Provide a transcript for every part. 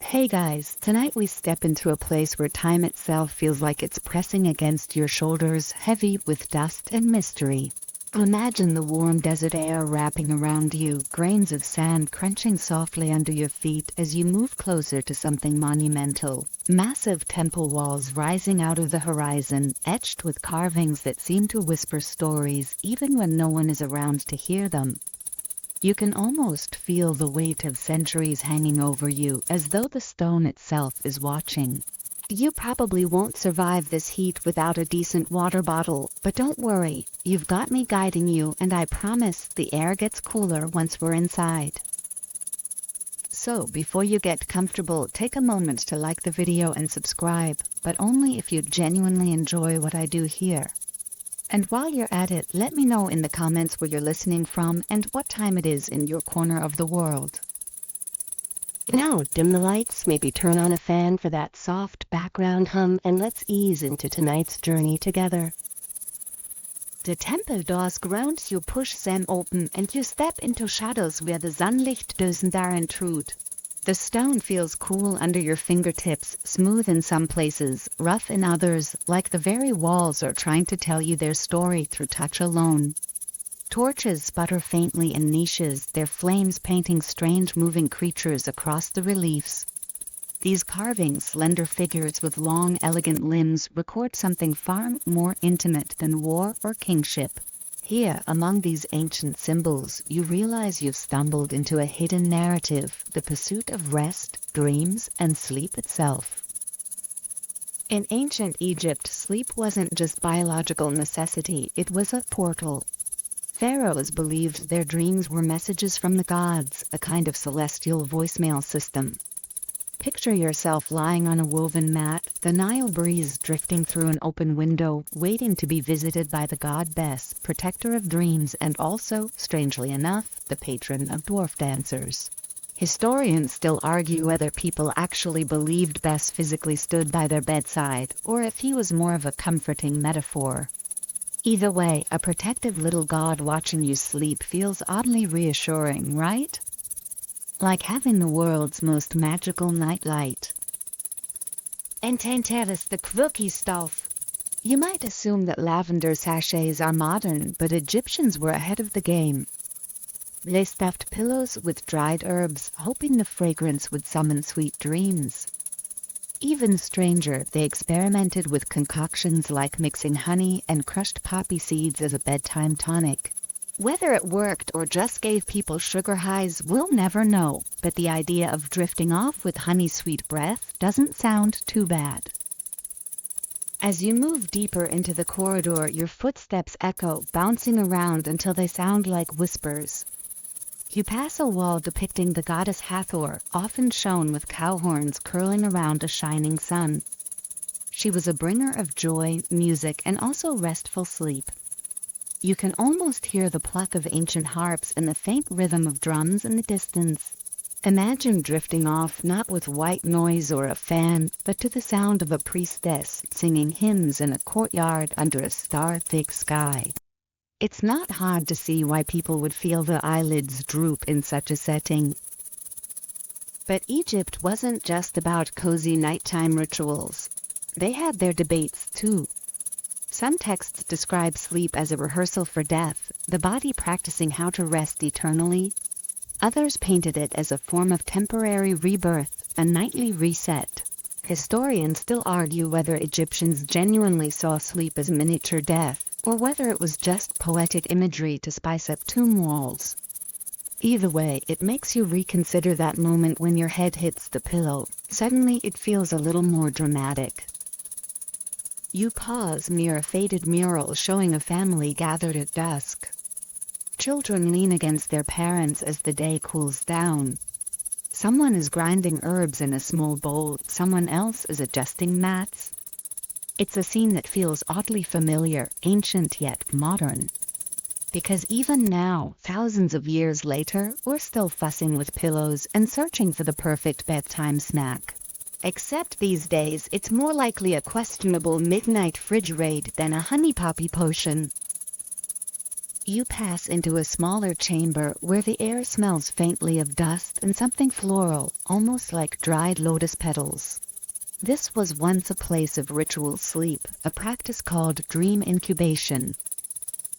Hey guys, tonight we step into a place where time itself feels like it's pressing against your shoulders, heavy with dust and mystery. Imagine the warm desert air wrapping around you, grains of sand crunching softly under your feet as you move closer to something monumental. Massive temple walls rising out of the horizon, etched with carvings that seem to whisper stories even when no one is around to hear them. You can almost feel the weight of centuries hanging over you, as though the stone itself is watching. You probably won't survive this heat without a decent water bottle, but don't worry, you've got me guiding you, and I promise the air gets cooler once we're inside. So, before you get comfortable, take a moment to like the video and subscribe, but only if you genuinely enjoy what I do here. And while you're at it, let me know in the comments where you're listening from and what time it is in your corner of the world. Now, dim the lights, maybe turn on a fan for that soft background hum, and let's ease into tonight's journey together. The temple doors ground you push them open and you step into shadows where the sunlicht doesn't intrude. The stone feels cool under your fingertips, smooth in some places, rough in others, like the very walls are trying to tell you their story through touch alone. Torches sputter faintly in niches, their flames painting strange moving creatures across the reliefs. These carvings, slender figures with long, elegant limbs, record something far more intimate than war or kingship. Here, among these ancient symbols, you realize you've stumbled into a hidden narrative, the pursuit of rest, dreams, and sleep itself. In ancient Egypt, sleep wasn't just biological necessity, it was a portal. Pharaohs believed their dreams were messages from the gods, a kind of celestial voicemail system. Picture yourself lying on a woven mat, the Nile breeze drifting through an open window, waiting to be visited by the god Bes, protector of dreams and also, strangely enough, the patron of dwarf dancers. Historians still argue whether people actually believed Bes physically stood by their bedside, or if he was more of a comforting metaphor. Either way, a protective little god watching you sleep feels oddly reassuring, right? Like having the world's most magical nightlight. And tenteris, the quirky stuff. You might assume that lavender sachets are modern, but Egyptians were ahead of the game. They stuffed pillows with dried herbs, hoping the fragrance would summon sweet dreams. Even stranger, they experimented with concoctions like mixing honey and crushed poppy seeds as a bedtime tonic. Whether it worked or just gave people sugar highs, we'll never know, but the idea of drifting off with honey-sweet breath doesn't sound too bad. As you move deeper into the corridor, your footsteps echo, bouncing around until they sound like whispers. You pass a wall depicting the goddess Hathor, often shown with cow horns curling around a shining sun. She was a bringer of joy, music, and also restful sleep. You can almost hear the pluck of ancient harps and the faint rhythm of drums in the distance. Imagine drifting off not with white noise or a fan, but to the sound of a priestess singing hymns in a courtyard under a star-thick sky. It's not hard to see why people would feel the eyelids droop in such a setting. But Egypt wasn't just about cozy nighttime rituals. They had their debates too. Some texts describe sleep as a rehearsal for death, the body practicing how to rest eternally. Others painted it as a form of temporary rebirth, a nightly reset. Historians still argue whether Egyptians genuinely saw sleep as miniature death, or whether it was just poetic imagery to spice up tomb walls. Either way, it makes you reconsider that moment when your head hits the pillow. Suddenly it feels a little more dramatic. You pause near a faded mural showing a family gathered at dusk. Children lean against their parents as the day cools down. Someone is grinding herbs in a small bowl, someone else is adjusting mats. It's a scene that feels oddly familiar, ancient yet modern. Because even now, thousands of years later, we're still fussing with pillows and searching for the perfect bedtime snack. Except these days, it's more likely a questionable midnight fridge raid than a honey poppy potion. You pass into a smaller chamber where the air smells faintly of dust and something floral, almost like dried lotus petals. This was once a place of ritual sleep, a practice called dream incubation.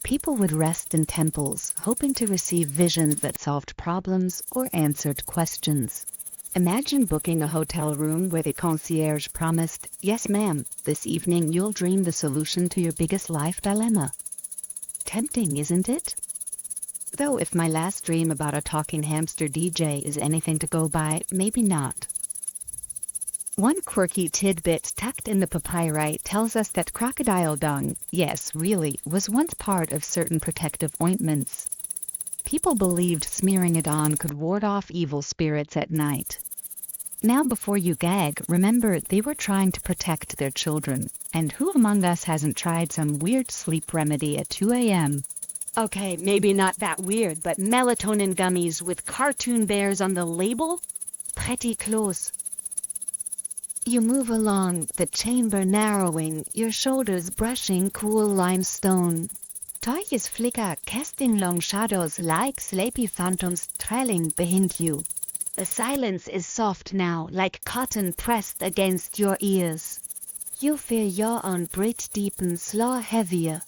People would rest in temples, hoping to receive visions that solved problems or answered questions. Imagine booking a hotel room where the concierge promised, "Yes, ma'am, this evening you'll dream the solution to your biggest life dilemma." Tempting, isn't it? Though if my last dream about a talking hamster DJ is anything to go by, maybe not. One quirky tidbit tucked in the papyri tells us that crocodile dung, yes, really, was once part of certain protective ointments. People believed smearing it on could ward off evil spirits at night. Now before you gag, remember they were trying to protect their children. And who among us hasn't tried some weird sleep remedy at 2 a.m.? Okay, maybe not that weird, but melatonin gummies with cartoon bears on the label? Pretty close. You move along, the chamber narrowing, your shoulders brushing cool limestone. Toys flicker, casting long shadows like sleepy phantoms trailing behind you. The silence is soft now, like cotton pressed against your ears. You feel your own breath deepen, slow heavier.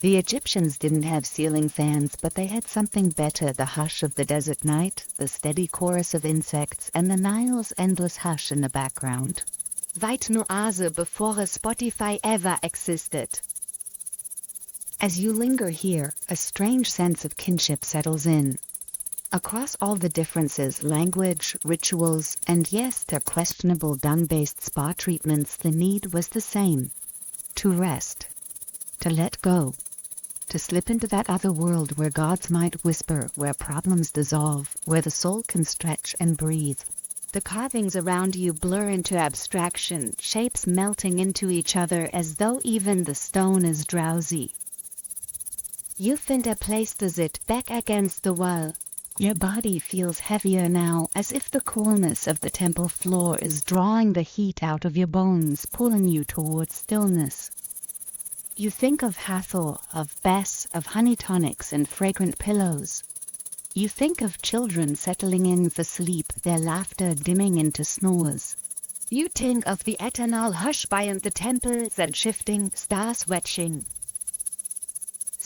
The Egyptians didn't have ceiling fans, but they had something better: the hush of the desert night, the steady chorus of insects, and the Nile's endless hush in the background. White noise before Spotify ever existed. As you linger here, a strange sense of kinship settles in. Across all the differences, language, rituals, and yes, their questionable dung-based spa treatments, the need was the same. To rest. To let go. To slip into that other world where gods might whisper, where problems dissolve, where the soul can stretch and breathe. The carvings around you blur into abstraction, shapes melting into each other as though even the stone is drowsy. You find a place to sit back against the wall. Your body feels heavier now, as if the coolness of the temple floor is drawing the heat out of your bones, pulling you towards stillness. You think of Hathor, of Bess, of honey tonics and fragrant pillows. You think of children settling in for sleep, their laughter dimming into snores. You think of the eternal hush behind the temples and shifting stars watching.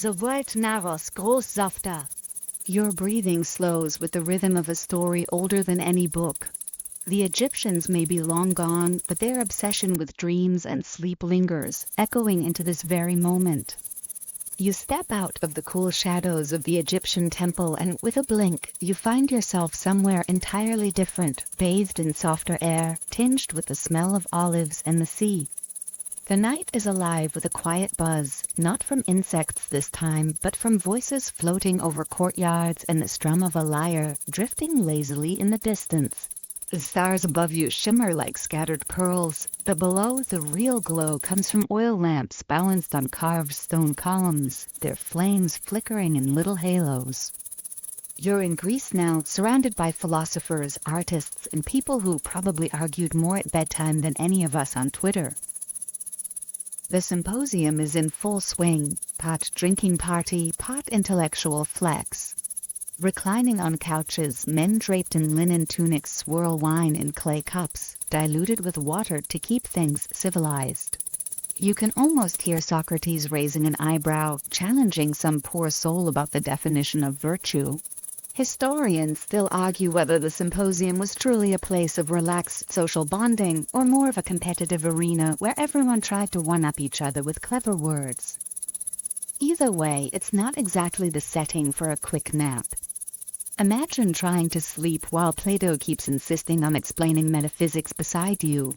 The world narrows, grows softer. Your breathing slows with the rhythm of a story older than any book. The Egyptians may be long gone, but their obsession with dreams and sleep lingers, echoing into this very moment. You step out of the cool shadows of the Egyptian temple and with a blink, you find yourself somewhere entirely different, bathed in softer air, tinged with the smell of olives and the sea. The night is alive with a quiet buzz, not from insects this time, but from voices floating over courtyards and the strum of a lyre drifting lazily in the distance. The stars above you shimmer like scattered pearls, but below the real glow comes from oil lamps balanced on carved stone columns, their flames flickering in little halos. You're in Greece now, surrounded by philosophers, artists, and people who probably argued more at bedtime than any of us on Twitter. The symposium is in full swing, pot drinking party, pot intellectual flex. Reclining on couches, men draped in linen tunics swirl wine in clay cups, diluted with water to keep things civilized. You can almost hear Socrates raising an eyebrow, challenging some poor soul about the definition of virtue. Historians still argue whether the symposium was truly a place of relaxed social bonding or more of a competitive arena where everyone tried to one-up each other with clever words. Either way, it's not exactly the setting for a quick nap. Imagine trying to sleep while Plato keeps insisting on explaining metaphysics beside you.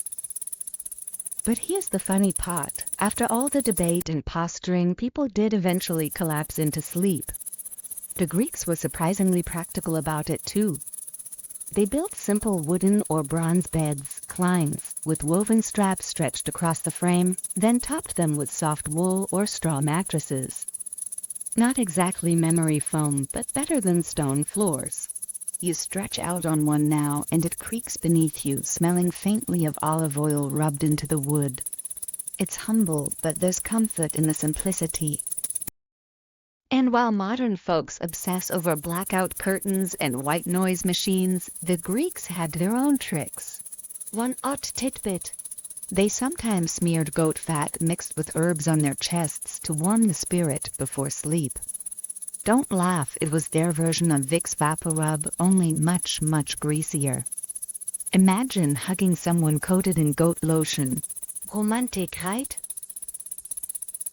But here's the funny part. After all the debate and posturing, people did eventually collapse into sleep. The Greeks were surprisingly practical about it too. They built simple wooden or bronze beds, clines, with woven straps stretched across the frame, then topped them with soft wool or straw mattresses. Not exactly memory foam, but better than stone floors. You stretch out on one now, and it creaks beneath you, smelling faintly of olive oil rubbed into the wood. It's humble, but there's comfort in the simplicity. And while modern folks obsess over blackout curtains and white noise machines, the Greeks had their own tricks. One odd tidbit: they sometimes smeared goat fat mixed with herbs on their chests to warm the spirit before sleep. Don't laugh, it was their version of Vicks VapoRub, only much, much greasier. Imagine hugging someone coated in goat lotion. Romantic, right?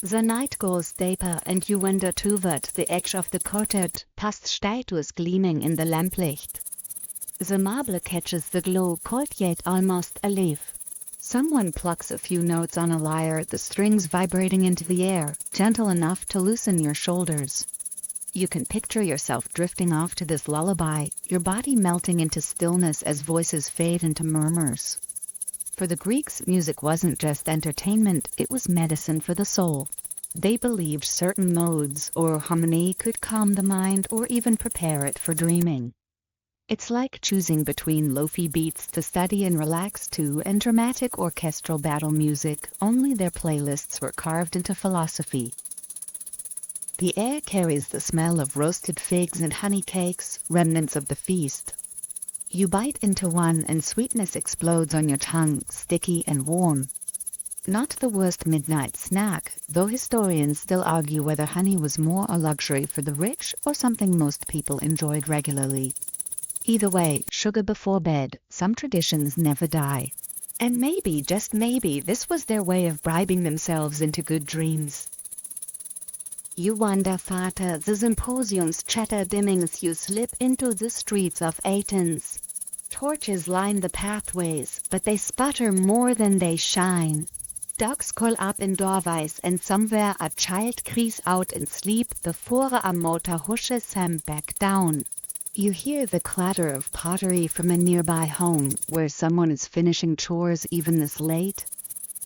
The night goes deeper and you wander toward the edge of the cottage, past statues gleaming in the lamplight. The marble catches the glow, cold yet almost alive. Someone plucks a few notes on a lyre, the strings vibrating into the air, gentle enough to loosen your shoulders. You can picture yourself drifting off to this lullaby, your body melting into stillness as voices fade into murmurs. For the Greeks, music wasn't just entertainment, it was medicine for the soul. They believed certain modes or harmony could calm the mind or even prepare it for dreaming. It's like choosing between lofi beats to study and relax to and dramatic orchestral battle music, only their playlists were carved into philosophy. The air carries the smell of roasted figs and honey cakes, remnants of the feast. You bite into one and sweetness explodes on your tongue, sticky and warm. Not the worst midnight snack, though historians still argue whether honey was more a luxury for the rich or something most people enjoyed regularly. Either way, sugar before bed, some traditions never die. And maybe, just maybe, this was their way of bribing themselves into good dreams. You wander farther, the symposiums chatter dimmings, you slip into the streets of Athens. Torches line the pathways, but they sputter more than they shine. Dogs call up in doorways and somewhere a child cries out in sleep before a motor hushes him back down. You hear the clatter of pottery from a nearby home, where someone is finishing chores even this late.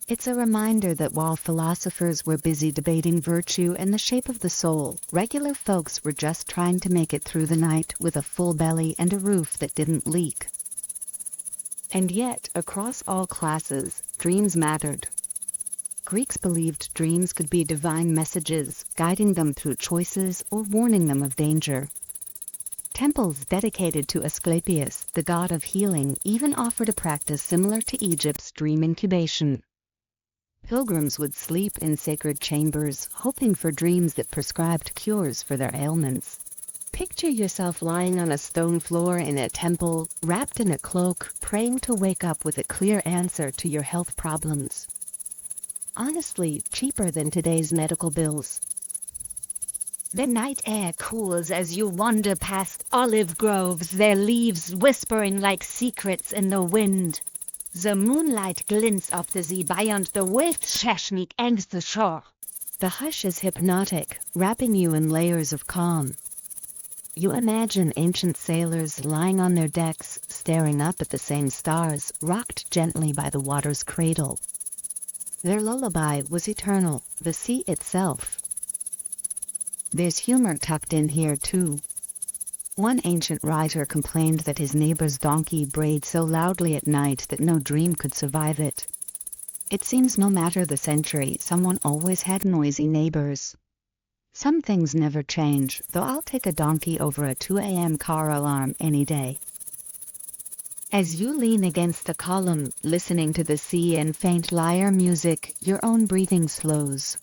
It's a reminder that while philosophers were busy debating virtue and the shape of the soul, regular folks were just trying to make it through the night with a full belly and a roof that didn't leak. And yet, across all classes, dreams mattered. Greeks believed dreams could be divine messages, guiding them through choices or warning them of danger. Temples dedicated to Asclepius, the god of healing, even offered a practice similar to Egypt's dream incubation. Pilgrims would sleep in sacred chambers, hoping for dreams that prescribed cures for their ailments. Picture yourself lying on a stone floor in a temple, wrapped in a cloak, praying to wake up with a clear answer to your health problems. Honestly, cheaper than today's medical bills. The night air cools as you wander past olive groves, their leaves whispering like secrets in the wind. The moonlight glints off the sea beyond the waved Shashnik and the shore. The hush is hypnotic, wrapping you in layers of calm. You imagine ancient sailors lying on their decks, staring up at the same stars, rocked gently by the water's cradle. Their lullaby was eternal, the sea itself. There's humor tucked in here, too. One ancient writer complained that his neighbor's donkey brayed so loudly at night that no dream could survive it. It seems no matter the century, someone always had noisy neighbors. Some things never change, though I'll take a donkey over a 2 a.m. car alarm any day. As you lean against a column, listening to the sea and faint lyre music, your own breathing slows.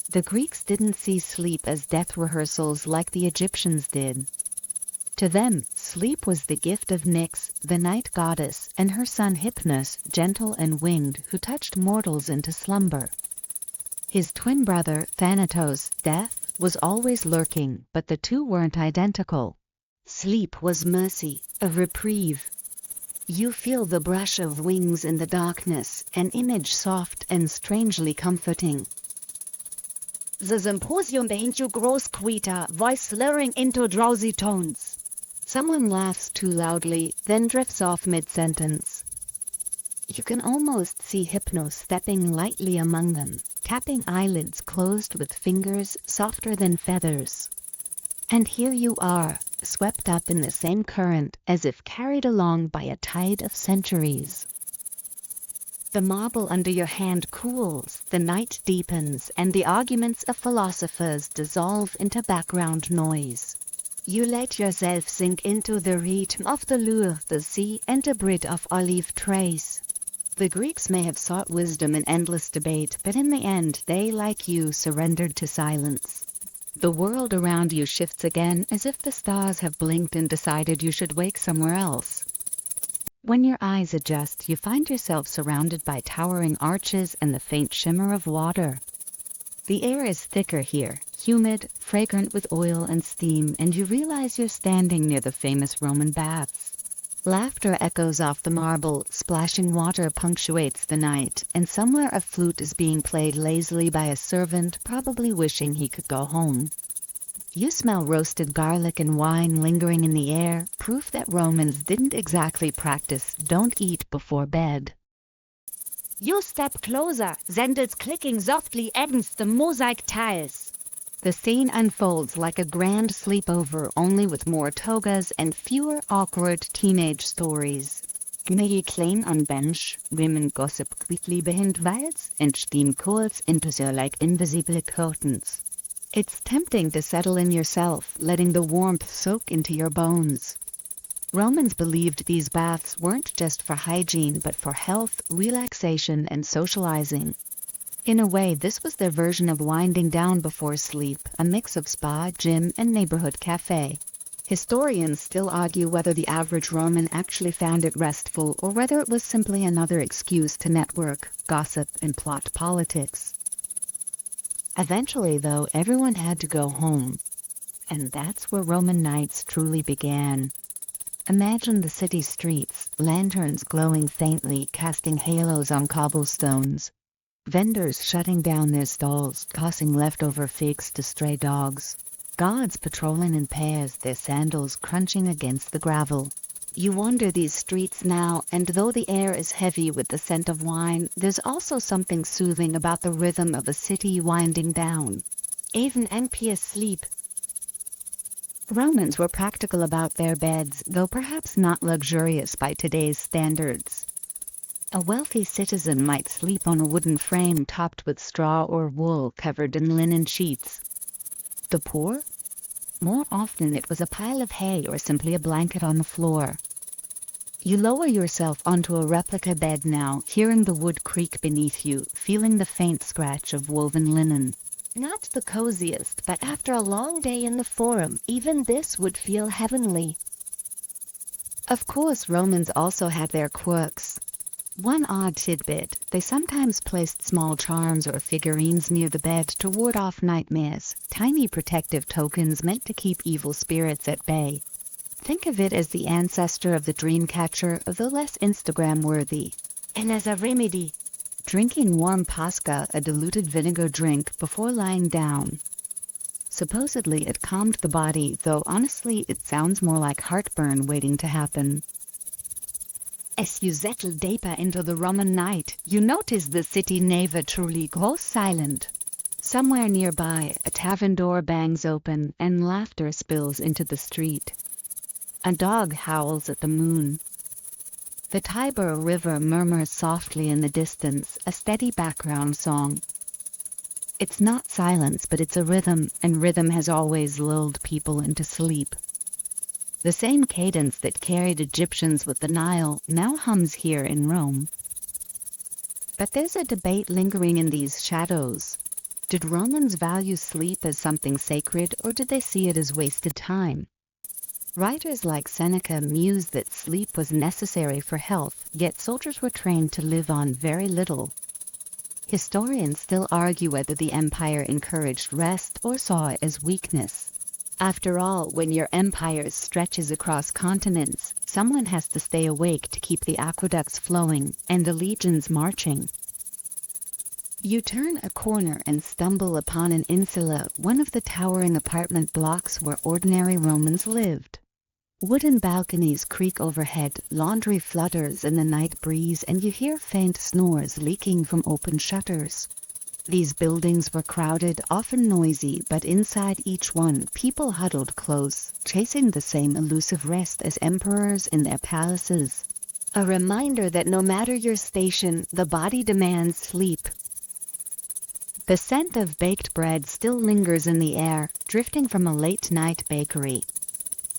The Greeks didn't see sleep as death rehearsals like the Egyptians did. To them, sleep was the gift of Nyx, the night goddess, and her son Hypnos, gentle and winged, who touched mortals into slumber. His twin brother, Thanatos, death, was always lurking, but the two weren't identical. Sleep was mercy, a reprieve. You feel the brush of wings in the darkness, an image soft and strangely comforting. The symposium behind you grows quieter, voice slurring into drowsy tones. Someone laughs too loudly, then drifts off mid-sentence. You can almost see Hypnos stepping lightly among them, tapping eyelids closed with fingers softer than feathers. And here you are, swept up in the same current, as if carried along by a tide of centuries. The marble under your hand cools, the night deepens, and the arguments of philosophers dissolve into background noise. You let yourself sink into the rhythm of the lure, the sea, and a bit of olive trace. The Greeks may have sought wisdom in endless debate, but in the end they, like you, surrendered to silence. The world around you shifts again, as if the stars have blinked and decided you should wake somewhere else. When your eyes adjust, you find yourself surrounded by towering arches and the faint shimmer of water. The air is thicker here, humid, fragrant with oil and steam, and you realize you're standing near the famous Roman baths. Laughter echoes off the marble, splashing water punctuates the night, and somewhere a flute is being played lazily by a servant, probably wishing he could go home. You smell roasted garlic and wine lingering in the air, proof that Romans didn't exactly practice "don't eat before bed." You step closer, sandals clicking softly against the mosaic tiles. The scene unfolds like a grand sleepover, only with more togas and fewer awkward teenage stories. Kniee klein on bench, women gossip quickly behind veils and steam coals into their like invisible curtains. It's tempting to settle in yourself, letting the warmth soak into your bones. Romans believed these baths weren't just for hygiene, but for health, relaxation, and socializing. In a way, this was their version of winding down before sleep, a mix of spa, gym, and neighborhood cafe. Historians still argue whether the average Roman actually found it restful or whether it was simply another excuse to network, gossip, and plot politics. Eventually, though, everyone had to go home. And that's where Roman nights truly began. Imagine the city streets, lanterns glowing faintly, casting halos on cobblestones. Vendors shutting down their stalls, tossing leftover figs to stray dogs. Guards patrolling in pairs, their sandals crunching against the gravel. You wander these streets now, and though the air is heavy with the scent of wine, there's also something soothing about the rhythm of a city winding down. Even anxious sleep. Romans were practical about their beds, though perhaps not luxurious by today's standards. A wealthy citizen might sleep on a wooden frame topped with straw or wool covered in linen sheets. The poor? More often it was a pile of hay or simply a blanket on the floor. You lower yourself onto a replica bed now, hearing the wood creak beneath you, feeling the faint scratch of woven linen. Not the coziest, but after a long day in the Forum, even this would feel heavenly. Of course, Romans also had their quirks. One odd tidbit, they sometimes placed small charms or figurines near the bed to ward off nightmares, tiny protective tokens meant to keep evil spirits at bay. Think of it as the ancestor of the dream catcher, though less Instagram-worthy. And as a remedy, drinking warm pasca, a diluted vinegar drink, before lying down. Supposedly it calmed the body, though honestly it sounds more like heartburn waiting to happen. As you settle deeper into the Roman night, you notice the city never truly goes silent. Somewhere nearby, a tavern door bangs open and laughter spills into the street. A dog howls at the moon. The Tiber River murmurs softly in the distance, a steady background song. It's not silence, but it's a rhythm, and rhythm has always lulled people into sleep. The same cadence that carried Egyptians with the Nile now hums here in Rome. But there's a debate lingering in these shadows. Did Romans value sleep as something sacred, or did they see it as wasted time? Writers like Seneca mused that sleep was necessary for health, yet soldiers were trained to live on very little. Historians still argue whether the empire encouraged rest or saw it as weakness. After all, when your empire stretches across continents, someone has to stay awake to keep the aqueducts flowing and the legions marching. You turn a corner and stumble upon an insula, one of the towering apartment blocks where ordinary Romans lived. Wooden balconies creak overhead, laundry flutters in the night breeze, and you hear faint snores leaking from open shutters. These buildings were crowded, often noisy, but inside each one, people huddled close, chasing the same elusive rest as emperors in their palaces. A reminder that no matter your station, the body demands sleep. The scent of baked bread still lingers in the air, drifting from a late-night bakery.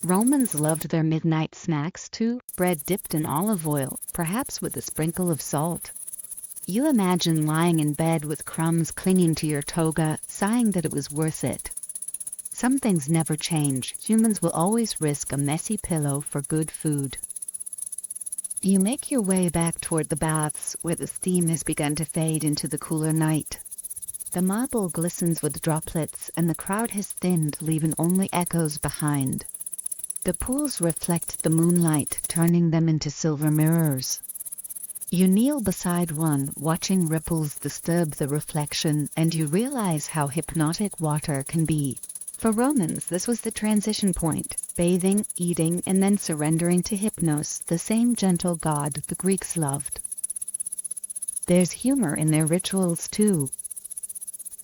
Romans loved their midnight snacks too, bread dipped in olive oil, perhaps with a sprinkle of salt. You imagine lying in bed with crumbs clinging to your toga, sighing that it was worth it. Some things never change. Humans will always risk a messy pillow for good food. You make your way back toward the baths, where the steam has begun to fade into the cooler night. The marble glistens with droplets, and the crowd has thinned, leaving only echoes behind. The pools reflect the moonlight, turning them into silver mirrors. You kneel beside one, watching ripples disturb the reflection, and you realize how hypnotic water can be. For Romans, this was the transition point, bathing, eating, and then surrendering to Hypnos, the same gentle god the Greeks loved. There's humor in their rituals too.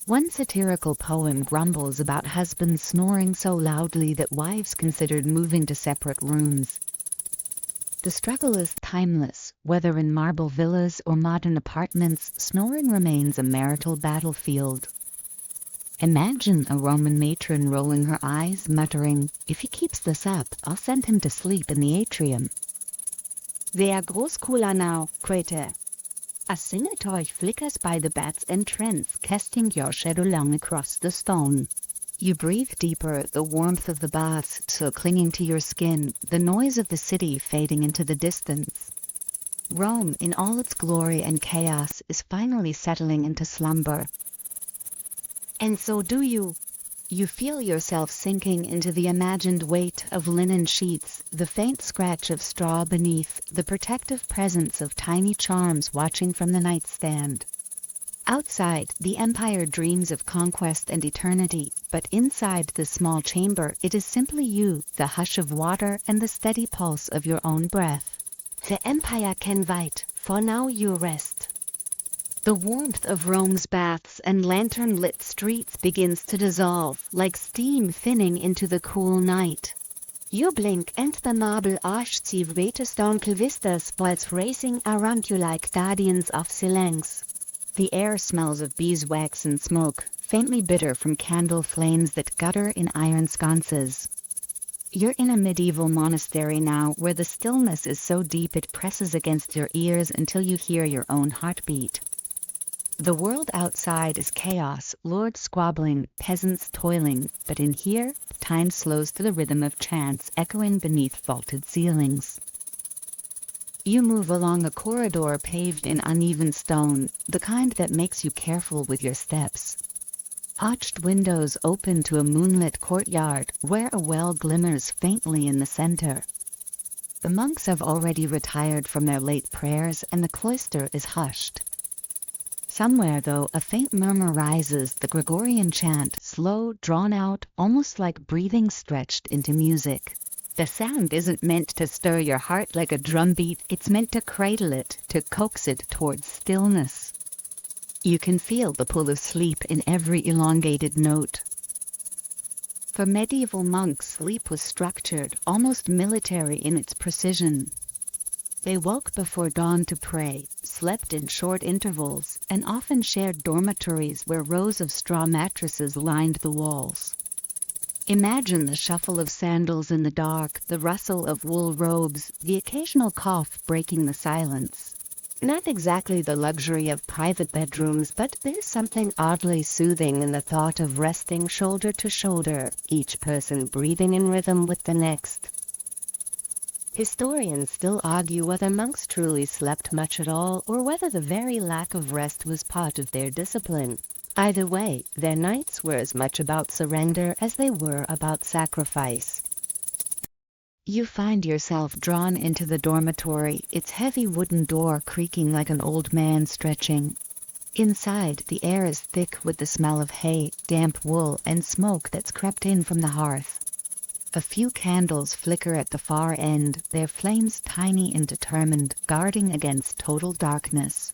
One satirical poem grumbles about husbands snoring so loudly that wives considered moving to separate rooms. The struggle is timeless. Whether in marble villas or modern apartments, snoring remains a marital battlefield. Imagine a Roman matron rolling her eyes, muttering, "If he keeps this up, I'll send him to sleep in the atrium." Wer Großcola now, Krete. A cinetorch flickers by the bed's entrance, casting your shadow long across the stone. You breathe deeper, the warmth of the baths still clinging to your skin, the noise of the city fading into the distance. Rome, in all its glory and chaos, is finally settling into slumber. And so do you. You feel yourself sinking into the imagined weight of linen sheets, the faint scratch of straw beneath, the protective presence of tiny charms watching from the nightstand. Outside, the empire dreams of conquest and eternity, but inside the small chamber, it is simply you, the hush of water, and the steady pulse of your own breath. The empire can wait, for now you rest. The warmth of Rome's baths and lantern-lit streets begins to dissolve, like steam thinning into the cool night. You blink and the marble arches waiters dunkel vistas whilst racing around you like guardians of silence. The air smells of beeswax and smoke, faintly bitter from candle flames that gutter in iron sconces. You're in a medieval monastery now, where the stillness is so deep it presses against your ears until you hear your own heartbeat. The world outside is chaos, lords squabbling, peasants toiling, but in here, time slows to the rhythm of chants echoing beneath vaulted ceilings. You move along a corridor paved in uneven stone, the kind that makes you careful with your steps. Arched windows open to a moonlit courtyard, where a well glimmers faintly in the center. The monks have already retired from their late prayers, and the cloister is hushed. Somewhere, though, a faint murmur rises, the Gregorian chant, slow, drawn out, almost like breathing stretched into music. The sound isn't meant to stir your heart like a drumbeat, it's meant to cradle it, to coax it towards stillness. You can feel the pull of sleep in every elongated note. For medieval monks, sleep was structured, almost military in its precision. They woke before dawn to pray, slept in short intervals, and often shared dormitories where rows of straw mattresses lined the walls. Imagine the shuffle of sandals in the dark, the rustle of wool robes, the occasional cough breaking the silence. Not exactly the luxury of private bedrooms, but there's something oddly soothing in the thought of resting shoulder to shoulder, each person breathing in rhythm with the next. Historians still argue whether monks truly slept much at all, or whether the very lack of rest was part of their discipline. Either way, their nights were as much about surrender as they were about sacrifice. You find yourself drawn into the dormitory, its heavy wooden door creaking like an old man stretching. Inside, the air is thick with the smell of hay, damp wool, and smoke that's crept in from the hearth. A few candles flicker at the far end, their flames tiny and determined, guarding against total darkness.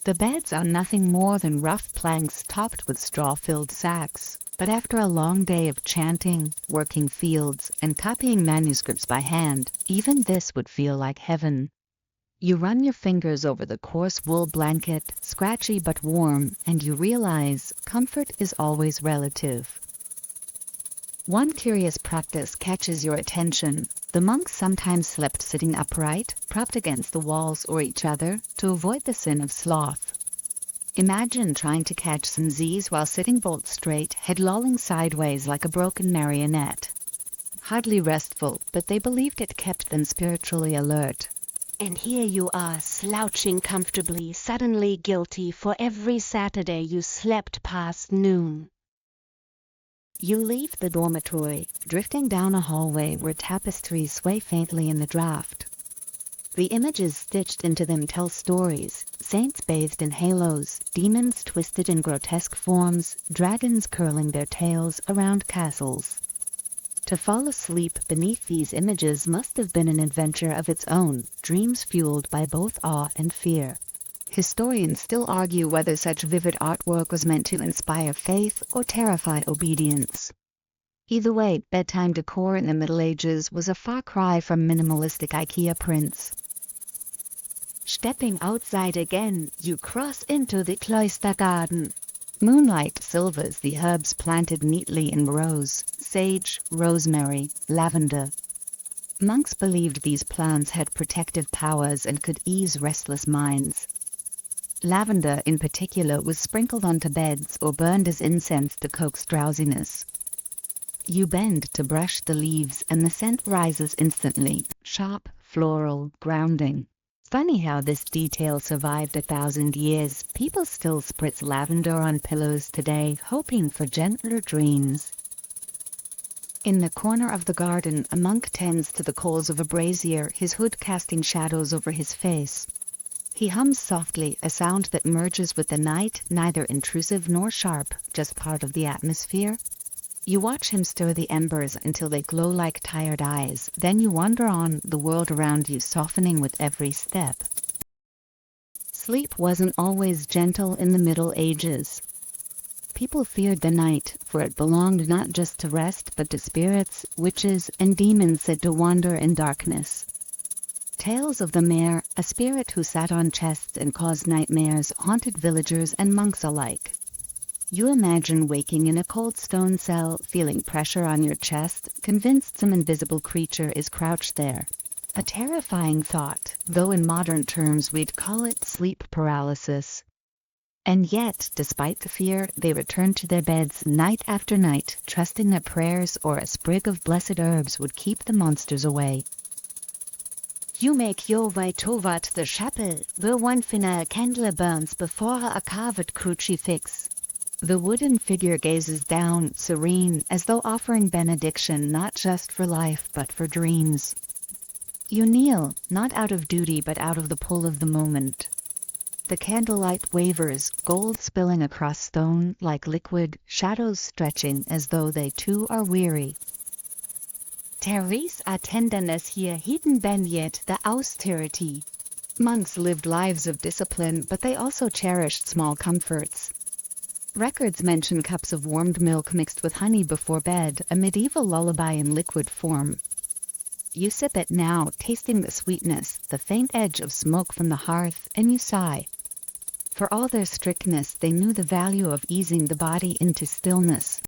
The beds are nothing more than rough planks topped with straw-filled sacks, but after a long day of chanting, working fields, and copying manuscripts by hand, even this would feel like heaven. You run your fingers over the coarse wool blanket, scratchy but warm, and you realize comfort is always relative. One curious practice catches your attention. The monks sometimes slept sitting upright, propped against the walls or each other, to avoid the sin of sloth. Imagine trying to catch some Z's while sitting bolt straight, head lolling sideways like a broken marionette. Hardly restful, but they believed it kept them spiritually alert. And here you are, slouching comfortably, suddenly guilty for every Saturday you slept past noon. You leave the dormitory, drifting down a hallway where tapestries sway faintly in the draft. The images stitched into them tell stories: saints bathed in halos, demons twisted in grotesque forms, dragons curling their tails around castles. To fall asleep beneath these images must have been an adventure of its own, dreams fueled by both awe and fear. Historians still argue whether such vivid artwork was meant to inspire faith or terrify obedience. Either way, bedtime decor in the Middle Ages was a far cry from minimalistic IKEA prints. Stepping outside again, you cross into the cloister garden. Moonlight silvers the herbs planted neatly in rows: sage, rosemary, lavender. Monks believed these plants had protective powers and could ease restless minds. Lavender in particular was sprinkled onto beds or burned as incense to coax drowsiness. You bend to brush the leaves and the scent rises instantly, sharp, floral, grounding. Funny how this detail survived 1,000 years. People still spritz lavender on pillows today, hoping for gentler dreams. In the corner of the garden, a monk tends to the coals of a brazier, his hood casting shadows over his face. He hums softly, a sound that merges with the night, neither intrusive nor sharp, just part of the atmosphere. You watch him stir the embers until they glow like tired eyes, then you wander on, the world around you softening with every step. Sleep wasn't always gentle in the Middle Ages. People feared the night, for it belonged not just to rest but to spirits, witches, and demons said to wander in darkness. Tales of the mare, a spirit who sat on chests and caused nightmares, haunted villagers and monks alike. You imagine waking in a cold stone cell, feeling pressure on your chest, convinced some invisible creature is crouched there. A terrifying thought, though in modern terms we'd call it sleep paralysis. And yet, despite the fear, they returned to their beds night after night, trusting that prayers or a sprig of blessed herbs would keep the monsters away. You make your way toward the chapel, where one final candle burns before a carved crucifix. The wooden figure gazes down, serene, as though offering benediction not just for life but for dreams. You kneel, not out of duty but out of the pull of the moment. The candlelight wavers, gold spilling across stone like liquid, shadows stretching as though they too are weary. There is a tenderness here hidden beneath the austerity. Monks lived lives of discipline, but they also cherished small comforts. Records mention cups of warmed milk mixed with honey before bed, a medieval lullaby in liquid form. You sip it now, tasting the sweetness, the faint edge of smoke from the hearth, and you sigh. For all their strictness, they knew the value of easing the body into stillness.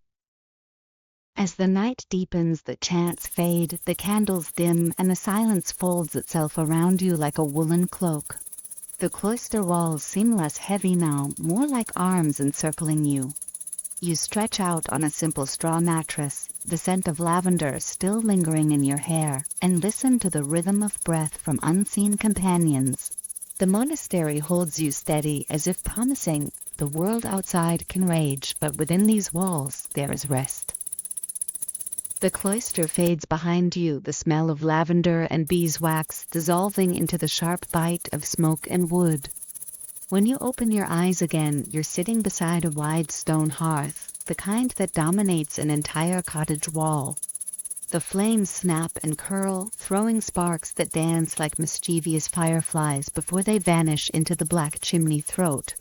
As the night deepens, the chants fade, the candles dim, and the silence folds itself around you like a woolen cloak. The cloister walls seem less heavy now, more like arms encircling you. You stretch out on a simple straw mattress, the scent of lavender still lingering in your hair, and listen to the rhythm of breath from unseen companions. The monastery holds you steady, as if promising, the world outside can rage, but within these walls there is rest. The cloister fades behind you, the smell of lavender and beeswax dissolving into the sharp bite of smoke and wood. When you open your eyes again, you're sitting beside a wide stone hearth, the kind that dominates an entire cottage wall. The flames snap and curl, throwing sparks that dance like mischievous fireflies before they vanish into the black chimney throat.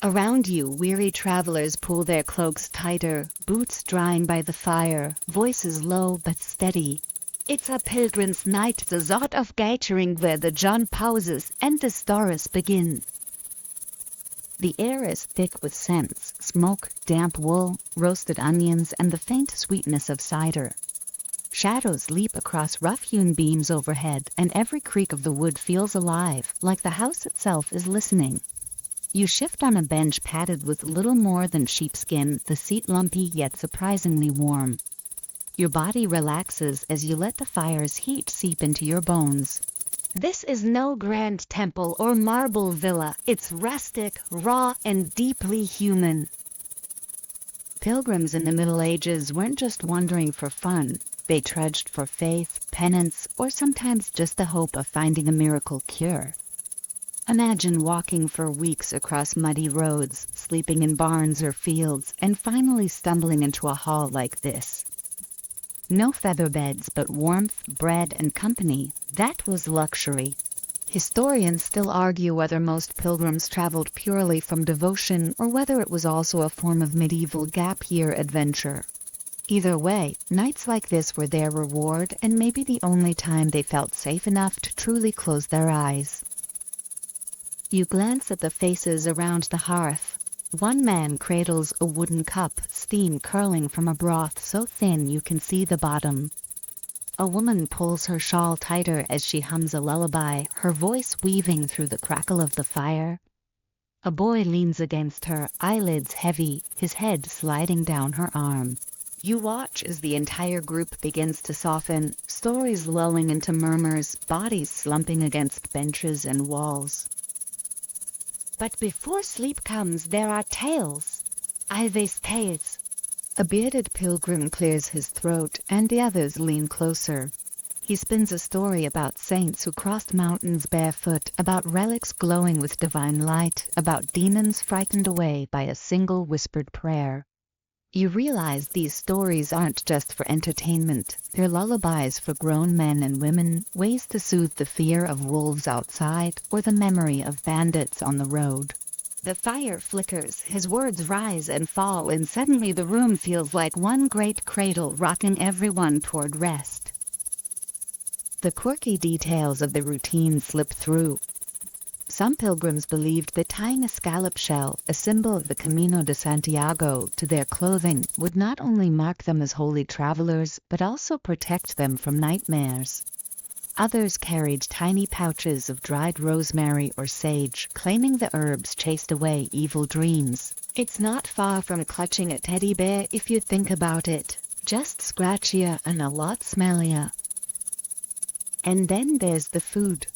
Around you, weary travelers pull their cloaks tighter, boots drying by the fire, voices low but steady. It's a pilgrim's night, the sort of gathering where the John pauses and the stories begin. The air is thick with scents, smoke, damp wool, roasted onions, and the faint sweetness of cider. Shadows leap across rough-hewn beams overhead, and every creak of the wood feels alive, like the house itself is listening. You shift on a bench padded with little more than sheepskin, the seat lumpy yet surprisingly warm. Your body relaxes as you let the fire's heat seep into your bones. This is no grand temple or marble villa. It's rustic, raw, and deeply human. Pilgrims in the Middle Ages weren't just wandering for fun. They trudged for faith, penance, or sometimes just the hope of finding a miracle cure. Imagine walking for weeks across muddy roads, sleeping in barns or fields, and finally stumbling into a hall like this. No feather beds, but warmth, bread, and company. That was luxury. Historians still argue whether most pilgrims traveled purely from devotion or whether it was also a form of medieval gap-year adventure. Either way, nights like this were their reward and maybe the only time they felt safe enough to truly close their eyes. You glance at the faces around the hearth. One man cradles a wooden cup, steam curling from a broth so thin you can see the bottom. A woman pulls her shawl tighter as she hums a lullaby, her voice weaving through the crackle of the fire. A boy leans against her, eyelids heavy, his head sliding down her arm. You watch as the entire group begins to soften, stories lulling into murmurs, bodies slumping against benches and walls. But before sleep comes, there are tales. Always tales. A bearded pilgrim clears his throat, and the others lean closer. He spins a story about saints who crossed mountains barefoot, about relics glowing with divine light, about demons frightened away by a single whispered prayer. You realize these stories aren't just for entertainment. They're lullabies for grown men and women, ways to soothe the fear of wolves outside or the memory of bandits on the road. The fire flickers, his words rise and fall, and suddenly the room feels like one great cradle rocking everyone toward rest. The quirky details of the routine slip through. Some pilgrims believed that tying a scallop shell, a symbol of the Camino de Santiago, to their clothing would not only mark them as holy travelers, but also protect them from nightmares. Others carried tiny pouches of dried rosemary or sage, claiming the herbs chased away evil dreams. It's not far from clutching a teddy bear if you think about it, just scratchier and a lot smellier. And then there's the food.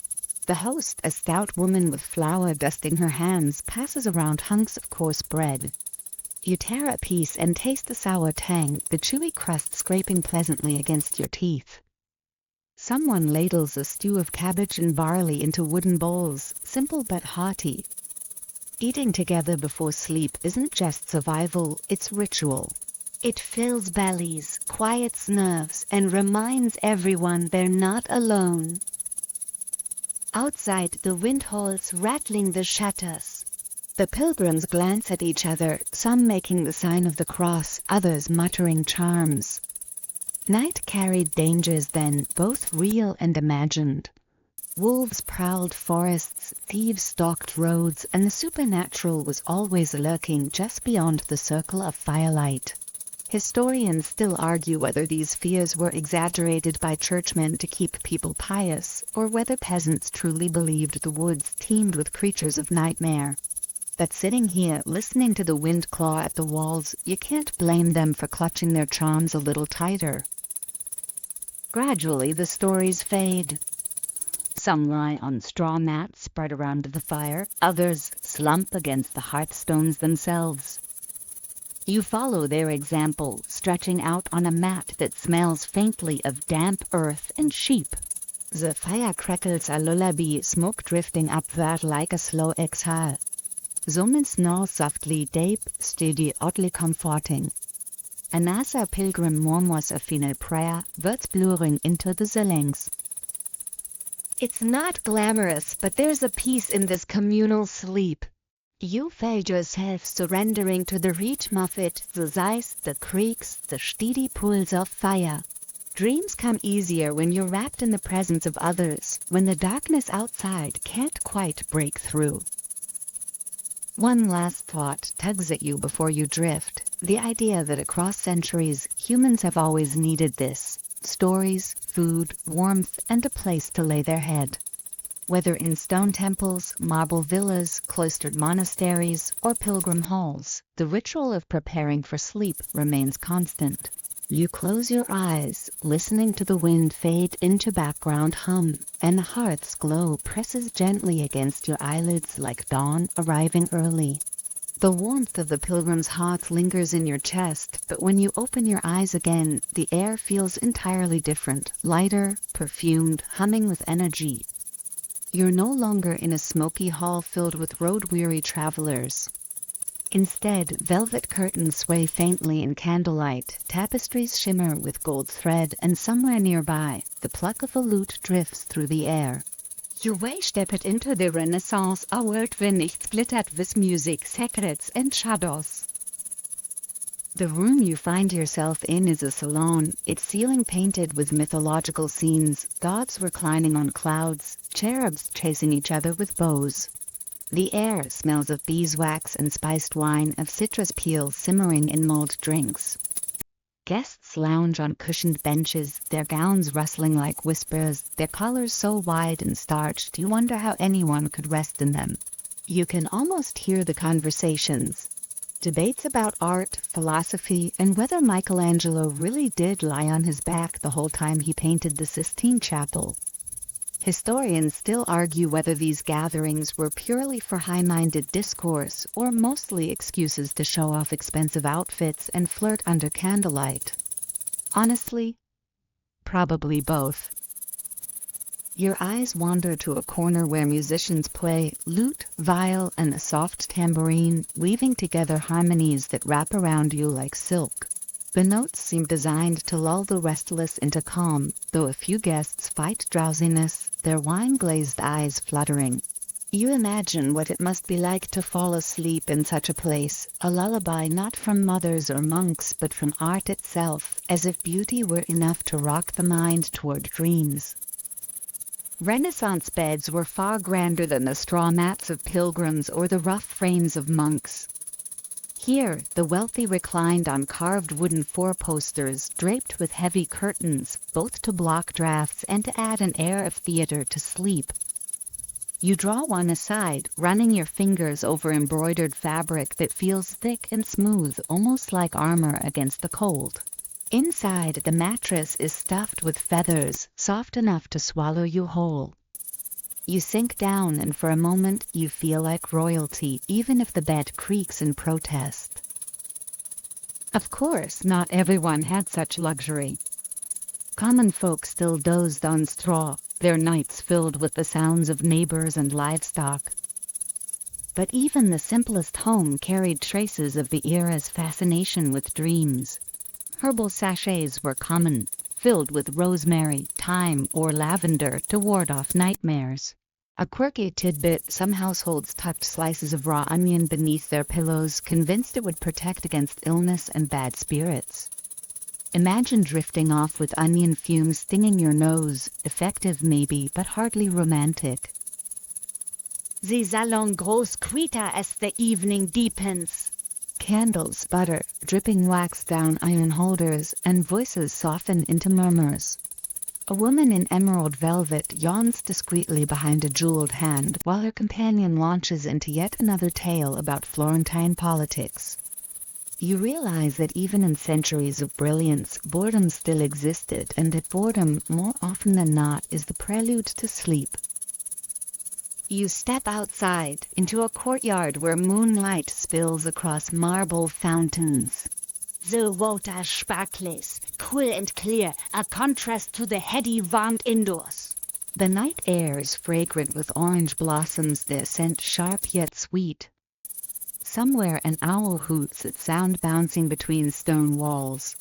The host, a stout woman with flour dusting her hands, passes around hunks of coarse bread. You tear a piece and taste the sour tang, the chewy crust scraping pleasantly against your teeth. Someone ladles a stew of cabbage and barley into wooden bowls, simple but hearty. Eating together before sleep isn't just survival, it's ritual. It fills bellies, quiets nerves, and reminds everyone they're not alone. Outside, the wind howls, rattling the shutters. The pilgrims glance at each other, some making the sign of the cross, others muttering charms. Night carried dangers then, both real and imagined. Wolves prowled forests, thieves stalked roads, and the supernatural was always lurking just beyond the circle of firelight. Historians still argue whether these fears were exaggerated by churchmen to keep people pious, or whether peasants truly believed the woods teemed with creatures of nightmare. But sitting here, listening to the wind claw at the walls, you can't blame them for clutching their charms a little tighter. Gradually, the stories fade. Some lie on straw mats spread around the fire, others slump against the hearthstones themselves. You follow their example, stretching out on a mat that smells faintly of damp earth and sheep. The fire crackles a lullaby, smoke drifting upward like a slow exhale. Women snore softly, deep, steady, oddly comforting. Another pilgrim murmurs a final prayer, words blurring into the silence. It's not glamorous, but there's a peace in this communal sleep. You feel yourself surrendering to the rhythm of it, the sighs, the creaks, the steady pulse of fire. Dreams come easier when you're wrapped in the presence of others, when the darkness outside can't quite break through. One last thought tugs at you before you drift, the idea that across centuries, humans have always needed this: stories, food, warmth, and a place to lay their head. Whether in stone temples, marble villas, cloistered monasteries, or pilgrim halls, the ritual of preparing for sleep remains constant. You close your eyes, listening to the wind fade into background hum, and the hearth's glow presses gently against your eyelids like dawn arriving early. The warmth of the pilgrim's hearth lingers in your chest, but when you open your eyes again, the air feels entirely different, lighter, perfumed, humming with energy. You're no longer in a smoky hall filled with road-weary travelers. Instead, velvet curtains sway faintly in candlelight, tapestries shimmer with gold thread, and somewhere nearby, the pluck of a lute drifts through the air. Your way stepped into the Renaissance, a world where nichts glittert with music, secrets, and shadows. The room you find yourself in is a salon, its ceiling painted with mythological scenes, gods reclining on clouds, cherubs chasing each other with bows. The air smells of beeswax and spiced wine, of citrus peel simmering in mulled drinks. Guests lounge on cushioned benches, their gowns rustling like whispers, their collars so wide and starched you wonder how anyone could rest in them. You can almost hear the conversations. Debates about art, philosophy, and whether Michelangelo really did lie on his back the whole time he painted the Sistine Chapel. Historians still argue whether these gatherings were purely for high-minded discourse or mostly excuses to show off expensive outfits and flirt under candlelight. Honestly, probably both. Your eyes wander to a corner where musicians play lute, viol, and a soft tambourine, weaving together harmonies that wrap around you like silk. The notes seem designed to lull the restless into calm, though a few guests fight drowsiness, their wine-glazed eyes fluttering. You imagine what it must be like to fall asleep in such a place, a lullaby not from mothers or monks but from art itself, as if beauty were enough to rock the mind toward dreams. Renaissance beds were far grander than the straw mats of pilgrims or the rough frames of monks. Here, the wealthy reclined on carved wooden four-posters draped with heavy curtains, both to block drafts and to add an air of theater to sleep. You draw one aside, running your fingers over embroidered fabric that feels thick and smooth, almost like armor against the cold. Inside, the mattress is stuffed with feathers, soft enough to swallow you whole. You sink down and for a moment you feel like royalty, even if the bed creaks in protest. Of course, not everyone had such luxury. Common folk still dozed on straw, their nights filled with the sounds of neighbors and livestock. But even the simplest home carried traces of the era's fascination with dreams. Herbal sachets were common, filled with rosemary, thyme, or lavender to ward off nightmares. A quirky tidbit: some households tucked slices of raw onion beneath their pillows, convinced it would protect against illness and bad spirits. Imagine drifting off with onion fumes stinging your nose, effective maybe, but hardly romantic. The salon grows quieter as the evening deepens. Candles sputter, dripping wax down iron holders, and voices soften into murmurs. A woman in emerald velvet yawns discreetly behind a jeweled hand while her companion launches into yet another tale about Florentine politics. You realize that even in centuries of brilliance, boredom still existed, and that boredom, more often than not, is the prelude to sleep. You step outside, into a courtyard where moonlight spills across marble fountains. The water sparkles, cool and clear, a contrast to the heady warmth indoors. The night air is fragrant with orange blossoms, their scent sharp yet sweet. Somewhere an owl hoots, its sound bouncing between stone walls.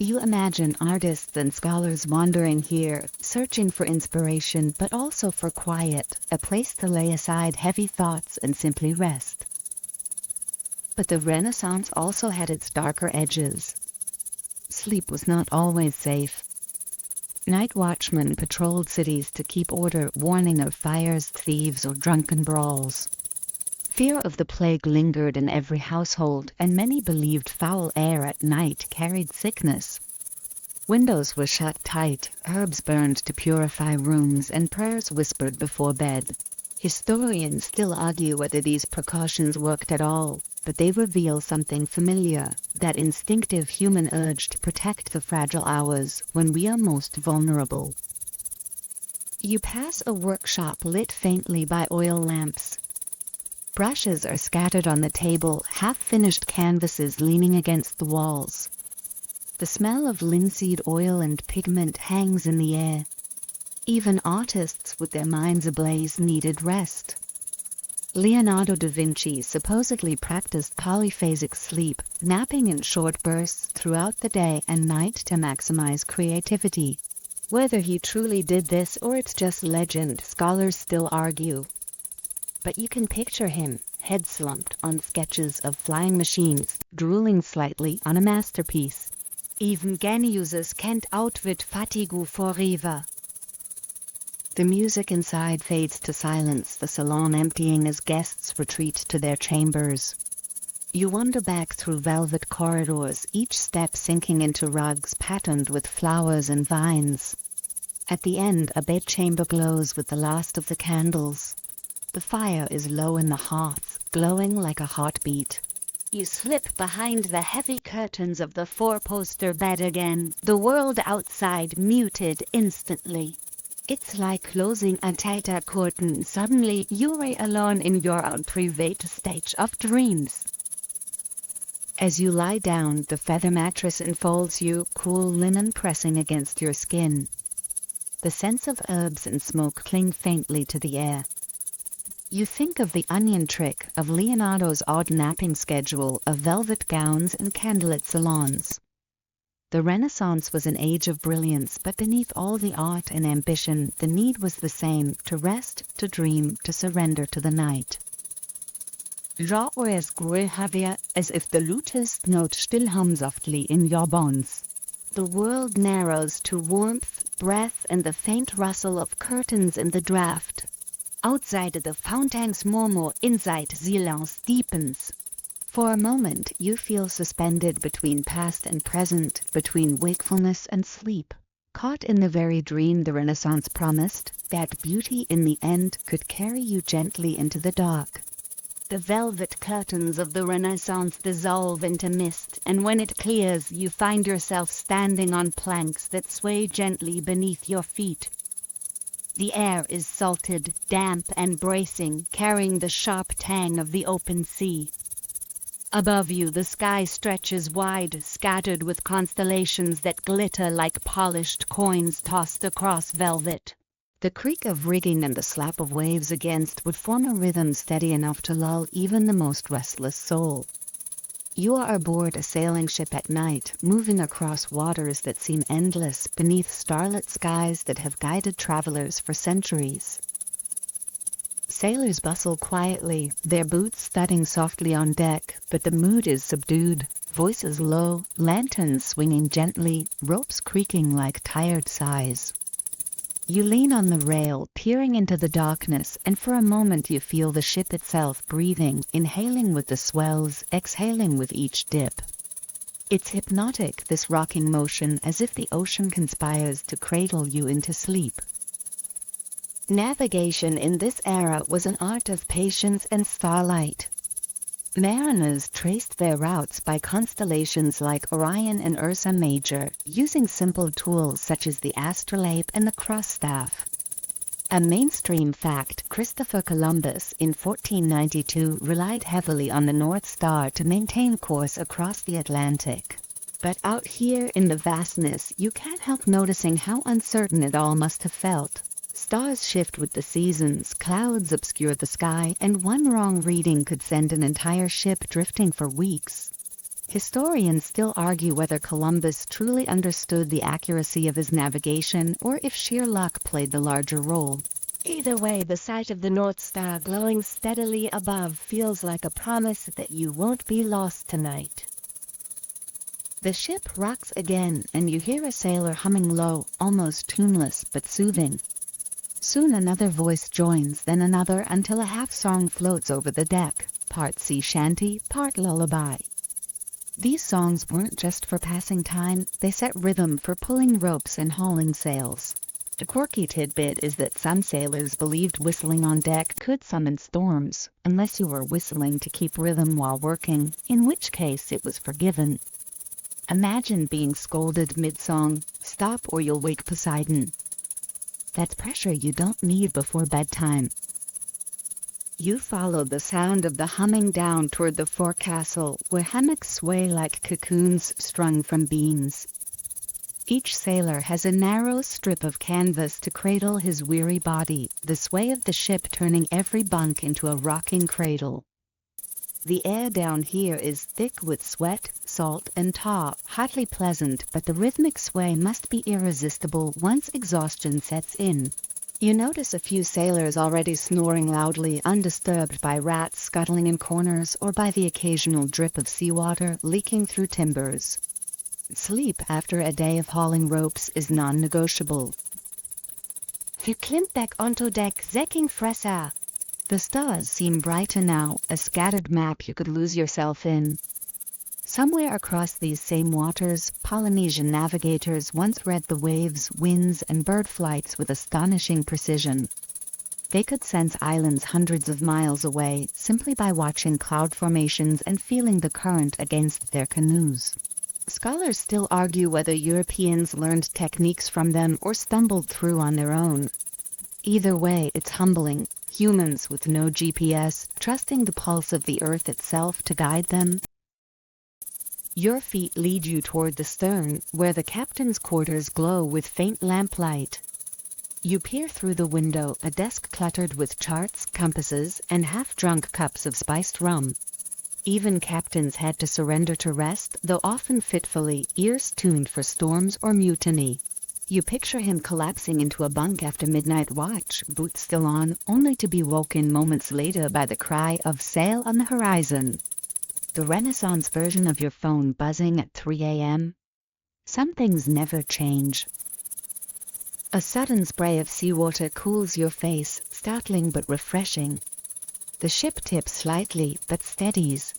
You imagine artists and scholars wandering here, searching for inspiration but also for quiet, a place to lay aside heavy thoughts and simply rest. But the Renaissance also had its darker edges. sleep was not always safe. Night watchmen patrolled cities to keep order, warning of fires, thieves, or drunken brawls. Fear of the plague lingered in every household, and many believed foul air at night carried sickness. Windows were shut tight, herbs burned to purify rooms, and prayers whispered before bed. Historians still argue whether these precautions worked at all, but they reveal something familiar, that instinctive human urge to protect the fragile hours when we are most vulnerable. You pass a workshop lit faintly by oil lamps. Brushes are scattered on the table, half-finished canvases leaning against the walls. The smell of linseed oil and pigment hangs in the air. Even artists with their minds ablaze needed rest. Leonardo da Vinci supposedly practiced polyphasic sleep, napping in short bursts throughout the day and night to maximize creativity. Whether he truly did this or it's just legend, scholars still argue. But you can picture him, head slumped on sketches of flying machines, drooling slightly on a masterpiece. Even geniuses can't outwit fatigue forever. The music inside fades to silence, the salon emptying as guests retreat to their chambers. You wander back through velvet corridors, each step sinking into rugs patterned with flowers and vines. At the end, a bedchamber glows with the last of the candles. The fire is low in the hearth, glowing like a heartbeat. You slip behind the heavy curtains of the four-poster bed again, the world outside muted instantly. It's like closing a tighter curtain. Suddenly, you're alone in your own private stage of dreams. As you lie down, the feather mattress enfolds you, cool linen pressing against your skin. The scents of herbs and smoke cling faintly to the air. You think of the onion trick, of Leonardo's odd napping schedule, of velvet gowns and candlelit salons. The Renaissance was an age of brilliance, but beneath all the art and ambition, the need was the same: to rest, to dream, to surrender to the night. Genres grow heavier, as if the lutest note still hums softly in your bones. The world narrows to warmth, breath, and the faint rustle of curtains in the draught. Outside the fountains murmur, inside silence deepens. For a moment you feel suspended between past and present, between wakefulness and sleep. Caught in the very dream the Renaissance promised, that beauty in the end could carry you gently into the dark. The velvet curtains of the Renaissance dissolve into mist, and when it clears you find yourself standing on planks that sway gently beneath your feet. The air is salted, damp and bracing, carrying the sharp tang of the open sea. Above you the sky stretches wide, scattered with constellations that glitter like polished coins tossed across velvet. The creak of rigging and the slap of waves against would form a rhythm steady enough to lull even the most restless soul. You are aboard a sailing ship at night, moving across waters that seem endless, beneath starlit skies that have guided travelers for centuries. Sailors bustle quietly, their boots thudding softly on deck, but the mood is subdued, voices low, lanterns swinging gently, ropes creaking like tired sighs. You lean on the rail, peering into the darkness, and for a moment you feel the ship itself breathing, inhaling with the swells, exhaling with each dip. It's hypnotic, this rocking motion, as if the ocean conspires to cradle you into sleep. Navigation in this era was an art of patience and starlight. Mariners traced their routes by constellations like Orion and Ursa Major, using simple tools such as the astrolabe and the cross staff. A mainstream fact, Christopher Columbus in 1492 relied heavily on the North Star to maintain course across the Atlantic. But out here in the vastness, you can't help noticing how uncertain it all must have felt. Stars shift with the seasons, clouds obscure the sky, and one wrong reading could send an entire ship drifting for weeks. Historians still argue whether Columbus truly understood the accuracy of his navigation or if sheer luck played the larger role. Either way, the sight of the North Star glowing steadily above feels like a promise that you won't be lost tonight. The ship rocks again, and you hear a sailor humming low, almost tuneless but soothing. Soon another voice joins, then another, until a half-song floats over the deck, part sea shanty, part lullaby. These songs weren't just for passing time, they set rhythm for pulling ropes and hauling sails. A quirky tidbit is that some sailors believed whistling on deck could summon storms, unless you were whistling to keep rhythm while working, in which case it was forgiven. Imagine being scolded mid-song, "Stop or you'll wake Poseidon." That's pressure you don't need before bedtime. You follow the sound of the humming down toward the forecastle, where hammocks sway like cocoons strung from beams. Each sailor has a narrow strip of canvas to cradle his weary body, the sway of the ship turning every bunk into a rocking cradle. The air down here is thick with sweat, salt, and tar, hotly pleasant, but the rhythmic sway must be irresistible once exhaustion sets in. You notice a few sailors already snoring loudly, undisturbed by rats scuttling in corners or by the occasional drip of seawater leaking through timbers. Sleep after a day of hauling ropes is non-negotiable. Wir klimt back onto deck, säcking fresser. The stars seem brighter now, a scattered map you could lose yourself in. Somewhere across these same waters, Polynesian navigators once read the waves, winds, and bird flights with astonishing precision. They could sense islands hundreds of miles away simply by watching cloud formations and feeling the current against their canoes. Scholars still argue whether Europeans learned techniques from them or stumbled through on their own. Either way, it's humbling. Humans with no GPS, trusting the pulse of the earth itself to guide them. Your feet lead you toward the stern, where the captain's quarters glow with faint lamplight. You peer through the window, a desk cluttered with charts, compasses, and half-drunk cups of spiced rum. Even captains had to surrender to rest, though often fitfully, ears tuned for storms or mutiny. You picture him collapsing into a bunk after midnight watch, boots still on, only to be woken moments later by the cry of "sail on the horizon." The Renaissance version of your phone buzzing at 3 a.m. Some things never change. A sudden spray of seawater cools your face, startling but refreshing. The ship tips slightly, but steadies.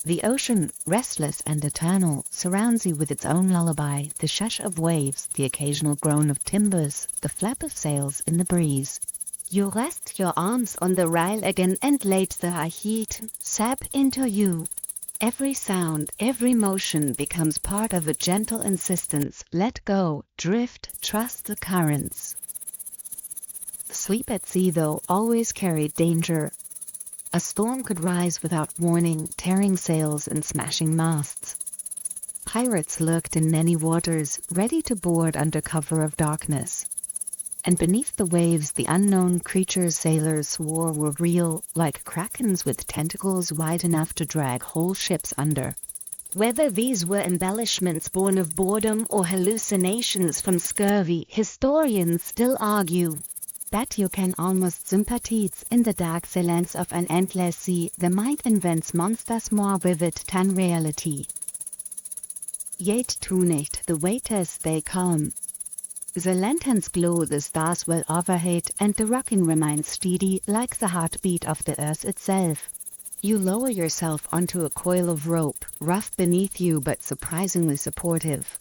The ocean, restless and eternal, surrounds you with its own lullaby, the shush of waves, the occasional groan of timbers, the flap of sails in the breeze. You rest your arms on the rail again and let the heat sap into you. Every sound, every motion becomes part of a gentle insistence. Let go, drift, trust the currents. Sleep at sea, though, always carried danger. A storm could rise without warning, tearing sails and smashing masts. Pirates lurked in many waters, ready to board under cover of darkness. And beneath the waves, the unknown creatures sailors swore were real, like krakens with tentacles wide enough to drag whole ships under. Whether these were embellishments born of boredom or hallucinations from scurvy, historians still argue. That you can almost sympathize in the dark silence of an endless sea, the mind invents monsters more vivid than reality. Yet tonight the waiters stay calm. The lanterns glow, the stars well overhead, and the rocking remains steady like the heartbeat of the earth itself. You lower yourself onto a coil of rope, rough beneath you but surprisingly supportive.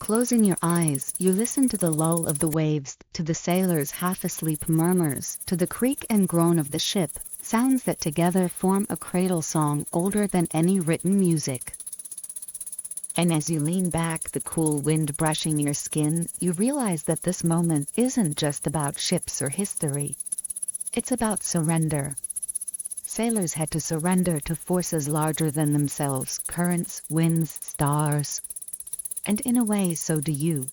Closing your eyes, you listen to the lull of the waves, to the sailors' half-asleep murmurs, to the creak and groan of the ship, sounds that together form a cradle song older than any written music. And as you lean back, the cool wind brushing your skin, you realize that this moment isn't just about ships or history. It's about surrender. Sailors had to surrender to forces larger than themselves, currents, winds, stars. And in a way, so do you.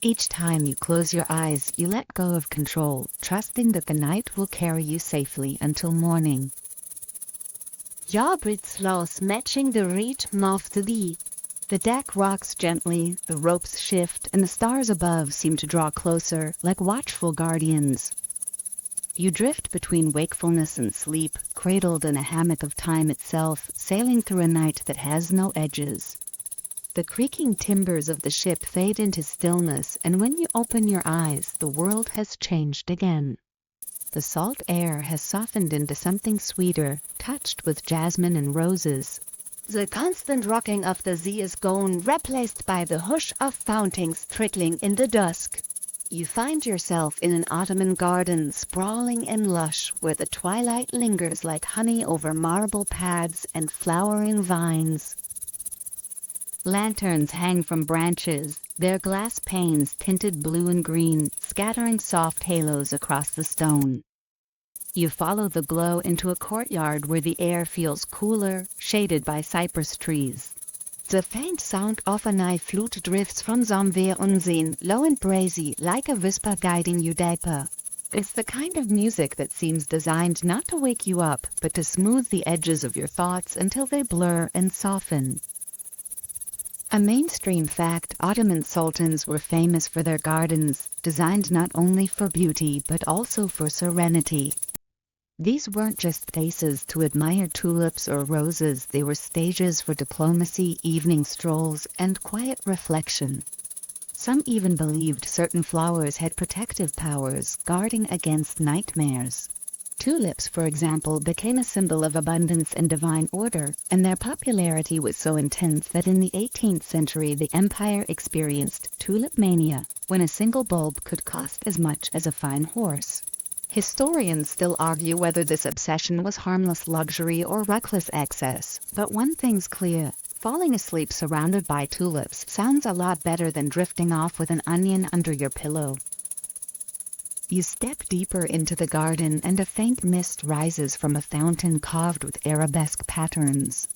Each time you close your eyes, you let go of control, trusting that the night will carry you safely until morning. Your breath slows, matching the rhythm of the sea. The deck rocks gently, the ropes shift, and the stars above seem to draw closer, like watchful guardians. You drift between wakefulness and sleep, cradled in a hammock of time itself, sailing through a night that has no edges. The creaking timbers of the ship fade into stillness, and when you open your eyes, the world has changed again. The salt air has softened into something sweeter, touched with jasmine and roses. The constant rocking of the sea is gone, replaced by the hush of fountains trickling in the dusk. You find yourself in an Ottoman garden, sprawling and lush, where the twilight lingers like honey over marble pads and flowering vines. Lanterns hang from branches, their glass panes tinted blue and green, scattering soft halos across the stone. You follow the glow into a courtyard where the air feels cooler, shaded by cypress trees. The faint sound of a knife flute drifts from somewhere unseen, low and brazy, like a whisper guiding you deeper. It's the kind of music that seems designed not to wake you up, but to smooth the edges of your thoughts until they blur and soften. A mainstream fact: Ottoman sultans were famous for their gardens, designed not only for beauty but also for serenity. These weren't just places to admire tulips or roses, they were stages for diplomacy, evening strolls, and quiet reflection. Some even believed certain flowers had protective powers, guarding against nightmares. Tulips, for example, became a symbol of abundance and divine order, and their popularity was so intense that in the 18th century the empire experienced tulip mania, when a single bulb could cost as much as a fine horse. Historians still argue whether this obsession was harmless luxury or reckless excess, but one thing's clear: falling asleep surrounded by tulips sounds a lot better than drifting off with an onion under your pillow. You step deeper into the garden and a faint mist rises from a fountain carved with arabesque patterns.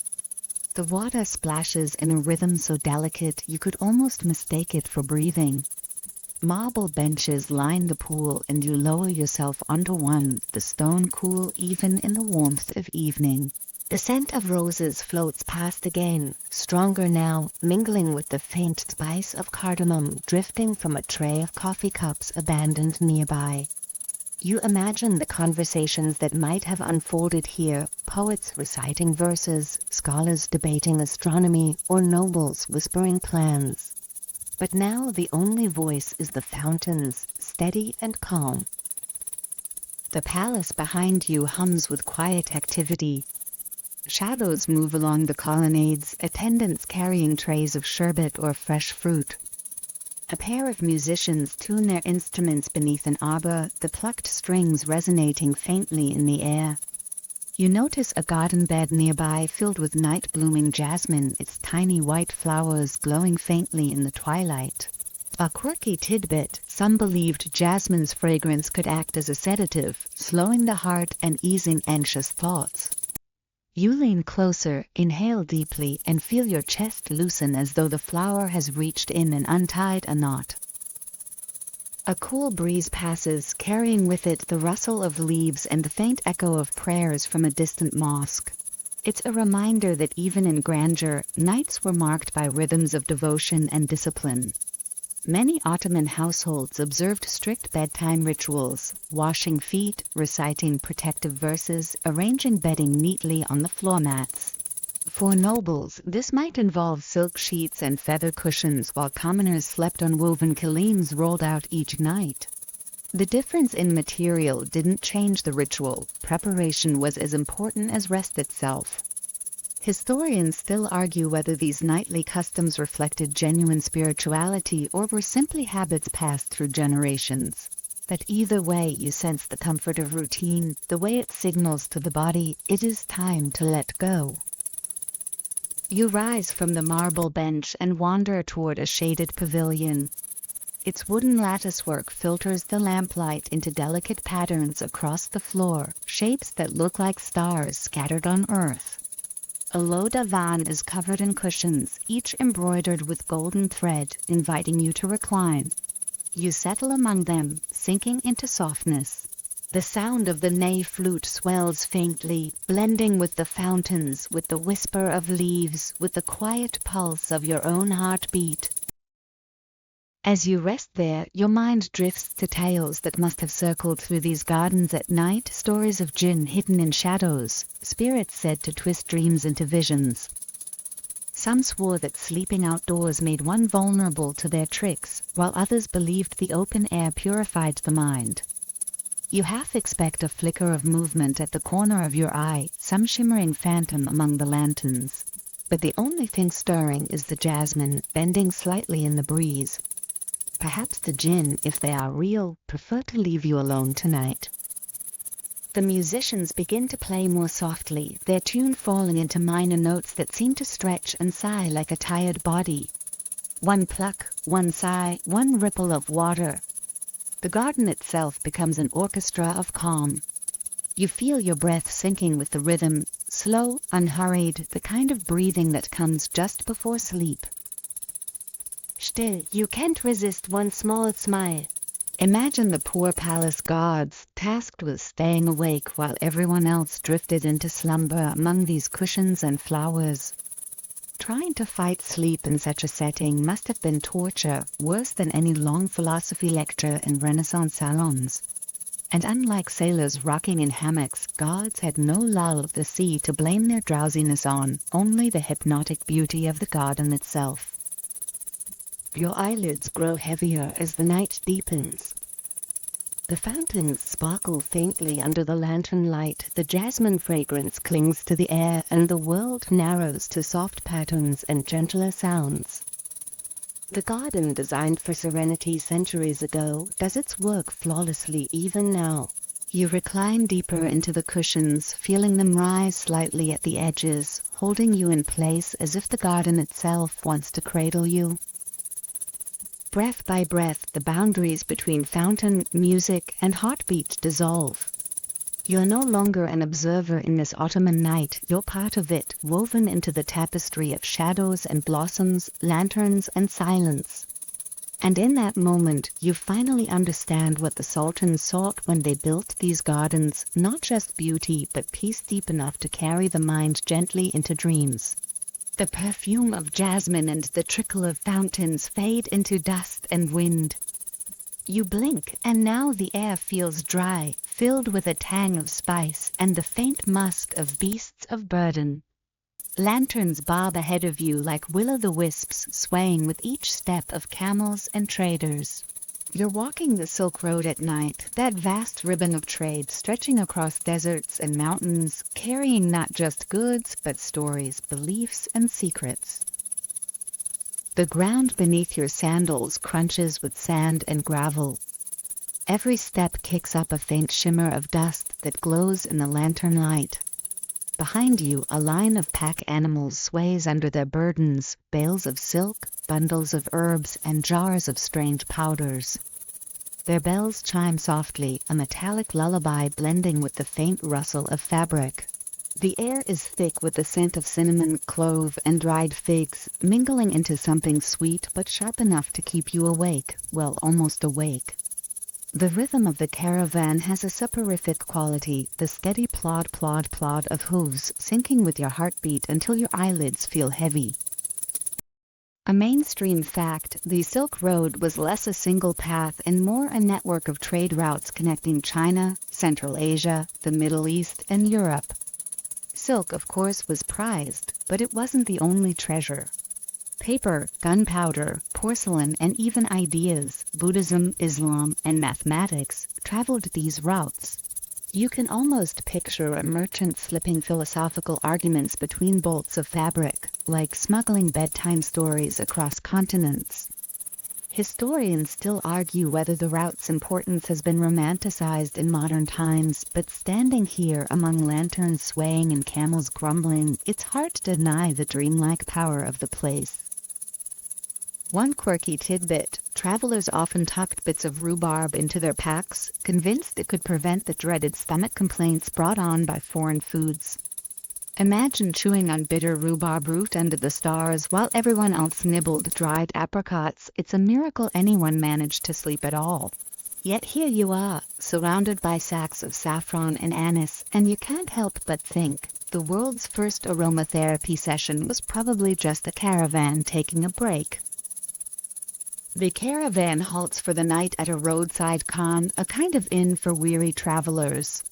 The water splashes in a rhythm so delicate you could almost mistake it for breathing. Marble benches line the pool and you lower yourself onto one, the stone cool even in the warmth of evening. The scent of roses floats past again, stronger now, mingling with the faint spice of cardamom drifting from a tray of coffee cups abandoned nearby. You imagine the conversations that might have unfolded here, poets reciting verses, scholars debating astronomy, or nobles whispering plans. But now the only voice is the fountain's, steady and calm. The palace behind you hums with quiet activity. Shadows move along the colonnades, attendants carrying trays of sherbet or fresh fruit. A pair of musicians tune their instruments beneath an arbor, the plucked strings resonating faintly in the air. You notice a garden bed nearby filled with night-blooming jasmine, its tiny white flowers glowing faintly in the twilight. A quirky tidbit: some believed jasmine's fragrance could act as a sedative, slowing the heart and easing anxious thoughts. You lean closer, inhale deeply, and feel your chest loosen as though the flower has reached in and untied a knot. A cool breeze passes, carrying with it the rustle of leaves and the faint echo of prayers from a distant mosque. It's a reminder that even in grandeur, nights were marked by rhythms of devotion and discipline. Many Ottoman households observed strict bedtime rituals, washing feet, reciting protective verses, arranging bedding neatly on the floor mats. For nobles, this might involve silk sheets and feather cushions, while commoners slept on woven kilims rolled out each night. The difference in material didn't change the ritual. Preparation was as important as rest itself. Historians still argue whether these nightly customs reflected genuine spirituality or were simply habits passed through generations. But either way, you sense the comfort of routine, the way it signals to the body, it is time to let go. You rise from the marble bench and wander toward a shaded pavilion. Its wooden latticework filters the lamplight into delicate patterns across the floor, shapes that look like stars scattered on earth. A low divan is covered in cushions, each embroidered with golden thread, inviting you to recline. You settle among them, sinking into softness. The sound of the ney flute swells faintly, blending with the fountains, with the whisper of leaves, with the quiet pulse of your own heartbeat. As you rest there, your mind drifts to tales that must have circled through these gardens at night, stories of jinn hidden in shadows, spirits said to twist dreams into visions. Some swore that sleeping outdoors made one vulnerable to their tricks, while others believed the open air purified the mind. You half expect a flicker of movement at the corner of your eye, some shimmering phantom among the lanterns. But the only thing stirring is the jasmine, bending slightly in the breeze. Perhaps the jinn, if they are real, prefer to leave you alone tonight. The musicians begin to play more softly, their tune falling into minor notes that seem to stretch and sigh like a tired body. One pluck, one sigh, one ripple of water. The garden itself becomes an orchestra of calm. You feel your breath sinking with the rhythm, slow, unhurried, the kind of breathing that comes just before sleep. Still, you can't resist one small smile. Imagine the poor palace guards, tasked with staying awake while everyone else drifted into slumber among these cushions and flowers. Trying to fight sleep in such a setting must have been torture, worse than any long philosophy lecture in Renaissance salons. And unlike sailors rocking in hammocks, guards had no lull of the sea to blame their drowsiness on, only the hypnotic beauty of the garden itself. Your eyelids grow heavier as the night deepens. The fountains sparkle faintly under the lantern light, the jasmine fragrance clings to the air, and the world narrows to soft patterns and gentler sounds. The garden, designed for serenity centuries ago, does its work flawlessly even now. You recline deeper into the cushions, feeling them rise slightly at the edges, holding you in place as if the garden itself wants to cradle you. Breath by breath, the boundaries between fountain, music, and heartbeat dissolve. You're no longer an observer in this Ottoman night, you're part of it, woven into the tapestry of shadows and blossoms, lanterns and silence. And in that moment, you finally understand what the Sultan sought when they built these gardens, not just beauty, but peace deep enough to carry the mind gently into dreams. The perfume of jasmine and the trickle of fountains fade into dust and wind. You blink, and now the air feels dry, filled with a tang of spice and the faint musk of beasts of burden. Lanterns bob ahead of you like will-o'-the-wisps, swaying with each step of camels and traders. You're walking the Silk Road at night, that vast ribbon of trade stretching across deserts and mountains, carrying not just goods, but stories, beliefs, and secrets. The ground beneath your sandals crunches with sand and gravel. Every step kicks up a faint shimmer of dust that glows in the lantern light. Behind you, a line of pack animals sways under their burdens, bales of silk, bundles of herbs, and jars of strange powders. Their bells chime softly, a metallic lullaby blending with the faint rustle of fabric. The air is thick with the scent of cinnamon, clove, and dried figs, mingling into something sweet but sharp enough to keep you awake, well, almost awake. The rhythm of the caravan has a soporific quality, the steady plod plod plod of hooves syncing with your heartbeat until your eyelids feel heavy. A mainstream fact, the Silk Road was less a single path and more a network of trade routes connecting China, Central Asia, the Middle East, and Europe. Silk, of course, was prized, but it wasn't the only treasure. Paper, gunpowder, porcelain, and even ideas, Buddhism, Islam, and mathematics, traveled these routes. You can almost picture a merchant slipping philosophical arguments between bolts of fabric, like smuggling bedtime stories across continents. Historians still argue whether the route's importance has been romanticized in modern times, but standing here among lanterns swaying and camels grumbling, it's hard to deny the dreamlike power of the place. One quirky tidbit, travelers often tucked bits of rhubarb into their packs, convinced it could prevent the dreaded stomach complaints brought on by foreign foods. Imagine chewing on bitter rhubarb root under the stars while everyone else nibbled dried apricots. It's a miracle anyone managed to sleep at all. Yet here you are, surrounded by sacks of saffron and anise, and you can't help but think, the world's first aromatherapy session was probably just a caravan taking a break. The caravan halts for the night at a roadside khan, a kind of inn for weary travelers.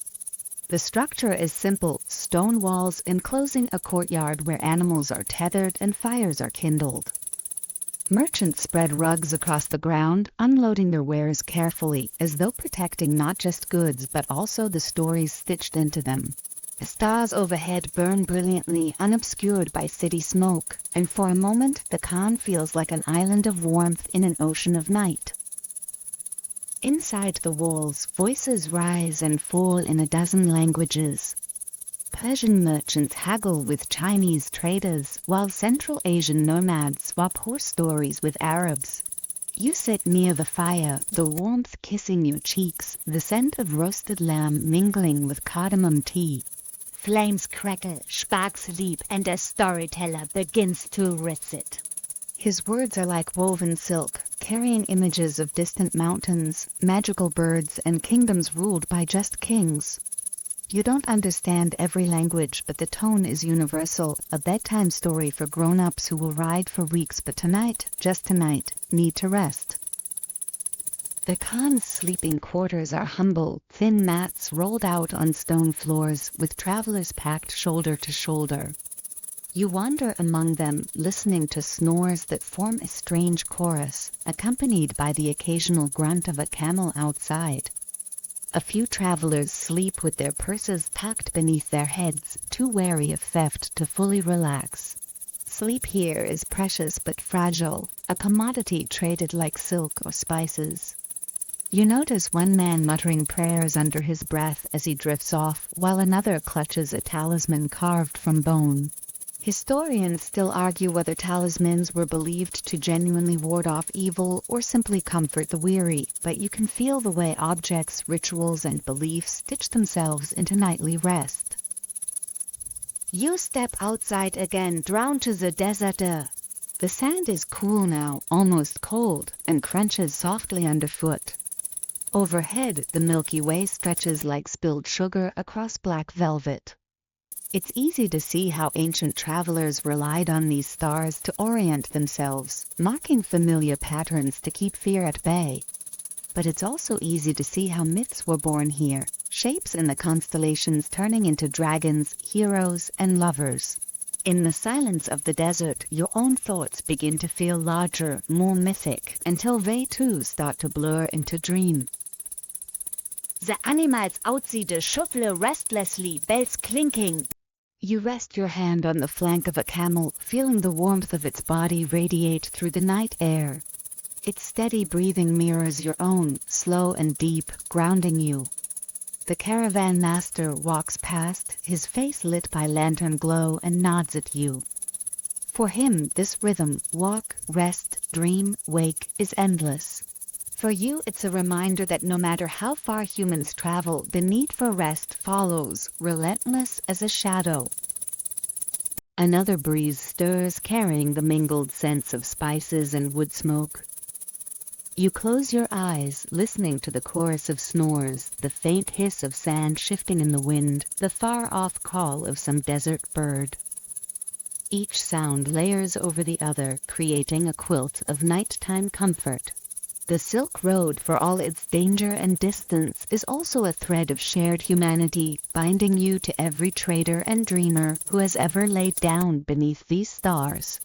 The structure is simple, stone walls enclosing a courtyard where animals are tethered and fires are kindled. Merchants spread rugs across the ground, unloading their wares carefully, as though protecting not just goods but also the stories stitched into them. The stars overhead burn brilliantly, unobscured by city smoke, and for a moment the Khan feels like an island of warmth in an ocean of night. Inside the walls, voices rise and fall in a dozen languages. Persian merchants haggle with Chinese traders, while Central Asian nomads swap horse stories with Arabs. You sit near the fire, the warmth kissing your cheeks, the scent of roasted lamb mingling with cardamom tea. Flames crackle, sparks leap, and a storyteller begins to recite. His words are like woven silk, carrying images of distant mountains, magical birds, and kingdoms ruled by just kings. You don't understand every language, but the tone is universal, a bedtime story for grown-ups who will ride for weeks but tonight, just tonight, need to rest. The Khan's sleeping quarters are humble, thin mats rolled out on stone floors, with travelers packed shoulder to shoulder. You wander among them, listening to snores that form a strange chorus, accompanied by the occasional grunt of a camel outside. A few travelers sleep with their purses packed beneath their heads, too wary of theft to fully relax. Sleep here is precious but fragile, a commodity traded like silk or spices. You notice one man muttering prayers under his breath as he drifts off, while another clutches a talisman carved from bone. Historians still argue whether talismans were believed to genuinely ward off evil or simply comfort the weary, but you can feel the way objects, rituals, and beliefs stitch themselves into nightly rest. You step outside again, drawn to the desert air. The sand is cool now, almost cold, and crunches softly underfoot. Overhead, the Milky Way stretches like spilled sugar across black velvet. It's easy to see how ancient travelers relied on these stars to orient themselves, marking familiar patterns to keep fear at bay. But it's also easy to see how myths were born here, shapes in the constellations turning into dragons, heroes, and lovers. In the silence of the desert, your own thoughts begin to feel larger, more mythic, until they too start to blur into dream. The animals outside shuffle restlessly, bells clinking. You rest your hand on the flank of a camel, feeling the warmth of its body radiate through the night air. Its steady breathing mirrors your own, slow and deep, grounding you. The caravan master walks past, his face lit by lantern glow, and nods at you. For him, this rhythm, walk, rest, dream, wake, is endless. For you, it's a reminder that no matter how far humans travel, the need for rest follows, relentless as a shadow. Another breeze stirs, carrying the mingled scents of spices and wood smoke. You close your eyes, listening to the chorus of snores, the faint hiss of sand shifting in the wind, the far-off call of some desert bird. Each sound layers over the other, creating a quilt of nighttime comfort. The Silk Road, for all its danger and distance, is also a thread of shared humanity, binding you to every trader and dreamer who has ever laid down beneath these stars.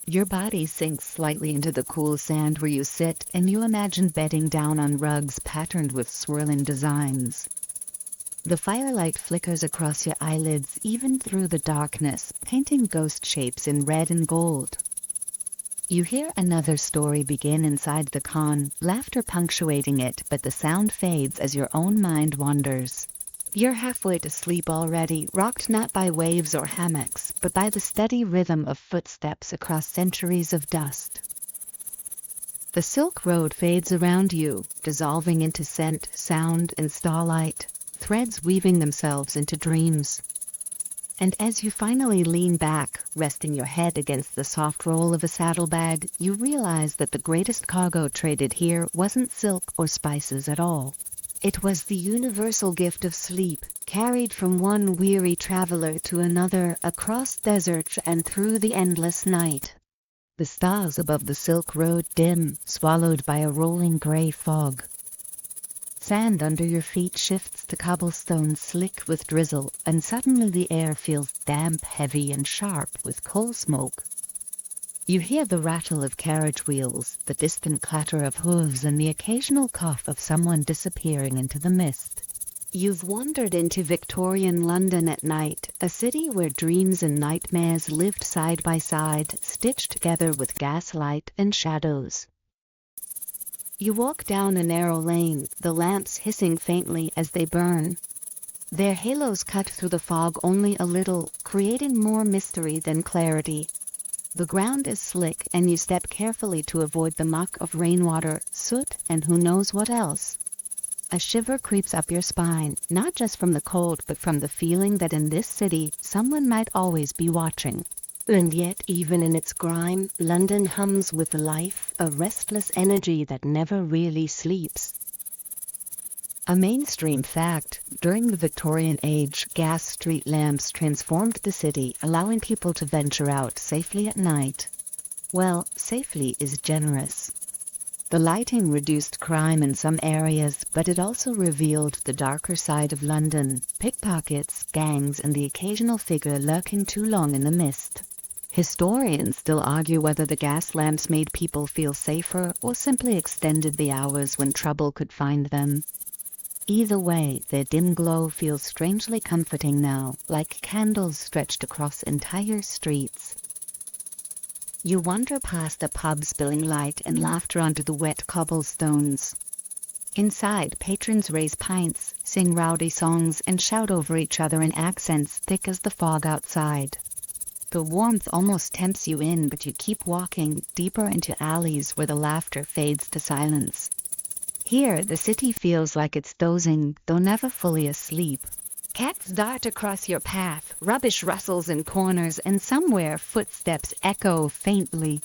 Your body sinks slightly into the cool sand where you sit, and you imagine bedding down on rugs patterned with swirling designs. The firelight flickers across your eyelids even through the darkness, painting ghost shapes in red and gold. You hear another story begin inside the Khan, laughter punctuating it, but the sound fades as your own mind wanders. You're halfway to sleep already, rocked not by waves or hammocks, but by the steady rhythm of footsteps across centuries of dust. The Silk Road fades around you, dissolving into scent, sound, and starlight, threads weaving themselves into dreams. And as you finally lean back, resting your head against the soft roll of a saddlebag, you realize that the greatest cargo traded here wasn't silk or spices at all. It was the universal gift of sleep, carried from one weary traveler to another across deserts and through the endless night. The stars above the Silk Road dim, swallowed by a rolling gray fog. Sand under your feet shifts to cobblestones slick with drizzle, and suddenly the air feels damp, heavy, and sharp with coal smoke. You hear the rattle of carriage wheels, the distant clatter of hooves, and the occasional cough of someone disappearing into the mist. You've wandered into Victorian London at night, a city where dreams and nightmares lived side by side, stitched together with gaslight and shadows. You walk down a narrow lane, the lamps hissing faintly as they burn. Their halos cut through the fog only a little, creating more mystery than clarity. The ground is slick, and you step carefully to avoid the muck of rainwater, soot, and who knows what else. A shiver creeps up your spine, not just from the cold but from the feeling that in this city someone might always be watching. And yet, even in its grime, London hums with life, a restless energy that never really sleeps. A mainstream fact, during the Victorian age, gas street lamps transformed the city, allowing people to venture out safely at night. Well, safely is generous. The lighting reduced crime in some areas, but it also revealed the darker side of London: pickpockets, gangs, and the occasional figure lurking too long in the mist. Historians still argue whether the gas lamps made people feel safer or simply extended the hours when trouble could find them. Either way, their dim glow feels strangely comforting now, like candles stretched across entire streets. You wander past a pub spilling light and laughter onto the wet cobblestones. Inside, patrons raise pints, sing rowdy songs, and shout over each other in accents thick as the fog outside. The warmth almost tempts you in, but you keep walking deeper into alleys where the laughter fades to silence. Here, the city feels like it's dozing, though never fully asleep. Cats dart across your path, rubbish rustles in corners, and somewhere footsteps echo faintly.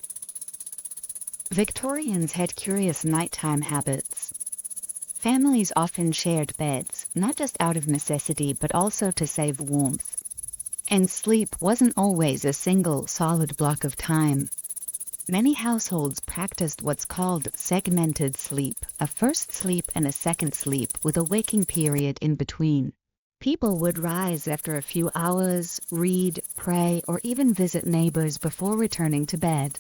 Victorians had curious nighttime habits. Families often shared beds, not just out of necessity but also to save warmth. And sleep wasn't always a single, solid block of time. Many households practiced what's called segmented sleep, a first sleep and a second sleep with a waking period in between. People would rise after a few hours, read, pray, or even visit neighbors before returning to bed.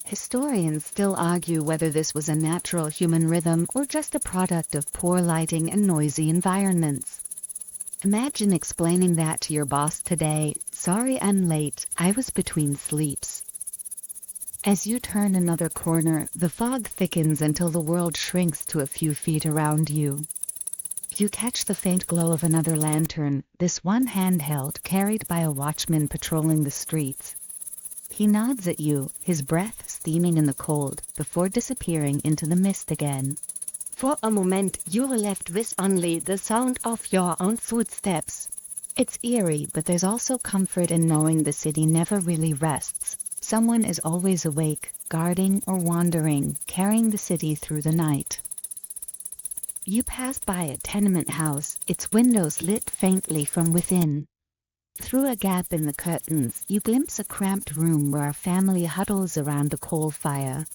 Historians still argue whether this was a natural human rhythm or just a product of poor lighting and noisy environments. Imagine explaining that to your boss today: "Sorry I'm late, I was between sleeps." As you turn another corner, the fog thickens until the world shrinks to a few feet around you. You catch the faint glow of another lantern, this one handheld, carried by a watchman patrolling the streets. He nods at you, his breath steaming in the cold, before disappearing into the mist again. For a moment, you're left with only the sound of your own footsteps. It's eerie, but there's also comfort in knowing the city never really rests. Someone is always awake, guarding or wandering, carrying the city through the night. You pass by a tenement house, its windows lit faintly from within. Through a gap in the curtains, you glimpse a cramped room where a family huddles around the coal fire.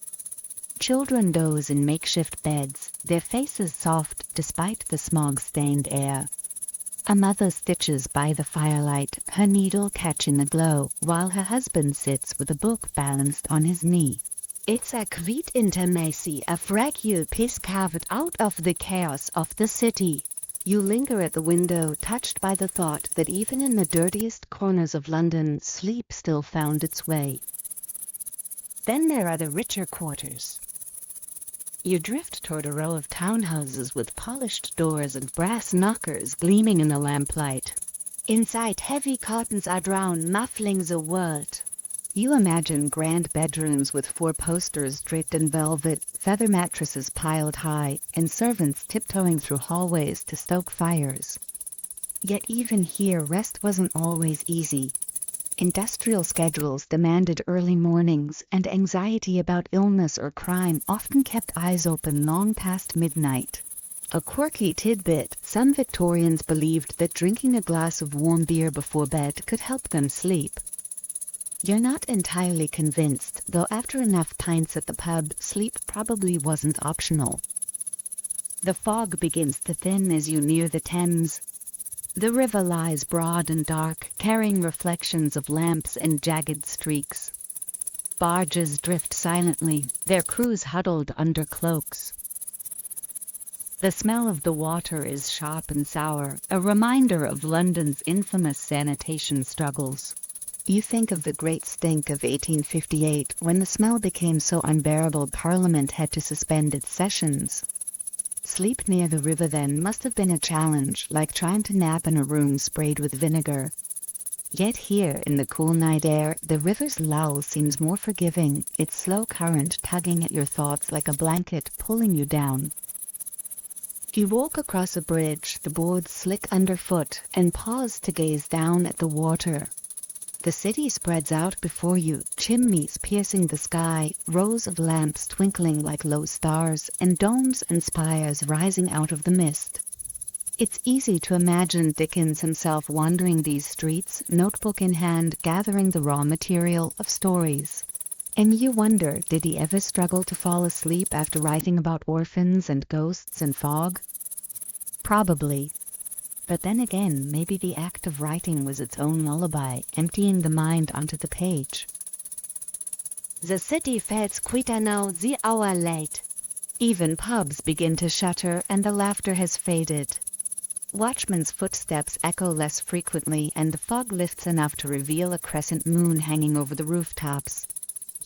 Children doze in makeshift beds, their faces soft despite the smog-stained air. A mother stitches by the firelight, her needle catching the glow, while her husband sits with a book balanced on his knee. It's a quiet intimacy, a fragile piece carved out of the chaos of the city. You linger at the window, touched by the thought that even in the dirtiest corners of London, sleep still found its way. Then there are the richer quarters. You drift toward a row of townhouses with polished doors and brass knockers gleaming in the lamplight. Inside, heavy curtains are drawn, muffling the world. You imagine grand bedrooms with 4 posters draped in velvet, feather mattresses piled high, and servants tiptoeing through hallways to stoke fires. Yet even here, rest wasn't always easy. Industrial schedules demanded early mornings, and anxiety about illness or crime often kept eyes open long past midnight. A quirky tidbit: some Victorians believed that drinking a glass of warm beer before bed could help them sleep. You're not entirely convinced, though after enough pints at the pub, sleep probably wasn't optional. The fog begins to thin as you near the Thames. The river lies broad and dark, carrying reflections of lamps and jagged streaks. Barges drift silently, their crews huddled under cloaks. The smell of the water is sharp and sour, a reminder of London's infamous sanitation struggles. You think of the Great Stink of 1858, when the smell became so unbearable Parliament had to suspend its sessions. Sleep near the river then must have been a challenge, like trying to nap in a room sprayed with vinegar. Yet here, in the cool night air, the river's lull seems more forgiving, its slow current tugging at your thoughts like a blanket pulling you down. You walk across a bridge, the boards slick underfoot, and pause to gaze down at the water. The city spreads out before you, chimneys piercing the sky, rows of lamps twinkling like low stars, and domes and spires rising out of the mist. It's easy to imagine Dickens himself wandering these streets, notebook in hand, gathering the raw material of stories. And you wonder, did he ever struggle to fall asleep after writing about orphans and ghosts and fog? Probably. But then again, maybe the act of writing was its own lullaby, emptying the mind onto the page. The city fades quicker now, the hour late. Even pubs begin to shutter and the laughter has faded. Watchmen's footsteps echo less frequently and the fog lifts enough to reveal a crescent moon hanging over the rooftops.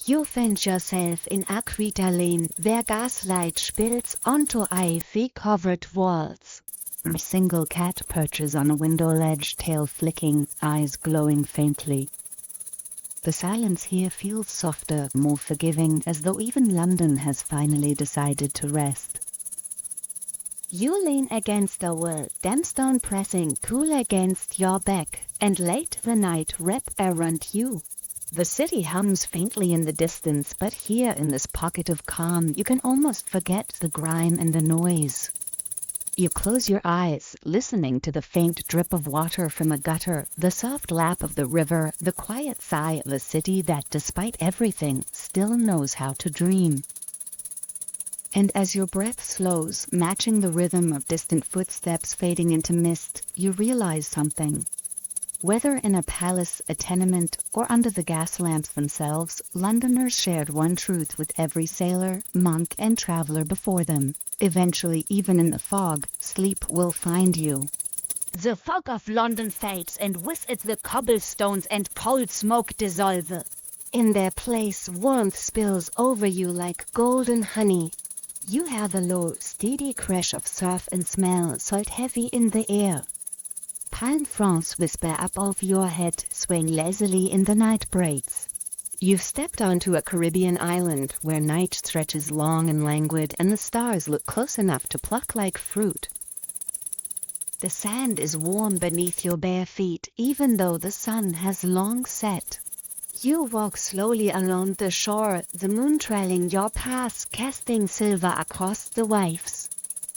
You find yourself in Aquita Lane, where gaslight spills onto ivy-covered walls. A single cat perches on a window ledge, tail flicking, eyes glowing faintly. The silence here feels softer, more forgiving, as though even London has finally decided to rest. You lean against the wall, damstone pressing cool against your back, and late the night wrap around you. The city hums faintly in the distance, but here in this pocket of calm you can almost forget the grime and the noise. You close your eyes, listening to the faint drip of water from a gutter, the soft lap of the river, the quiet sigh of a city that, despite everything, still knows how to dream. And as your breath slows, matching the rhythm of distant footsteps fading into mist, you realize something. Whether in a palace, a tenement, or under the gas lamps themselves, Londoners shared one truth with every sailor, monk, and traveler before them. Eventually, even in the fog, sleep will find you. The fog of London fades, and with it the cobblestones and cold smoke dissolve. In their place, warmth spills over you like golden honey. You hear the low, steady crash of surf and smell salt heavy in the air. Palm fronds whisper above your head, swaying lazily in the night breaks. You've stepped onto a Caribbean island where night stretches long and languid and the stars look close enough to pluck like fruit. The sand is warm beneath your bare feet, even though the sun has long set. You walk slowly along the shore, the moon trailing your path, casting silver across the waves.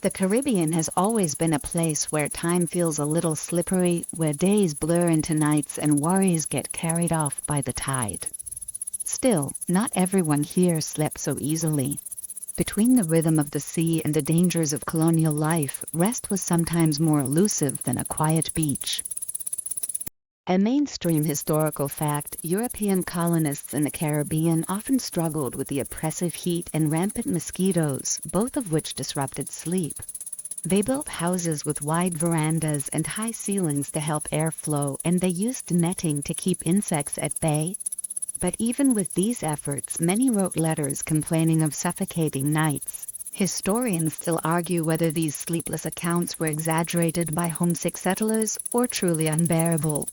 The Caribbean has always been a place where time feels a little slippery, where days blur into nights and worries get carried off by the tide. Still, not everyone here slept so easily. Between the rhythm of the sea and the dangers of colonial life, rest was sometimes more elusive than a quiet beach. A mainstream historical fact, European colonists in the Caribbean often struggled with the oppressive heat and rampant mosquitoes, both of which disrupted sleep. They built houses with wide verandas and high ceilings to help airflow, and they used netting to keep insects at bay. But even with these efforts, many wrote letters complaining of suffocating nights. Historians still argue whether these sleepless accounts were exaggerated by homesick settlers or truly unbearable.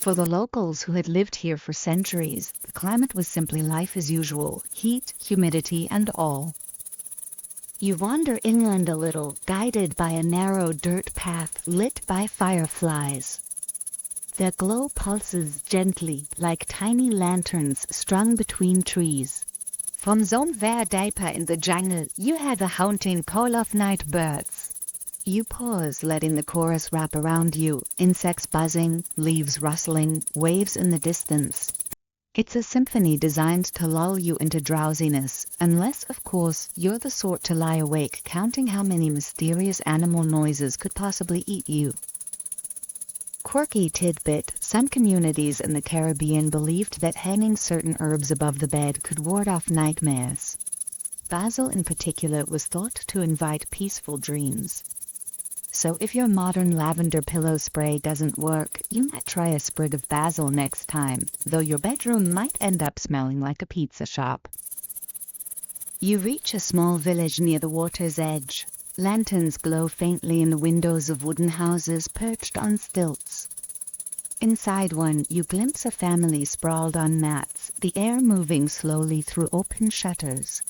For the locals who had lived here for centuries, the climate was simply life as usual, heat, humidity, and all. You wander inland a little, guided by a narrow dirt path lit by fireflies. Their glow pulses gently, like tiny lanterns strung between trees. From somewhere deeper in the jungle, you hear the haunting call of night birds. You pause, letting the chorus wrap around you, insects buzzing, leaves rustling, waves in the distance. It's a symphony designed to lull you into drowsiness, unless, of course, you're the sort to lie awake counting how many mysterious animal noises could possibly eat you. Quirky tidbit: some communities in the Caribbean believed that hanging certain herbs above the bed could ward off nightmares. Basil in particular was thought to invite peaceful dreams. So if your modern lavender pillow spray doesn't work, you might try a sprig of basil next time, though your bedroom might end up smelling like a pizza shop. You reach a small village near the water's edge. Lanterns glow faintly in the windows of wooden houses perched on stilts. Inside one, you glimpse a family sprawled on mats, the air moving slowly through open shutters.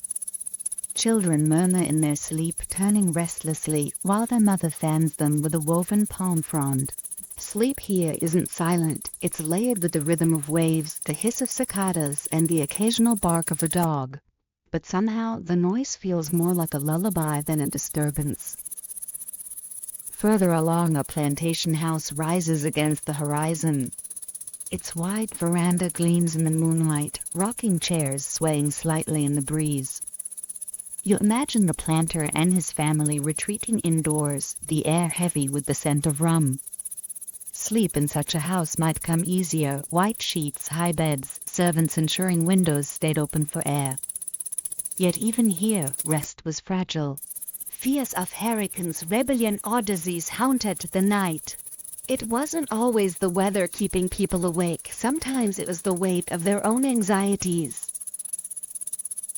Children murmur in their sleep, turning restlessly, while their mother fans them with a woven palm frond. Sleep here isn't silent, it's layered with the rhythm of waves, the hiss of cicadas, and the occasional bark of a dog. But somehow the noise feels more like a lullaby than a disturbance. Further along, a plantation house rises against the horizon. Its wide veranda gleams in the moonlight, rocking chairs swaying slightly in the breeze. You imagine the planter and his family retreating indoors, the air heavy with the scent of rum. Sleep in such a house might come easier: white sheets, high beds, servants ensuring windows stayed open for air. Yet even here, rest was fragile. Fears of hurricanes, rebellion, or disease haunted the night. It wasn't always the weather keeping people awake. Sometimes it was the weight of their own anxieties.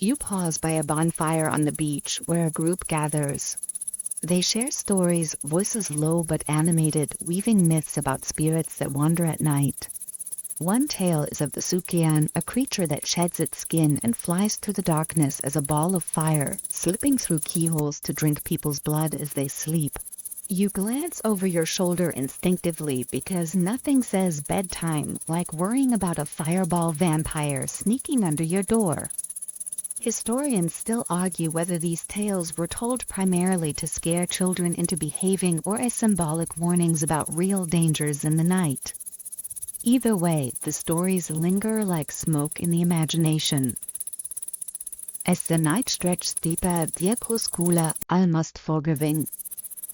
You pause by a bonfire on the beach where a group gathers. They share stories, voices low but animated, weaving myths about spirits that wander at night. One tale is of the Sukian, a creature that sheds its skin and flies through the darkness as a ball of fire, slipping through keyholes to drink people's blood as they sleep. You glance over your shoulder instinctively because nothing says bedtime like worrying about a fireball vampire sneaking under your door. Historians still argue whether these tales were told primarily to scare children into behaving or as symbolic warnings about real dangers in the night. Either way, the stories linger like smoke in the imagination. As the night stretched deeper, the crepuscular, almost forgiving.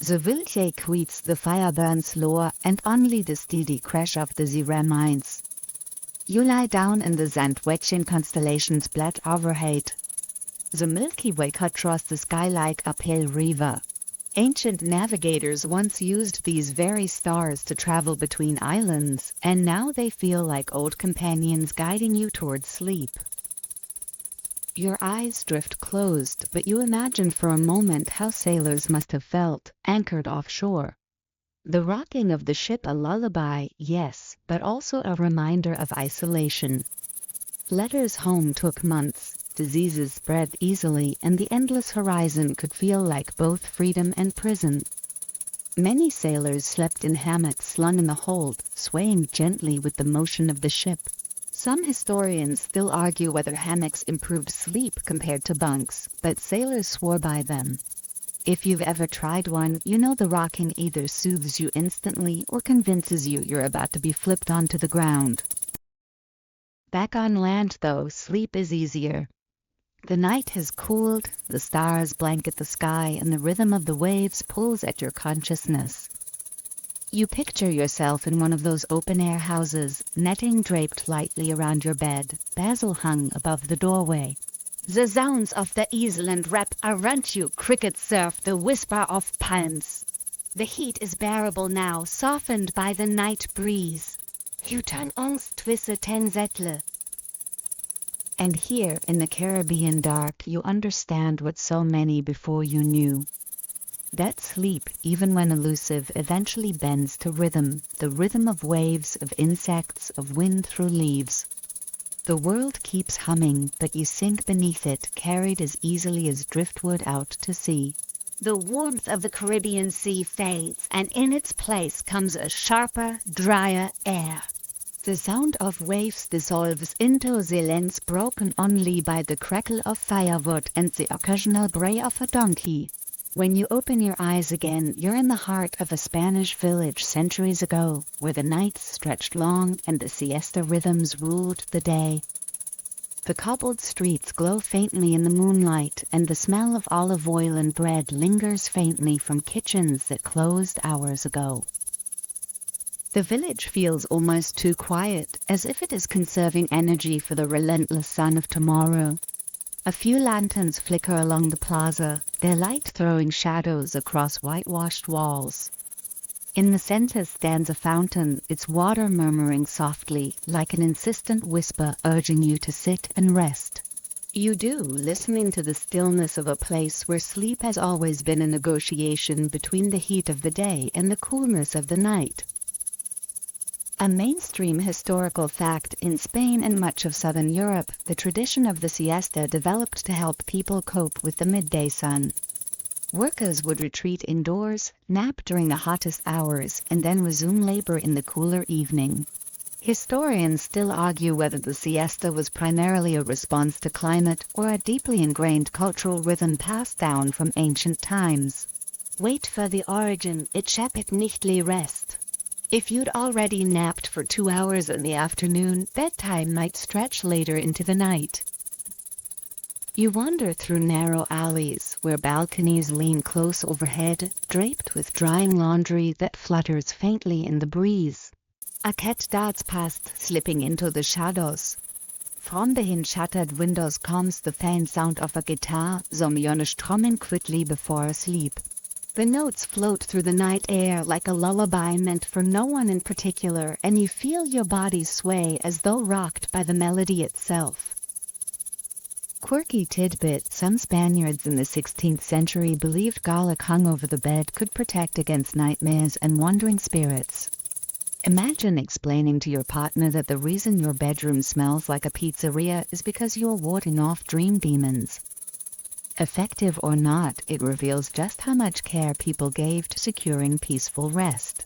The wilde quits, the fire burns slower, and only the steady crash of the sea remains. You lie down in the sand, watching constellations bled overhead. The Milky Way cut across the sky like a pale river. Ancient navigators once used these very stars to travel between islands, and now they feel like old companions guiding you towards sleep. Your eyes drift closed, but you imagine for a moment how sailors must have felt, anchored offshore. The rocking of the ship a lullaby, yes, but also a reminder of isolation. Letters home took months, diseases spread easily, and the endless horizon could feel like both freedom and prison. Many sailors slept in hammocks slung in the hold, swaying gently with the motion of the ship. Some historians still argue whether hammocks improved sleep compared to bunks, but sailors swore by them. If you've ever tried one, you know the rocking either soothes you instantly or convinces you you're about to be flipped onto the ground. Back on land, though, sleep is easier. The night has cooled, the stars blanket the sky, and the rhythm of the waves pulls at your consciousness. You picture yourself in one of those open-air houses, netting draped lightly around your bed, basil hung above the doorway. The sounds of the island wrap around you, crickets surf, the whisper of palms. The heat is bearable now, softened by the night breeze. You turn angst twisse ten zettle. And here, in the Caribbean dark, you understand what so many before you knew. That sleep, even when elusive, eventually bends to rhythm, the rhythm of waves, of insects, of wind through leaves. The world keeps humming, but you sink beneath it, carried as easily as driftwood out to sea. The warmth of the Caribbean Sea fades, and in its place comes a sharper, drier air. The sound of waves dissolves into silence broken only by the crackle of firewood and the occasional bray of a donkey. When you open your eyes again, you're in the heart of a Spanish village centuries ago, where the nights stretched long and the siesta rhythms ruled the day. The cobbled streets glow faintly in the moonlight, and the smell of olive oil and bread lingers faintly from kitchens that closed hours ago. The village feels almost too quiet, as if it is conserving energy for the relentless sun of tomorrow. A few lanterns flicker along the plaza, their light throwing shadows across whitewashed walls. In the center stands a fountain, its water murmuring softly, like an insistent whisper urging you to sit and rest. You do, listening to the stillness of a place where sleep has always been a negotiation between the heat of the day and the coolness of the night. A mainstream historical fact: in Spain and much of southern Europe, the tradition of the siesta developed to help people cope with the midday sun. Workers would retreat indoors, nap during the hottest hours, and then resume labor in the cooler evening. Historians still argue whether the siesta was primarily a response to climate or a deeply ingrained cultural rhythm passed down from ancient times. Wait for the origin, it schapet nicht le rest. If you'd already napped for 2 hours in the afternoon, bedtime might stretch later into the night. You wander through narrow alleys where balconies lean close overhead, draped with drying laundry that flutters faintly in the breeze. A cat darts past, slipping into the shadows. From behind shuttered windows comes the faint sound of a guitar, someone strumming quickly before sleep. The notes float through the night air like a lullaby meant for no one in particular, and you feel your body sway as though rocked by the melody itself. Quirky tidbit: some Spaniards in the 16th century believed garlic hung over the bed could protect against nightmares and wandering spirits. Imagine explaining to your partner that the reason your bedroom smells like a pizzeria is because you're warding off dream demons. Effective or not, it reveals just how much care people gave to securing peaceful rest.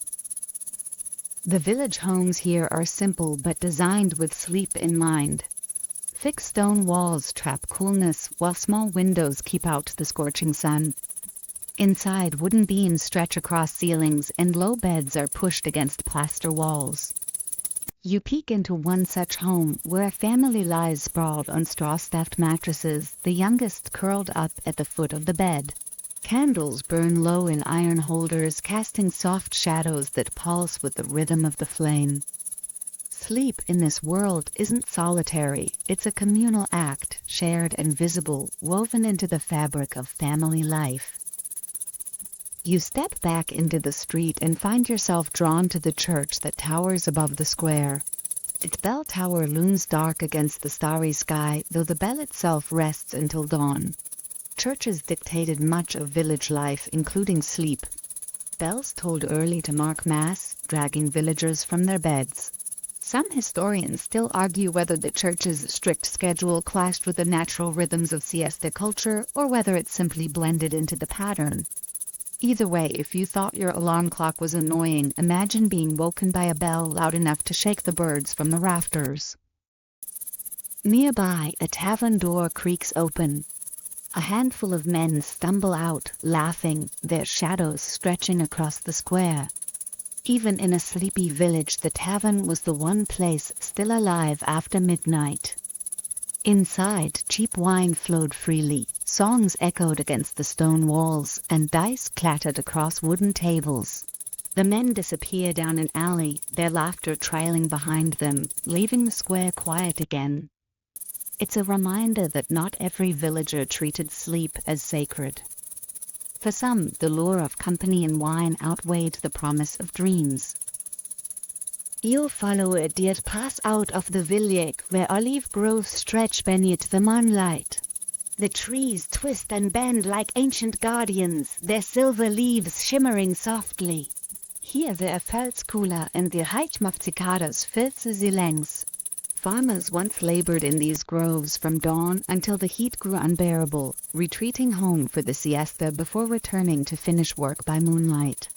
The village homes here are simple but designed with sleep in mind. Thick stone walls trap coolness, while small windows keep out the scorching sun. Inside, wooden beams stretch across ceilings, and low beds are pushed against plaster walls. You peek into one such home, where a family lies sprawled on straw-stuffed mattresses, the youngest curled up at the foot of the bed. Candles burn low in iron holders, casting soft shadows that pulse with the rhythm of the flame. Sleep in this world isn't solitary, it's a communal act, shared and visible, woven into the fabric of family life. You step back into the street and find yourself drawn to the church that towers above the square. Its bell tower looms dark against the starry sky, though the bell itself rests until dawn. Churches dictated much of village life, including sleep. Bells tolled early to mark Mass, dragging villagers from their beds. Some historians still argue whether the church's strict schedule clashed with the natural rhythms of siesta culture, or whether it simply blended into the pattern. Either way, if you thought your alarm clock was annoying, imagine being woken by a bell loud enough to shake the birds from the rafters. Nearby, a tavern door creaks open. A handful of men stumble out, laughing, their shadows stretching across the square. Even in a sleepy village, the tavern was the one place still alive after midnight. Inside, cheap wine flowed freely, songs echoed against the stone walls, and dice clattered across wooden tables. The men disappear down an alley, their laughter trailing behind them, leaving the square quiet again. It's a reminder that not every villager treated sleep as sacred. For some, the lure of company and wine outweighed the promise of dreams. You follow a dear path out of the village, where olive groves stretch beneath the moonlight. The trees twist and bend like ancient guardians, their silver leaves shimmering softly. Here the Erfolgskula and the Hypnos of cicadas fills the silence. Farmers once labored in these groves from dawn until the heat grew unbearable, retreating home for the siesta before returning to finish work by moonlight.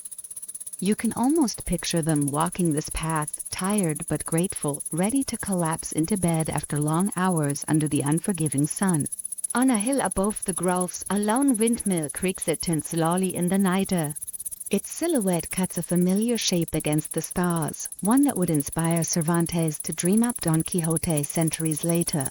You can almost picture them walking this path, tired but grateful, ready to collapse into bed after long hours under the unforgiving sun. On a hill above the groves, a lone windmill creaks it turns slowly in the night air. Its silhouette cuts a familiar shape against the stars, one that would inspire Cervantes to dream up Don Quixote centuries later.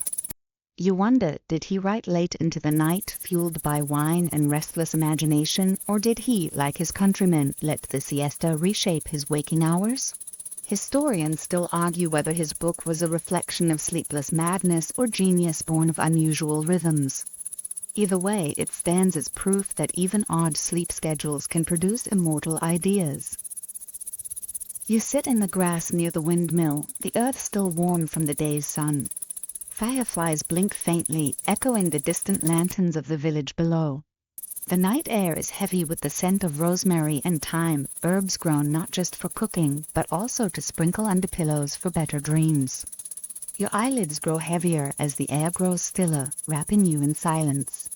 You wonder, did he write late into the night, fueled by wine and restless imagination, or did he, like his countrymen, let the siesta reshape his waking hours? Historians still argue whether his book was a reflection of sleepless madness or genius born of unusual rhythms. Either way, it stands as proof that even odd sleep schedules can produce immortal ideas. You sit in the grass near the windmill, the earth still warm from the day's sun. Fireflies blink faintly, echoing the distant lanterns of the village below. The night air is heavy with the scent of rosemary and thyme, herbs grown not just for cooking, but also to sprinkle under pillows for better dreams. Your eyelids grow heavier as the air grows stiller, wrapping you in silence.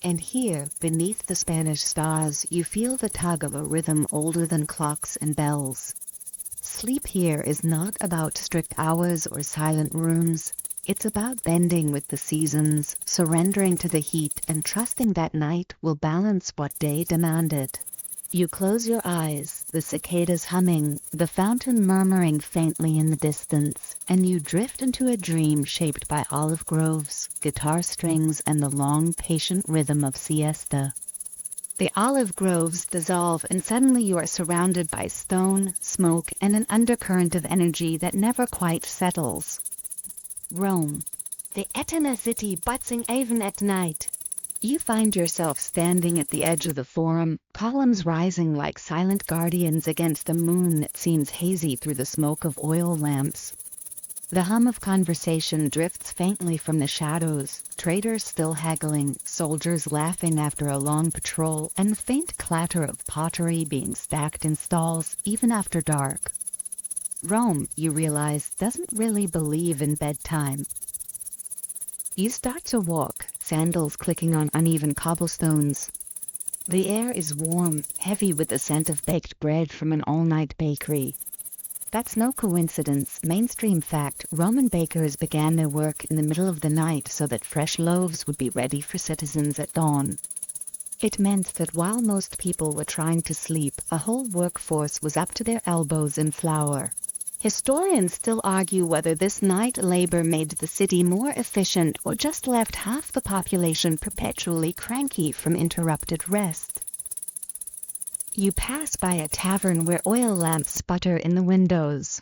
And here, beneath the Spanish stars, you feel the tug of a rhythm older than clocks and bells. Sleep here is not about strict hours or silent rooms. It's about bending with the seasons, surrendering to the heat, and trusting that night will balance what day demanded. You close your eyes, the cicadas humming, the fountain murmuring faintly in the distance, and you drift into a dream shaped by olive groves, guitar strings, and the long, patient rhythm of siesta. The olive groves dissolve, and suddenly you are surrounded by stone, smoke, and an undercurrent of energy that never quite settles. Rome, the Eternal city buzzing even at night. You find yourself standing at the edge of the Forum, columns rising like silent guardians against a moon that seems hazy through the smoke of oil lamps. The hum of conversation drifts faintly from the shadows, traders still haggling, soldiers laughing after a long patrol, and the faint clatter of pottery being stacked in stalls even after dark. Rome, you realize, doesn't really believe in bedtime. You start to walk, sandals clicking on uneven cobblestones. The air is warm, heavy with the scent of baked bread from an all-night bakery. That's no coincidence. Mainstream fact, Roman bakers began their work in the middle of the night so that fresh loaves would be ready for citizens at dawn. It meant that while most people were trying to sleep, a whole workforce was up to their elbows in flour. Historians still argue whether this night labor made the city more efficient or just left half the population perpetually cranky from interrupted rest. You pass by a tavern where oil lamps sputter in the windows.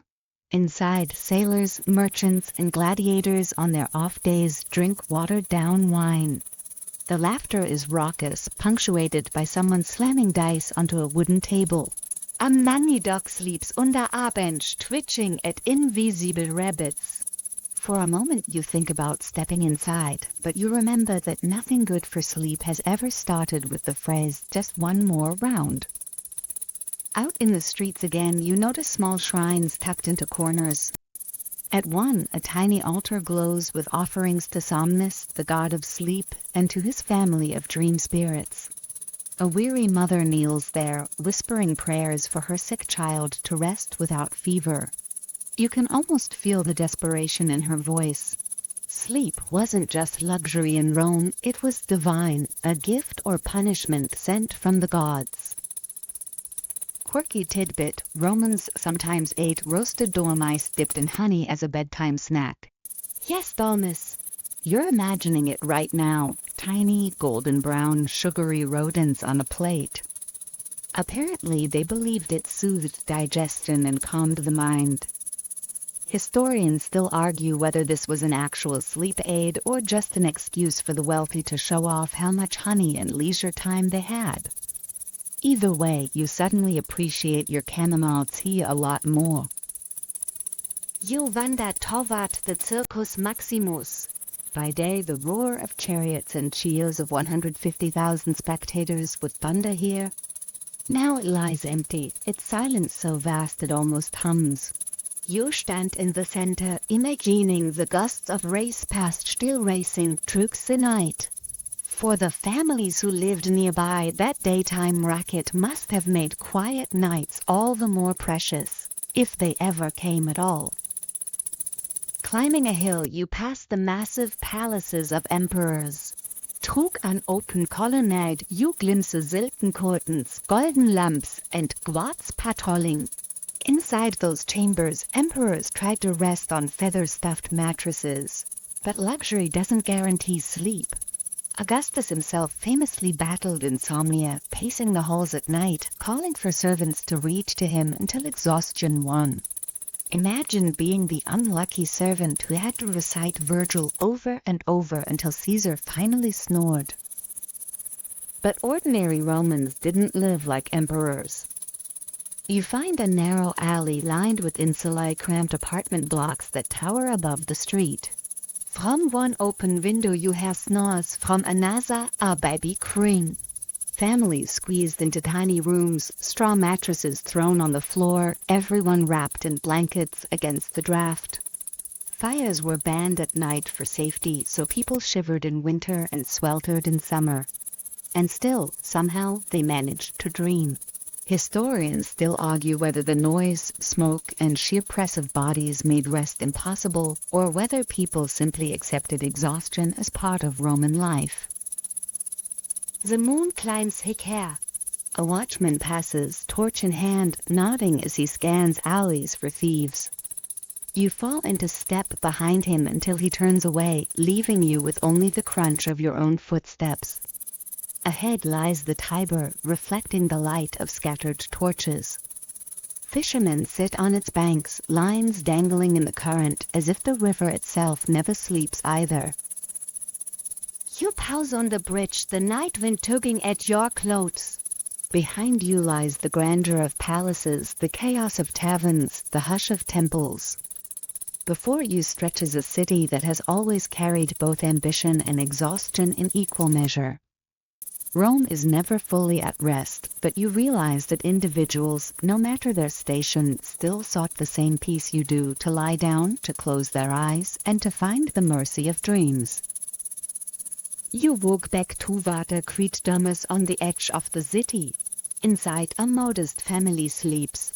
Inside, sailors, merchants, and gladiators on their off days drink watered-down wine. The laughter is raucous, punctuated by someone slamming dice onto a wooden table. A mangy dog sleeps under a bench, twitching at invisible rabbits. For a moment you think about stepping inside, but you remember that nothing good for sleep has ever started with the phrase, "just one more round." Out in the streets again, you notice small shrines tucked into corners. At one, a tiny altar glows with offerings to Somnus, the god of sleep, and to his family of dream spirits. A weary mother kneels there, whispering prayers for her sick child to rest without fever. You can almost feel the desperation in her voice. Sleep wasn't just luxury in Rome, it was divine, a gift or punishment sent from the gods. Quirky tidbit, Romans sometimes ate roasted dormice dipped in honey as a bedtime snack. Yes, Thomas. You're imagining it right now, tiny, golden brown, sugary rodents on a plate. Apparently they believed it soothed digestion and calmed the mind. Historians still argue whether this was an actual sleep aid or just an excuse for the wealthy to show off how much honey and leisure time they had. Either way, you suddenly appreciate your chamomile tea a lot more. You wander toward the Circus Maximus. By day, the roar of chariots and cheers of 150,000 spectators would thunder here. Now it lies empty, its silence so vast it almost hums. You stand in the center, imagining the gusts of race past still racing through the night. For the families who lived nearby, that daytime racket must have made quiet nights all the more precious, if they ever came at all. Climbing a hill, you pass the massive palaces of emperors. Through an open colonnade, you glimpse silken curtains, golden lamps, and quartz patrolling. Inside those chambers, emperors tried to rest on feather-stuffed mattresses. But luxury doesn't guarantee sleep. Augustus himself famously battled insomnia, pacing the halls at night, calling for servants to read to him until exhaustion won. Imagine being the unlucky servant who had to recite Virgil over and over until Caesar finally snored. But ordinary Romans didn't live like emperors. You find a narrow alley lined with insulae cramped apartment blocks that tower above the street. From one open window you hear snores, from another a baby crying. Families squeezed into tiny rooms, straw mattresses thrown on the floor, everyone wrapped in blankets against the draft. Fires were banned at night for safety, so people shivered in winter and sweltered in summer. And still, somehow, they managed to dream. Historians still argue whether the noise, smoke, and sheer press of bodies made rest impossible, or whether people simply accepted exhaustion as part of Roman life. The moon climbs her. A watchman passes, torch in hand, nodding as he scans alleys for thieves. You fall into step behind him until he turns away, leaving you with only the crunch of your own footsteps. Ahead lies the Tiber, reflecting the light of scattered torches. Fishermen sit on its banks, lines dangling in the current, as if the river itself never sleeps either. You pause on the bridge, the night wind tugging at your clothes. Behind you lies the grandeur of palaces, the chaos of taverns, the hush of temples. Before you stretches a city that has always carried both ambition and exhaustion in equal measure. Rome is never fully at rest, but you realize that individuals, no matter their station, still sought the same peace you do, to lie down, to close their eyes, and to find the mercy of dreams. You walk back toward the Domus on the edge of the city. Inside, a modest family sleeps.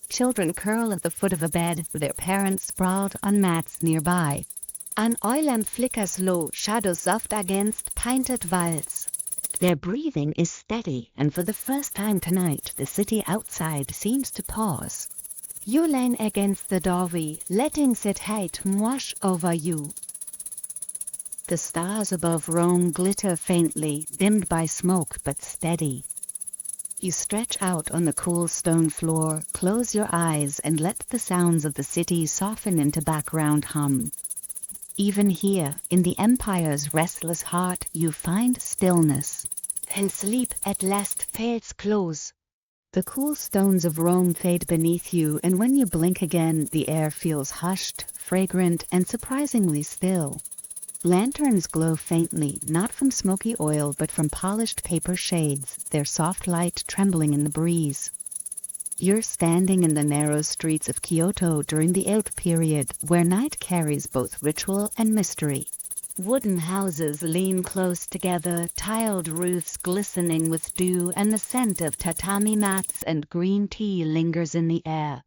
Children curl at the foot of a bed, their parents sprawled on mats nearby. An oil lamp flickers low, shadows soft against painted walls. Their breathing is steady, and for the first time tonight, the city outside seems to pause. You lean against the doorway, letting that height wash over you. The stars above Rome glitter faintly, dimmed by smoke but steady. You stretch out on the cool stone floor, close your eyes, and let the sounds of the city soften into background hum. Even here, in the empire's restless heart, you find stillness. And sleep at last fails close. The cool stones of Rome fade beneath you, and when you blink again, the air feels hushed, fragrant, and surprisingly still. Lanterns glow faintly, not from smoky oil but from polished paper shades, their soft light trembling in the breeze. You're standing in the narrow streets of Kyoto during the Edo period, where night carries both ritual and mystery. Wooden houses lean close together, tiled roofs glistening with dew, and the scent of tatami mats and green tea lingers in the air.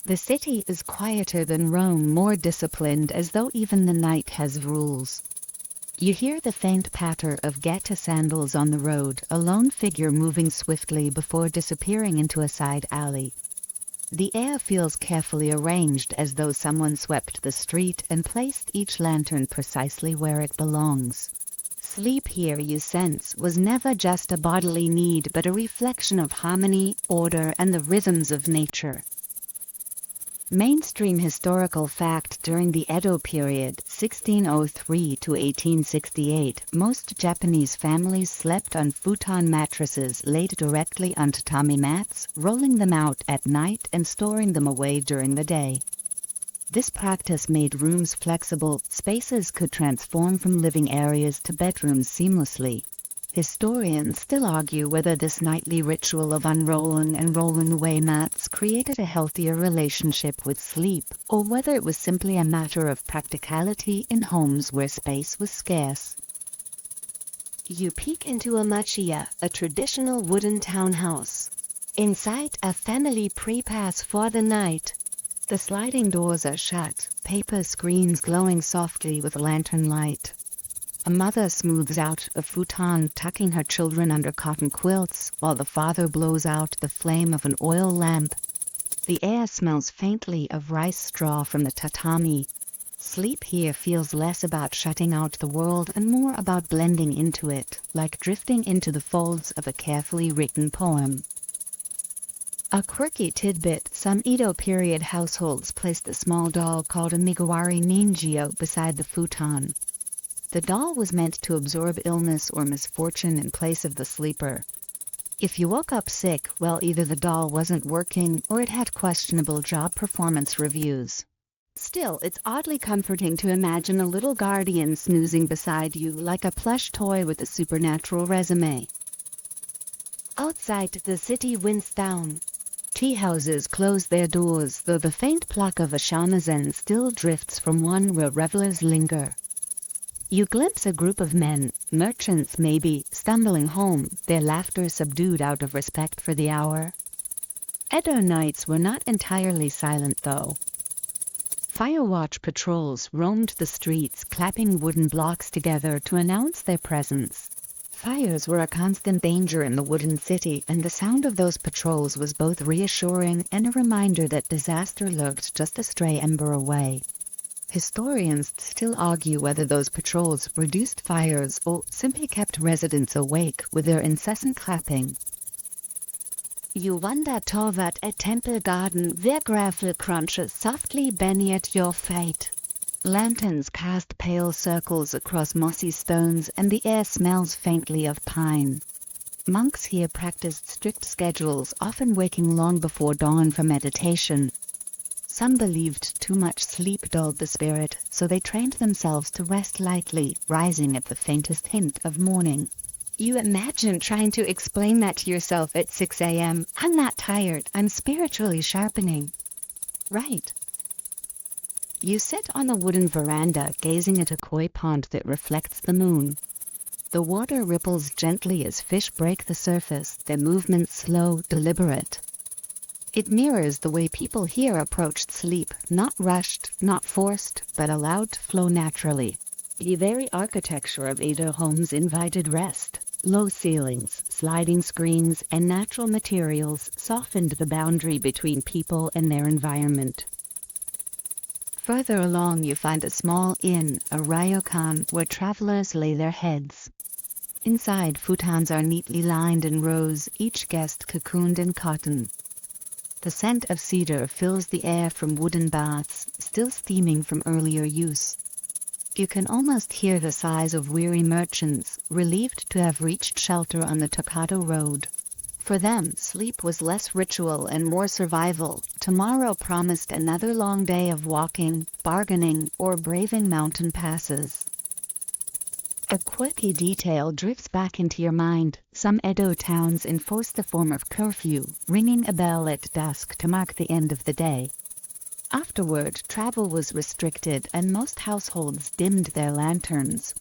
The city is quieter than Rome, more disciplined, as though even the night has rules. You hear the faint patter of Geta sandals on the road, a lone figure moving swiftly before disappearing into a side alley. The air feels carefully arranged, as though someone swept the street and placed each lantern precisely where it belongs. Sleep here, you sense, was never just a bodily need, but a reflection of harmony, order, and the rhythms of nature. Mainstream historical fact: during the Edo period, 1603 to 1868, most Japanese families slept on futon mattresses laid directly on tatami mats, rolling them out at night and storing them away during the day. This practice made rooms flexible. Spaces could transform from living areas to bedrooms seamlessly. Historians still argue whether this nightly ritual of unrolling and rolling away mats created a healthier relationship with sleep, or whether it was simply a matter of practicality in homes where space was scarce. You peek into a machiya, a traditional wooden townhouse. Inside, a family prepares for the night. The sliding doors are shut, paper screens glowing softly with lantern light. A mother smooths out a futon, tucking her children under cotton quilts, while the father blows out the flame of an oil lamp. The air smells faintly of rice straw from the tatami. Sleep here feels less about shutting out the world and more about blending into it, like drifting into the folds of a carefully written poem. A quirky tidbit: some Edo period households placed a small doll called a Migawari Ninjio beside the futon. The doll was meant to absorb illness or misfortune in place of the sleeper. If you woke up sick, well, either the doll wasn't working or it had questionable job performance reviews. Still, it's oddly comforting to imagine a little guardian snoozing beside you like a plush toy with a supernatural resume. Outside, the city winds down. Tea houses close their doors, though the faint pluck of a shamisen still drifts from one where revelers linger. You glimpse a group of men, merchants maybe, stumbling home, their laughter subdued out of respect for the hour. Edo nights were not entirely silent, though. Firewatch patrols roamed the streets, clapping wooden blocks together to announce their presence. Fires were a constant danger in the wooden city, and the sound of those patrols was both reassuring and a reminder that disaster lurked just a stray ember away. Historians still argue whether those patrols reduced fires or simply kept residents awake with their incessant clapping. You wander toward a temple garden where gravel crunches softly beneath your feet. Lanterns cast pale circles across mossy stones, and the air smells faintly of pine. Monks here practiced strict schedules, often waking long before dawn for meditation. Some believed too much sleep dulled the spirit, so they trained themselves to rest lightly, rising at the faintest hint of morning. You imagine trying to explain that to yourself at 6 a.m. I'm not tired, I'm spiritually sharpening. Right. You sit on a wooden veranda, gazing at a koi pond that reflects the moon. The water ripples gently as fish break the surface, their movements slow, deliberate. It mirrors the way people here approached sleep, not rushed, not forced, but allowed to flow naturally. The very architecture of Edo homes invited rest. Low ceilings, sliding screens, and natural materials softened the boundary between people and their environment. Further along you find a small inn, a ryokan, where travelers lay their heads. Inside, futons are neatly lined in rows, each guest cocooned in cotton. The scent of cedar fills the air from wooden baths, still steaming from earlier use. You can almost hear the sighs of weary merchants, relieved to have reached shelter on the Tokado Road. For them, sleep was less ritual and more survival. Tomorrow promised another long day of walking, bargaining, or braving mountain passes. A quirky detail drifts back into your mind. Some Edo towns enforced a form of curfew, ringing a bell at dusk to mark the end of the day. Afterward, travel was restricted and most households dimmed their lanterns.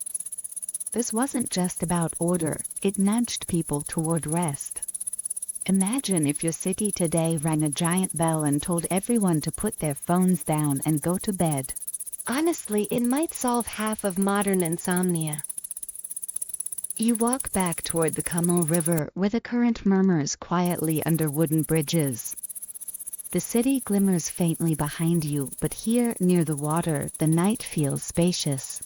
This wasn't just about order, it nudged people toward rest. Imagine if your city today rang a giant bell and told everyone to put their phones down and go to bed. Honestly, it might solve half of modern insomnia. You walk back toward the Communal River, where the current murmurs quietly under wooden bridges. The city glimmers faintly behind you, but here, near the water, the night feels spacious.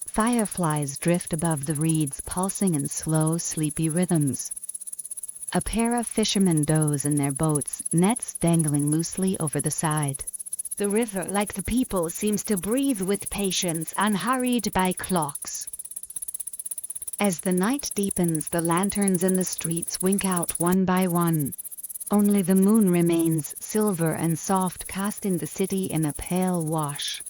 Fireflies drift above the reeds, pulsing in slow, sleepy rhythms. A pair of fishermen doze in their boats, nets dangling loosely over the side. The river, like the people, seems to breathe with patience, unhurried by clocks. As the night deepens, the lanterns in the streets wink out one by one. Only the moon remains, silver and soft, casting the city in a pale wash.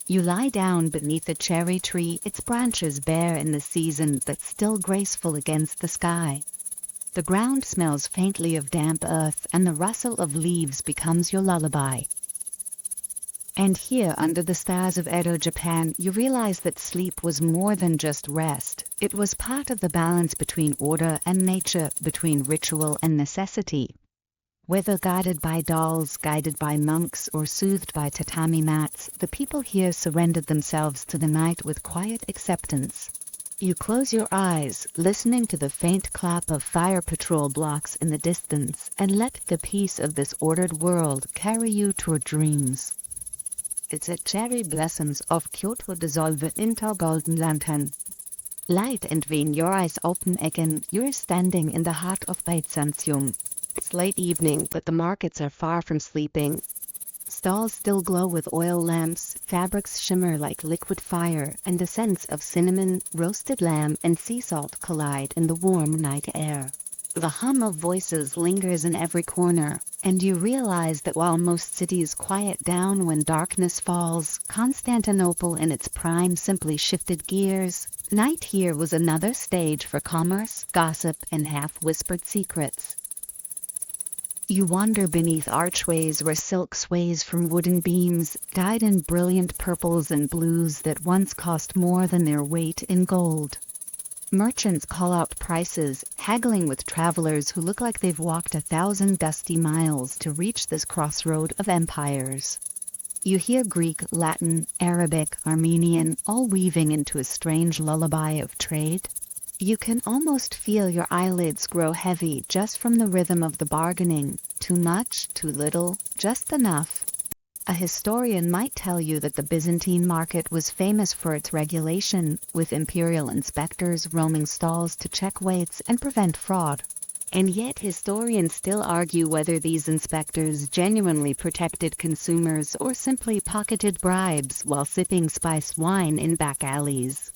You lie down beneath a cherry tree, its branches bare in the season but still graceful against the sky. The ground smells faintly of damp earth, and the rustle of leaves becomes your lullaby. And here, under the stars of Edo, Japan, you realize that sleep was more than just rest. It was part of the balance between order and nature, between ritual and necessity. Whether guided by dolls, guided by monks, or soothed by tatami mats, the people here surrendered themselves to the night with quiet acceptance. You close your eyes, listening to the faint clap of fire patrol blocks in the distance, and let the peace of this ordered world carry you toward dreams. It's a cherry blossoms of Kyoto dissolve into golden lantern. Light, and when your eyes open again, you're standing in the heart of Byzantium. It's late evening, but the markets are far from sleeping. Stalls still glow with oil lamps, fabrics shimmer like liquid fire, and the scents of cinnamon, roasted lamb, and sea salt collide in the warm night air. The hum of voices lingers in every corner, and you realize that while most cities quiet down when darkness falls, Constantinople in its prime simply shifted gears. Night here was another stage for commerce, gossip, and half-whispered secrets. You wander beneath archways where silk sways from wooden beams, dyed in brilliant purples and blues that once cost more than their weight in gold. Merchants call out prices, haggling with travelers who look like they've walked 1,000 dusty miles to reach this crossroad of empires. You hear Greek, Latin, Arabic, Armenian, all weaving into a strange lullaby of trade. You can almost feel your eyelids grow heavy just from the rhythm of the bargaining. Too much, too little, just enough. A historian might tell you that the Byzantine market was famous for its regulation, with imperial inspectors roaming stalls to check weights and prevent fraud. And yet historians still argue whether these inspectors genuinely protected consumers or simply pocketed bribes while sipping spiced wine in back alleys.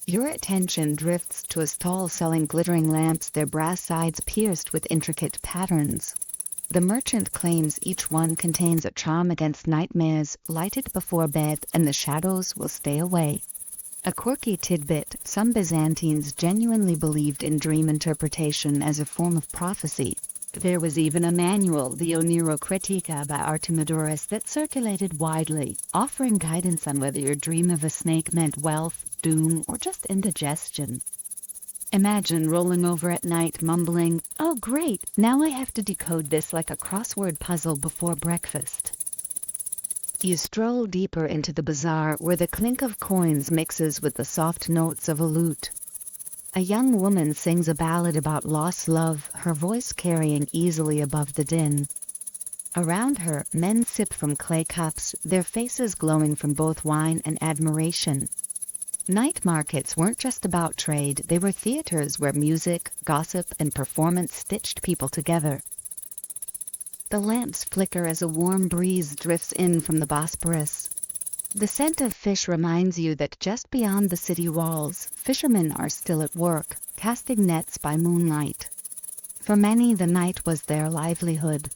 Your attention drifts to a stall selling glittering lamps, their brass sides pierced with intricate patterns. The merchant claims each one contains a charm against nightmares, light it before bed and the shadows will stay away. A quirky tidbit, some Byzantines genuinely believed in dream interpretation as a form of prophecy. There was even a manual, the Oneirocritica by Artemidorus, that circulated widely, offering guidance on whether your dream of a snake meant wealth, doom, or just indigestion. Imagine rolling over at night mumbling, "Oh great, now I have to decode this like a crossword puzzle before breakfast." You stroll deeper into the bazaar where the clink of coins mixes with the soft notes of a lute. A young woman sings a ballad about lost love, her voice carrying easily above the din. Around her, men sip from clay cups, their faces glowing from both wine and admiration. Night markets weren't just about trade, they were theaters where music, gossip, and performance stitched people together. The lamps flicker as a warm breeze drifts in from the Bosporus. The scent of fish reminds you that just beyond the city walls, fishermen are still at work, casting nets by moonlight. For many, the night was their livelihood.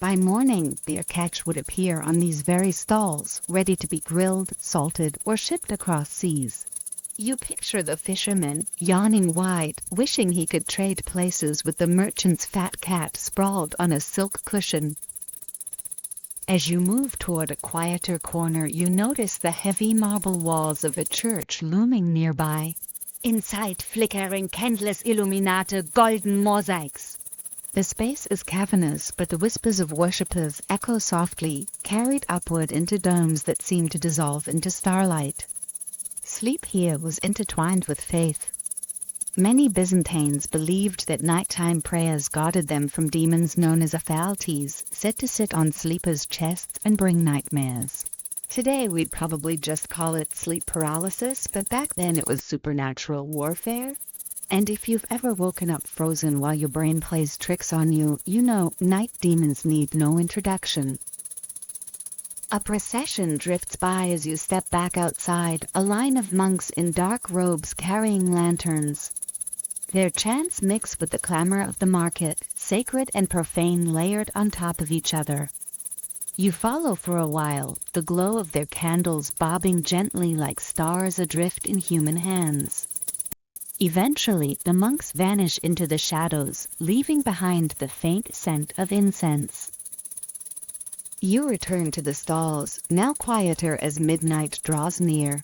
By morning, their catch would appear on these very stalls, ready to be grilled, salted, or shipped across seas. You picture the fisherman, yawning wide, wishing he could trade places with the merchant's fat cat sprawled on a silk cushion. As you move toward a quieter corner, you notice the heavy marble walls of a church looming nearby. Inside flickering candles illuminate golden mosaics. The space is cavernous, but the whispers of worshippers echo softly, carried upward into domes that seem to dissolve into starlight. Sleep here was intertwined with faith. Many Byzantines believed that nighttime prayers guarded them from demons known as Ephaltes, said to sit on sleepers' chests and bring nightmares. Today we'd probably just call it sleep paralysis, but back then it was supernatural warfare. And if you've ever woken up frozen while your brain plays tricks on you, you know night demons need no introduction. A procession drifts by as you step back outside, a line of monks in dark robes carrying lanterns. Their chants mix with the clamor of the market, sacred and profane layered on top of each other. You follow for a while, the glow of their candles bobbing gently like stars adrift in human hands. Eventually, the monks vanish into the shadows, leaving behind the faint scent of incense. You return to the stalls, now quieter as midnight draws near.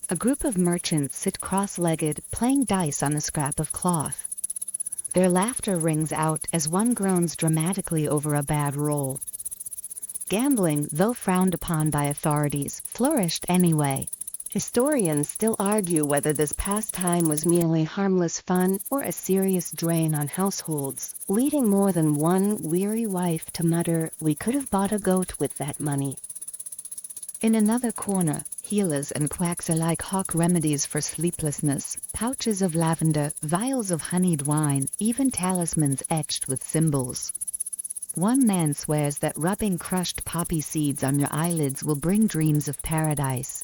A group of merchants sit cross-legged, playing dice on a scrap of cloth. Their laughter rings out as one groans dramatically over a bad roll. Gambling, though frowned upon by authorities, flourished anyway. Historians still argue whether this pastime was merely harmless fun or a serious drain on households, leading more than one weary wife to mutter, "We could have bought a goat with that money." In another corner, healers and quacks alike hawk remedies for sleeplessness, pouches of lavender, vials of honeyed wine, even talismans etched with symbols. One man swears that rubbing crushed poppy seeds on your eyelids will bring dreams of paradise.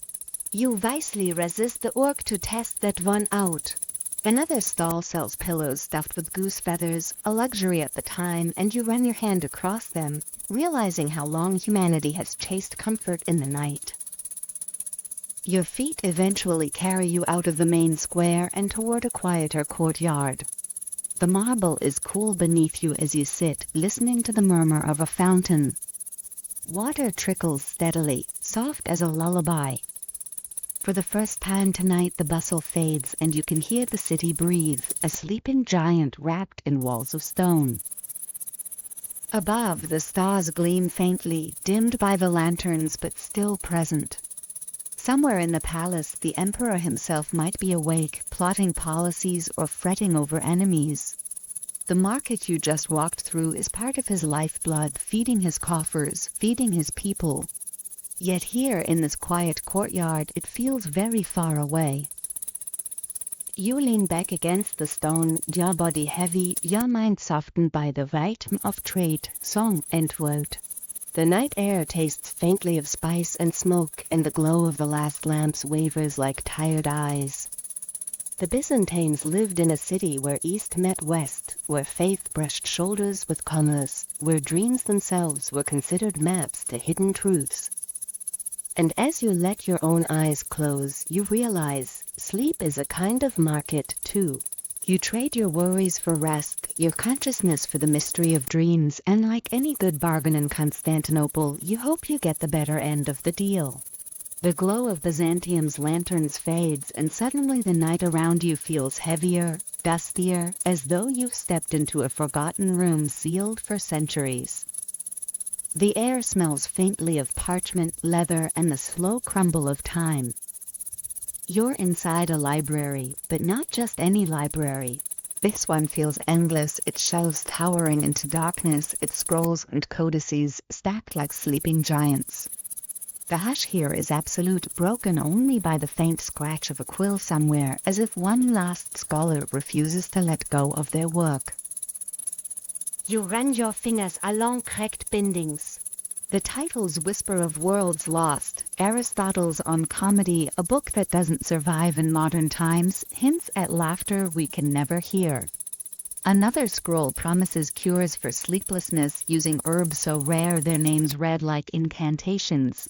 You wisely resist the urge to test that one out. Another stall sells pillows stuffed with goose feathers, a luxury at the time, and you run your hand across them, realizing how long humanity has chased comfort in the night. Your feet eventually carry you out of the main square and toward a quieter courtyard. The marble is cool beneath you as you sit, listening to the murmur of a fountain. Water trickles steadily, soft as a lullaby. For the first time tonight the bustle fades and you can hear the city breathe, a sleeping giant wrapped in walls of stone. Above, the stars gleam faintly, dimmed by the lanterns but still present. Somewhere in the palace the emperor himself might be awake, plotting policies or fretting over enemies. The market you just walked through is part of his lifeblood, feeding his coffers, feeding his people. Yet here in this quiet courtyard it feels very far away. You lean back against the stone, your body heavy, your mind softened by the rhythm of trade, song and word. The night air tastes faintly of spice and smoke, and the glow of the last lamps wavers like tired eyes. The Byzantines lived in a city where East met West, where faith brushed shoulders with commerce, where dreams themselves were considered maps to hidden truths. And as you let your own eyes close, you realize sleep is a kind of market too. You trade your worries for rest, your consciousness for the mystery of dreams, and like any good bargain in Constantinople, you hope you get the better end of the deal. The glow of Byzantium's lanterns fades, and suddenly the night around you feels heavier, dustier, as though you've stepped into a forgotten room sealed for centuries. The air smells faintly of parchment, leather, and the slow crumble of time. You're inside a library, but not just any library. This one feels endless, its shelves towering into darkness, its scrolls and codices stacked like sleeping giants. The hush here is absolute, broken only by the faint scratch of a quill somewhere, as if one last scholar refuses to let go of their work. You run your fingers along cracked bindings. The titles whisper of worlds lost, Aristotle's On Comedy, a book that doesn't survive in modern times, hints at laughter we can never hear. Another scroll promises cures for sleeplessness using herbs so rare their names read like incantations.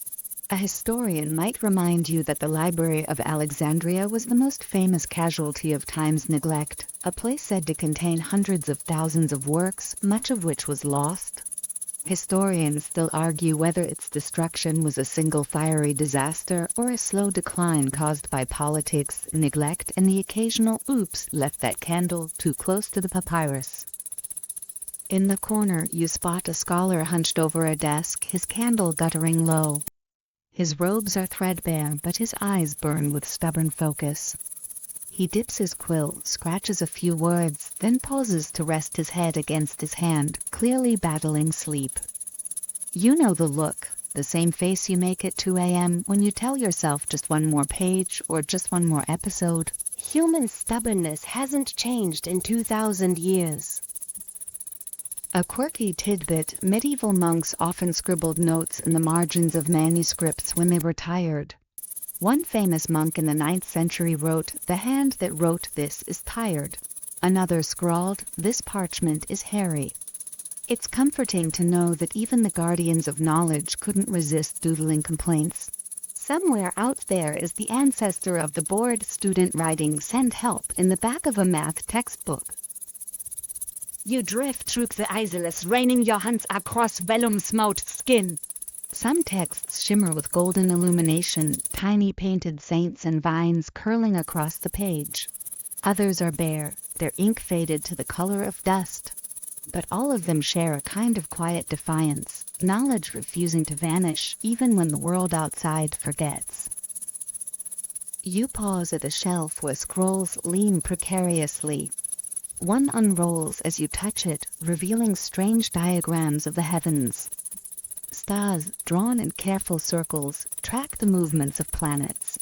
A historian might remind you that the Library of Alexandria was the most famous casualty of time's neglect, a place said to contain hundreds of thousands of works, much of which was lost. Historians still argue whether its destruction was a single fiery disaster or a slow decline caused by politics, neglect, and the occasional "oops, left that candle too close to the papyrus." In the corner, you spot a scholar hunched over a desk, his candle guttering low. His robes are threadbare, but his eyes burn with stubborn focus. He dips his quill, scratches a few words, then pauses to rest his head against his hand, clearly battling sleep. You know the look, the same face you make at 2 a.m. when you tell yourself just one more page or just one more episode. Human stubbornness hasn't changed in 2,000 years. A quirky tidbit, medieval monks often scribbled notes in the margins of manuscripts when they were tired. One famous monk in the 9th century wrote, "The hand that wrote this is tired." Another scrawled, "This parchment is hairy." It's comforting to know that even the guardians of knowledge couldn't resist doodling complaints. Somewhere out there is the ancestor of the bored student writing "Send help" in the back of a math textbook. You drift through the isles, raining your hands across vellum-smouthed skin. Some texts shimmer with golden illumination, tiny painted saints and vines curling across the page. Others are bare, their ink faded to the color of dust. But all of them share a kind of quiet defiance, knowledge refusing to vanish even when the world outside forgets. You pause at a shelf where scrolls lean precariously. One unrolls as you touch it, revealing strange diagrams of the heavens. Stars, drawn in careful circles, track the movements of planets.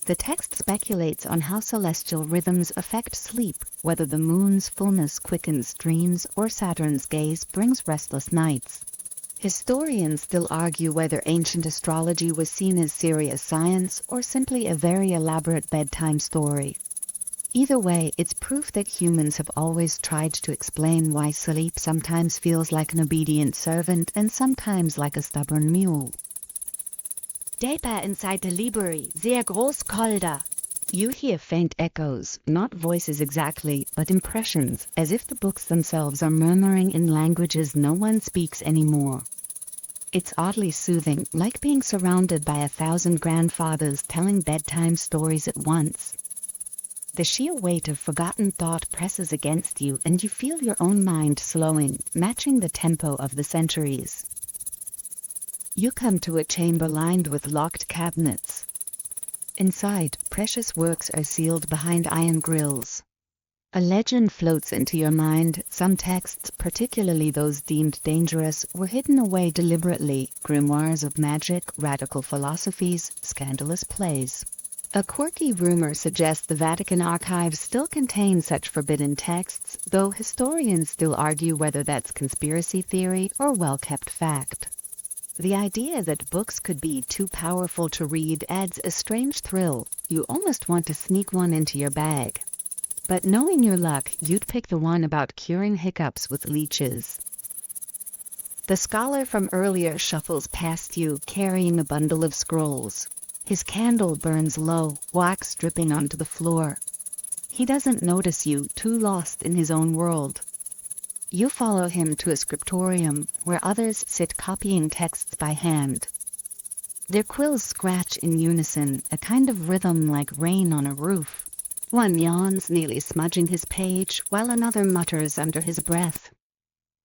The text speculates on how celestial rhythms affect sleep, whether the moon's fullness quickens dreams or Saturn's gaze brings restless nights. Historians still argue whether ancient astrology was seen as serious science or simply a very elaborate bedtime story. Either way, it's proof that humans have always tried to explain why sleep sometimes feels like an obedient servant and sometimes like a stubborn mule. Deeper inside the library, sehr groß colder. You hear faint echoes, not voices exactly, but impressions, as if the books themselves are murmuring in languages no one speaks anymore. It's oddly soothing, like being surrounded by 1,000 grandfathers telling bedtime stories at once. The sheer weight of forgotten thought presses against you, and you feel your own mind slowing, matching the tempo of the centuries. You come to a chamber lined with locked cabinets. Inside, precious works are sealed behind iron grills. A legend floats into your mind. Some texts, particularly those deemed dangerous, were hidden away deliberately, grimoires of magic, radical philosophies, scandalous plays. A quirky rumor suggests the Vatican archives still contain such forbidden texts, though historians still argue whether that's conspiracy theory or well-kept fact. The idea that books could be too powerful to read adds a strange thrill. You almost want to sneak one into your bag. But knowing your luck, you'd pick the one about curing hiccups with leeches. The scholar from earlier shuffles past you, carrying a bundle of scrolls. His candle burns low, wax dripping onto the floor. He doesn't notice you, too lost in his own world. You follow him to a scriptorium, where others sit copying texts by hand. Their quills scratch in unison, a kind of rhythm like rain on a roof. One yawns, nearly smudging his page, while another mutters under his breath.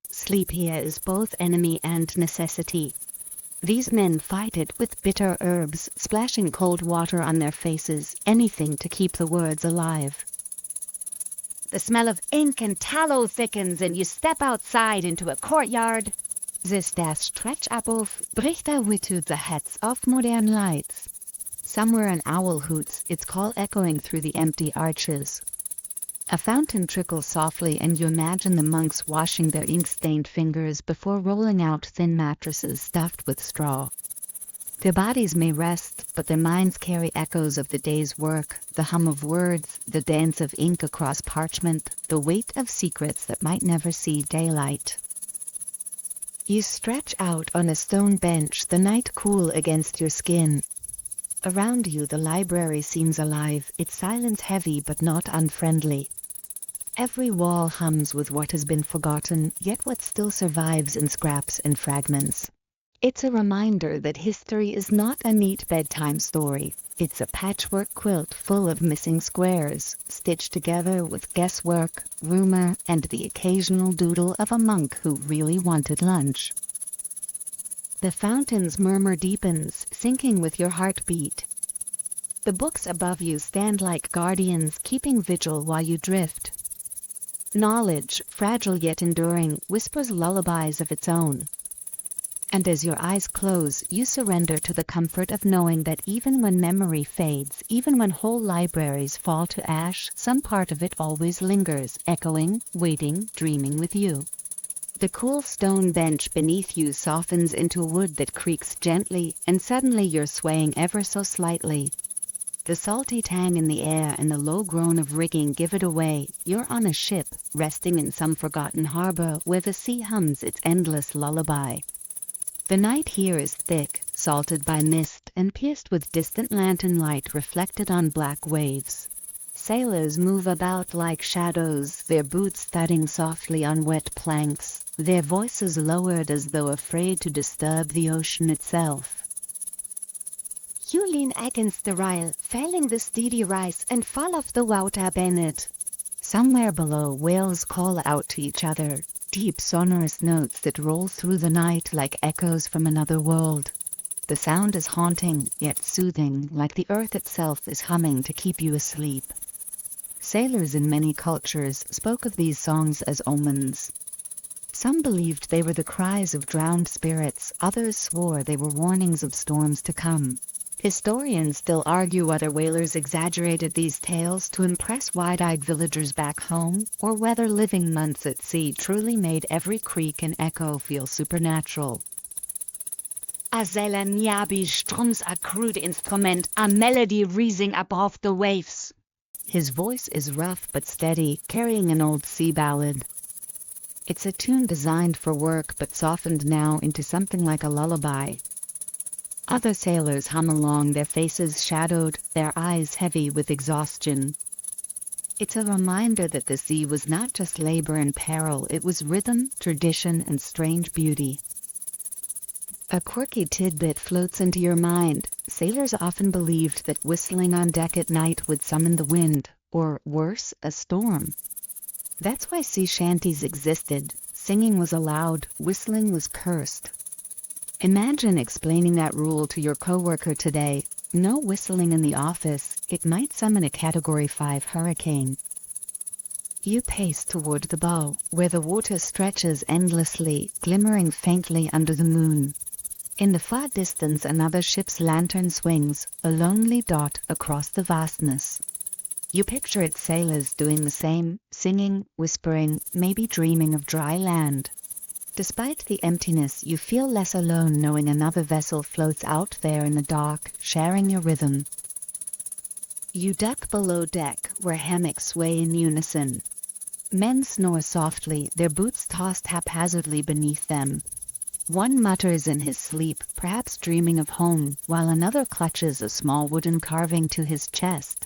Sleep here is both enemy and necessity. These men fight it with bitter herbs, splashing cold water on their faces, anything to keep the words alive. The smell of ink and tallow thickens, and you step outside into a courtyard. The stairs stretch above, bricht into the heads of modern lights. Somewhere an owl hoots, its call echoing through the empty arches. A fountain trickles softly, and you imagine the monks washing their ink-stained fingers before rolling out thin mattresses stuffed with straw. Their bodies may rest, but their minds carry echoes of the day's work, the hum of words, the dance of ink across parchment, the weight of secrets that might never see daylight. You stretch out on a stone bench, the night cool against your skin. Around you the library seems alive, its silence heavy but not unfriendly. Every wall hums with what has been forgotten, yet what still survives in scraps and fragments. It's a reminder that history is not a neat bedtime story. It's a patchwork quilt full of missing squares, stitched together with guesswork, rumor, and the occasional doodle of a monk who really wanted lunch. The fountain's murmur deepens, syncing with your heartbeat. The books above you stand like guardians, keeping vigil while you drift. Knowledge, fragile yet enduring, whispers lullabies of its own. And as your eyes close, you surrender to the comfort of knowing that even when memory fades, even when whole libraries fall to ash, some part of it always lingers, echoing, waiting, dreaming with you. The cool stone bench beneath you softens into wood that creaks gently, and suddenly you're swaying ever so slightly. The salty tang in the air and the low groan of rigging give it away. You're on a ship, resting in some forgotten harbor where the sea hums its endless lullaby. The night here is thick, salted by mist, and pierced with distant lantern light reflected on black waves. Sailors move about like shadows, their boots thudding softly on wet planks, their voices lowered as though afraid to disturb the ocean itself. You lean against the rail, failing the steady rise, and fall off the water, Bennett. Somewhere below, whales call out to each other, deep sonorous notes that roll through the night like echoes from another world. The sound is haunting, yet soothing, like the earth itself is humming to keep you asleep. Sailors in many cultures spoke of these songs as omens. Some believed they were the cries of drowned spirits, others swore they were warnings of storms to come. Historians still argue whether whalers exaggerated these tales to impress wide-eyed villagers back home, or whether living months at sea truly made every creak and echo feel supernatural. A sailor nearby strums a crude instrument, a melody rising above the waves. His voice is rough but steady, carrying an old sea ballad. It's a tune designed for work but softened now into something like a lullaby. Other sailors hum along, their faces shadowed, their eyes heavy with exhaustion. It's a reminder that the sea was not just labor and peril, it was rhythm, tradition, and strange beauty. A quirky tidbit floats into your mind. Sailors often believed that whistling on deck at night would summon the wind, or worse, a storm. That's why sea shanties existed. Singing was allowed, whistling was cursed. Imagine explaining that rule to your coworker today. No whistling in the office, it might summon a Category 5 hurricane. You pace toward the bow, where the water stretches endlessly, glimmering faintly under the moon. In the far distance, another ship's lantern swings, a lonely dot across the vastness. You picture its sailors doing the same, singing, whispering, maybe dreaming of dry land. Despite the emptiness, you feel less alone knowing another vessel floats out there in the dark, sharing your rhythm. You duck below deck, where hammocks sway in unison. Men snore softly, their boots tossed haphazardly beneath them. One mutters in his sleep, perhaps dreaming of home, while another clutches a small wooden carving to his chest.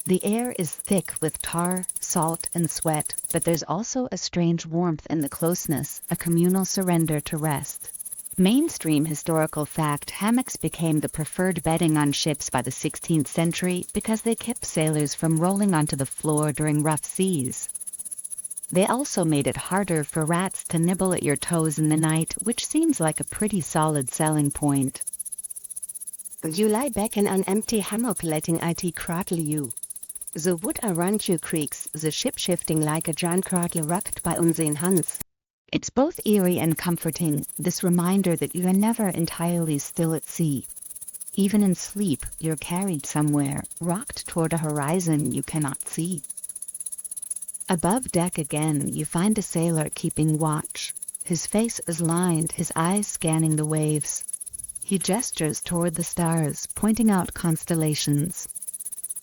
The air is thick with tar, salt, and sweat, but there's also a strange warmth in the closeness, a communal surrender to rest. Mainstream historical fact: hammocks became the preferred bedding on ships by the 16th century because they kept sailors from rolling onto the floor during rough seas. They also made it harder for rats to nibble at your toes in the night, which seems like a pretty solid selling point. You lie back in an empty hammock letting it cradle you. The wood around you creaks, the ship shifting like a giant cradle rocked by unseen hands. It's both eerie and comforting, this reminder that you are never entirely still at sea. Even in sleep, you're carried somewhere, rocked toward a horizon you cannot see. Above deck again, you find a sailor keeping watch. His face is lined, his eyes scanning the waves. He gestures toward the stars, pointing out constellations.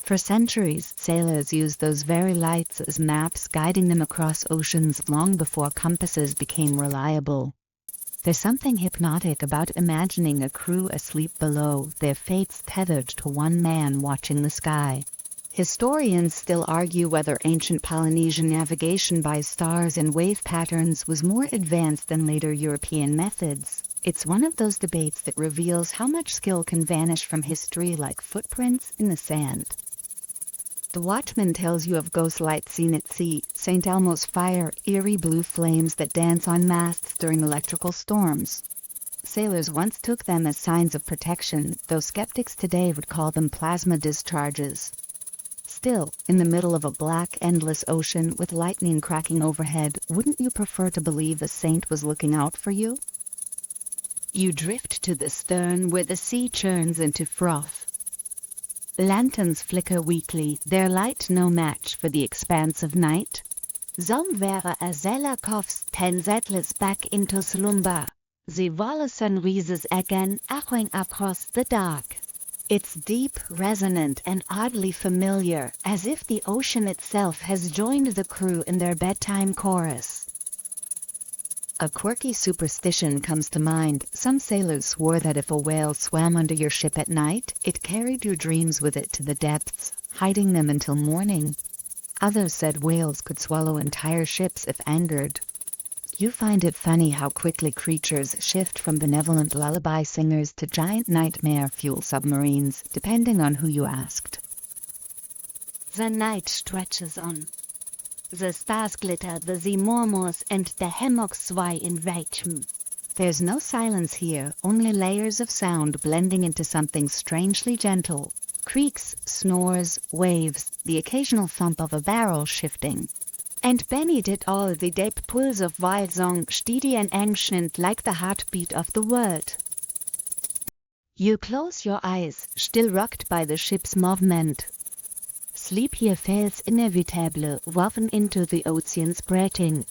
For centuries, sailors used those very lights as maps, guiding them across oceans long before compasses became reliable. There's something hypnotic about imagining a crew asleep below, their fates tethered to one man watching the sky. Historians still argue whether ancient Polynesian navigation by stars and wave patterns was more advanced than later European methods. It's one of those debates that reveals how much skill can vanish from history like footprints in the sand. The watchman tells you of ghost lights seen at sea, St. Elmo's fire, eerie blue flames that dance on masts during electrical storms. Sailors once took them as signs of protection, though skeptics today would call them plasma discharges. Still, in the middle of a black, endless ocean with lightning cracking overhead, wouldn't you prefer to believe a saint was looking out for you? You drift to the stern where the sea churns into froth. Lanterns flicker weakly, their light no match for the expanse of night. Some wäre a sailor coughs 10 settlers back into slumber. The Wallason rises again, echoing across the dark. It's deep, resonant, and oddly familiar, as if the ocean itself has joined the crew in their bedtime chorus. A quirky superstition comes to mind. Some sailors swore that if a whale swam under your ship at night, it carried your dreams with it to the depths, hiding them until morning. Others said whales could swallow entire ships if angered. You find it funny how quickly creatures shift from benevolent lullaby singers to giant nightmare-fuel submarines, depending on who you asked. The night stretches on. The stars glitter, the sea murmurs, and the hammock sway in vacuum. There's no silence here, only layers of sound blending into something strangely gentle. Creaks, snores, waves, the occasional thump of a barrel shifting. And beneath it all the deep pulse of wild song, steady and ancient like the heartbeat of the world. You close your eyes, still rocked by the ship's movement. Sleep here feels inevitable, woven into the ocean's breathing.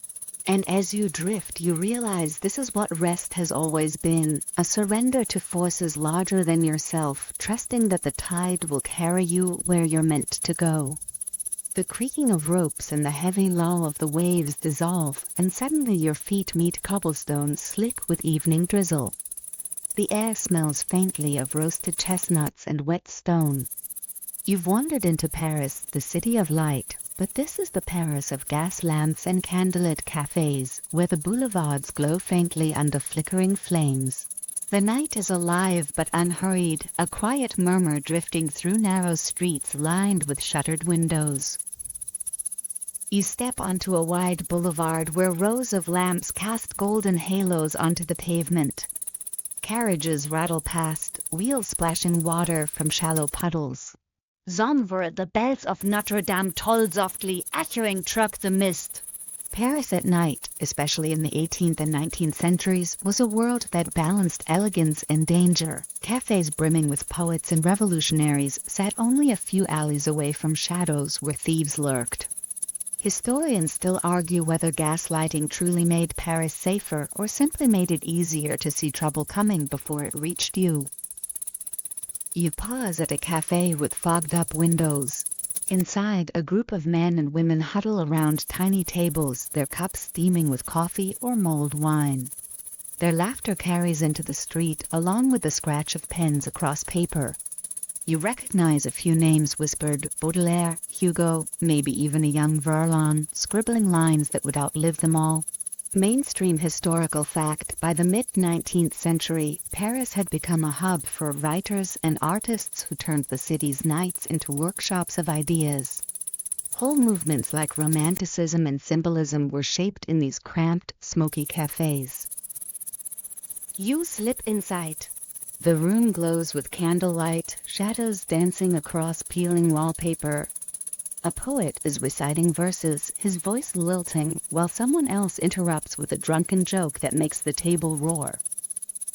And as you drift, you realize this is what rest has always been, a surrender to forces larger than yourself, trusting that the tide will carry you where you're meant to go. The creaking of ropes and the heavy lull of the waves dissolve, and suddenly your feet meet cobblestone slick with evening drizzle. The air smells faintly of roasted chestnuts and wet stone. You've wandered into Paris, the city of light, but this is the Paris of gas lamps and candlelit cafes, where the boulevards glow faintly under flickering flames. The night is alive but unhurried, a quiet murmur drifting through narrow streets lined with shuttered windows. You step onto a wide boulevard where rows of lamps cast golden halos onto the pavement. Carriages rattle past, wheels splashing water from shallow puddles. Somewhere the bells of Notre Dame toll softly, echoing through the mist. Paris at night, especially in the 18th and 19th centuries, was a world that balanced elegance and danger. Cafes brimming with poets and revolutionaries sat only a few alleys away from shadows where thieves lurked. Historians still argue whether gaslighting truly made Paris safer or simply made it easier to see trouble coming before it reached you. You pause at a cafe with fogged-up windows. Inside, a group of men and women huddle around tiny tables, their cups steaming with coffee or mulled wine. Their laughter carries into the street, along with the scratch of pens across paper. You recognize a few names whispered: Baudelaire, Hugo, maybe even a young Verlaine, scribbling lines that would outlive them all. Mainstream historical fact: by the mid-19th century, Paris had become a hub for writers and artists who turned the city's nights into workshops of ideas. Whole movements like Romanticism and Symbolism were shaped in these cramped, smoky cafes. You slip inside. The room glows with candlelight, shadows dancing across peeling wallpaper. A poet is reciting verses, his voice lilting, while someone else interrupts with a drunken joke that makes the table roar.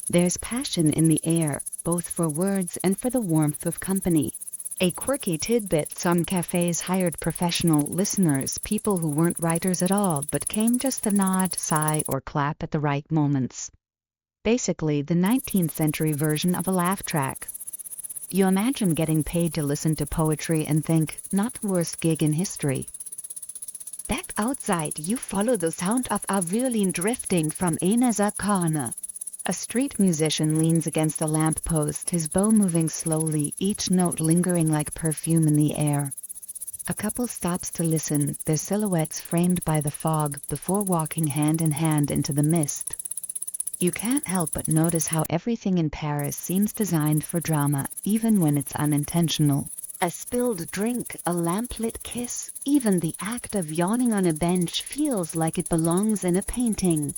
There's passion in the air, both for words and for the warmth of company. A quirky tidbit: some cafes hired professional listeners, people who weren't writers at all but came just to nod, sigh, or clap at the right moments. Basically, the 19th century version of a laugh track. You imagine getting paid to listen to poetry and think, not the worst gig in history. Back outside, you follow the sound of a violin drifting from another corner. A street musician leans against a lamppost, his bow moving slowly, each note lingering like perfume in the air. A couple stops to listen, their silhouettes framed by the fog, before walking hand in hand into the mist. You can't help but notice how everything in Paris seems designed for drama, even when it's unintentional. A spilled drink, a lamplit kiss, even the act of yawning on a bench feels like it belongs in a painting.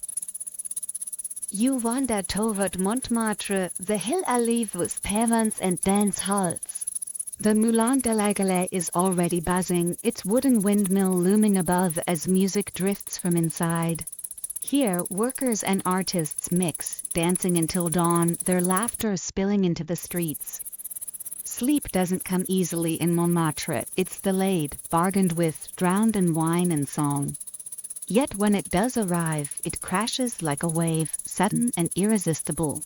You wander toward Montmartre, the hill alive with taverns and dance halls. The Moulin de la Galette is already buzzing, its wooden windmill looming above as music drifts from inside. Here, workers and artists mix, dancing until dawn, their laughter spilling into the streets. Sleep doesn't come easily in Montmartre. It's delayed, bargained with, drowned in wine and song. Yet when it does arrive, it crashes like a wave, sudden and irresistible.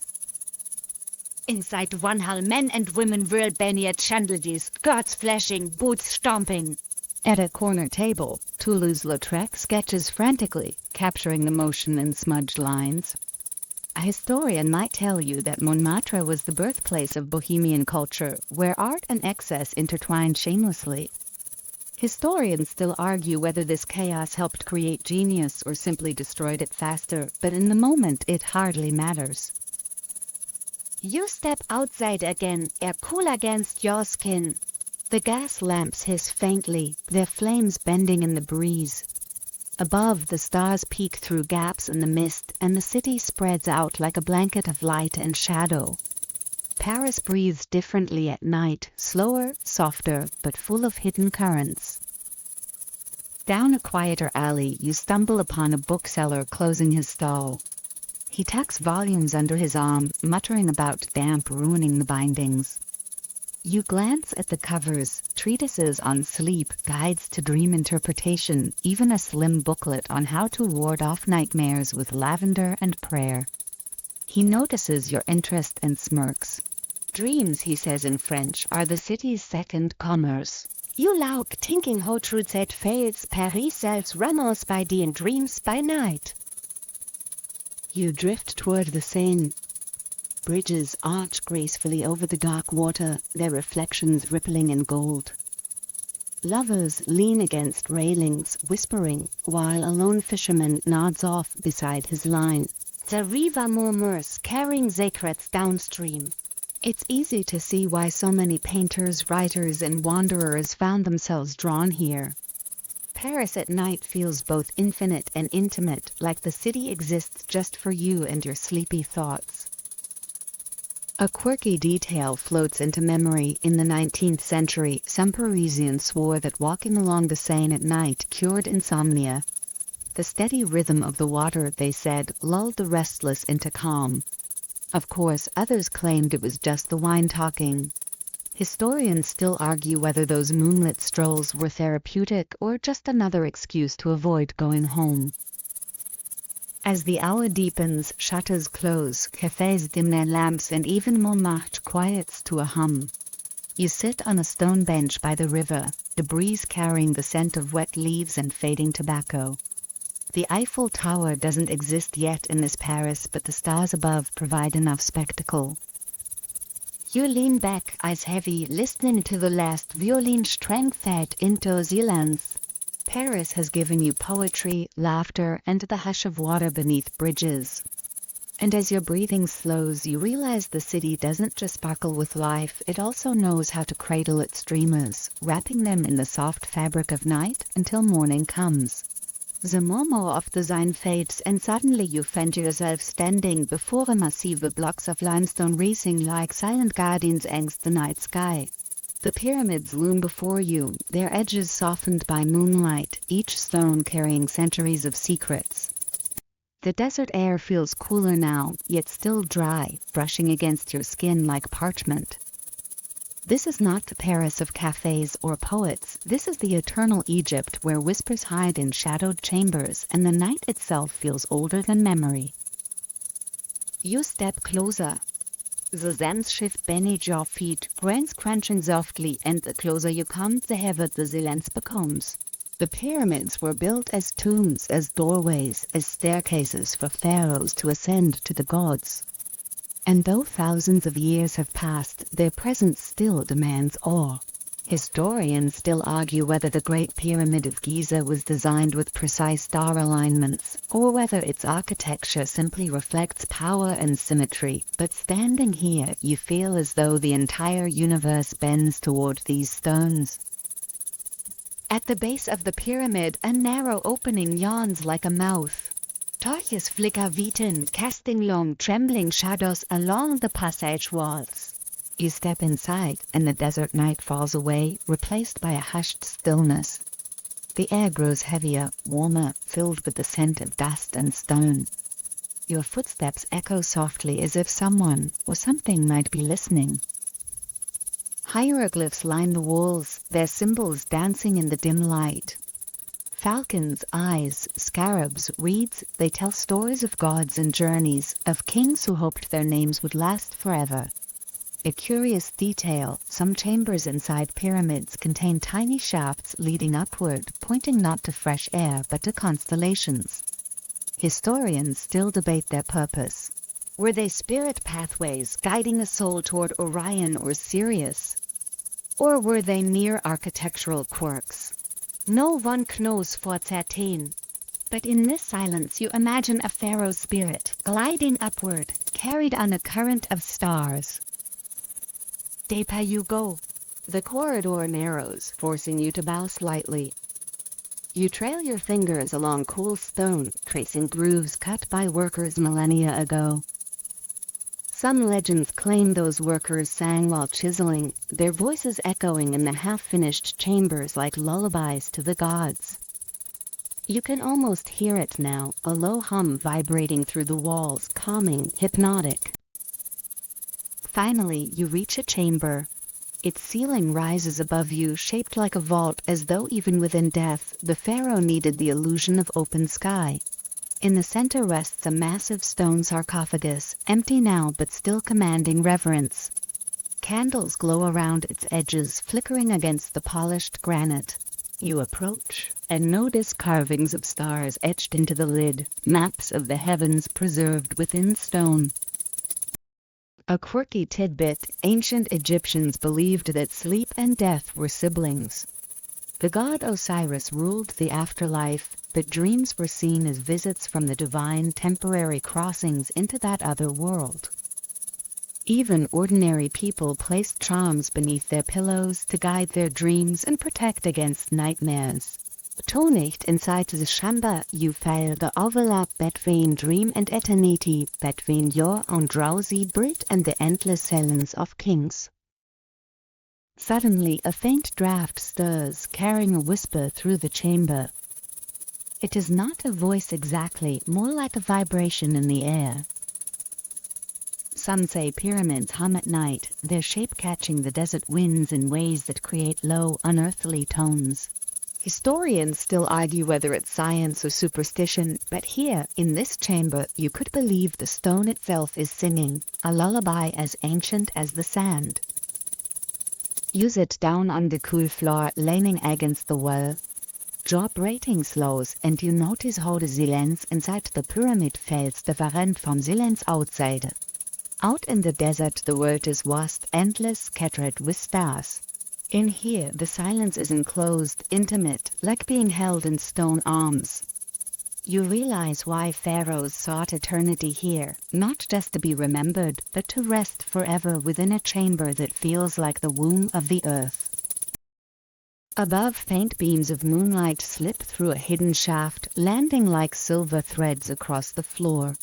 Inside one hall, men and women whirl beneath chandeliers, skirts flashing, boots stomping. At a corner table, Toulouse-Lautrec sketches frantically, capturing the motion in smudged lines. A historian might tell you that Montmartre was the birthplace of Bohemian culture, where art and excess intertwined shamelessly. Historians still argue whether this chaos helped create genius or simply destroyed it faster, but in the moment it hardly matters. You step outside again, air cool against your skin. The gas lamps hiss faintly, their flames bending in the breeze. Above, the stars peek through gaps in the mist, and the city spreads out like a blanket of light and shadow. Paris breathes differently at night, slower, softer, but full of hidden currents. Down a quieter alley, you stumble upon a bookseller closing his stall. He tucks volumes under his arm, muttering about damp ruining the bindings. You glance at the covers, treatises on sleep, guides to dream interpretation, even a slim booklet on how to ward off nightmares with lavender and prayer. He notices your interest and smirks. Dreams, he says in French, are the city's second commerce. You lauk thinking how truth set fails, Paris sells romance by day and dreams by night. You drift toward the Seine. Bridges arch gracefully over the dark water, their reflections rippling in gold. Lovers lean against railings, whispering, while a lone fisherman nods off beside his line. The river murmurs, carrying secrets downstream. It's easy to see why so many painters, writers, and wanderers found themselves drawn here. Paris at night feels both infinite and intimate, like the city exists just for you and your sleepy thoughts. A quirky detail floats into memory. In the 19th century, some Parisians swore that walking along the Seine at night cured insomnia. The steady rhythm of the water, they said, lulled the restless into calm. Of course, others claimed it was just the wine talking. Historians still argue whether those moonlit strolls were therapeutic or just another excuse to avoid going home. As the hour deepens, shutters close, cafes dim their lamps, and even Montmartre quiets to a hum. You sit on a stone bench by the river, the breeze carrying the scent of wet leaves and fading tobacco. The Eiffel Tower doesn't exist yet in this Paris, but the stars above provide enough spectacle. You lean back, eyes heavy, listening to the last violin string fade into silence. Paris has given you poetry, laughter, and the hush of water beneath bridges. And as your breathing slows, you realize the city doesn't just sparkle with life, it also knows how to cradle its dreamers, wrapping them in the soft fabric of night until morning comes. The murmur of the Seine fades, and suddenly you find yourself standing before a massive blocks of limestone racing like silent guardians against the night sky. The pyramids loom before you, their edges softened by moonlight, each stone carrying centuries of secrets. The desert air feels cooler now, yet still dry, brushing against your skin like parchment. This is not the Paris of cafes or poets. This is the eternal Egypt where whispers hide in shadowed chambers and the night itself feels older than memory. You step closer. The sands shift beneath your feet, grains crunching softly, and the closer you come, the heavier the silence becomes. The pyramids were built as tombs, as doorways, as staircases for pharaohs to ascend to the gods. And though thousands of years have passed, their presence still demands awe. Historians still argue whether the Great Pyramid of Giza was designed with precise star alignments, or whether its architecture simply reflects power and symmetry. But standing here, you feel as though the entire universe bends toward these stones. At the base of the pyramid, a narrow opening yawns like a mouth. Torches flicker within, casting long, trembling shadows along the passage walls. You step inside, and the desert night falls away, replaced by a hushed stillness. The air grows heavier, warmer, filled with the scent of dust and stone. Your footsteps echo softly as if someone or something might be listening. Hieroglyphs line the walls, their symbols dancing in the dim light. Falcons, eyes, scarabs, reeds, they tell stories of gods and journeys, of kings who hoped their names would last forever. A curious detail, some chambers inside pyramids contain tiny shafts leading upward, pointing not to fresh air but to constellations. Historians still debate their purpose. Were they spirit pathways guiding a soul toward Orion or Sirius? Or were they mere architectural quirks? No one knows for certain. But in this silence you imagine a pharaoh's spirit, gliding upward, carried on a current of stars. Deeper you go. The corridor narrows, forcing you to bow slightly. You trail your fingers along cool stone, tracing grooves cut by workers millennia ago. Some legends claim those workers sang while chiseling, their voices echoing in the half-finished chambers like lullabies to the gods. You can almost hear it now, a low hum vibrating through the walls, calming, hypnotic. Finally, you reach a chamber. Its ceiling rises above you, shaped like a vault, as though even within death, the pharaoh needed the illusion of open sky. In the center rests a massive stone sarcophagus, empty now but still commanding reverence. Candles glow around its edges, flickering against the polished granite. You approach and notice carvings of stars etched into the lid, maps of the heavens preserved within stone. A quirky tidbit: ancient Egyptians believed that sleep and death were siblings. The god Osiris ruled the afterlife, but dreams were seen as visits from the divine, temporary crossings into that other world. Even ordinary people placed charms beneath their pillows to guide their dreams and protect against nightmares. Tonicht inside the chamber, you feel the overlap between dream and eternity, between your own drowsy breath and the endless silence of kings. Suddenly, a faint draft stirs, carrying a whisper through the chamber. It is not a voice exactly, more like a vibration in the air. Some say pyramids hum at night, their shape catching the desert winds in ways that create low, unearthly tones. Historians still argue whether it's science or superstition, but here, in this chamber, you could believe the stone itself is singing, a lullaby as ancient as the sand. You sit down on the cool floor, leaning against the wall. Jaw breathing slows, and you notice how the silence inside the pyramid feels different from silence outside. Out in the desert, the world is vast, endless, scattered with stars. In here, the silence is enclosed, intimate, like being held in stone arms. You realize why pharaohs sought eternity here, not just to be remembered, but to rest forever within a chamber that feels like the womb of the earth. Above, faint beams of moonlight slip through a hidden shaft, landing like silver threads across the floor.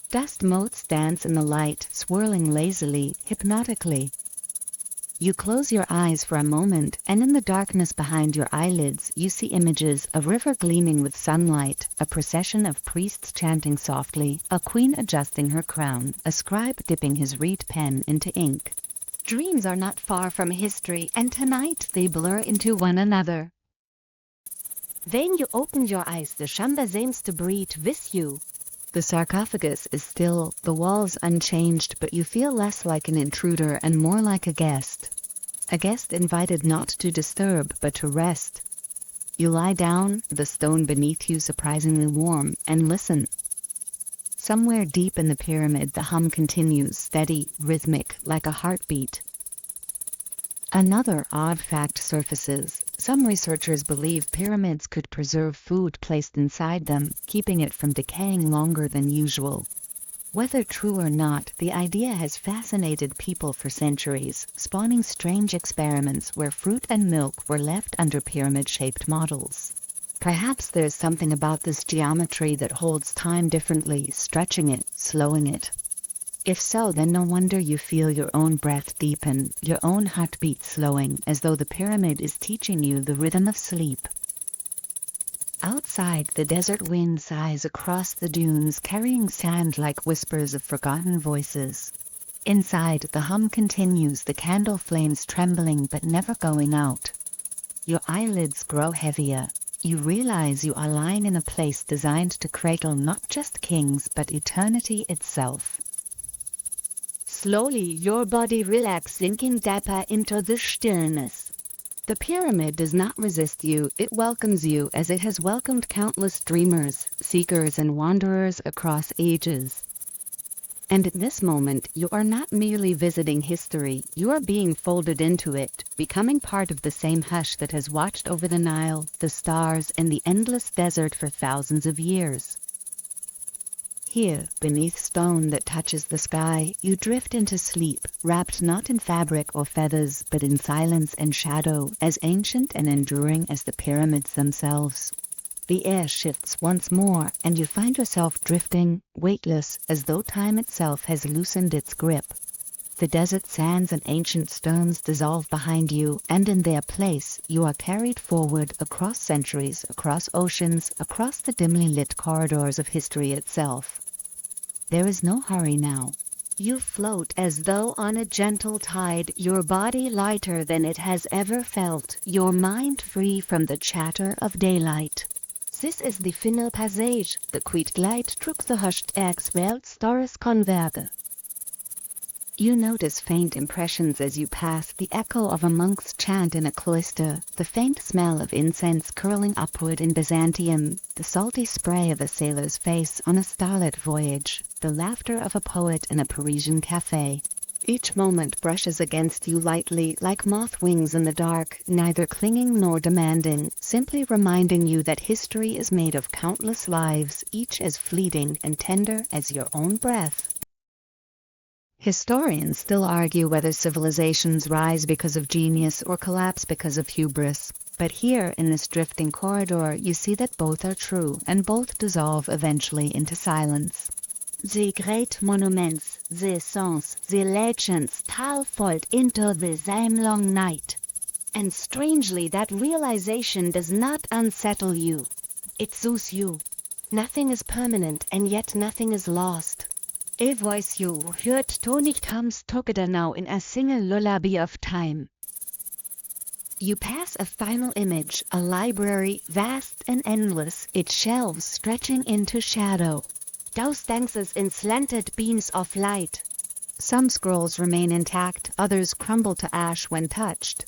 Dust motes dance in the light, swirling lazily, hypnotically. You close your eyes for a moment, and in the darkness behind your eyelids, you see images: a river gleaming with sunlight, a procession of priests chanting softly, a queen adjusting her crown, a scribe dipping his reed pen into ink. Dreams are not far from history, and tonight they blur into one another. Then you open your eyes, the chamber seems to breathe with you. The sarcophagus is still, the walls unchanged, but you feel less like an intruder and more like a guest. A guest invited not to disturb, but to rest. You lie down, the stone beneath you surprisingly warm, and listen. Somewhere deep in the pyramid, the hum continues, steady, rhythmic, like a heartbeat. Another odd fact surfaces. Some researchers believe pyramids could preserve food placed inside them, keeping it from decaying longer than usual. Whether true or not, the idea has fascinated people for centuries, spawning strange experiments where fruit and milk were left under pyramid-shaped models. Perhaps there's something about this geometry that holds time differently, stretching it, slowing it. If so, then no wonder you feel your own breath deepen, your own heartbeat slowing, as though the pyramid is teaching you the rhythm of sleep. Outside, the desert wind sighs across the dunes, carrying sand like whispers of forgotten voices. Inside, the hum continues, the candle flames trembling but never going out. Your eyelids grow heavier. You realize you are lying in a place designed to cradle not just kings, but eternity itself. Slowly, your body relaxes, sinking deeper into the stillness. The pyramid does not resist you, it welcomes you as it has welcomed countless dreamers, seekers and wanderers across ages. And at this moment, you are not merely visiting history, you are being folded into it, becoming part of the same hush that has watched over the Nile, the stars, and the endless desert for thousands of years. Here, beneath stone that touches the sky, you drift into sleep, wrapped not in fabric or feathers, but in silence and shadow, as ancient and enduring as the pyramids themselves. The air shifts once more, and you find yourself drifting, weightless, as though time itself has loosened its grip. The desert sands and ancient stones dissolve behind you, and in their place you are carried forward across centuries, across oceans, across the dimly lit corridors of history itself. There is no hurry now. You float as though on a gentle tide, your body lighter than it has ever felt, your mind free from the chatter of daylight. This is the final passage, the quiet glide through the hushed eggs where stars converge. You notice faint impressions as you pass, the echo of a monk's chant in a cloister, the faint smell of incense curling upward in Byzantium, the salty spray of a sailor's face on a starlit voyage, the laughter of a poet in a Parisian cafe. Each moment brushes against you lightly, like moth wings in the dark, neither clinging nor demanding, simply reminding you that history is made of countless lives, each as fleeting and tender as your own breath. Historians still argue whether civilizations rise because of genius or collapse because of hubris. But here, in this drifting corridor, you see that both are true, and both dissolve eventually into silence. The great monuments, the songs, the legends fold into the same long night. And strangely, that realization does not unsettle you. It soothes you. Nothing is permanent, and yet nothing is lost. A voice you heard tonic comes together now in a single lullaby of time. You pass a final image, a library, vast and endless, its shelves stretching into shadow. Those dances in slanted beams of light. Some scrolls remain intact, others crumble to ash when touched.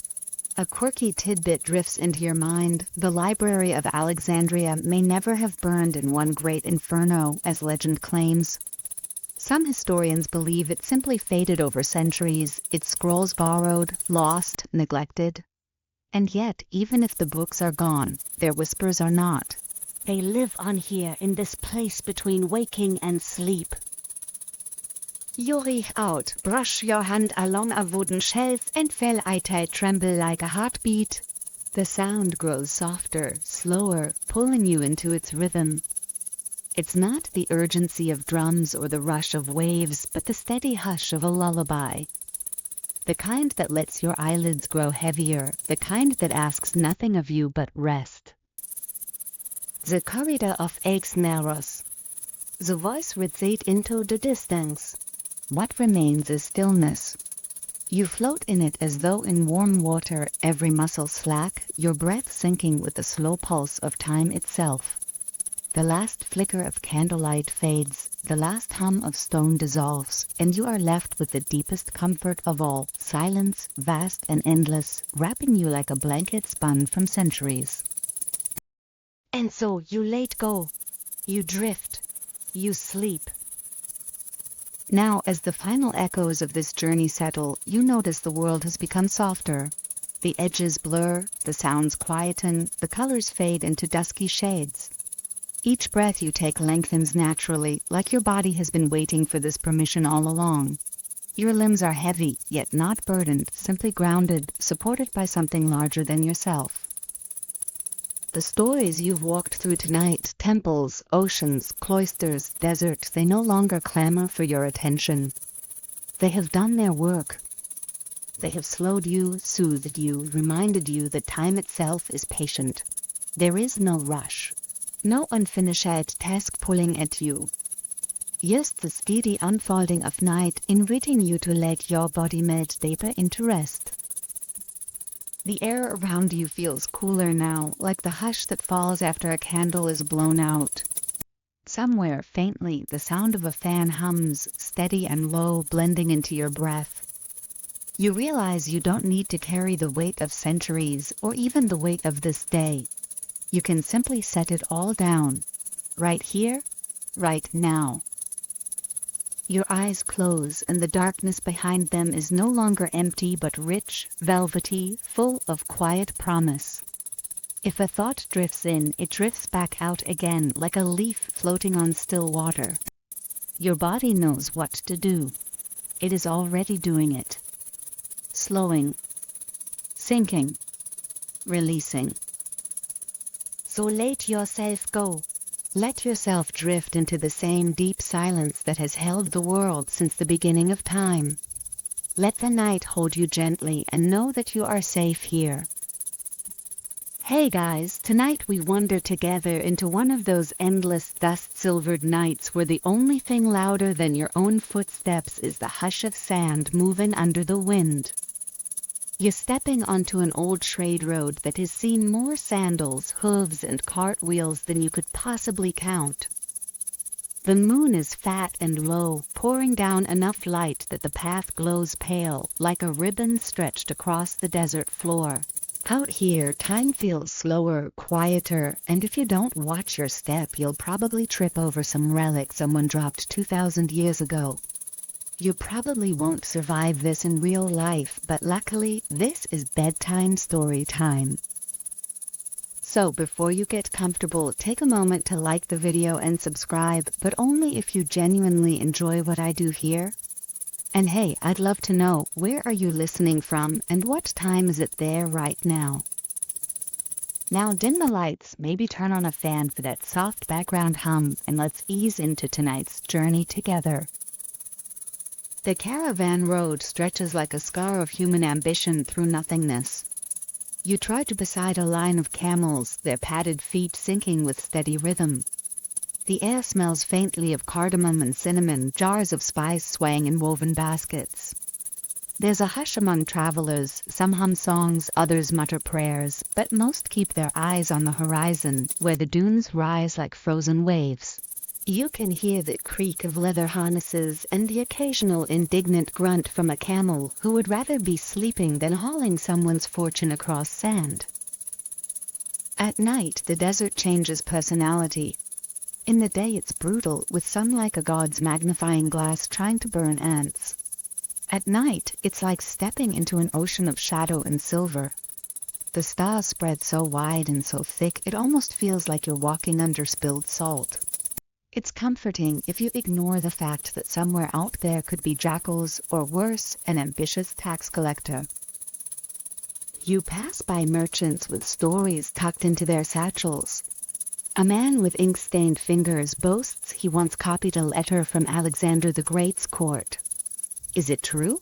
A quirky tidbit drifts into your mind. The Library of Alexandria may never have burned in one great inferno, as legend claims. Some historians believe it simply faded over centuries, its scrolls borrowed, lost, neglected. And yet, even if the books are gone, their whispers are not. They live on here in this place between waking and sleep. You reach out, brush your hand along a wooden shelf, and feel it tremble like a heartbeat. The sound grows softer, slower, pulling you into its rhythm. It's not the urgency of drums or the rush of waves, but the steady hush of a lullaby. The kind that lets your eyelids grow heavier, the kind that asks nothing of you but rest. The corridor of eggs narrows. The voice recedes into the distance. What remains is stillness. You float in it as though in warm water, every muscle slack, your breath sinking with the slow pulse of time itself. The last flicker of candlelight fades, the last hum of stone dissolves, and you are left with the deepest comfort of all, silence, vast and endless, wrapping you like a blanket spun from centuries. And so you let go. You drift. You sleep. Now, as the final echoes of this journey settle, you notice the world has become softer. The edges blur, the sounds quieten, the colors fade into dusky shades. Each breath you take lengthens naturally, like your body has been waiting for this permission all along. Your limbs are heavy, yet not burdened, simply grounded, supported by something larger than yourself. The stories you've walked through tonight, temples, oceans, cloisters, deserts, they no longer clamor for your attention. They have done their work. They have slowed you, soothed you, reminded you that time itself is patient. There is no rush. No unfinished task pulling at you. Just the steady unfolding of night, inviting you to let your body melt deeper into rest. The air around you feels cooler now, like the hush that falls after a candle is blown out. Somewhere, faintly, the sound of a fan hums, steady and low, blending into your breath. You realize you don't need to carry the weight of centuries, or even the weight of this day. You can simply set it all down, right here, right now. Your eyes close, and the darkness behind them is no longer empty but rich, velvety, full of quiet promise. If a thought drifts in, it drifts back out again, like a leaf floating on still water. Your body knows what to do. It is already doing it. Slowing, sinking, releasing. So let yourself go. Let yourself drift into the same deep silence that has held the world since the beginning of time. Let the night hold you gently and know that you are safe here. Hey guys, tonight we wander together into one of those endless dust-silvered nights where the only thing louder than your own footsteps is the hush of sand moving under the wind. You're stepping onto an old trade road that has seen more sandals, hooves, and cartwheels than you could possibly count. The moon is fat and low, pouring down enough light that the path glows pale, like a ribbon stretched across the desert floor. Out here, time feels slower, quieter, and if you don't watch your step, you'll probably trip over some relic someone dropped 2,000 years ago. You probably won't survive this in real life, but luckily, this is bedtime story time. So before you get comfortable, take a moment to like the video and subscribe, but only if you genuinely enjoy what I do here. And hey, I'd love to know, where are you listening from and what time is it there right now? Now dim the lights, maybe turn on a fan for that soft background hum, and let's ease into tonight's journey together. The caravan road stretches like a scar of human ambition through nothingness. You trudge beside a line of camels, their padded feet syncing with steady rhythm. The air smells faintly of cardamom and cinnamon, jars of spice swaying in woven baskets. There's a hush among travelers, some hum songs, others mutter prayers, but most keep their eyes on the horizon, where the dunes rise like frozen waves. You can hear the creak of leather harnesses and the occasional indignant grunt from a camel who would rather be sleeping than hauling someone's fortune across sand. At night, the desert changes personality. In the day it's brutal, with sun like a god's magnifying glass trying to burn ants. At night, it's like stepping into an ocean of shadow and silver. The stars spread so wide and so thick it almost feels like you're walking under spilled salt. It's comforting if you ignore the fact that somewhere out there could be jackals, or worse, an ambitious tax collector. You pass by merchants with stories tucked into their satchels. A man with ink-stained fingers boasts he once copied a letter from Alexander the Great's court. Is it true?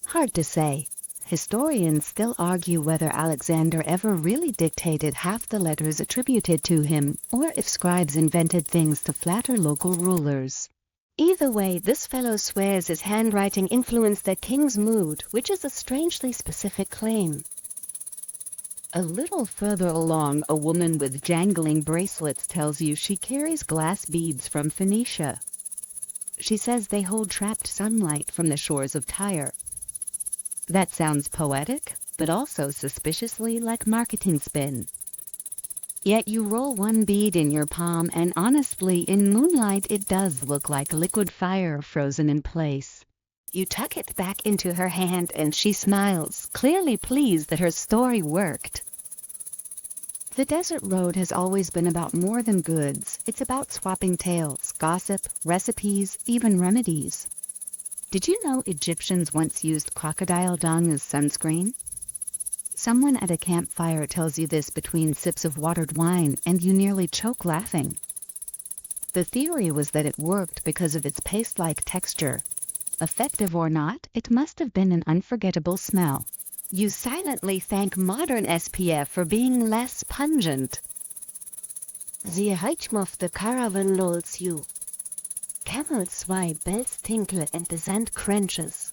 Hard to say. Historians still argue whether Alexander ever really dictated half the letters attributed to him, or if scribes invented things to flatter local rulers. Either way, this fellow swears his handwriting influenced the king's mood, which is a strangely specific claim. A little further along, a woman with jangling bracelets tells you she carries glass beads from Phoenicia. She says they hold trapped sunlight from the shores of Tyre. That sounds poetic, but also suspiciously like marketing spin. Yet you roll one bead in your palm and honestly, in moonlight it does look like liquid fire frozen in place. You tuck it back into her hand and she smiles, clearly pleased that her story worked. The desert road has always been about more than goods. It's about swapping tales, gossip, recipes, even remedies. Did you know Egyptians once used crocodile dung as sunscreen? Someone at a campfire tells you this between sips of watered wine, and you nearly choke laughing. The theory was that it worked because of its paste-like texture. Effective or not, it must have been an unforgettable smell. You silently thank modern SPF for being less pungent. The rhythm of the caravan lulls you. Camels swipe, bells tinkle, and the sand crunches.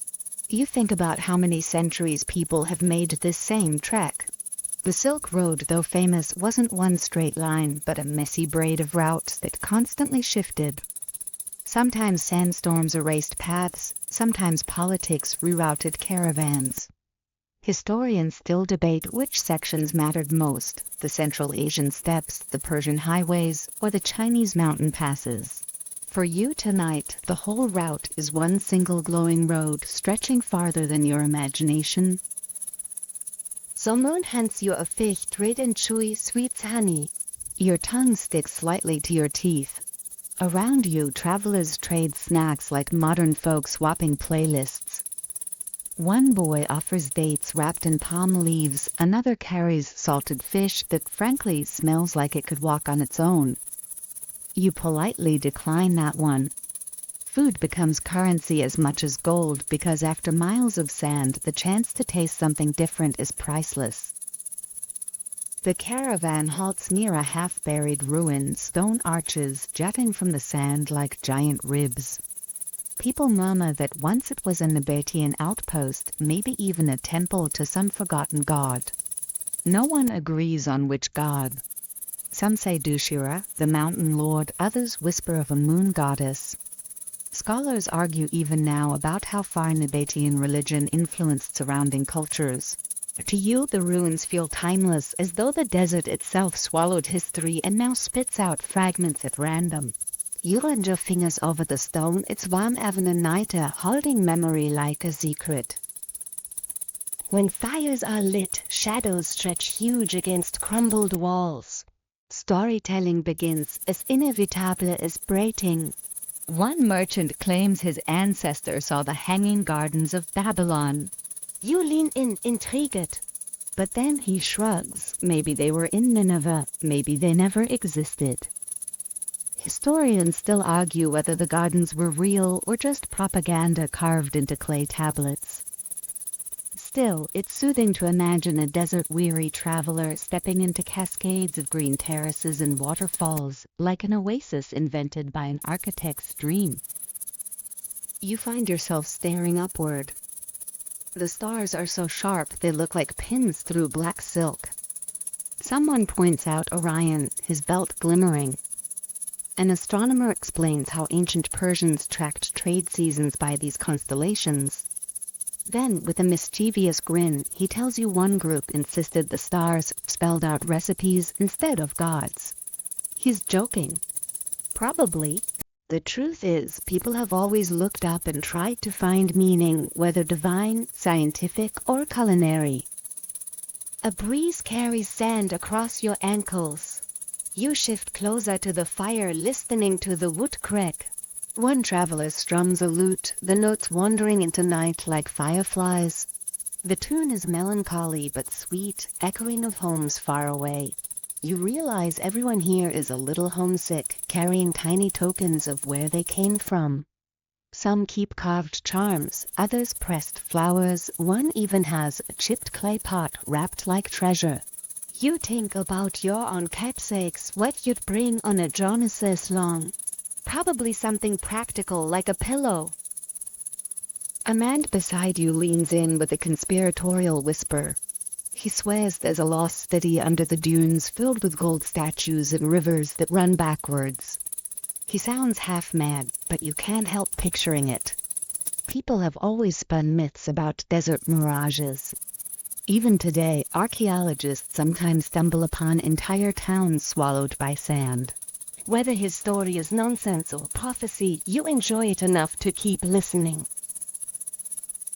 You think about how many centuries people have made this same trek. The Silk Road, though famous, wasn't one straight line, but a messy braid of routes that constantly shifted. Sometimes sandstorms erased paths, sometimes politics rerouted caravans. Historians still debate which sections mattered most, the Central Asian steppes, the Persian highways, or the Chinese mountain passes. For you tonight, the whole route is one single glowing road stretching farther than your imagination. Someone hands you a feicht red and chewy sweet honey. Your tongue sticks slightly to your teeth. Around you, travelers trade snacks like modern folk swapping playlists. One boy offers dates wrapped in palm leaves, another carries salted fish that frankly smells like it could walk on its own. You politely decline that one. Food becomes currency as much as gold because after miles of sand, the chance to taste something different is priceless. The caravan halts near a half-buried ruin, stone arches jutting from the sand like giant ribs. People murmur that once it was a Nabatean outpost, maybe even a temple to some forgotten god. No one agrees on which god. Some say Dushira, the mountain lord, others whisper of a moon goddess. Scholars argue even now about how far Nabatean religion influenced surrounding cultures. To you, the ruins feel timeless, as though the desert itself swallowed history and now spits out fragments at random. You run your fingers over the stone, it's warm even a night, holding memory like a secret. When fires are lit, shadows stretch huge against crumbled walls. Storytelling begins as inevitable as braiding. One merchant claims his ancestor saw the hanging gardens of Babylon. You lean in, intrigued. But then he shrugs. Maybe they were in Nineveh, maybe they never existed. Historians still argue whether the gardens were real or just propaganda carved into clay tablets. Still, it's soothing to imagine a desert-weary traveler stepping into cascades of green terraces and waterfalls, like an oasis invented by an architect's dream. You find yourself staring upward. The stars are so sharp they look like pins through black silk. Someone points out Orion, his belt glimmering. An astronomer explains how ancient Persians tracked trade seasons by these constellations. Then, with a mischievous grin, he tells you one group insisted the stars spelled out recipes instead of gods. He's joking. Probably. The truth is, people have always looked up and tried to find meaning, whether divine, scientific, or culinary. A breeze carries sand across your ankles. You shift closer to the fire, listening to the wood crack. One traveler strums a lute, the notes wandering into night like fireflies. The tune is melancholy but sweet, echoing of homes far away. You realize everyone here is a little homesick, carrying tiny tokens of where they came from. Some keep carved charms, others pressed flowers, one even has a chipped clay pot wrapped like treasure. You think about your own keepsakes, what you'd bring on a journey this long. Probably something practical like a pillow. A man beside you leans in with a conspiratorial whisper. He swears there's a lost city under the dunes filled with gold statues and rivers that run backwards. He sounds half mad, but you can't help picturing it. People have always spun myths about desert mirages. Even today, archaeologists sometimes stumble upon entire towns swallowed by sand. Whether his story is nonsense or prophecy, you enjoy it enough to keep listening.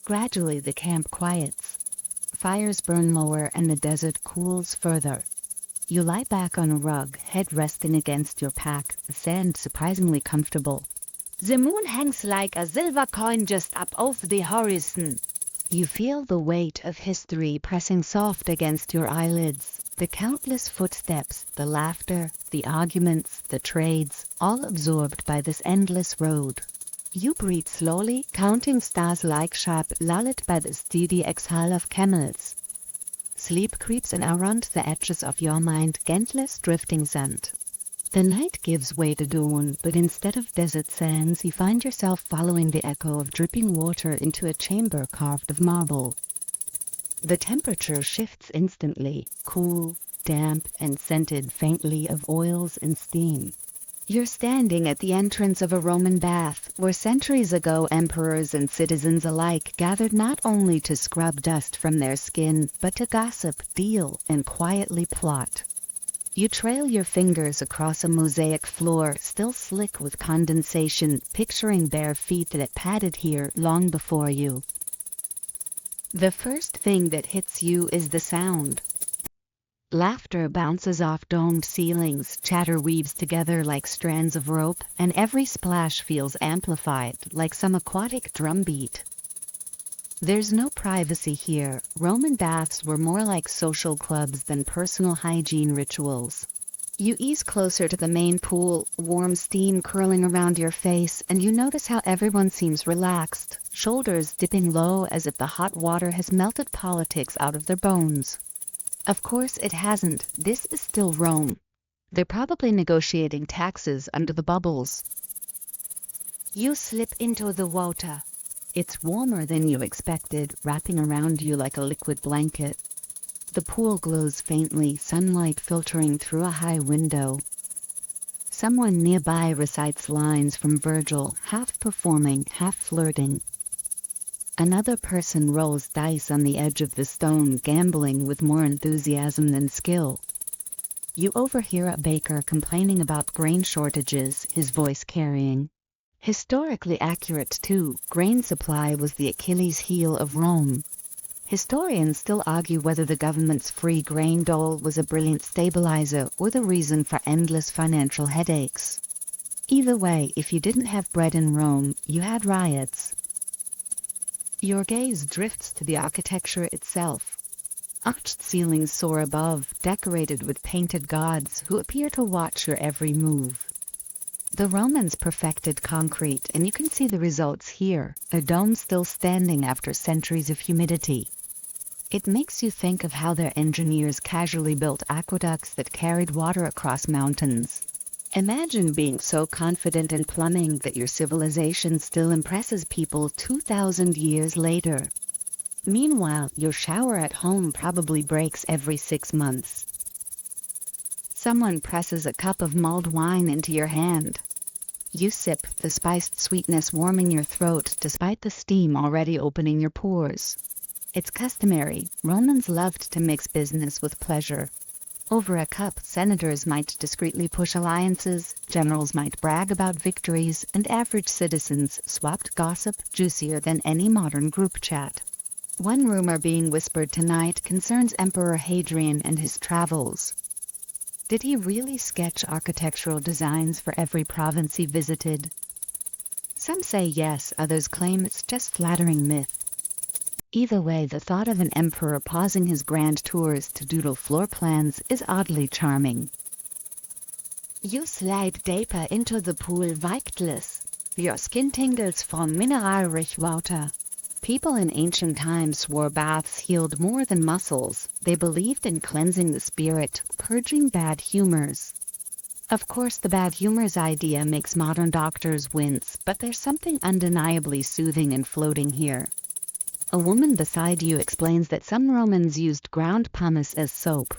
Gradually the camp quiets. Fires burn lower and the desert cools further. You lie back on a rug, head resting against your pack, the sand surprisingly comfortable. The moon hangs like a silver coin just up off the horizon. You feel the weight of history pressing soft against your eyelids. The countless footsteps, the laughter, the arguments, the trades, all absorbed by this endless road. You breathe slowly, counting stars like sheep lulled by the steady exhale of camels. Sleep creeps in around the edges of your mind, gentlest drifting scent. The night gives way to dawn, but instead of desert sands, you find yourself following the echo of dripping water into a chamber carved of marble. The temperature shifts instantly, cool, damp, and scented faintly of oils and steam. You're standing at the entrance of a Roman bath, where centuries ago emperors and citizens alike gathered not only to scrub dust from their skin, but to gossip, deal, and quietly plot. You trail your fingers across a mosaic floor, still slick with condensation, picturing bare feet that padded here long before you. The first thing that hits you is the sound. Laughter bounces off domed ceilings, chatter weaves together like strands of rope, and every splash feels amplified like some aquatic drumbeat. There's no privacy here. Roman baths were more like social clubs than personal hygiene rituals. You ease closer to the main pool, warm steam curling around your face, and you notice how everyone seems relaxed, shoulders dipping low as if the hot water has melted politics out of their bones. Of course it hasn't. This is still Rome. They're probably negotiating taxes under the bubbles. You slip into the water. It's warmer than you expected, wrapping around you like a liquid blanket. The pool glows faintly, sunlight filtering through a high window. Someone nearby recites lines from Virgil, half performing, half flirting. Another person rolls dice on the edge of the stone, gambling with more enthusiasm than skill. You overhear a baker complaining about grain shortages, his voice carrying. Historically accurate too, grain supply was the Achilles heel of Rome. Historians still argue whether the government's free grain dole was a brilliant stabilizer or the reason for endless financial headaches. Either way, if you didn't have bread in Rome, you had riots. Your gaze drifts to the architecture itself. Arched ceilings soar above, decorated with painted gods who appear to watch your every move. The Romans perfected concrete, and you can see the results here, a dome still standing after centuries of humidity. It makes you think of how their engineers casually built aqueducts that carried water across mountains. Imagine being so confident in plumbing that your civilization still impresses people 2,000 years later. Meanwhile, your shower at home probably breaks every 6 months. Someone presses a cup of mulled wine into your hand. You sip, the spiced sweetness warming your throat despite the steam already opening your pores. It's customary. Romans loved to mix business with pleasure. Over a cup, senators might discreetly push alliances, generals might brag about victories, and average citizens swapped gossip juicier than any modern group chat. One rumor being whispered tonight concerns Emperor Hadrian and his travels. Did he really sketch architectural designs for every province he visited? Some say yes, others claim it's just flattering myth. Either way, the thought of an emperor pausing his grand tours to doodle floor plans is oddly charming. You slide deeper into the pool weightless. Your skin tingles from mineral-rich water. People in ancient times swore baths healed more than muscles. They believed in cleansing the spirit, purging bad humors. Of course, the bad humors idea makes modern doctors wince, but there's something undeniably soothing and floating here. A woman beside you explains that some Romans used ground pumice as soap.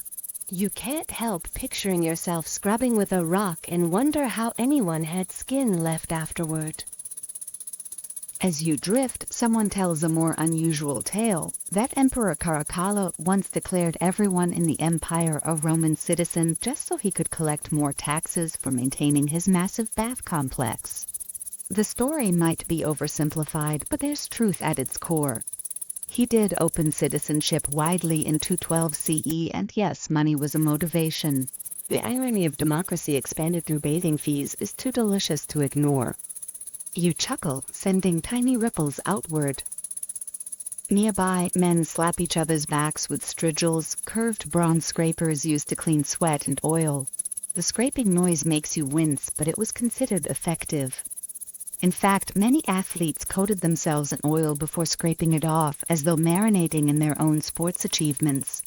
You can't help picturing yourself scrubbing with a rock and wonder how anyone had skin left afterward. As you drift, someone tells a more unusual tale. That Emperor Caracalla once declared everyone in the empire a Roman citizen just so he could collect more taxes for maintaining his massive bath complex. The story might be oversimplified, but there's truth at its core. He did open citizenship widely in 212 CE, and yes, money was a motivation. The irony of democracy expanded through bathing fees is too delicious to ignore. You chuckle, sending tiny ripples outward. Nearby, men slap each other's backs with strigils, curved bronze scrapers used to clean sweat and oil. The scraping noise makes you wince, but it was considered effective. In fact, many athletes coated themselves in oil before scraping it off, as though marinating in their own sports achievements.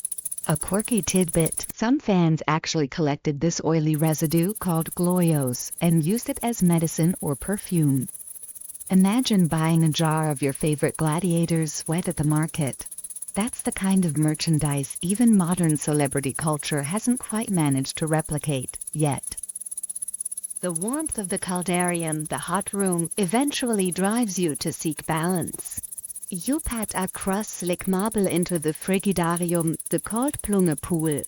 A quirky tidbit, some fans actually collected this oily residue called gloios and used it as medicine or perfume. Imagine buying a jar of your favorite gladiator's sweat at the market. That's the kind of merchandise even modern celebrity culture hasn't quite managed to replicate yet. The warmth of the caldarium, the hot room, eventually drives you to seek balance. You pat across slick marble into the frigidarium, the cold plunge pool.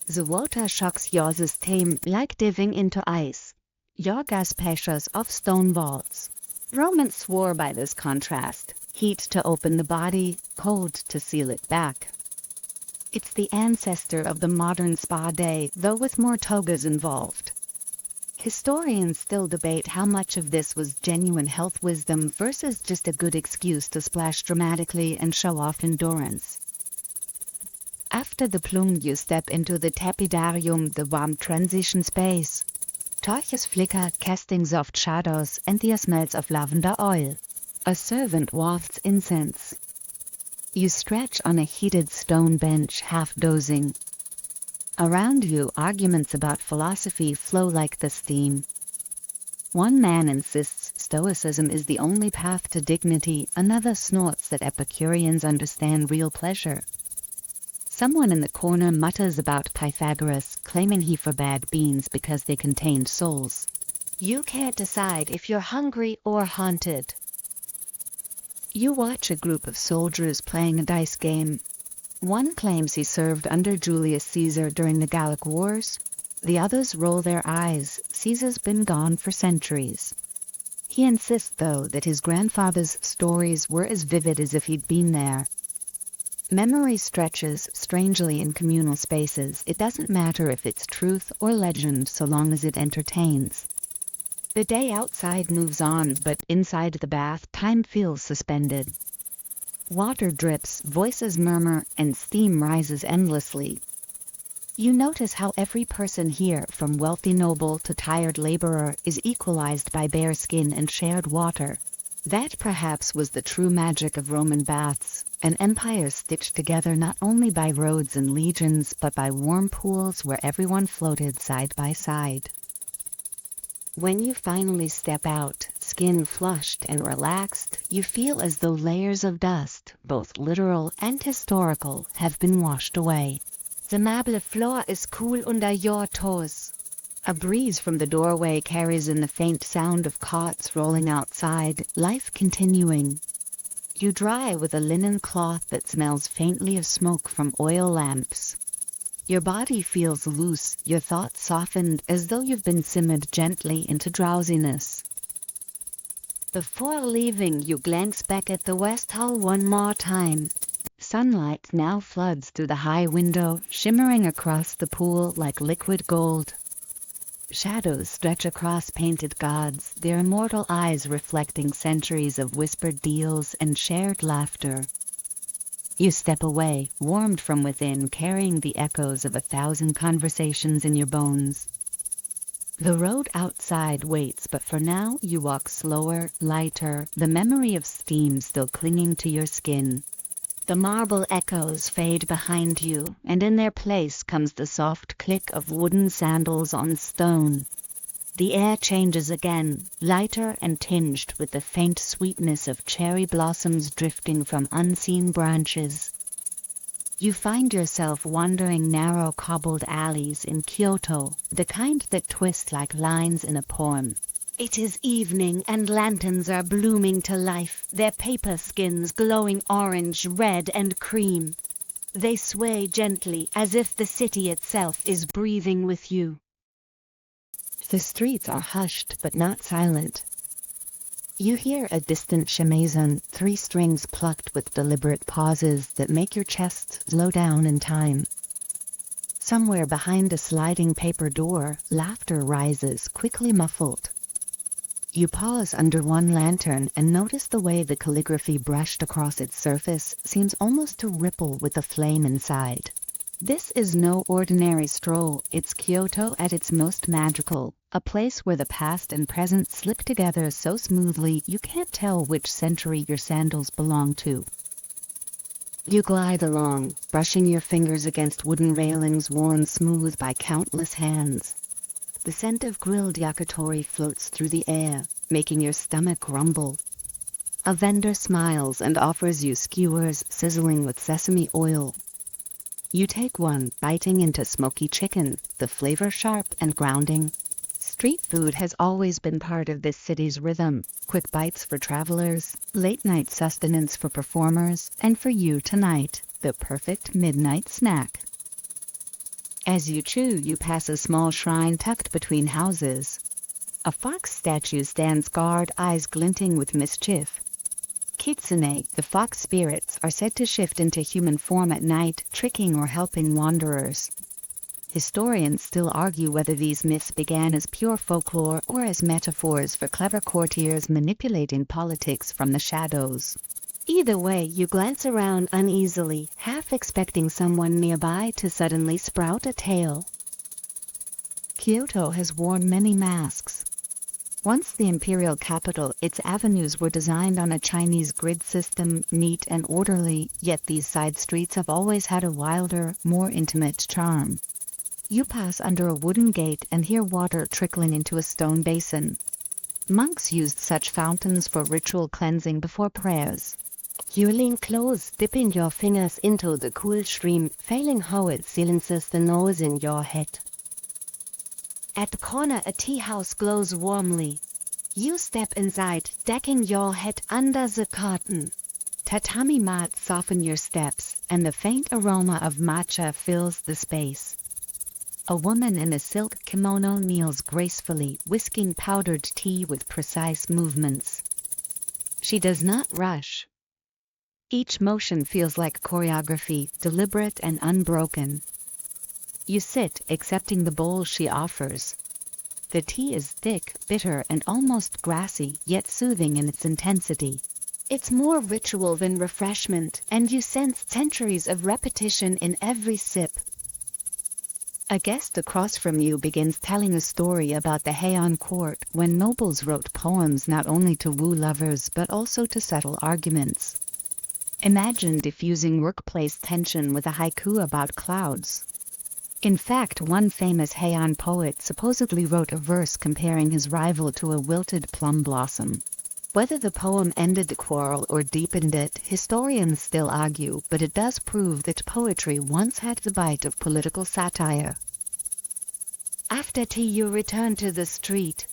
The water shocks your system like diving into ice. Your gas pressures off stone walls. Romans swore by this contrast. Heat to open the body, cold to seal it back. It's the ancestor of the modern spa day, though with more togas involved. Historians still debate how much of this was genuine health wisdom versus just a good excuse to splash dramatically and show off endurance. After the plume, you step into the tepidarium, the warm transition space. Torches flicker, casting soft shadows, and the smells of lavender oil. A servant wafts incense. You stretch on a heated stone bench, half dozing. Around you, arguments about philosophy flow like the steam. One man insists stoicism is the only path to dignity, another snorts that Epicureans understand real pleasure. Someone in the corner mutters about Pythagoras, claiming he forbade beans because they contained souls. You can't decide if you're hungry or haunted. You watch a group of soldiers playing a dice game. One claims he served under Julius Caesar during the Gallic Wars. The others roll their eyes. Caesar's been gone for centuries. He insists, though, that his grandfather's stories were as vivid as if he'd been there. Memory stretches strangely in communal spaces. It doesn't matter if it's truth or legend so long as it entertains. The day outside moves on, but inside the bath, time feels suspended. Water drips, voices murmur, and steam rises endlessly. You notice how every person here, from wealthy noble to tired laborer, is equalized by bare skin and shared water. That perhaps was the true magic of Roman baths, an empire stitched together not only by roads and legions, but by warm pools where everyone floated side by side. When you finally step out, skin flushed and relaxed, you feel as though layers of dust, both literal and historical, have been washed away. The marble floor is cool under your toes. A breeze from the doorway carries in the faint sound of carts rolling outside, life continuing. You dry with a linen cloth that smells faintly of smoke from oil lamps. Your body feels loose, your thoughts softened, as though you've been simmered gently into drowsiness. Before leaving, you glance back at the West Hall one more time. Sunlight now floods through the high window, shimmering across the pool like liquid gold. Shadows stretch across painted gods, their immortal eyes reflecting centuries of whispered deals and shared laughter. You step away, warmed from within, carrying the echoes of 1,000 conversations in your bones. The road outside waits, but for now you walk slower, lighter, the memory of steam still clinging to your skin. The marble echoes fade behind you, and in their place comes the soft click of wooden sandals on stone. The air changes again, lighter and tinged with the faint sweetness of cherry blossoms drifting from unseen branches. You find yourself wandering narrow cobbled alleys in Kyoto, the kind that twist like lines in a poem. It is evening and lanterns are blooming to life, their paper skins glowing orange, red and cream. They sway gently as if the city itself is breathing with you. The streets are hushed but not silent. You hear a distant shamisen, 3 strings plucked with deliberate pauses that make your chest slow down in time. Somewhere behind a sliding paper door, laughter rises, quickly muffled. You pause under one lantern and notice the way the calligraphy brushed across its surface seems almost to ripple with a flame inside. This is no ordinary stroll, it's Kyoto at its most magical, a place where the past and present slip together so smoothly you can't tell which century your sandals belong to. You glide along, brushing your fingers against wooden railings worn smooth by countless hands. The scent of grilled yakitori floats through the air, making your stomach rumble. A vendor smiles and offers you skewers sizzling with sesame oil. You take one, biting into smoky chicken, the flavor sharp and grounding. Street food has always been part of this city's rhythm. Quick bites for travelers, late-night sustenance for performers, and for you tonight, the perfect midnight snack. As you chew, you pass a small shrine tucked between houses. A fox statue stands guard, eyes glinting with mischief. Kitsune, the fox spirits, are said to shift into human form at night, tricking or helping wanderers. Historians still argue whether these myths began as pure folklore or as metaphors for clever courtiers manipulating politics from the shadows. Either way, you glance around uneasily, half expecting someone nearby to suddenly sprout a tale. Kyoto has worn many masks. Once the imperial capital, its avenues were designed on a Chinese grid system, neat and orderly, yet these side streets have always had a wilder, more intimate charm. You pass under a wooden gate and hear water trickling into a stone basin. Monks used such fountains for ritual cleansing before prayers. You lean close, dipping your fingers into the cool stream, feeling how it silences the noise in your head. At the corner, a tea house glows warmly. You step inside, decking your head under the curtain. Tatami mats soften your steps, and the faint aroma of matcha fills the space. A woman in a silk kimono kneels gracefully, whisking powdered tea with precise movements. She does not rush. Each motion feels like choreography, deliberate and unbroken. You sit, accepting the bowl she offers. The tea is thick, bitter, and almost grassy, yet soothing in its intensity. It's more ritual than refreshment, and you sense centuries of repetition in every sip. A guest across from you begins telling a story about the Heian court, when nobles wrote poems not only to woo lovers but also to settle arguments. Imagine diffusing workplace tension with a haiku about clouds. In fact, one famous Heian poet supposedly wrote a verse comparing his rival to a wilted plum blossom. Whether the poem ended the quarrel or deepened it, historians still argue, but it does prove that poetry once had the bite of political satire. After tea, you return to the street.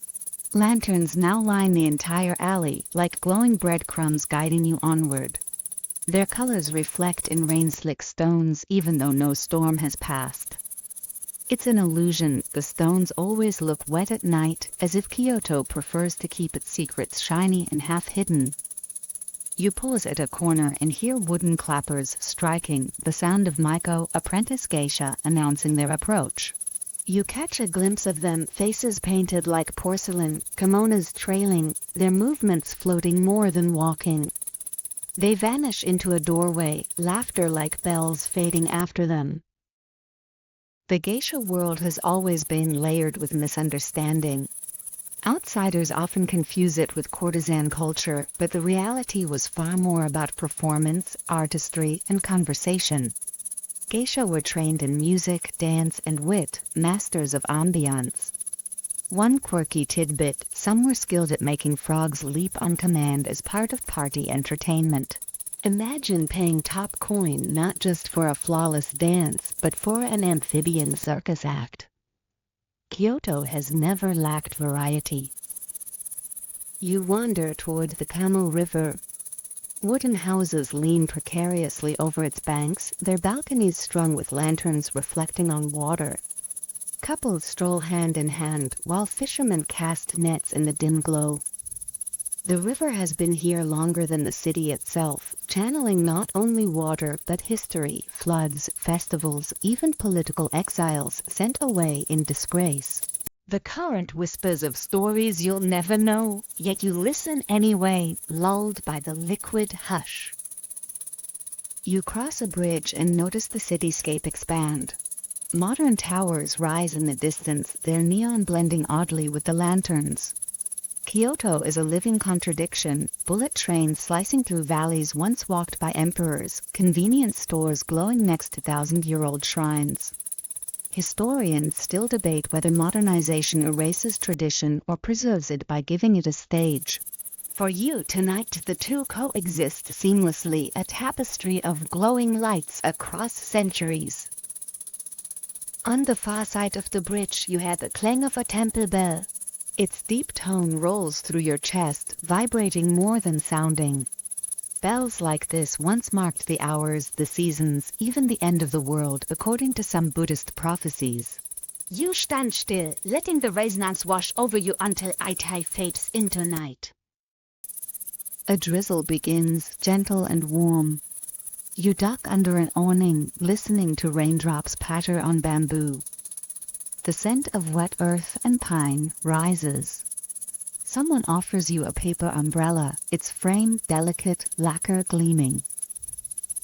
Lanterns now line the entire alley, like glowing breadcrumbs guiding you onward. Their colors reflect in rain-slick stones, even though no storm has passed. It's an illusion. The stones always look wet at night, as if Kyoto prefers to keep its secrets shiny and half-hidden. You pause at a corner and hear wooden clappers striking, the sound of Maiko, apprentice geisha, announcing their approach. You catch a glimpse of them, faces painted like porcelain, kimonos trailing, their movements floating more than walking. They vanish into a doorway, laughter like bells fading after them. The geisha world has always been layered with misunderstanding. Outsiders often confuse it with courtesan culture, but the reality was far more about performance, artistry, and conversation. Geisha were trained in music, dance, and wit, masters of ambiance. One quirky tidbit: some were skilled at making frogs leap on command as part of party entertainment. Imagine paying top coin not just for a flawless dance, but for an amphibian circus act. Kyoto has never lacked variety. You wander toward the Kamo River. Wooden houses lean precariously over its banks, their balconies strung with lanterns reflecting on water. Couples stroll hand in hand, while fishermen cast nets in the dim glow. The river has been here longer than the city itself, channeling not only water but history, floods, festivals, even political exiles sent away in disgrace. The current whispers of stories you'll never know, yet you listen anyway, lulled by the liquid hush. You cross a bridge and notice the cityscape expand. Modern towers rise in the distance, their neon blending oddly with the lanterns. Kyoto is a living contradiction, bullet trains slicing through valleys once walked by emperors, convenience stores glowing next to thousand-year-old shrines. Historians still debate whether modernization erases tradition or preserves it by giving it a stage. For you tonight, the two coexist seamlessly, a tapestry of glowing lights across centuries. On the far side of the bridge, you hear the clang of a temple bell. Its deep tone rolls through your chest, vibrating more than sounding. Bells like this once marked the hours, the seasons, even the end of the world, according to some Buddhist prophecies. You stand still, letting the resonance wash over you until Itai fades into night. A drizzle begins, gentle and warm. You duck under an awning, listening to raindrops patter on bamboo. The scent of wet earth and pine rises. Someone offers you a paper umbrella, its frame delicate, lacquer gleaming.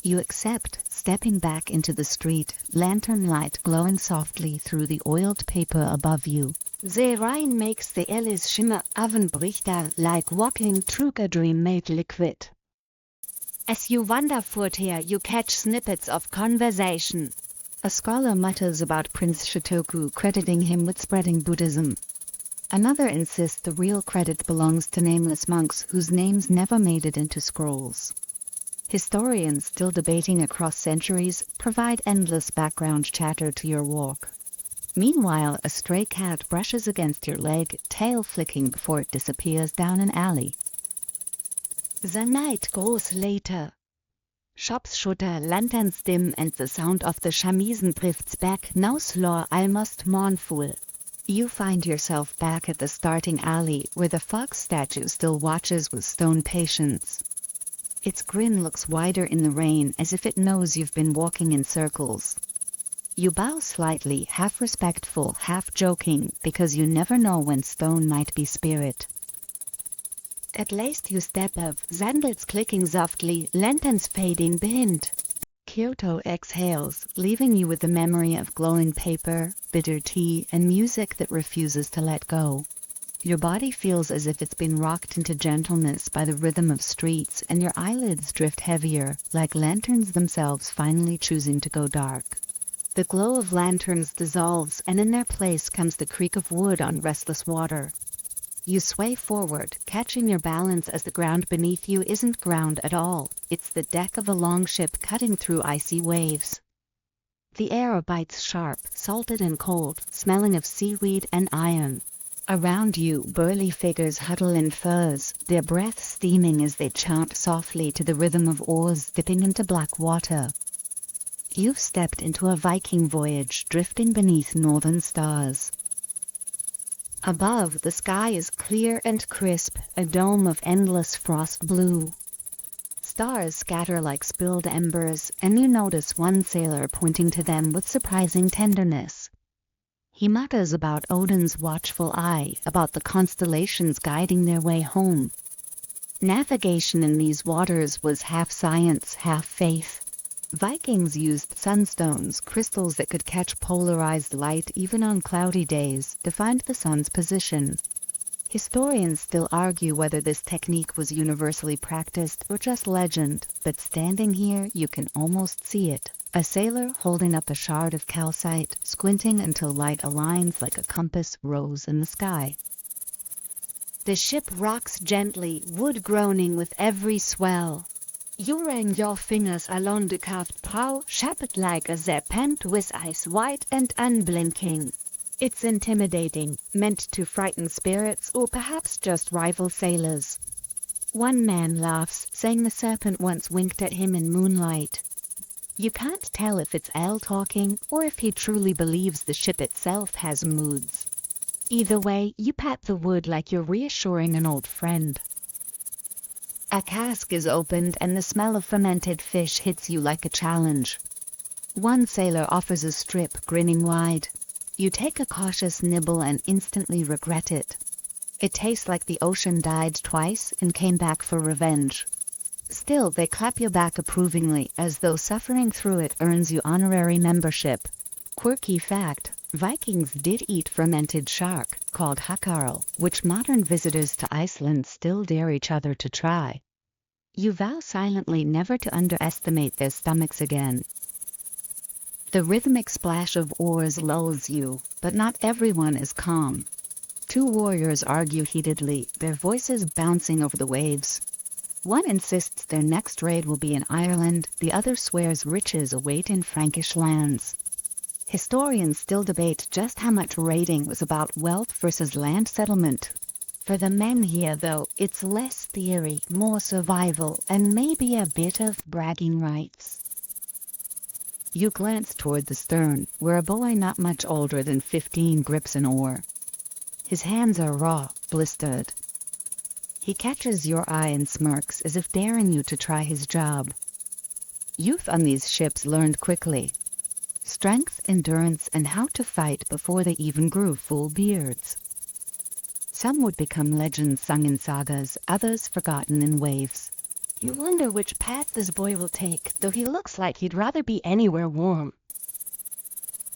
You accept, stepping back into the street, lantern light glowing softly through the oiled paper above you. The rain makes the alleys shimmer, Avonbrichter, like walking through a dream made liquid. As you wander forth here, you catch snippets of conversation. A scholar mutters about Prince Shotoku, crediting him with spreading Buddhism. Another insists the real credit belongs to nameless monks whose names never made it into scrolls. Historians, still debating across centuries, provide endless background chatter to your walk. Meanwhile, a stray cat brushes against your leg, tail flicking before it disappears down an alley. The night grows later. Shops shutter, lanterns dim, and the sound of the shamisen drifts back, now slow, almost mournful. You find yourself back at the starting alley, where the fox statue still watches with stone patience. Its grin looks wider in the rain, as if it knows you've been walking in circles. You bow slightly, half respectful, half joking, because you never know when stone might be spirit. At last you step up, sandals clicking softly, lanterns fading behind. Kyoto exhales, leaving you with the memory of glowing paper, bitter tea, and music that refuses to let go. Your body feels as if it's been rocked into gentleness by the rhythm of streets, and your eyelids drift heavier, like lanterns themselves finally choosing to go dark. The glow of lanterns dissolves, and in their place comes the creak of wood on restless water. You sway forward, catching your balance as the ground beneath you isn't ground at all. It's the deck of a longship cutting through icy waves. The air bites sharp, salted and cold, smelling of seaweed and iron. Around you, burly figures huddle in furs, their breath steaming as they chant softly to the rhythm of oars dipping into black water. You've stepped into a Viking voyage, drifting beneath northern stars. Above, the sky is clear and crisp, a dome of endless frost blue. Stars scatter like spilled embers, and you notice one sailor pointing to them with surprising tenderness. He mutters about Odin's watchful eye, about the constellations guiding their way home. Navigation in these waters was half science, half faith. Vikings used sunstones, crystals that could catch polarized light even on cloudy days, to find the sun's position. Historians still argue whether this technique was universally practiced or just legend, but standing here you can almost see it. A sailor holding up a shard of calcite, squinting until light aligns like a compass rose in the sky. The ship rocks gently, wood groaning with every swell. You ran your fingers along the carved prow, shaped like a serpent with eyes wide and unblinking. It's intimidating, meant to frighten spirits or perhaps just rival sailors. One man laughs, saying the serpent once winked at him in moonlight. You can't tell if it's Al talking or if he truly believes the ship itself has moods. Either way, you pat the wood like you're reassuring an old friend. A cask is opened and the smell of fermented fish hits you like a challenge. One sailor offers a strip, grinning wide. You take a cautious nibble and instantly regret it. It tastes like the ocean died twice and came back for revenge. Still, they clap you back approvingly, as though suffering through it earns you honorary membership. Quirky fact, Vikings did eat fermented shark, called hakarl, which modern visitors to Iceland still dare each other to try. You vow silently never to underestimate their stomachs again. The rhythmic splash of oars lulls you, but not everyone is calm. Two warriors argue heatedly, their voices bouncing over the waves. One insists their next raid will be in Ireland, the other swears riches await in Frankish lands. Historians still debate just how much raiding was about wealth versus land settlement. For the men here, though, it's less theory, more survival, and maybe a bit of bragging rights. You glance toward the stern, where a boy not much older than 15 grips an oar. His hands are raw, blistered. He catches your eye and smirks as if daring you to try his job. Youth on these ships learned quickly strength, endurance, and how to fight before they even grew full beards. Some would become legends sung in sagas, others forgotten in waves. You wonder which path this boy will take, though he looks like he'd rather be anywhere warm.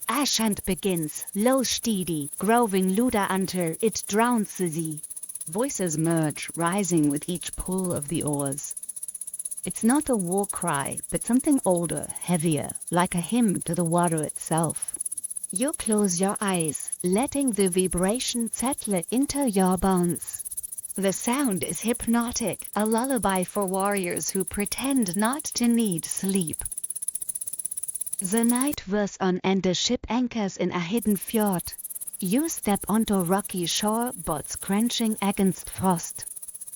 Ashant begins, low steady, growing luda unter it drowns sie. Voices merge, rising with each pull of the oars. It's not a war cry, but something older, heavier, like a hymn to the water itself. You close your eyes, letting the vibration settle into your bones. The sound is hypnotic, a lullaby for warriors who pretend not to need sleep. The night wears on and the ship anchors in a hidden fjord. You step onto rocky shore, boats crunching against frost.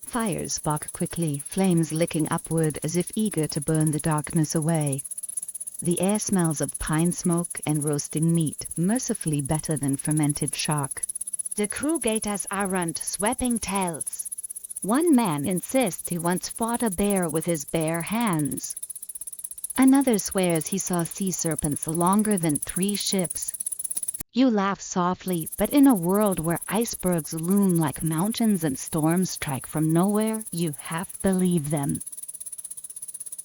Fires spark quickly, flames licking upward as if eager to burn the darkness away. The air smells of pine smoke and roasting meat, mercifully better than fermented shark. The crew gators around, swapping tales. One man insists he once fought a bear with his bare hands. Another swears he saw sea serpents longer than 3 ships. You laugh softly, but in a world where icebergs loom like mountains and storms strike from nowhere, you half believe them.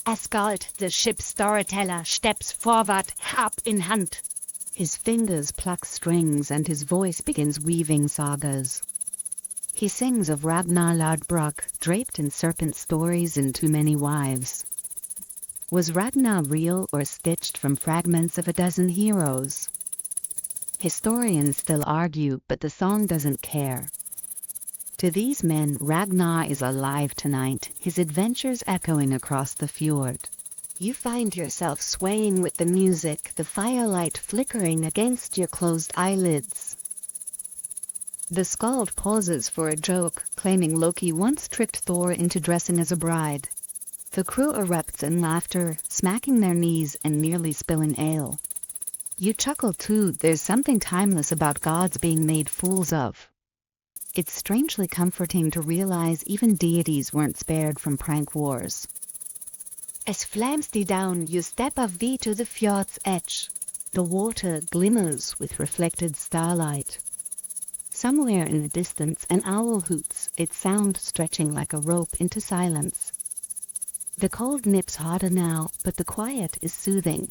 Asgard, the ship's storyteller, steps forward, harp in hand. His fingers pluck strings and his voice begins weaving sagas. He sings of Ragnar Lodbrok, draped in serpent stories and too many wives. Was Ragnar real or stitched from fragments of a dozen heroes? Historians still argue, but the song doesn't care. To these men, Ragnar is alive tonight, his adventures echoing across the fjord. You find yourself swaying with the music, the firelight flickering against your closed eyelids. The skald pauses for a joke, claiming Loki once tricked Thor into dressing as a bride. The crew erupts in laughter, smacking their knees and nearly spilling ale. You chuckle too, there's something timeless about gods being made fools of. It's strangely comforting to realize even deities weren't spared from prank wars. As flames die down, you step off to the fjord's edge. The water glimmers with reflected starlight. Somewhere in the distance an owl hoots, its sound stretching like a rope into silence. The cold nips harder now, but the quiet is soothing.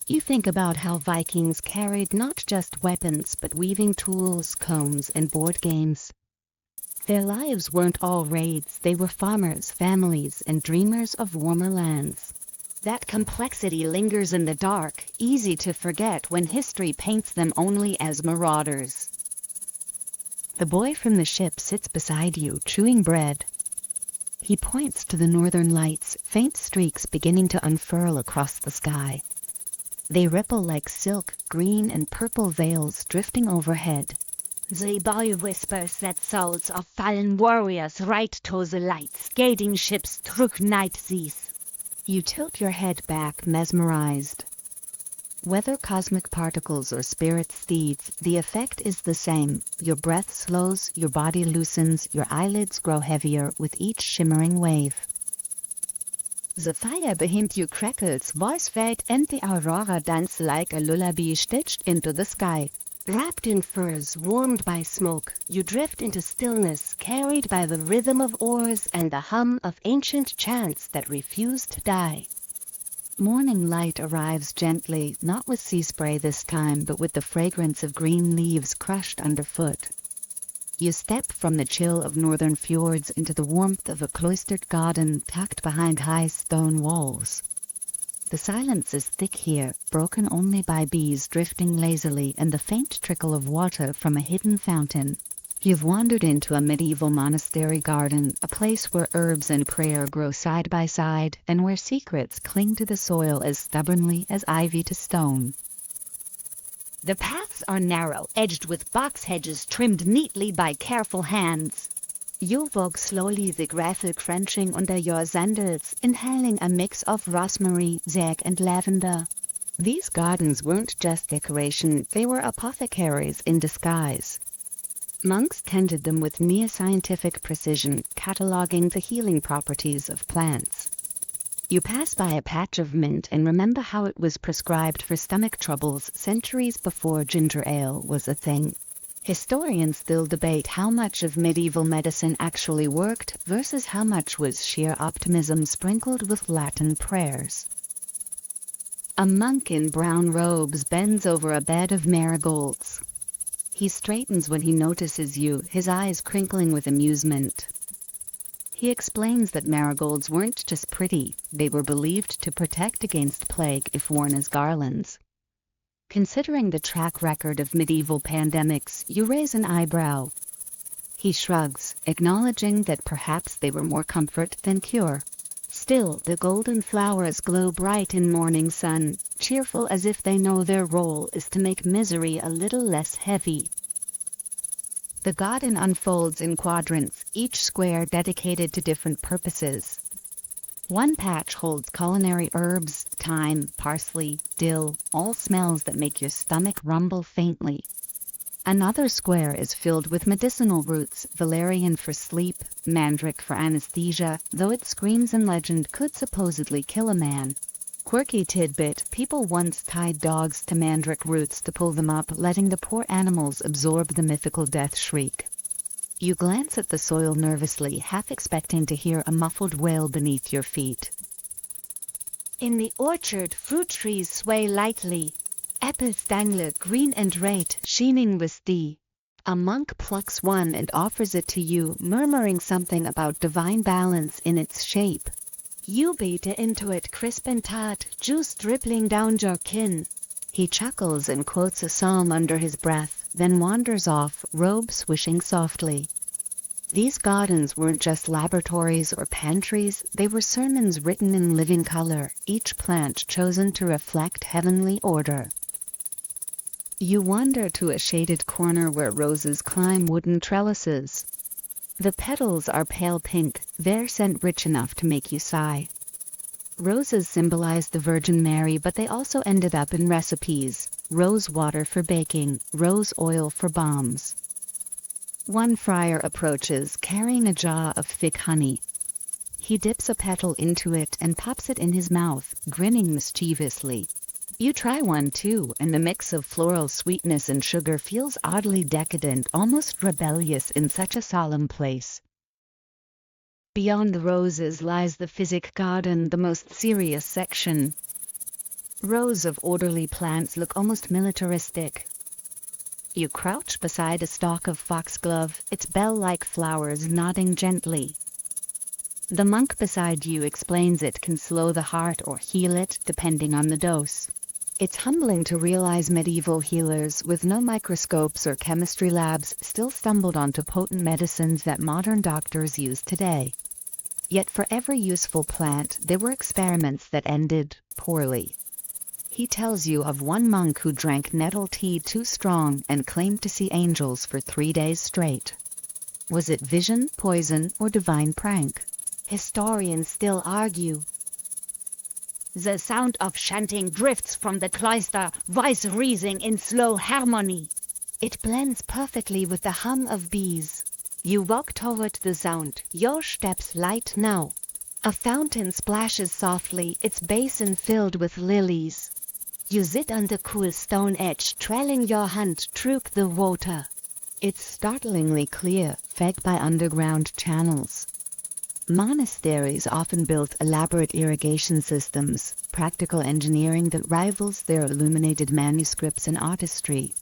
You think about how Vikings carried not just weapons but weaving tools, combs, and board games. Their lives weren't all raids, they were farmers, families, and dreamers of warmer lands. That complexity lingers in the dark, easy to forget when history paints them only as marauders. The boy from the ship sits beside you, chewing bread. He points to the northern lights, faint streaks beginning to unfurl across the sky. They ripple like silk, green and purple veils drifting overhead. The boy whispers that souls of fallen warriors ride to the lights, guiding ships through night seas. You tilt your head back, mesmerized. Whether cosmic particles or spirit steeds, the effect is the same. Your breath slows, your body loosens, your eyelids grow heavier with each shimmering wave. The fire behind you crackles, voice fade, and the aurora dance like a lullaby stitched into the sky. Wrapped in furs, warmed by smoke, you drift into stillness, carried by the rhythm of oars and the hum of ancient chants that refuse to die. Morning light arrives gently, not with sea spray this time, but with the fragrance of green leaves crushed underfoot. You step from the chill of northern fjords into the warmth of a cloistered garden tucked behind high stone walls. The silence is thick here, broken only by bees drifting lazily and the faint trickle of water from a hidden fountain. You've wandered into a medieval monastery garden, a place where herbs and prayer grow side by side and where secrets cling to the soil as stubbornly as ivy to stone. The paths are narrow, edged with box hedges trimmed neatly by careful hands. You walk slowly, the gravel crunching under your sandals, inhaling a mix of rosemary, zag, and lavender. These gardens weren't just decoration, they were apothecaries in disguise. Monks tended them with near-scientific precision, cataloging the healing properties of plants. You pass by a patch of mint and remember how it was prescribed for stomach troubles centuries before ginger ale was a thing. Historians still debate how much of medieval medicine actually worked versus how much was sheer optimism sprinkled with Latin prayers. A monk in brown robes bends over a bed of marigolds. He straightens when he notices you, his eyes crinkling with amusement. He explains that marigolds weren't just pretty, they were believed to protect against plague if worn as garlands. Considering the track record of medieval pandemics, you raise an eyebrow. He shrugs, acknowledging that perhaps they were more comfort than cure. Still, the golden flowers glow bright in morning sun, cheerful as if they know their role is to make misery a little less heavy. The garden unfolds in quadrants, each square dedicated to different purposes. One patch holds culinary herbs, thyme, parsley, dill, all smells that make your stomach rumble faintly. Another square is filled with medicinal roots, valerian for sleep, mandrake for anesthesia, though its screams and legend could supposedly kill a man. Quirky tidbit, people once tied dogs to mandrake roots to pull them up, letting the poor animals absorb the mythical death shriek. You glance at the soil nervously, half expecting to hear a muffled wail beneath your feet. In the orchard, fruit trees sway lightly. Apples dangle green and red, shining with thee. A monk plucks one and offers it to you, murmuring something about divine balance in its shape. You bite into it crisp and tart, juice dribbling down your chin. He chuckles and quotes a psalm under his breath, then wanders off, robe swishing softly. These gardens weren't just laboratories or pantries, they were sermons written in living color, each plant chosen to reflect heavenly order. You wander to a shaded corner where roses climb wooden trellises. The petals are pale pink, their scent rich enough to make you sigh. Roses symbolize the Virgin Mary, but they also ended up in recipes: rose water for baking, rose oil for balms. One friar approaches, carrying a jar of thick honey. He dips a petal into it and pops it in his mouth, grinning mischievously. You try one too, and the mix of floral sweetness and sugar feels oddly decadent, almost rebellious in such a solemn place. Beyond the roses lies the physic garden, the most serious section. Rows of orderly plants look almost militaristic. You crouch beside a stalk of foxglove, its bell-like flowers nodding gently. The monk beside you explains it can slow the heart or heal it, depending on the dose. It's humbling to realize medieval healers, with no microscopes or chemistry labs, still stumbled onto potent medicines that modern doctors use today. Yet for every useful plant, there were experiments that ended poorly. He tells you of one monk who drank nettle tea too strong and claimed to see angels for 3 days straight. Was it vision, poison, or divine prank? Historians still argue. The sound of chanting drifts from the cloister, voice rising in slow harmony. It blends perfectly with the hum of bees. You walk toward the sound, your steps light now. A fountain splashes softly, its basin filled with lilies. You sit on the cool stone edge, trailing your hand through the water. It's startlingly clear, fed by underground channels. Monasteries often built elaborate irrigation systems, practical engineering that rivals their illuminated manuscripts in artistry.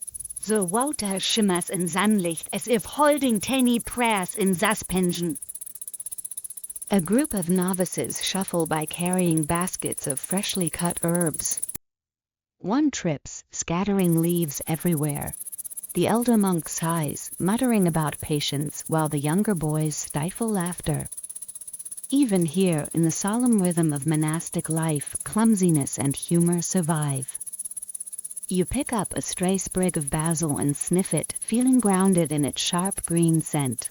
The water shimmers in sunlight as if holding tiny prayers in suspension. A group of novices shuffle by carrying baskets of freshly cut herbs. One trips, scattering leaves everywhere. The elder monk sighs, muttering about patience, while the younger boys stifle laughter. Even here, in the solemn rhythm of monastic life, clumsiness and humor survive. You pick up a stray sprig of basil and sniff it, feeling grounded in its sharp green scent.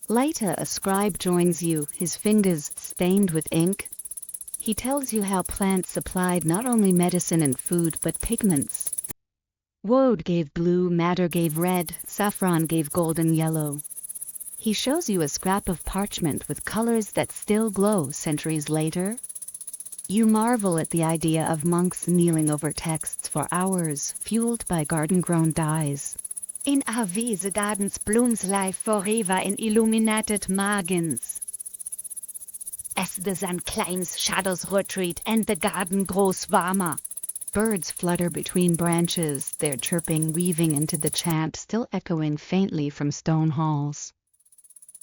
Later, a scribe joins you, his fingers stained with ink. He tells you how plants supplied not only medicine and food, but pigments. Woad gave blue, madder gave red, saffron gave golden yellow. He shows you a scrap of parchment with colors that still glow centuries later. You marvel at the idea of monks kneeling over texts for hours, fueled by garden-grown dyes. In our the gardens blooms life forever in illuminated margins. As the sun climbs, shadows retreat, and the garden grows warmer. Birds flutter between branches, their chirping weaving into the chant still echoing faintly from stone halls.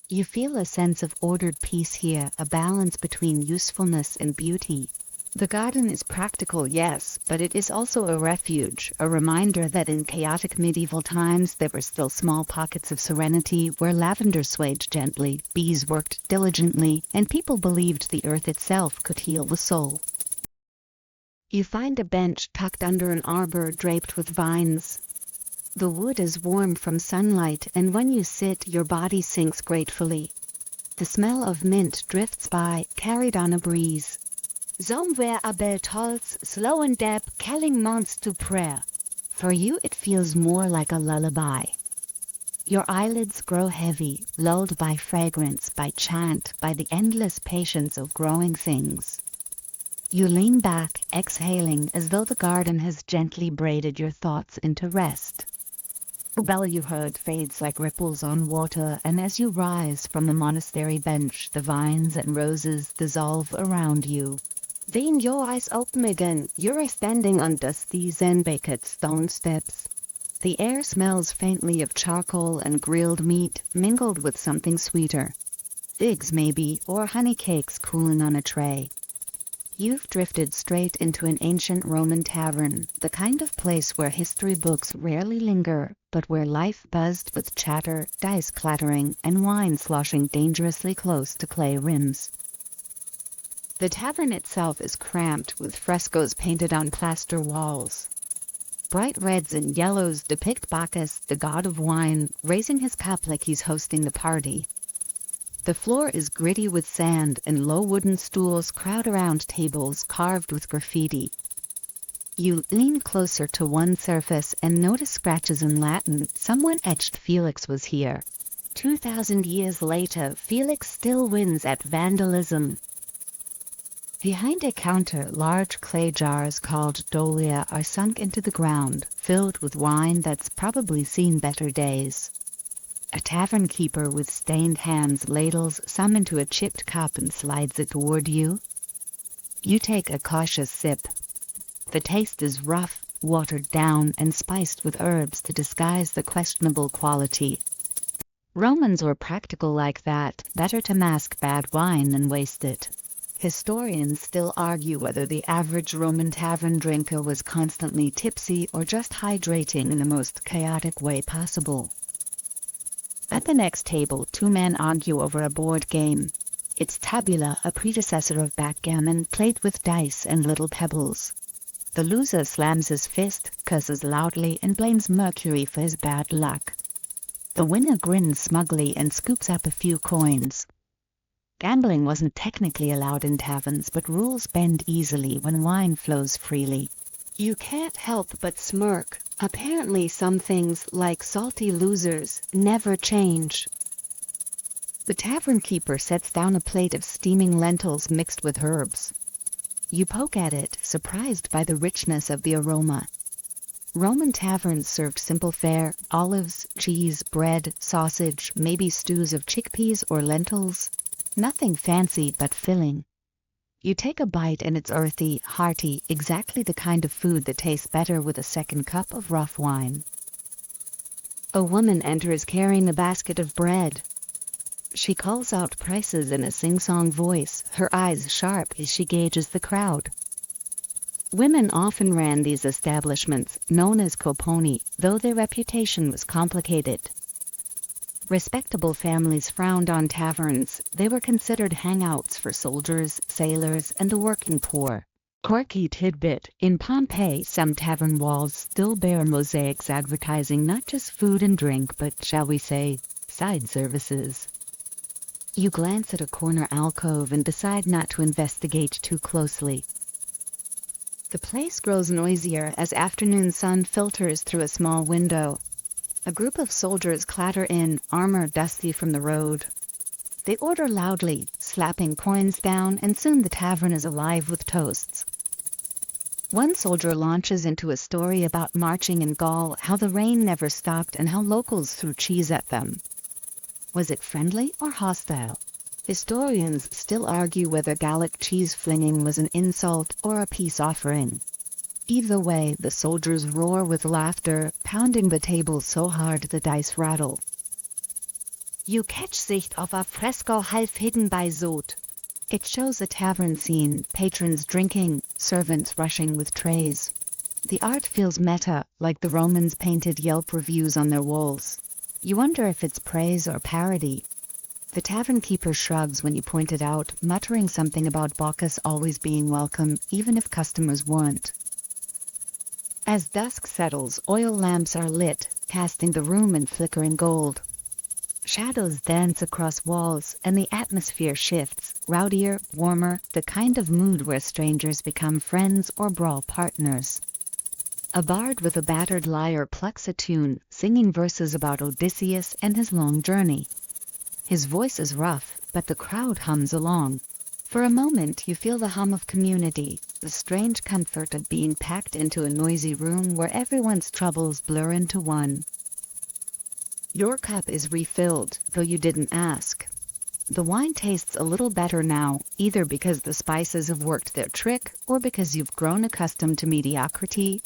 You feel a sense of ordered peace here, a balance between usefulness and beauty. The garden is practical, yes, but it is also a refuge, a reminder that in chaotic medieval times there were still small pockets of serenity where lavender swayed gently, bees worked diligently, and people believed the earth itself could heal the soul. You find a bench tucked under an arbor draped with vines. The wood is warm from sunlight, and when you sit, your body sinks gratefully. The smell of mint drifts by, carried on a breeze. Somewhere a bell tolls, slow and deep, calling monks to prayer. For you it feels more like a lullaby. Your eyelids grow heavy, lulled by fragrance, by chant, by the endless patience of growing things. You lean back, exhaling as though the garden has gently braided your thoughts into rest. The bell you heard fades like ripples on water, and as you rise from the monastery bench, the vines and roses dissolve around you. Then your eyes open again. You're standing on dusty Zen-baked stone steps. The air smells faintly of charcoal and grilled meat, mingled with something sweeter. Figs maybe, or honey cakes cooling on a tray. You've drifted straight into an ancient Roman tavern, the kind of place where history books rarely linger, but where life buzzed with chatter, dice clattering, and wine sloshing dangerously close to clay rims. The tavern itself is cramped with frescoes painted on plaster walls. Bright reds and yellows depict Bacchus, the god of wine, raising his cup like he's hosting the party. The floor is gritty with sand, and low wooden stools crowd around tables carved with graffiti. You lean closer to one surface and notice scratches in Latin. Someone etched "Felix was here." 2,000 years later, Felix still wins at vandalism. Behind a counter, large clay jars called dolia are sunk into the ground, filled with wine that's probably seen better days. A tavern keeper with stained hands ladles some into a chipped cup and slides it toward you. You take a cautious sip. The taste is rough, watered down, and spiced with herbs to disguise the questionable quality. Romans were practical like that, better to mask bad wine than waste it. Historians still argue whether the average Roman tavern drinker was constantly tipsy or just hydrating in the most chaotic way possible. At the next table, two men argue over a board game. It's tabula, a predecessor of backgammon, played with dice and little pebbles. The loser slams his fist, curses loudly, and blames Mercury for his bad luck. The winner grins smugly and scoops up a few coins. Gambling wasn't technically allowed in taverns, but rules bend easily when wine flows freely. You can't help but smirk. Apparently some things, like salty losers, never change. The tavern keeper sets down a plate of steaming lentils mixed with herbs. You poke at it, surprised by the richness of the aroma. Roman taverns served simple fare: olives, cheese, bread, sausage, maybe stews of chickpeas or lentils. Nothing fancy but filling. You take a bite and it's earthy, hearty, exactly the kind of food that tastes better with a second cup of rough wine. A woman enters carrying a basket of bread. She calls out prices in a sing-song voice, her eyes sharp as she gauges the crowd. Women often ran these establishments, known as coponi, though their reputation was complicated. Respectable families frowned on taverns. They were considered hangouts for soldiers, sailors, and the working poor. Quirky tidbit: in Pompeii, some tavern walls still bear mosaics advertising not just food and drink, but, shall we say, side services. You glance at a corner alcove and decide not to investigate too closely. The place grows noisier as afternoon sun filters through a small window. A group of soldiers clatter in, armor dusty from the road. They order loudly, slapping coins down, and soon the tavern is alive with toasts. One soldier launches into a story about marching in Gaul, how the rain never stopped and how locals threw cheese at them. Was it friendly or hostile? Historians still argue whether Gallic cheese flinging was an insult or a peace offering. Either way, the soldiers roar with laughter, pounding the tables so hard the dice rattle. You catch sight of a fresco half hidden by Sod. It shows a tavern scene, patrons drinking, servants rushing with trays. The art feels meta, like the Romans painted Yelp reviews on their walls. You wonder if it's praise or parody. The tavern keeper shrugs when you point it out, muttering something about Bacchus always being welcome, even if customers weren't. As dusk settles, oil lamps are lit, casting the room in flickering gold. Shadows dance across walls, and the atmosphere shifts, rowdier, warmer, the kind of mood where strangers become friends or brawl partners. A bard with a battered lyre plucks a tune, singing verses about Odysseus and his long journey. His voice is rough, but the crowd hums along. For a moment you feel the hum of community, the strange comfort of being packed into a noisy room where everyone's troubles blur into one. Your cup is refilled, though you didn't ask. The wine tastes a little better now, either because the spices have worked their trick or because you've grown accustomed to mediocrity.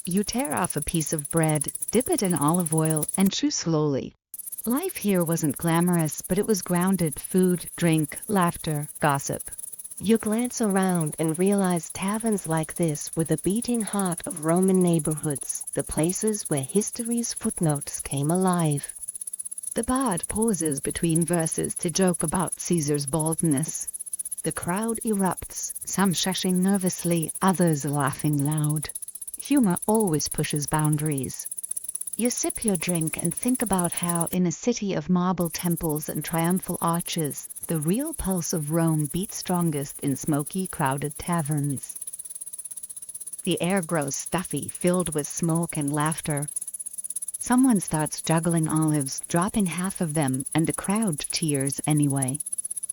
You tear off a piece of bread, dip it in olive oil, and chew slowly. Life here wasn't glamorous, but it was grounded: food, drink, laughter, gossip. You glance around and realize taverns like this were the beating heart of Roman neighborhoods, the places where history's footnotes came alive. The bard pauses between verses to joke about Caesar's baldness. The crowd erupts, some shushing nervously, others laughing loud. Humor always pushes boundaries. You sip your drink and think about how, in a city of marble temples and triumphal arches, the real pulse of Rome beats strongest in smoky, crowded taverns. The air grows stuffy, filled with smoke and laughter. Someone starts juggling olives, dropping half of them, and the crowd cheers anyway.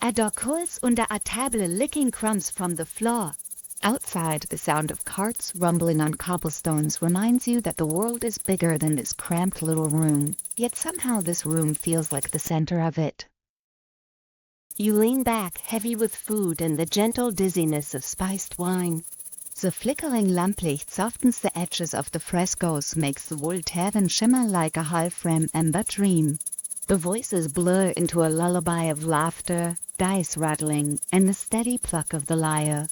A docus under a table licking crumbs from the floor. Outside, the sound of carts rumbling on cobblestones reminds you that the world is bigger than this cramped little room, yet somehow this room feels like the center of it. You lean back, heavy with food and the gentle dizziness of spiced wine. The flickering lamplight softens the edges of the frescoes, makes the whole tavern shimmer like a half-rem amber dream. The voices blur into a lullaby of laughter, dice rattling, and the steady pluck of the lyre.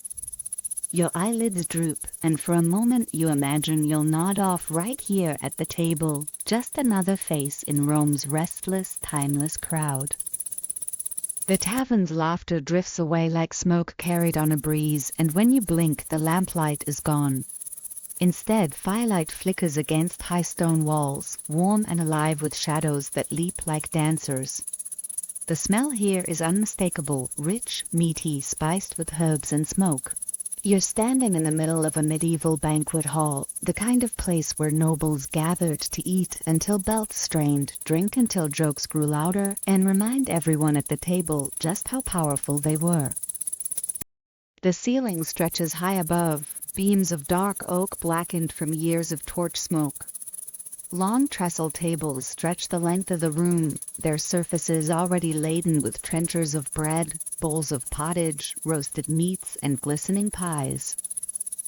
Your eyelids droop, and for a moment you imagine you'll nod off right here at the table, just another face in Rome's restless, timeless crowd. The tavern's laughter drifts away like smoke carried on a breeze, and when you blink, the lamplight is gone. Instead, firelight flickers against high stone walls, warm and alive with shadows that leap like dancers. The smell here is unmistakable, rich, meaty, spiced with herbs and smoke. You're standing in the middle of a medieval banquet hall, the kind of place where nobles gathered to eat until belts strained, drink until jokes grew louder, and remind everyone at the table just how powerful they were. The ceiling stretches high above, beams of dark oak blackened from years of torch smoke. Long trestle tables stretch the length of the room, their surfaces already laden with trenchers of bread, bowls of pottage, roasted meats, and glistening pies.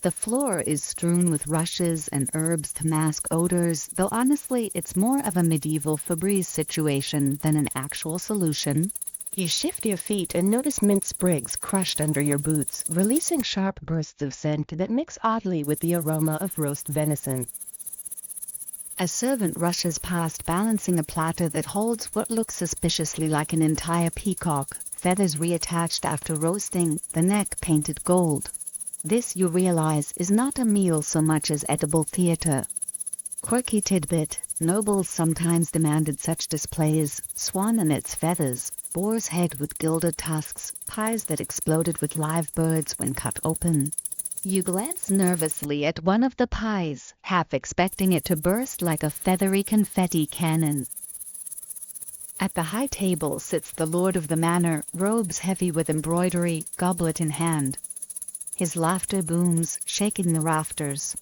The floor is strewn with rushes and herbs to mask odors, though honestly it's more of a medieval Febreze situation than an actual solution. You shift your feet and notice mint sprigs crushed under your boots, releasing sharp bursts of scent that mix oddly with the aroma of roast venison. A servant rushes past, balancing a platter that holds what looks suspiciously like an entire peacock, feathers reattached after roasting, the neck painted gold. This, you realize, is not a meal so much as edible theater. Quirky tidbit, nobles sometimes demanded such displays: swan and its feathers, boar's head with gilded tusks, pies that exploded with live birds when cut open. You glance nervously at one of the pies, half expecting it to burst like a feathery confetti cannon. At the high table sits the lord of the manor, robes heavy with embroidery, goblet in hand. His laughter booms, shaking the rafters.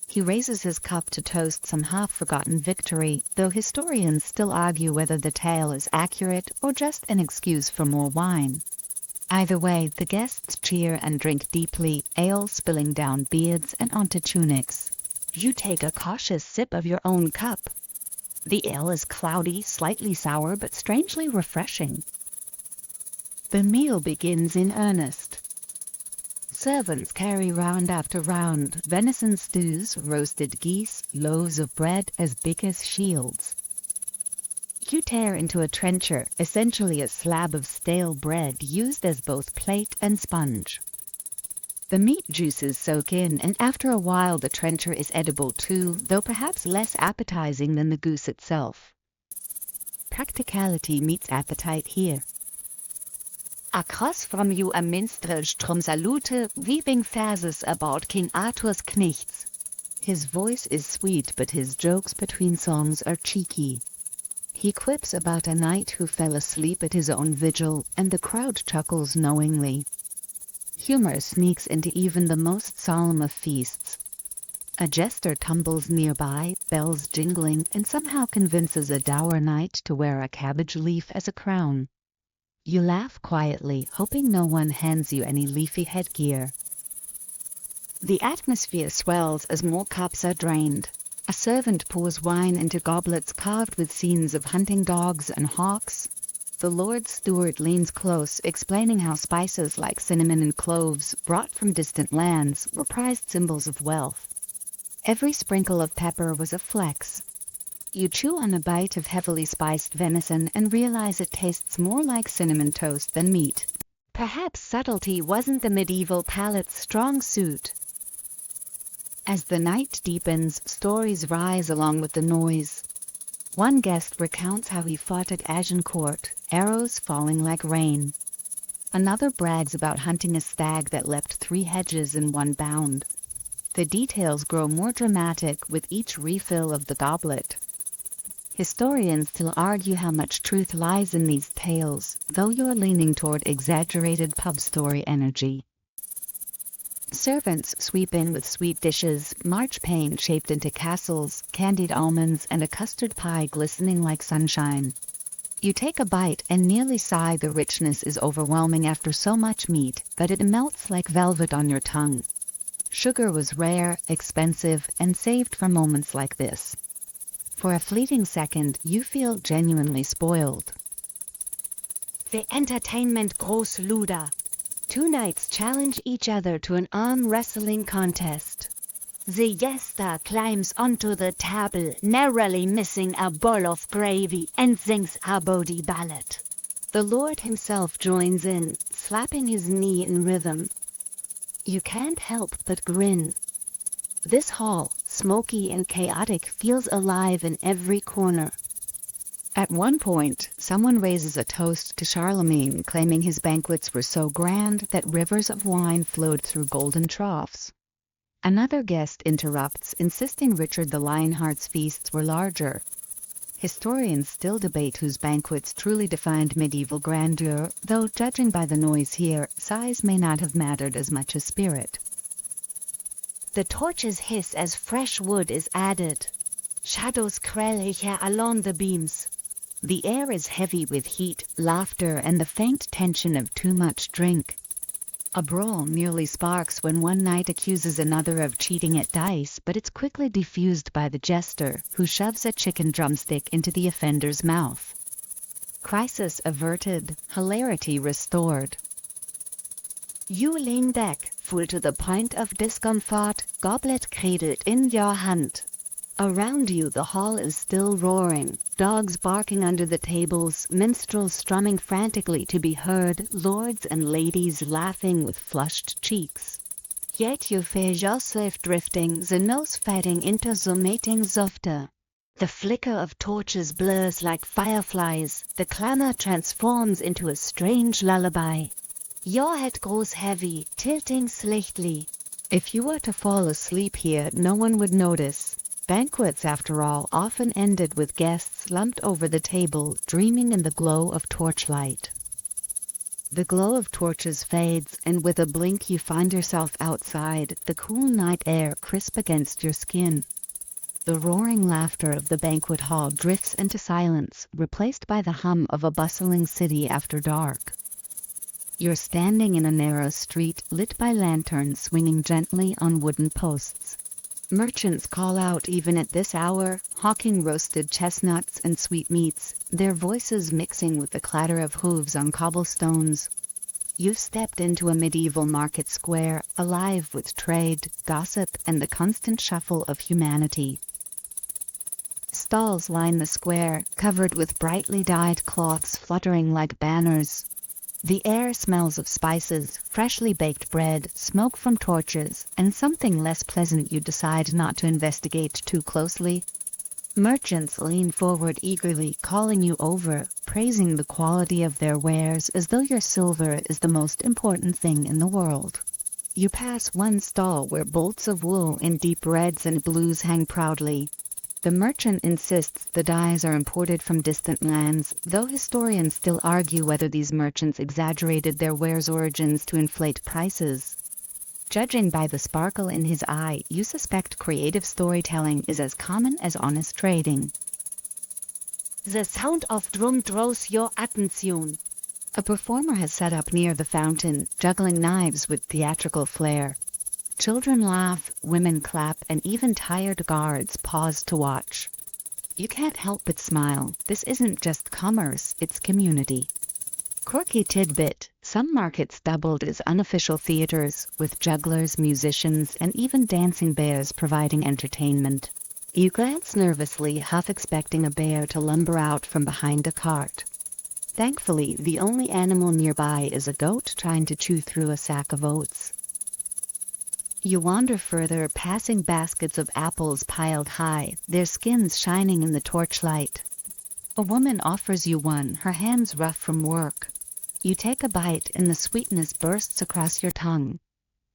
He raises his cup to toast some half-forgotten victory, though historians still argue whether the tale is accurate or just an excuse for more wine. Either way, the guests cheer and drink deeply, ale spilling down beards and onto tunics. You take a cautious sip of your own cup. The ale is cloudy, slightly sour, but strangely refreshing. The meal begins in earnest. Servants carry round after round, venison stews, roasted geese, loaves of bread as big as shields. You tear into a trencher, essentially a slab of stale bread used as both plate and sponge. The meat juices soak in, and after a while the trencher is edible too, though perhaps less appetizing than the goose itself. Practicality meets appetite here. Across from you a minstrel strums salute, weaving verses about King Arthur's knights. His voice is sweet, but his jokes between songs are cheeky. He quips about a knight who fell asleep at his own vigil, and the crowd chuckles knowingly. Humor sneaks into even the most solemn of feasts. A jester tumbles nearby, bells jingling, and somehow convinces a dour knight to wear a cabbage leaf as a crown. You laugh quietly, hoping no one hands you any leafy headgear. The atmosphere swells as more cups are drained. A servant pours wine into goblets carved with scenes of hunting dogs and hawks. The Lord Steward leans close, explaining how spices like cinnamon and cloves, brought from distant lands, were prized symbols of wealth. Every sprinkle of pepper was a flex. You chew on a bite of heavily spiced venison and realize it tastes more like cinnamon toast than meat. Perhaps subtlety wasn't the medieval palate's strong suit. As the night deepens, stories rise along with the noise. One guest recounts how he fought at Agincourt, arrows falling like rain. Another brags about hunting a stag that leapt 3 hedges in one bound. The details grow more dramatic with each refill of the goblet. Historians still argue how much truth lies in these tales, though you're leaning toward exaggerated pub story energy. Servants sweep in with sweet dishes, marchpane shaped into castles, candied almonds, and a custard pie glistening like sunshine. You take a bite and nearly sigh. The richness is overwhelming after so much meat, but it melts like velvet on your tongue. Sugar was rare, expensive, and saved for moments like this. For a fleeting second, you feel genuinely spoiled. The entertainment grows luder. 2 knights challenge each other to an arm wrestling contest. The jester climbs onto the table, narrowly missing a bowl of gravy, and sings a bawdy ballad. The lord himself joins in, slapping his knee in rhythm. You can't help but grin. This hall, smoky and chaotic, feels alive in every corner. At one point, someone raises a toast to Charlemagne, claiming his banquets were so grand that rivers of wine flowed through golden troughs. Another guest interrupts, insisting Richard the Lionheart's feasts were larger. Historians still debate whose banquets truly defined medieval grandeur, though judging by the noise here, size may not have mattered as much as spirit. The torches hiss as fresh wood is added. Shadows crawl here along the beams. The air is heavy with heat, laughter, and the faint tension of too much drink. A brawl nearly sparks when one knight accuses another of cheating at dice, but it's quickly defused by the jester, who shoves a chicken drumstick into the offender's mouth. Crisis averted, hilarity restored. You lean back, full to the point of discomfort, goblet cradled in your hand. Around you the hall is still roaring, dogs barking under the tables, minstrels strumming frantically to be heard, lords and ladies laughing with flushed cheeks. Yet you feel yourself drifting, the nose fading into the mating zofter. The flicker of torches blurs like fireflies, the clamor transforms into a strange lullaby. Your head grows heavy, tilting slightly. If you were to fall asleep here, no one would notice. Banquets, after all, often ended with guests slumped over the table, dreaming in the glow of torchlight. The glow of torches fades, and with a blink you find yourself outside, the cool night air crisp against your skin. The roaring laughter of the banquet hall drifts into silence, replaced by the hum of a bustling city after dark. You're standing in a narrow street, lit by lanterns swinging gently on wooden posts. Merchants call out even at this hour, hawking roasted chestnuts and sweetmeats, their voices mixing with the clatter of hooves on cobblestones. You've stepped into a medieval market square, alive with trade, gossip, and the constant shuffle of humanity. Stalls line the square, covered with brightly dyed cloths fluttering like banners. The air smells of spices, freshly baked bread, smoke from torches, and something less pleasant you decide not to investigate too closely. Merchants lean forward eagerly, calling you over, praising the quality of their wares as though your silver is the most important thing in the world. You pass one stall where bolts of wool in deep reds and blues hang proudly. The merchant insists the dyes are imported from distant lands, though historians still argue whether these merchants exaggerated their wares' origins to inflate prices. Judging by the sparkle in his eye, you suspect creative storytelling is as common as honest trading. The sound of drum draws your attention. A performer has set up near the fountain, juggling knives with theatrical flair. Children laugh, women clap, and even tired guards pause to watch. You can't help but smile. This isn't just commerce, it's community. Quirky tidbit, some markets doubled as unofficial theaters, with jugglers, musicians, and even dancing bears providing entertainment. You glance nervously, half expecting a bear to lumber out from behind a cart. Thankfully, the only animal nearby is a goat trying to chew through a sack of oats. You wander further, passing baskets of apples piled high, their skins shining in the torchlight. A woman offers you one, her hands rough from work. You take a bite and the sweetness bursts across your tongue.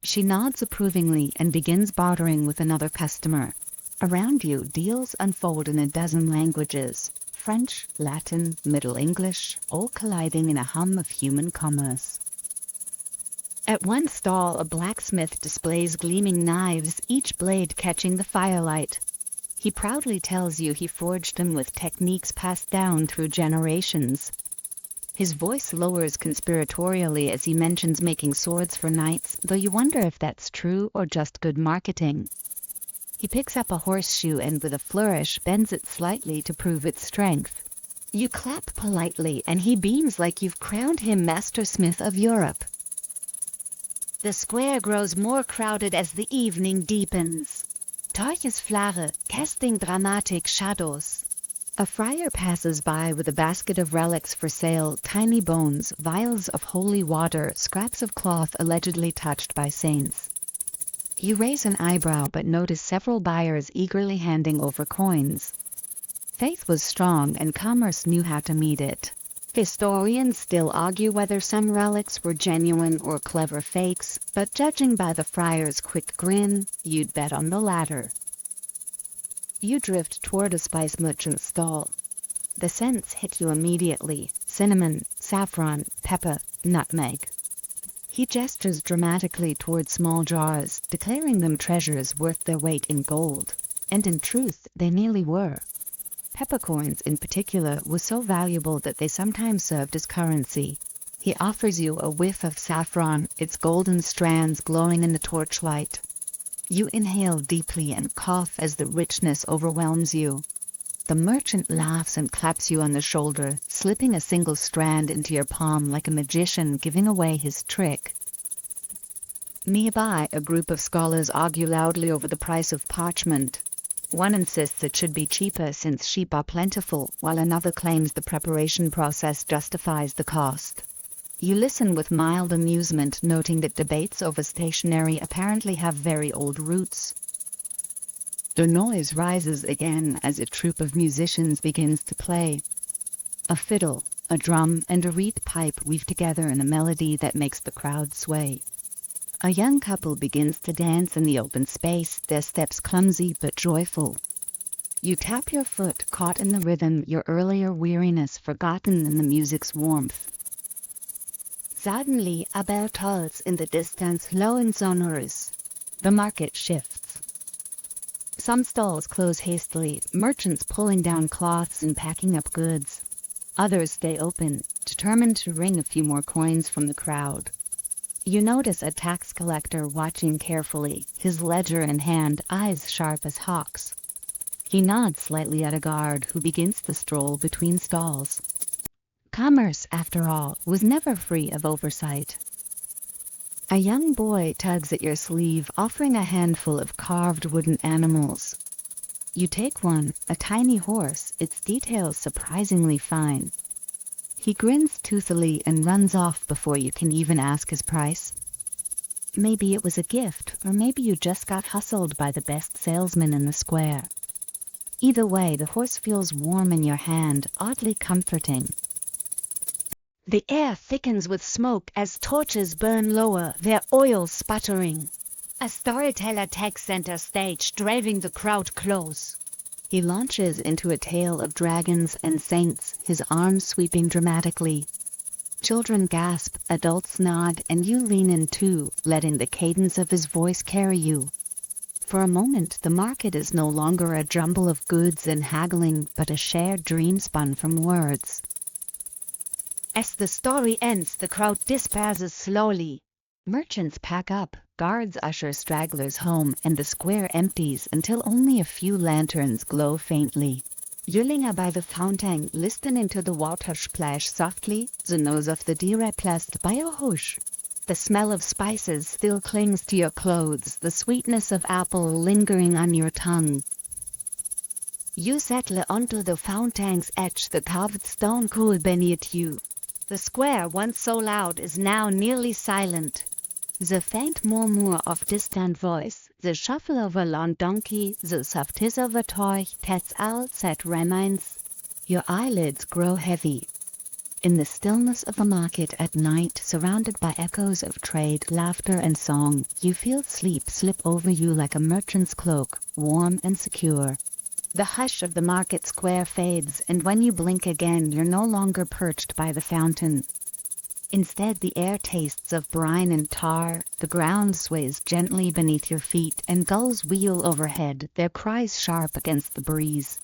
She nods approvingly and begins bartering with another customer. Around you, deals unfold in a dozen languages: French, Latin, Middle English, all colliding in a hum of human commerce. At one stall, a blacksmith displays gleaming knives, each blade catching the firelight. He proudly tells you he forged them with techniques passed down through generations. His voice lowers conspiratorially as he mentions making swords for knights, though you wonder if that's true or just good marketing. He picks up a horseshoe and with a flourish bends it slightly to prove its strength. You clap politely and he beams like you've crowned him Master Smith of Europe. The square grows more crowded as the evening deepens. Torches flare, casting dramatic shadows. A friar passes by with a basket of relics for sale: tiny bones, vials of holy water, scraps of cloth allegedly touched by saints. You raise an eyebrow but notice several buyers eagerly handing over coins. Faith was strong and commerce knew how to meet it. Historians still argue whether some relics were genuine or clever fakes, but judging by the friar's quick grin, you'd bet on the latter. You drift toward a spice merchant's stall. The scents hit you immediately: cinnamon, saffron, pepper, nutmeg. He gestures dramatically toward small jars, declaring them treasures worth their weight in gold. And in truth, they nearly were. Peppercorns in particular were so valuable that they sometimes served as currency. He offers you a whiff of saffron, its golden strands glowing in the torchlight. You inhale deeply and cough as the richness overwhelms you. The merchant laughs and claps you on the shoulder, slipping a single strand into your palm like a magician giving away his trick. Nearby, a group of scholars argue loudly over the price of parchment. One insists it should be cheaper since sheep are plentiful, while another claims the preparation process justifies the cost. You listen with mild amusement, noting that debates over stationery apparently have very old roots. The noise rises again as a troupe of musicians begins to play. A fiddle, a drum, and a reed pipe weave together in a melody that makes the crowd sway. A young couple begins to dance in the open space, their steps clumsy but joyful. You tap your foot, caught in the rhythm, your earlier weariness forgotten in the music's warmth. Suddenly, a bell tolls in the distance, low and sonorous. The market shifts. Some stalls close hastily, merchants pulling down cloths and packing up goods. Others stay open, determined to wring a few more coins from the crowd. You notice a tax collector watching carefully, his ledger in hand, eyes sharp as hawks. He nods slightly at a guard who begins to stroll between stalls. Commerce, after all, was never free of oversight. A young boy tugs at your sleeve, offering a handful of carved wooden animals. You take one, a tiny horse, its details surprisingly fine. He grins toothily and runs off before you can even ask his price. Maybe it was a gift, or maybe you just got hustled by the best salesman in the square. Either way, the horse feels warm in your hand, oddly comforting. The air thickens with smoke as torches burn lower, their oil sputtering. A storyteller takes center stage, driving the crowd close. He launches into a tale of dragons and saints, his arms sweeping dramatically. Children gasp, adults nod, and you lean in too, letting the cadence of his voice carry you. For a moment, the market is no longer a jumble of goods and haggling, but a shared dream spun from words. As the story ends, the crowd disperses slowly. Merchants pack up, guards usher stragglers home, and the square empties until only a few lanterns glow faintly. You linger by the fountain, listening to the water splash softly, the nose of the deer replaced by a hush. The smell of spices still clings to your clothes, the sweetness of apple lingering on your tongue. You settle onto the fountain's edge, the carved stone cool beneath you. The square, once so loud, is now nearly silent. The faint murmur of distant voice, the shuffle of a lawn donkey, the soft hiss of a toy, that's all that remains. Your eyelids grow heavy. In the stillness of the market at night, surrounded by echoes of trade, laughter and song, you feel sleep slip over you like a merchant's cloak, warm and secure. The hush of the market square fades, and when you blink again, you're no longer perched by the fountain. Instead, the air tastes of brine and tar, the ground sways gently beneath your feet, and gulls wheel overhead, their cries sharp against the breeze.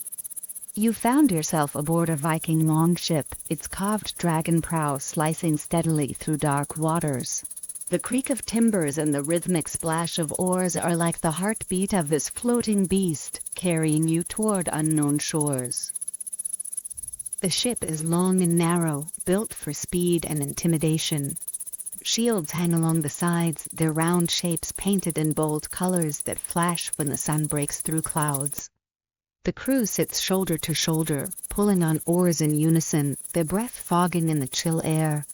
You found yourself aboard a Viking longship, its carved dragon prow slicing steadily through dark waters. The creak of timbers and the rhythmic splash of oars are like the heartbeat of this floating beast, carrying you toward unknown shores. The ship is long and narrow, built for speed and intimidation. Shields hang along the sides, their round shapes painted in bold colors that flash when the sun breaks through clouds. The crew sits shoulder to shoulder, pulling on oars in unison, their breath fogging in the chill air.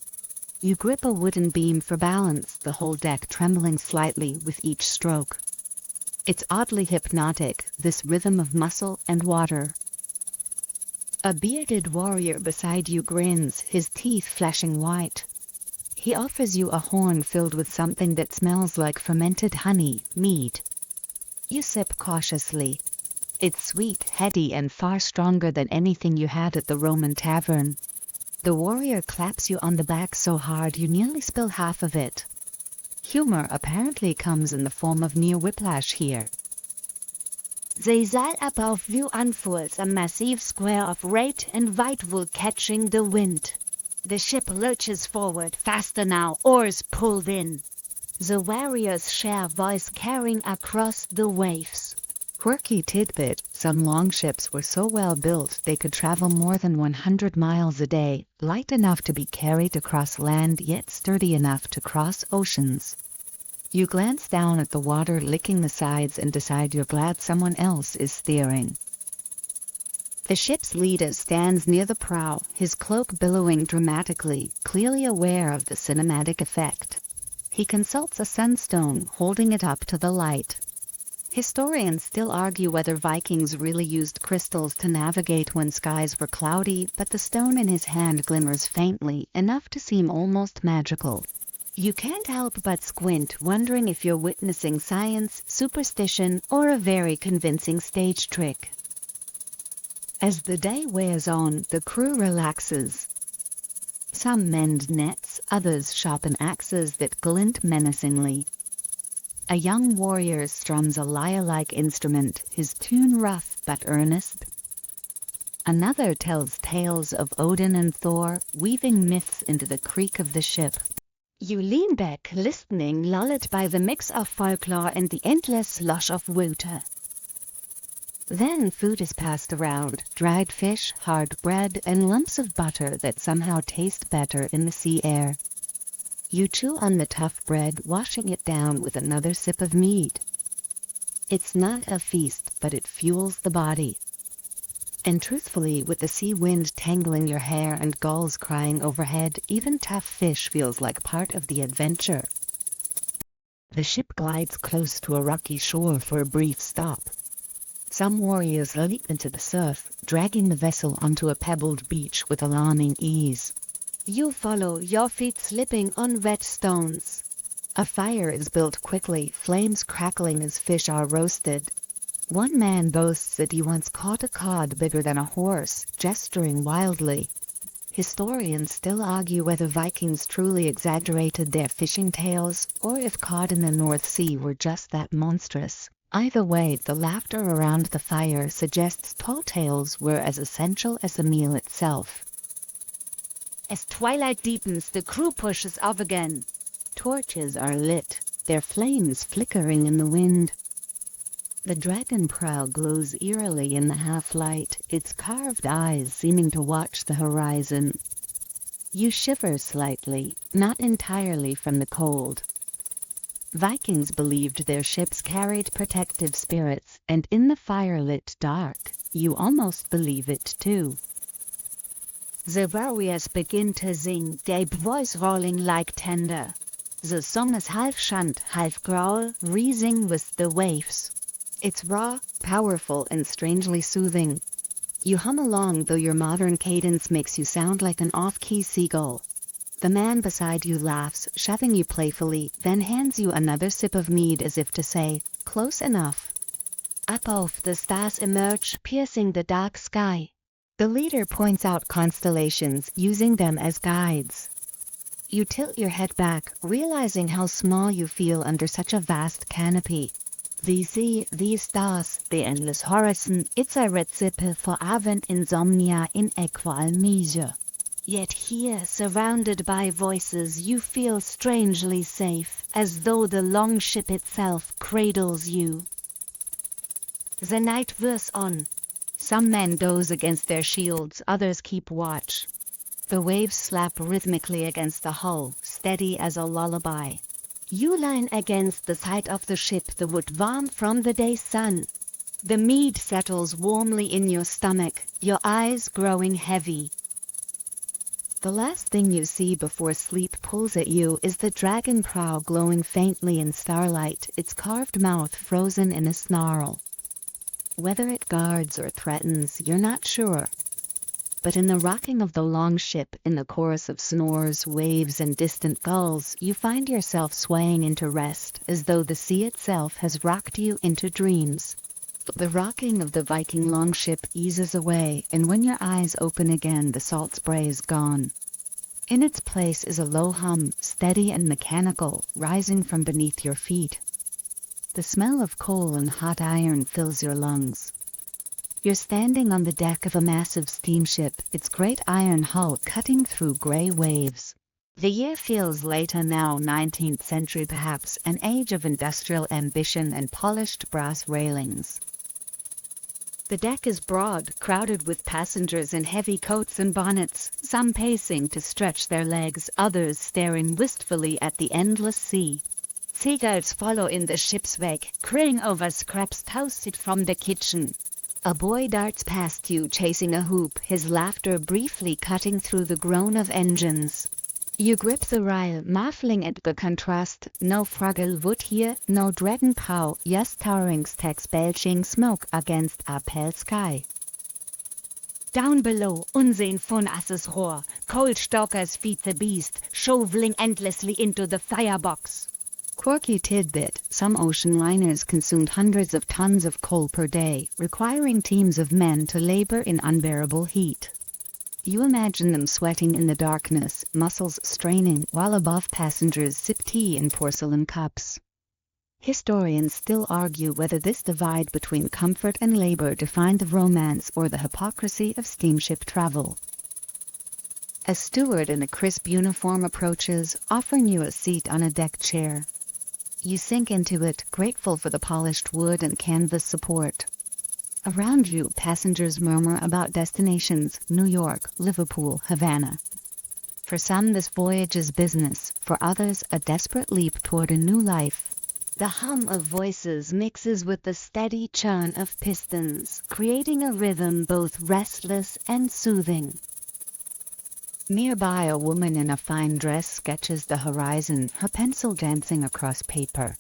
You grip a wooden beam for balance, the whole deck trembling slightly with each stroke. It's oddly hypnotic, this rhythm of muscle and water. A bearded warrior beside you grins, his teeth flashing white. He offers you a horn filled with something that smells like fermented honey, mead. You sip cautiously. It's sweet, heady, and far stronger than anything you had at the Roman tavern. The warrior claps you on the back so hard you nearly spill half of it. Humor apparently comes in the form of near whiplash here. The sail above you unfolds, a massive square of red and white wool catching the wind. The ship lurches forward, faster now, oars pulled in. The warrior's share voice carrying across the waves. Quirky tidbit, some longships were so well built they could travel more than 100 miles a day, light enough to be carried across land yet sturdy enough to cross oceans. You glance down at the water licking the sides and decide you're glad someone else is steering. The ship's leader stands near the prow, his cloak billowing dramatically, clearly aware of the cinematic effect. He consults a sunstone, holding it up to the light. Historians still argue whether Vikings really used crystals to navigate when skies were cloudy, but the stone in his hand glimmers faintly, enough to seem almost magical. You can't help but squint, wondering if you're witnessing science, superstition, or a very convincing stage trick. As the day wears on, the crew relaxes. Some mend nets, others sharpen axes that glint menacingly. A young warrior strums a lyre-like instrument, his tune rough but earnest. Another tells tales of Odin and Thor, weaving myths into the creak of the ship. You lean back, listening, lulled by the mix of folklore and the endless slosh of water. Then food is passed around, dried fish, hard bread, and lumps of butter that somehow taste better in the sea air. You chew on the tough bread, washing it down with another sip of mead. It's not a feast, but it fuels the body. And truthfully, with the sea wind tangling your hair and gulls crying overhead, even tough fish feels like part of the adventure. The ship glides close to a rocky shore for a brief stop. Some warriors leap into the surf, dragging the vessel onto a pebbled beach with alarming ease. You follow, your feet slipping on wet stones. A fire is built quickly, flames crackling as fish are roasted. One man boasts that he once caught a cod bigger than a horse, gesturing wildly. Historians still argue whether Vikings truly exaggerated their fishing tales, or if cod in the North Sea were just that monstrous. Either way, the laughter around the fire suggests tall tales were as essential as the meal itself. As twilight deepens, the crew pushes off again. Torches are lit, their flames flickering in the wind. The dragon prow glows eerily in the half-light, its carved eyes seeming to watch the horizon. You shiver slightly, not entirely from the cold. Vikings believed their ships carried protective spirits, and in the firelit dark, you almost believe it too. The warriors begin to sing, their voice rolling like thunder. The song is half chant, half growl, wreathing with the waves. It's raw, powerful, and strangely soothing. You hum along, though your modern cadence makes you sound like an off-key seagull. The man beside you laughs, shoving you playfully, then hands you another sip of mead as if to say, "Close enough." Above, the stars emerge, piercing the dark sky. The leader points out constellations, using them as guides. You tilt your head back, realizing how small you feel under such a vast canopy. The sea, these stars, the endless horizon, it's a recipe for ardent insomnia in equal measure. Yet here, surrounded by voices, you feel strangely safe, as though the long ship itself cradles you. The night wears on. Some men doze against their shields, others keep watch. The waves slap rhythmically against the hull, steady as a lullaby. You line against the side of the ship, the wood warm from the day's sun. The mead settles warmly in your stomach, your eyes growing heavy. The last thing you see before sleep pulls at you is the dragon prow glowing faintly in starlight, its carved mouth frozen in a snarl. Whether it guards or threatens, you're not sure. But in the rocking of the long ship, in the chorus of snores, waves, and distant gulls, you find yourself swaying into rest, as though the sea itself has rocked you into dreams. The rocking of the Viking longship eases away, and when your eyes open again, the salt spray is gone. In its place is a low hum, steady and mechanical, rising from beneath your feet. The smell of coal and hot iron fills your lungs. You're standing on the deck of a massive steamship, its great iron hull cutting through gray waves. The year feels later now, 19th century perhaps, an age of industrial ambition and polished brass railings. The deck is broad, crowded with passengers in heavy coats and bonnets, some pacing to stretch their legs, others staring wistfully at the endless sea. Seagulls follow in the ship's wake, craying over scraps toasted from the kitchen. A boy darts past you, chasing a hoop, his laughter briefly cutting through the groan of engines. You grip the rail, marveling at the contrast. No fragile wood here, no dragon prow, just towering stacks belching smoke against a pale sky. Down below, Unsinn von Asses Rohr, cold stalkers feed the beast, shoveling endlessly into the firebox. Quirky tidbit, some ocean liners consumed hundreds of tons of coal per day, requiring teams of men to labor in unbearable heat. You imagine them sweating in the darkness, muscles straining, while above passengers sip tea in porcelain cups. Historians still argue whether this divide between comfort and labor defined the romance or the hypocrisy of steamship travel. A steward in a crisp uniform approaches, offering you a seat on a deck chair. You sink into it, grateful for the polished wood and canvas support. Around you, passengers murmur about destinations: New York, Liverpool, Havana. For some, this voyage is business; for others, a desperate leap toward a new life. The hum of voices mixes with the steady churn of pistons, creating a rhythm both restless and soothing. Nearby, a woman in a fine dress sketches the horizon, her pencil dancing across paper.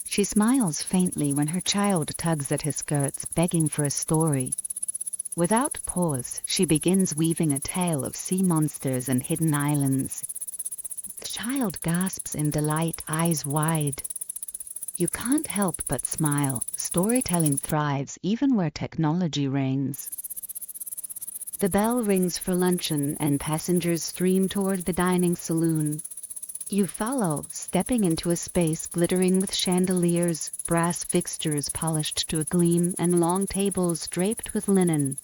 She smiles faintly when her child tugs at his skirts, begging for a story. Without pause, she begins weaving a tale of sea monsters and hidden islands. The child gasps in delight, eyes wide. You can't help but smile. Storytelling thrives even where technology reigns. The bell rings for luncheon and passengers stream toward the dining saloon. You follow, stepping into a space glittering with chandeliers, brass fixtures polished to a gleam, and long tables draped with linen.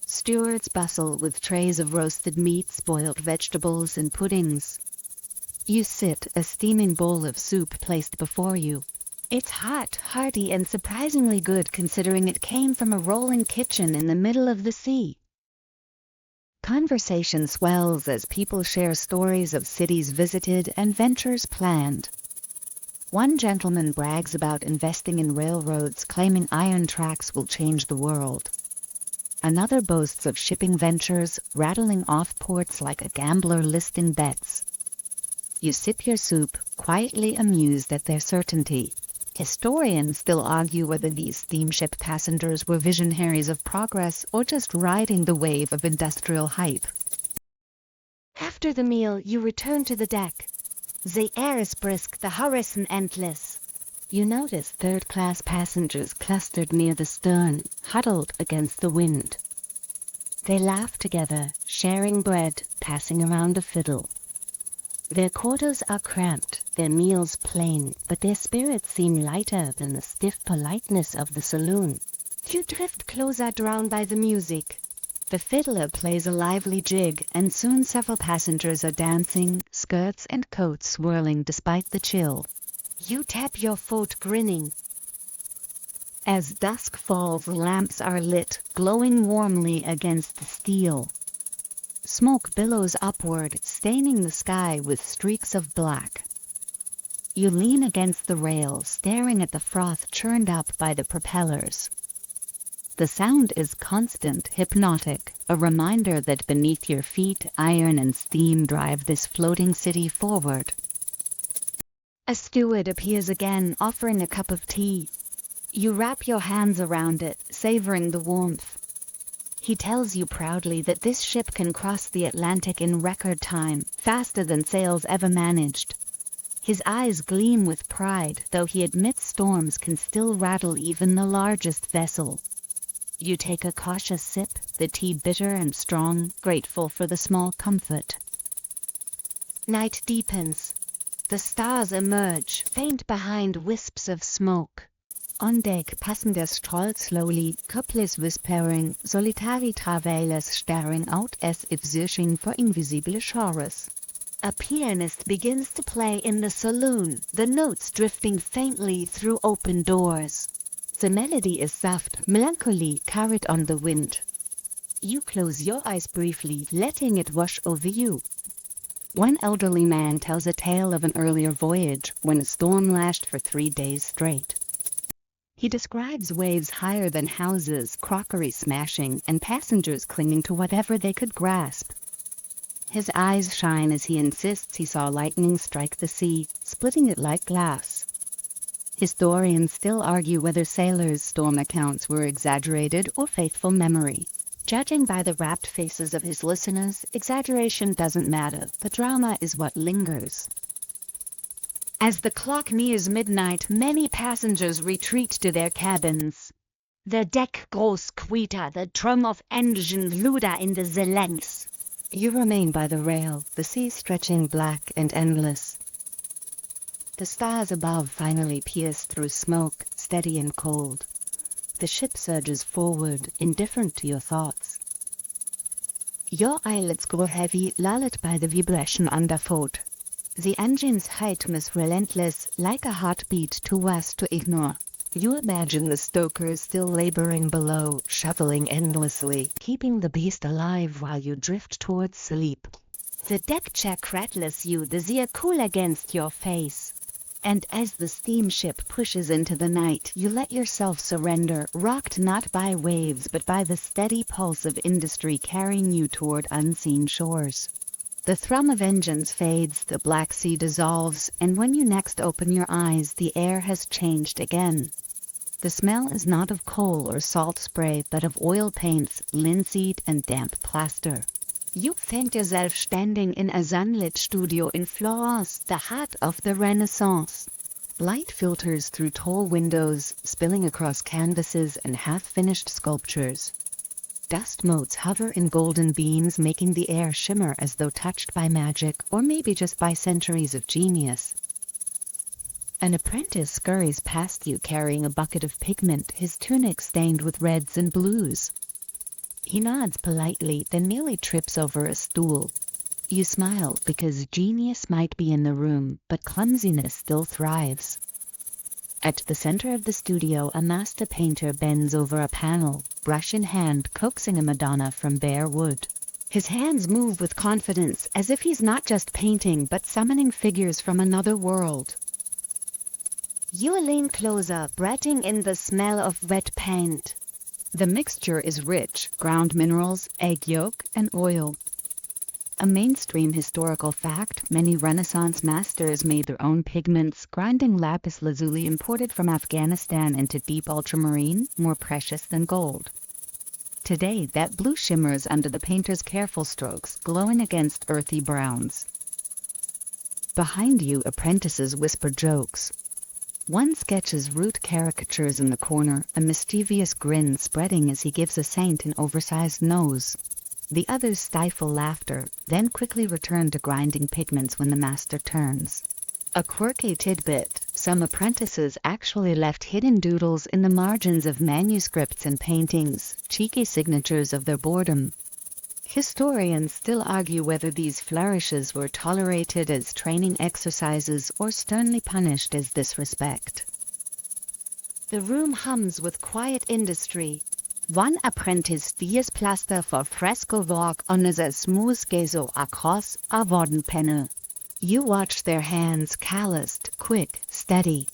Stewards bustle with trays of roasted meats, boiled vegetables, and puddings. You sit, a steaming bowl of soup placed before you. It's hot, hearty, and surprisingly good considering it came from a rolling kitchen in the middle of the sea. Conversation swells as people share stories of cities visited and ventures planned. One gentleman brags about investing in railroads, claiming iron tracks will change the world. Another boasts of shipping ventures, rattling off ports like a gambler listing bets. You sip your soup, quietly amused at their certainty. Historians still argue whether these steamship passengers were visionaries of progress or just riding the wave of industrial hype. After the meal, you return to the deck. The air is brisk, the horizon endless. You notice third-class passengers clustered near the stern, huddled against the wind. They laugh together, sharing bread, passing around a fiddle. Their quarters are cramped, their meals plain, but their spirits seem lighter than the stiff politeness of the saloon. You drift closer, drowned by the music. The fiddler plays a lively jig, and soon several passengers are dancing, skirts and coats swirling despite the chill. You tap your foot, grinning. As dusk falls, lamps are lit, glowing warmly against the steel. Smoke billows upward, staining the sky with streaks of black. You lean against the rail, staring at the froth churned up by the propellers. The sound is constant, hypnotic, a reminder that beneath your feet, iron and steam drive this floating city forward. A steward appears again, offering a cup of tea. You wrap your hands around it, savoring the warmth. He tells you proudly that this ship can cross the Atlantic in record time, faster than sails ever managed. His eyes gleam with pride, though he admits storms can still rattle even the largest vessel. You take a cautious sip, the tea bitter and strong, grateful for the small comfort. Night deepens. The stars emerge, faint behind wisps of smoke. On deck, passengers stroll slowly, couples whispering, solitary travelers staring out as if searching for invisible shores. A pianist begins to play in the saloon, the notes drifting faintly through open doors. The melody is soft, melancholy, carried on the wind. You close your eyes briefly, letting it wash over you. One elderly man tells a tale of an earlier voyage, when a storm lashed for 3 days straight. He describes waves higher than houses, crockery smashing, and passengers clinging to whatever they could grasp. His eyes shine as he insists he saw lightning strike the sea, splitting it like glass. Historians still argue whether sailors' storm accounts were exaggerated or faithful memory. Judging by the rapt faces of his listeners, exaggeration doesn't matter. The drama is what lingers. As the clock nears midnight, many passengers retreat to their cabins. The deck grows quieter, the drum of engines louder in the silence. You remain by the rail, the sea stretching black and endless. The stars above finally pierce through smoke, steady and cold. The ship surges forward, indifferent to your thoughts. Your eyelids grow heavy, lulled by the vibration underfoot. The engine's Hypnos relentless, like a heartbeat too vast to ignore. You imagine the stokers still laboring below, shoveling endlessly, keeping the beast alive while you drift towards sleep. The deck chair cradles you, the sea cool against your face. And as the steamship pushes into the night, you let yourself surrender, rocked not by waves but by the steady pulse of industry carrying you toward unseen shores. The thrum of engines fades, the black sea dissolves, and when you next open your eyes, the air has changed again. The smell is not of coal or salt spray, but of oil paints, linseed, and damp plaster. You find yourself standing in a sunlit studio in Florence, the heart of the Renaissance. Light filters through tall windows, spilling across canvases and half-finished sculptures. Dust motes hover in golden beams, making the air shimmer as though touched by magic, or maybe just by centuries of genius. An apprentice scurries past you carrying a bucket of pigment, his tunic stained with reds and blues. He nods politely, then merely trips over a stool. You smile because genius might be in the room, but clumsiness still thrives. At the center of the studio, a master painter bends over a panel, brush in hand, coaxing a Madonna from bare wood. His hands move with confidence, as if he's not just painting, but summoning figures from another world. You lean closer, breathing in the smell of wet paint. The mixture is rich, ground minerals, egg yolk, and oil. A mainstream historical fact, many Renaissance masters made their own pigments, grinding lapis lazuli imported from Afghanistan into deep ultramarine, more precious than gold. Today, that blue shimmers under the painter's careful strokes, glowing against earthy browns. Behind you, apprentices whisper jokes. One sketches rude caricatures in the corner, a mischievous grin spreading as he gives a saint an oversized nose. The others stifle laughter, then quickly return to grinding pigments when the master turns. A quirky tidbit, some apprentices actually left hidden doodles in the margins of manuscripts and paintings, cheeky signatures of their boredom. Historians still argue whether these flourishes were tolerated as training exercises or sternly punished as disrespect. The room hums with quiet industry. One apprentice stiers plaster for fresco work on the smooth gesso across a wooden panel. You watch their hands, calloused, quick, steady.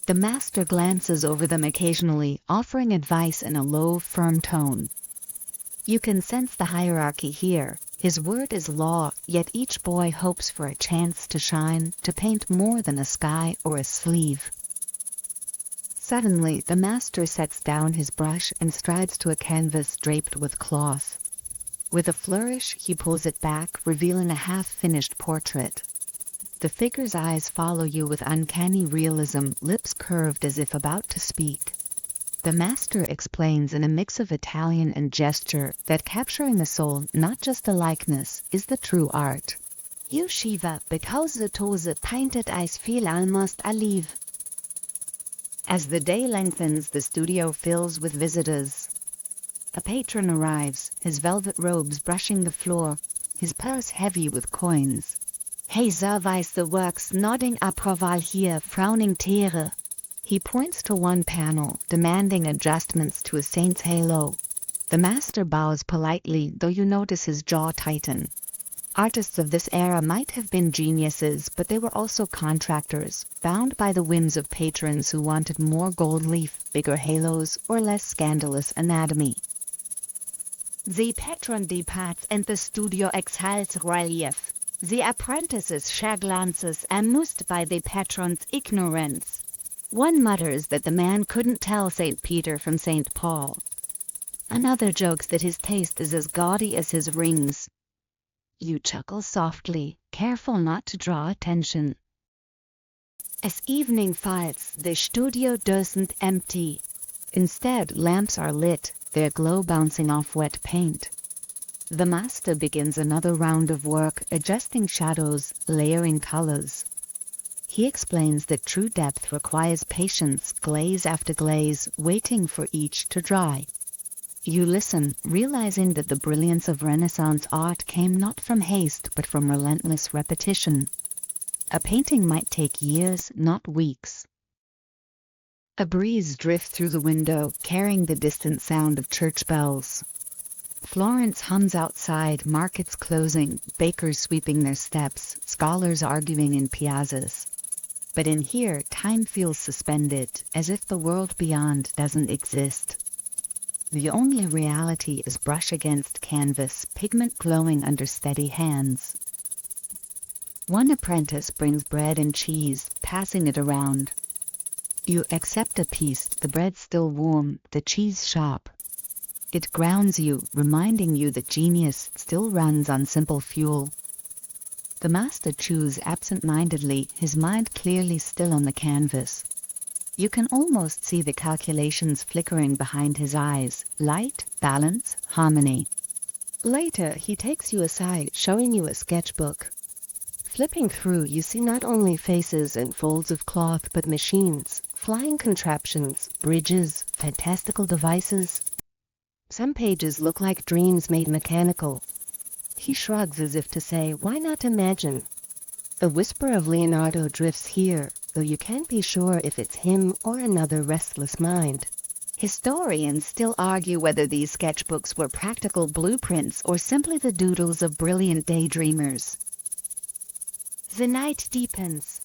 The master glances over them occasionally, offering advice in a low, firm tone. You can sense the hierarchy here. His word is law, yet each boy hopes for a chance to shine, to paint more than a sky or a sleeve. Suddenly, the master sets down his brush and strides to a canvas draped with cloth. With a flourish, he pulls it back, revealing a half-finished portrait. The figure's eyes follow you with uncanny realism, lips curved as if about to speak. The master explains in a mix of Italian and gesture that capturing the soul, not just the likeness, is the true art. You shiver because the toes painted eyes feel almost alive. As the day lengthens, the studio fills with visitors. A patron arrives, his velvet robes brushing the floor, his purse heavy with coins. Hey, surveys the works, nodding approval here, frowning terror. He points to one panel, demanding adjustments to a saint's halo. The master bows politely, though you notice his jaw tighten. Artists of this era might have been geniuses, but they were also contractors, bound by the whims of patrons who wanted more gold leaf, bigger halos, or less scandalous anatomy. The patron departs and the studio exhales relief. The apprentices share glances, amused by the patron's ignorance. One mutters that the man couldn't tell St. Peter from St. Paul. Another jokes that his taste is as gaudy as his rings. You chuckle softly, careful not to draw attention. As evening falls, the studio doesn't empty. Instead, lamps are lit, their glow bouncing off wet paint. The master begins another round of work, adjusting shadows, layering colors. He explains that true depth requires patience, glaze after glaze, waiting for each to dry. You listen, realizing that the brilliance of Renaissance art came not from haste but from relentless repetition. A painting might take years, not weeks. A breeze drifts through the window, carrying the distant sound of church bells. Florence hums outside, markets closing, bakers sweeping their steps, scholars arguing in piazzas. But in here, time feels suspended, as if the world beyond doesn't exist. The only reality is brush against canvas, pigment glowing under steady hands. One apprentice brings bread and cheese, passing it around. You accept a piece, the bread still warm, the cheese sharp. It grounds you, reminding you that genius still runs on simple fuel. The master chews absent-mindedly, his mind clearly still on the canvas. You can almost see the calculations flickering behind his eyes, light, balance, harmony. Later, he takes you aside, showing you a sketchbook. Flipping through, you see not only faces and folds of cloth, but machines, flying contraptions, bridges, fantastical devices. Some pages look like dreams made mechanical. He shrugs as if to say, why not imagine? A whisper of Leonardo drifts here, though you can't be sure if it's him or another restless mind. Historians still argue whether these sketchbooks were practical blueprints or simply the doodles of brilliant daydreamers. The night deepens.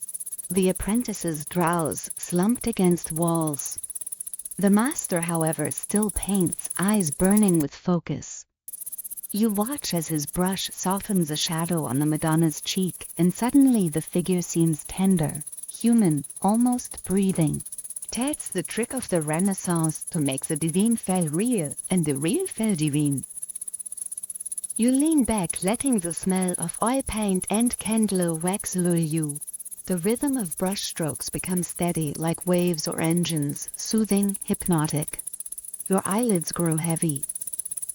The apprentices drowse, slumped against walls. The master, however, still paints, eyes burning with focus. You watch as his brush softens a shadow on the Madonna's cheek, and suddenly the figure seems tender, human, almost breathing. That's the trick of the Renaissance, to make the divine feel real, and the real feel divine. You lean back, letting the smell of oil paint and candle wax lure you. The rhythm of brush strokes becomes steady, like waves or engines, soothing, hypnotic. Your eyelids grow heavy.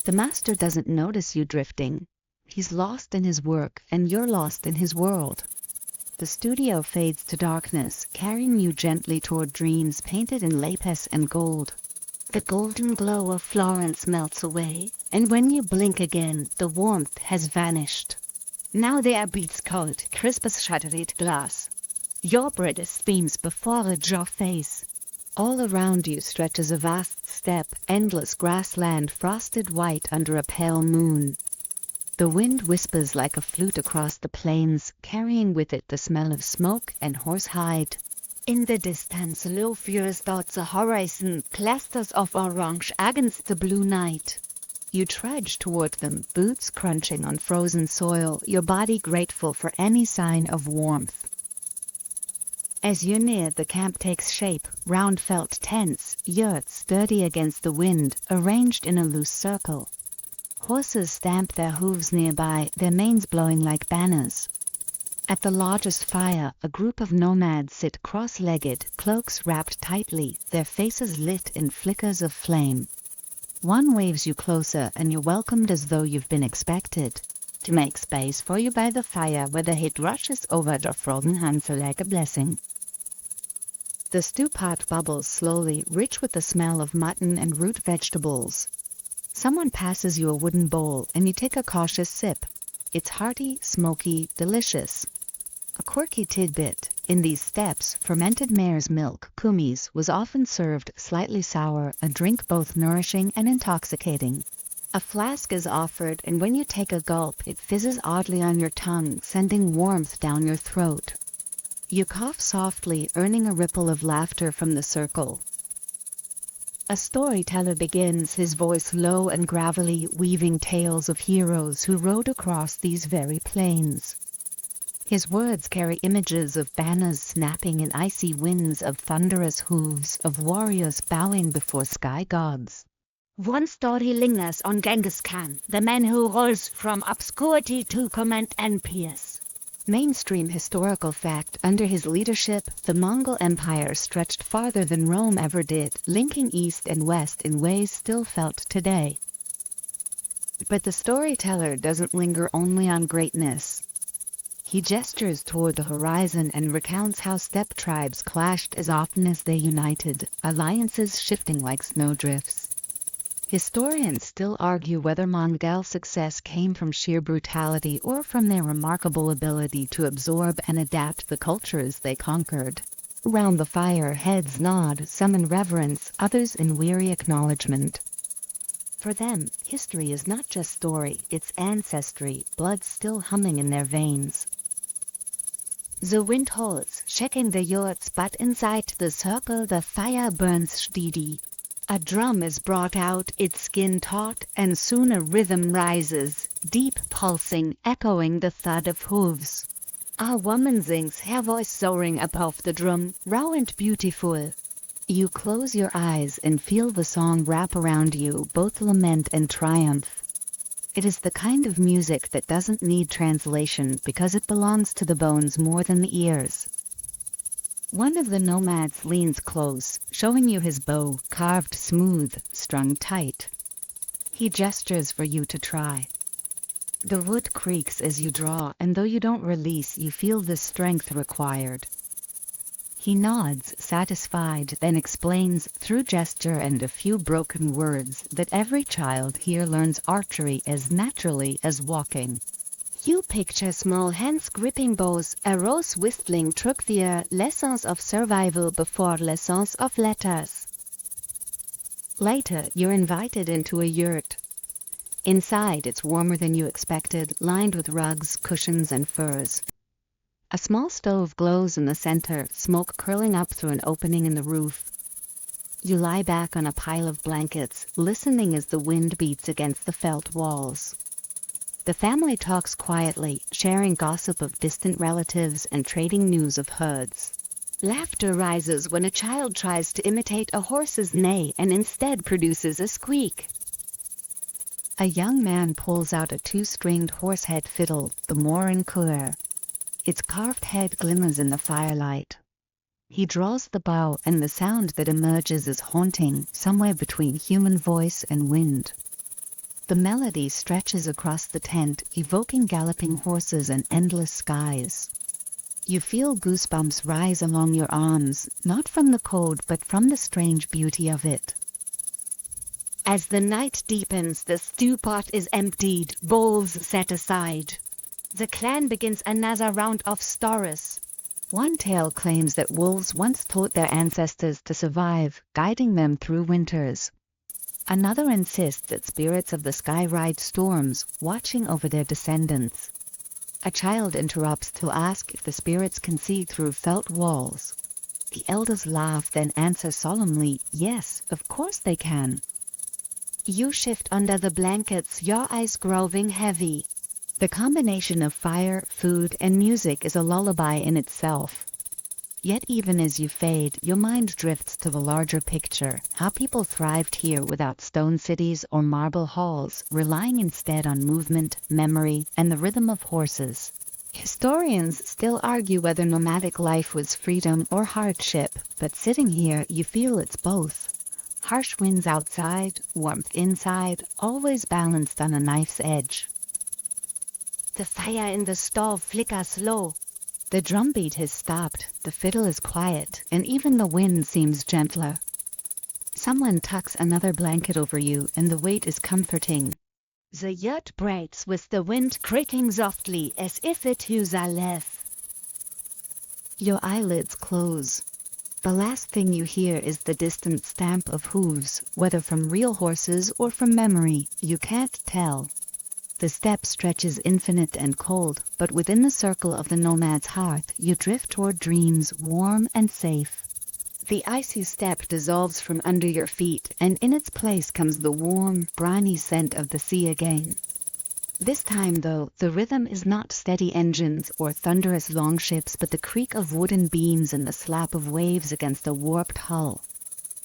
The master doesn't notice you drifting. He's lost in his work, and you're lost in his world. The studio fades to darkness, carrying you gently toward dreams painted in lapis and gold. The golden glow of Florence melts away, and when you blink again, the warmth has vanished. Now the air beats cold, crisp as shattered glass. Your breath steams before your face. All around you stretches a vast steppe, endless grassland frosted white under a pale moon. The wind whispers like a flute across the plains, carrying with it the smell of smoke and horsehide. In the distance, low furious dots the horizon, clusters of orange against the blue night. You trudge toward them, boots crunching on frozen soil, your body grateful for any sign of warmth. As you near, the camp takes shape, round felt tents, yurts sturdy against the wind, arranged in a loose circle. Horses stamp their hooves nearby, their manes blowing like banners. At the largest fire, a group of nomads sit cross-legged, cloaks wrapped tightly, their faces lit in flickers of flame. One waves you closer, and you're welcomed as though you've been expected. To make space for you by the fire, where the heat rushes over your frozen hands like a blessing. The stew pot bubbles slowly, rich with the smell of mutton and root vegetables. Someone passes you a wooden bowl, and you take a cautious sip. It's hearty, smoky, delicious. A quirky tidbit: in these steppes, fermented mare's milk, kumis, was often served slightly sour, a drink both nourishing and intoxicating. A flask is offered, and when you take a gulp, it fizzes oddly on your tongue, sending warmth down your throat. You cough softly, earning a ripple of laughter from the circle. A storyteller begins, his voice low and gravelly, weaving tales of heroes who rode across these very plains. His words carry images of banners snapping in icy winds, of thunderous hooves, of warriors bowing before sky gods. One story lingers on Genghis Khan, the man who rose from obscurity to command empires. Mainstream historical fact: under his leadership, the Mongol Empire stretched farther than Rome ever did, linking east and west in ways still felt today. But the storyteller doesn't linger only on greatness. He gestures toward the horizon and recounts how steppe tribes clashed as often as they united, alliances shifting like snowdrifts. Historians still argue whether Mongol success came from sheer brutality or from their remarkable ability to absorb and adapt the cultures they conquered. Round the fire, heads nod, some in reverence, others in weary acknowledgement. For them, history is not just story, it's ancestry, blood still humming in their veins. The wind holds, shaking the yurts, but inside the circle the fire burns steady. A drum is brought out, its skin taut, and soon a rhythm rises, deep pulsing, echoing the thud of hooves. A woman sings, her voice soaring above the drum, raw and beautiful. You close your eyes and feel the song wrap around you, both lament and triumph. It is the kind of music that doesn't need translation because it belongs to the bones more than the ears. One of the nomads leans close, showing you his bow, carved smooth, strung tight. He gestures for you to try. The wood creaks as you draw, and though you don't release, you feel the strength required. He nods, satisfied, then explains, through gesture and a few broken words, that every child here learns archery as naturally as walking. You picture small hands gripping bows, a rose whistling through the air, lessons of survival before lessons of letters. Later, you're invited into a yurt. Inside, it's warmer than you expected, lined with rugs, cushions, and furs. A small stove glows in the center, smoke curling up through an opening in the roof. You lie back on a pile of blankets, listening as the wind beats against the felt walls. The family talks quietly, sharing gossip of distant relatives and trading news of herds. Laughter rises when a child tries to imitate a horse's neigh and instead produces a squeak. A young man pulls out a two-stringed horsehead fiddle, the Morin Coeur. Its carved head glimmers in the firelight. He draws the bow, and the sound that emerges is haunting, somewhere between human voice and wind. The melody stretches across the tent, evoking galloping horses and endless skies. You feel goosebumps rise along your arms, not from the cold but from the strange beauty of it. As the night deepens, the stew pot is emptied, bowls set aside. The clan begins another round of stories. One tale claims that wolves once taught their ancestors to survive, guiding them through winters. Another insists that spirits of the sky ride storms, watching over their descendants. A child interrupts to ask if the spirits can see through felt walls. The elders laugh, then answer solemnly, yes, of course they can. You shift under the blankets, your eyes growing heavy. The combination of fire, food, and music is a lullaby in itself. Yet even as you fade, your mind drifts to the larger picture, how people thrived here without stone cities or marble halls, relying instead on movement, memory, and the rhythm of horses. Historians still argue whether nomadic life was freedom or hardship, but sitting here, you feel it's both. Harsh winds outside, warmth inside, always balanced on a knife's edge. The fire in the stove flickers low. The drumbeat has stopped, the fiddle is quiet, and even the wind seems gentler. Someone tucks another blanket over you, and the weight is comforting. The yurt breaks with the wind creaking softly, as if it hews a laugh. Your eyelids close. The last thing you hear is the distant stamp of hooves, whether from real horses or from memory, you can't tell. The steppe stretches infinite and cold, but within the circle of the nomad's hearth, you drift toward dreams warm and safe. The icy steppe dissolves from under your feet, and in its place comes the warm, briny scent of the sea again. This time, though, the rhythm is not steady engines or thunderous longships, but the creak of wooden beams and the slap of waves against a warped hull.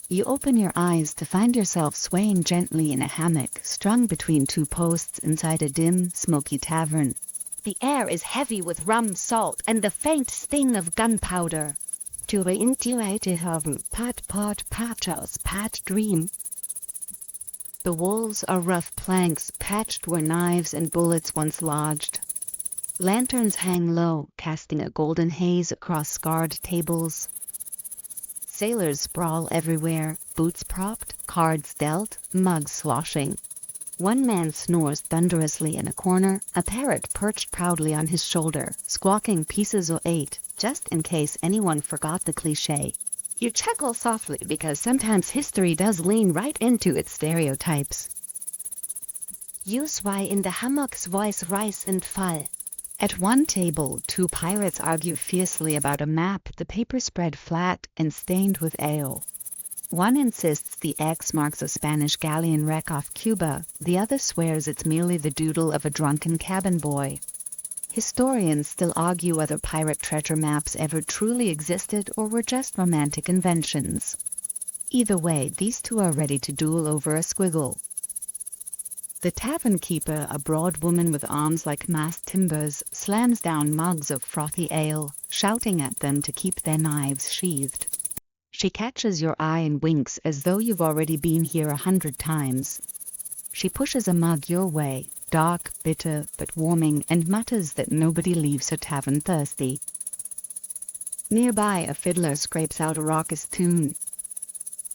You open your eyes to find yourself swaying gently in a hammock strung between two posts inside a dim, smoky tavern. The air is heavy with rum, salt, and the faint sting of gunpowder. To reintuite haben, pat patchos, pat dream. The walls are rough planks patched where knives and bullets once lodged. Lanterns hang low, casting a golden haze across scarred tables. Sailors sprawl everywhere, boots propped, cards dealt, mugs sloshing. One man snores thunderously in a corner, a parrot perched proudly on his shoulder, squawking pieces o' eight, just in case anyone forgot the cliché. You chuckle softly because sometimes history does lean right into its stereotypes. You sway in the hammock's voice rise and fall. At one table, two pirates argue fiercely about a map, the paper spread flat and stained with ale. One insists the X marks a Spanish galleon wreck off Cuba, the other swears it's merely the doodle of a drunken cabin boy. Historians still argue whether pirate treasure maps ever truly existed or were just romantic inventions. Either way, these two are ready to duel over a squiggle. The tavern keeper, a broad woman with arms like mast timbers, slams down mugs of frothy ale, shouting at them to keep their knives sheathed. She catches your eye and winks as though you've already been here 100 times. She pushes a mug your way, dark, bitter, but warming, and mutters that nobody leaves her tavern thirsty. Nearby, a fiddler scrapes out a raucous tune.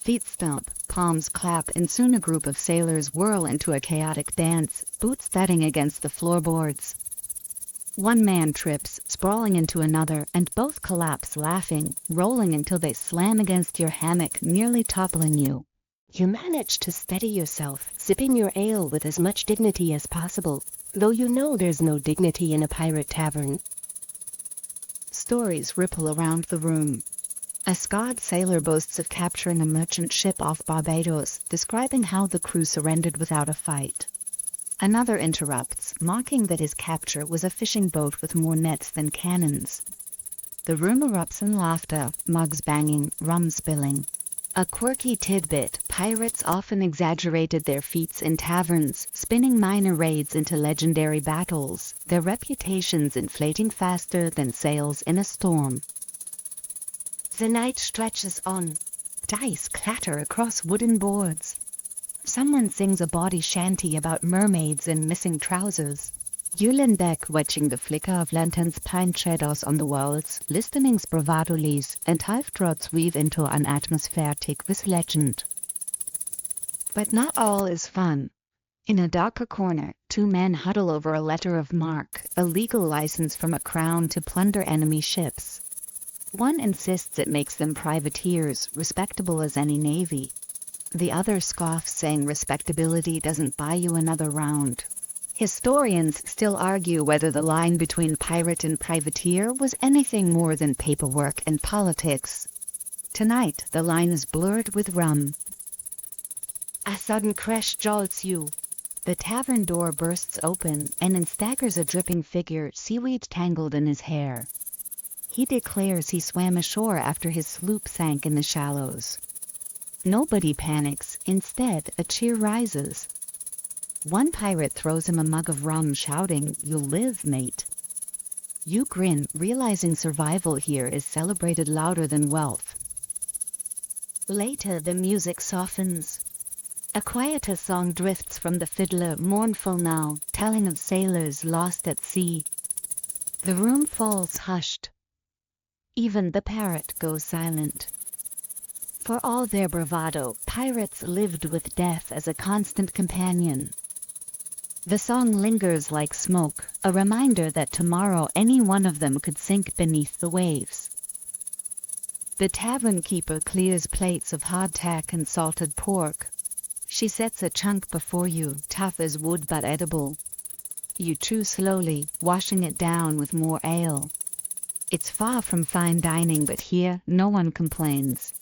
Feet stomp, palms clap, and soon a group of sailors whirl into a chaotic dance, boots thudding against the floorboards. One man trips, sprawling into another, and both collapse laughing, rolling until they slam against your hammock, nearly toppling you. You manage to steady yourself, sipping your ale with as much dignity as possible, though you know there's no dignity in a pirate tavern. Stories ripple around the room. A scarred sailor boasts of capturing a merchant ship off Barbados, describing how the crew surrendered without a fight. Another interrupts, mocking that his capture was a fishing boat with more nets than cannons. The room erupts in laughter, mugs banging, rum spilling. A quirky tidbit, pirates often exaggerated their feats in taverns, spinning minor raids into legendary battles, their reputations inflating faster than sails in a storm. The night stretches on. Dice clatter across wooden boards. Someone sings a bawdy shanty about mermaids and missing trousers. You lean back watching the flicker of lanterns pine shadows on the walls, listening's bravadolis and half-draughts weave into an atmosphere thick with legend. But not all is fun. In a darker corner, two men huddle over a letter of marque, a legal license from a crown to plunder enemy ships. One insists it makes them privateers, respectable as any navy. The other scoffs, saying respectability doesn't buy you another round. Historians still argue whether the line between pirate and privateer was anything more than paperwork and politics. Tonight, the line is blurred with rum. A sudden crash jolts you. The tavern door bursts open, and in staggers a dripping figure, seaweed tangled in his hair. He declares he swam ashore after his sloop sank in the shallows. Nobody panics. Instead, a cheer rises. One pirate throws him a mug of rum, shouting, "You'll live, mate." You grin, realizing survival here is celebrated louder than wealth. Later, the music softens. A quieter song drifts from the fiddler, mournful now, telling of sailors lost at sea. The room falls hushed. Even the parrot goes silent. For all their bravado, pirates lived with death as a constant companion. The song lingers like smoke, a reminder that tomorrow any one of them could sink beneath the waves. The tavern keeper clears plates of hardtack and salted pork. She sets a chunk before you, tough as wood but edible. You chew slowly, washing it down with more ale. It's far from fine dining, but here no one complains.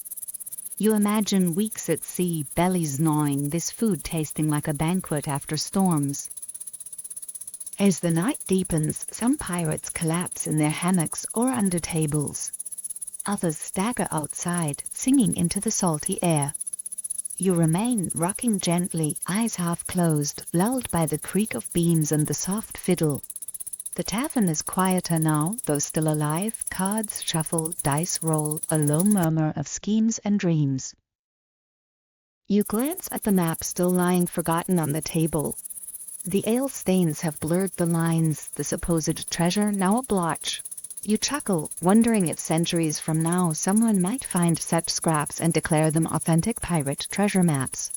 You imagine weeks at sea, bellies gnawing, this food tasting like a banquet after storms. As the night deepens, some pirates collapse in their hammocks or under tables. Others stagger outside, singing into the salty air. You remain, rocking gently, eyes half closed, lulled by the creak of beams and the soft fiddle. The tavern is quieter now, though still alive. Cards shuffle, dice roll, a low murmur of schemes and dreams. You glance at the map still lying forgotten on the table. The ale stains have blurred the lines, the supposed treasure now a blotch. You chuckle, wondering if centuries from now someone might find such scraps and declare them authentic pirate treasure maps.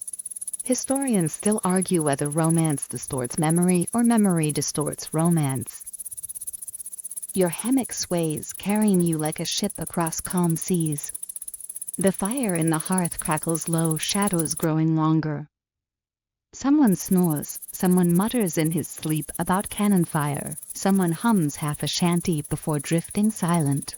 Historians still argue whether romance distorts memory or memory distorts romance. Your hammock sways, carrying you like a ship across calm seas. The fire in the hearth crackles low, shadows growing longer. Someone snores, someone mutters in his sleep about cannon fire, someone hums half a shanty before drifting silent.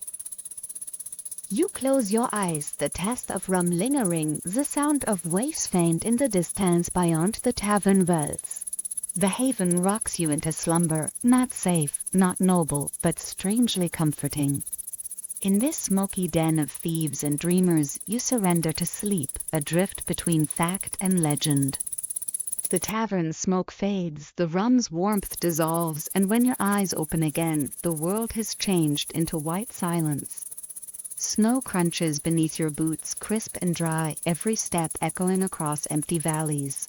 You close your eyes, the taste of rum lingering, the sound of waves faint in the distance beyond the tavern walls. The haven rocks you into slumber, not safe, not noble, but strangely comforting. In this smoky den of thieves and dreamers, you surrender to sleep, adrift between fact and legend. The tavern smoke fades, the rum's warmth dissolves, and when your eyes open again, the world has changed into white silence. Snow crunches beneath your boots, crisp and dry, every step echoing across empty valleys.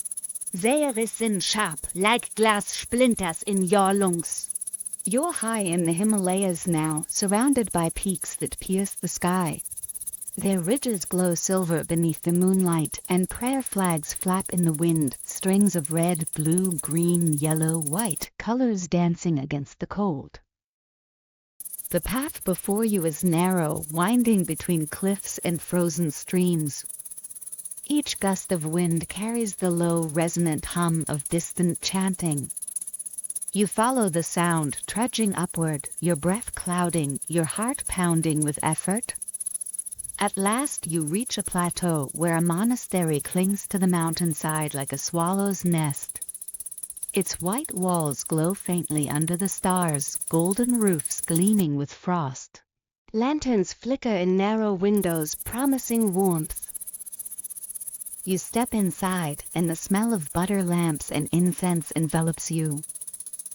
There is sin sharp, like glass splinters in your lungs. You're high in the Himalayas now, surrounded by peaks that pierce the sky. Their ridges glow silver beneath the moonlight, and prayer flags flap in the wind, strings of red, blue, green, yellow, white, colors dancing against the cold. The path before you is narrow, winding between cliffs and frozen streams. Each gust of wind carries the low, resonant hum of distant chanting. You follow the sound, trudging upward, your breath clouding, your heart pounding with effort. At last you reach a plateau where a monastery clings to the mountainside like a swallow's nest. Its white walls glow faintly under the stars, golden roofs gleaming with frost. Lanterns flicker in narrow windows, promising warmth. You step inside, and the smell of butter lamps and incense envelops you.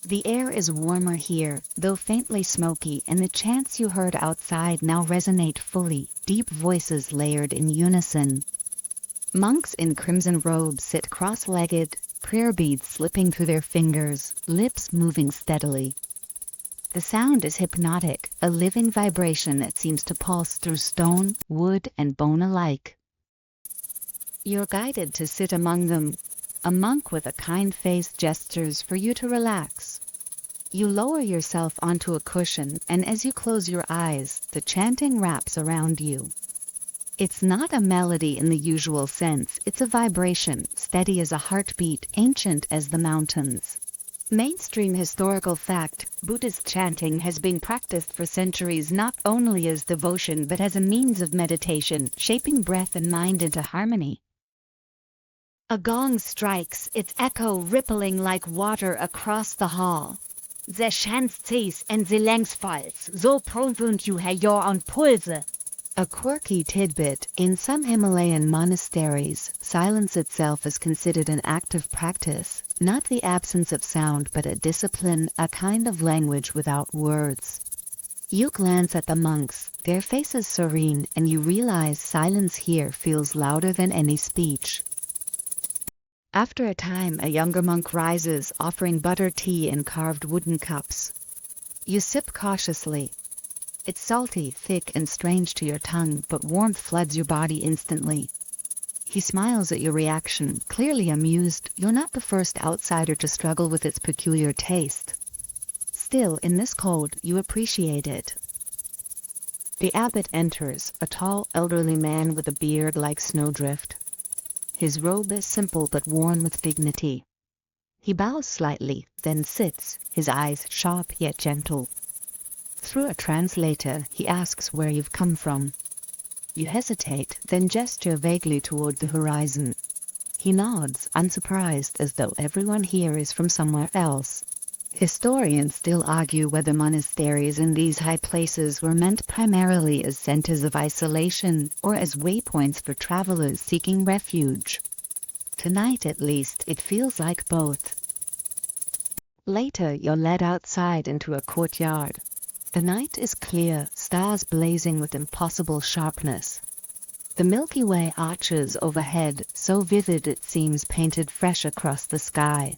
The air is warmer here, though faintly smoky, and the chants you heard outside now resonate fully, deep voices layered in unison. Monks in crimson robes sit cross-legged, prayer beads slipping through their fingers, lips moving steadily. The sound is hypnotic, a living vibration that seems to pulse through stone, wood, and bone alike. You're guided to sit among them. A monk with a kind face gestures for you to relax. You lower yourself onto a cushion, and as you close your eyes, the chanting wraps around you. It's not a melody in the usual sense, it's a vibration, steady as a heartbeat, ancient as the mountains. Mainstream historical fact, Buddhist chanting has been practiced for centuries not only as devotion but as a means of meditation, shaping breath and mind into harmony. A gong strikes, its echo rippling like water across the hall. The chant cease and the length falls, so profound you hear your own pulse. A quirky tidbit, in some Himalayan monasteries, silence itself is considered an act of practice, not the absence of sound but a discipline, a kind of language without words. You glance at the monks, their faces serene, and you realize silence here feels louder than any speech. After a time, a younger monk rises, offering butter tea in carved wooden cups. You sip cautiously. It's salty, thick, and strange to your tongue, but warmth floods your body instantly. He smiles at your reaction, clearly amused. You're not the first outsider to struggle with its peculiar taste. Still, in this cold, you appreciate it. The abbot enters, a tall, elderly man with a beard like snowdrift. His robe is simple but worn with dignity. He bows slightly, then sits, his eyes sharp yet gentle. Through a translator, he asks where you've come from. You hesitate, then gesture vaguely toward the horizon. He nods, unsurprised, as though everyone here is from somewhere else. Historians still argue whether monasteries in these high places were meant primarily as centers of isolation or as waypoints for travelers seeking refuge. Tonight, at least, it feels like both. Later, you're led outside into a courtyard. The night is clear, stars blazing with impossible sharpness. The Milky Way arches overhead, so vivid it seems painted fresh across the sky.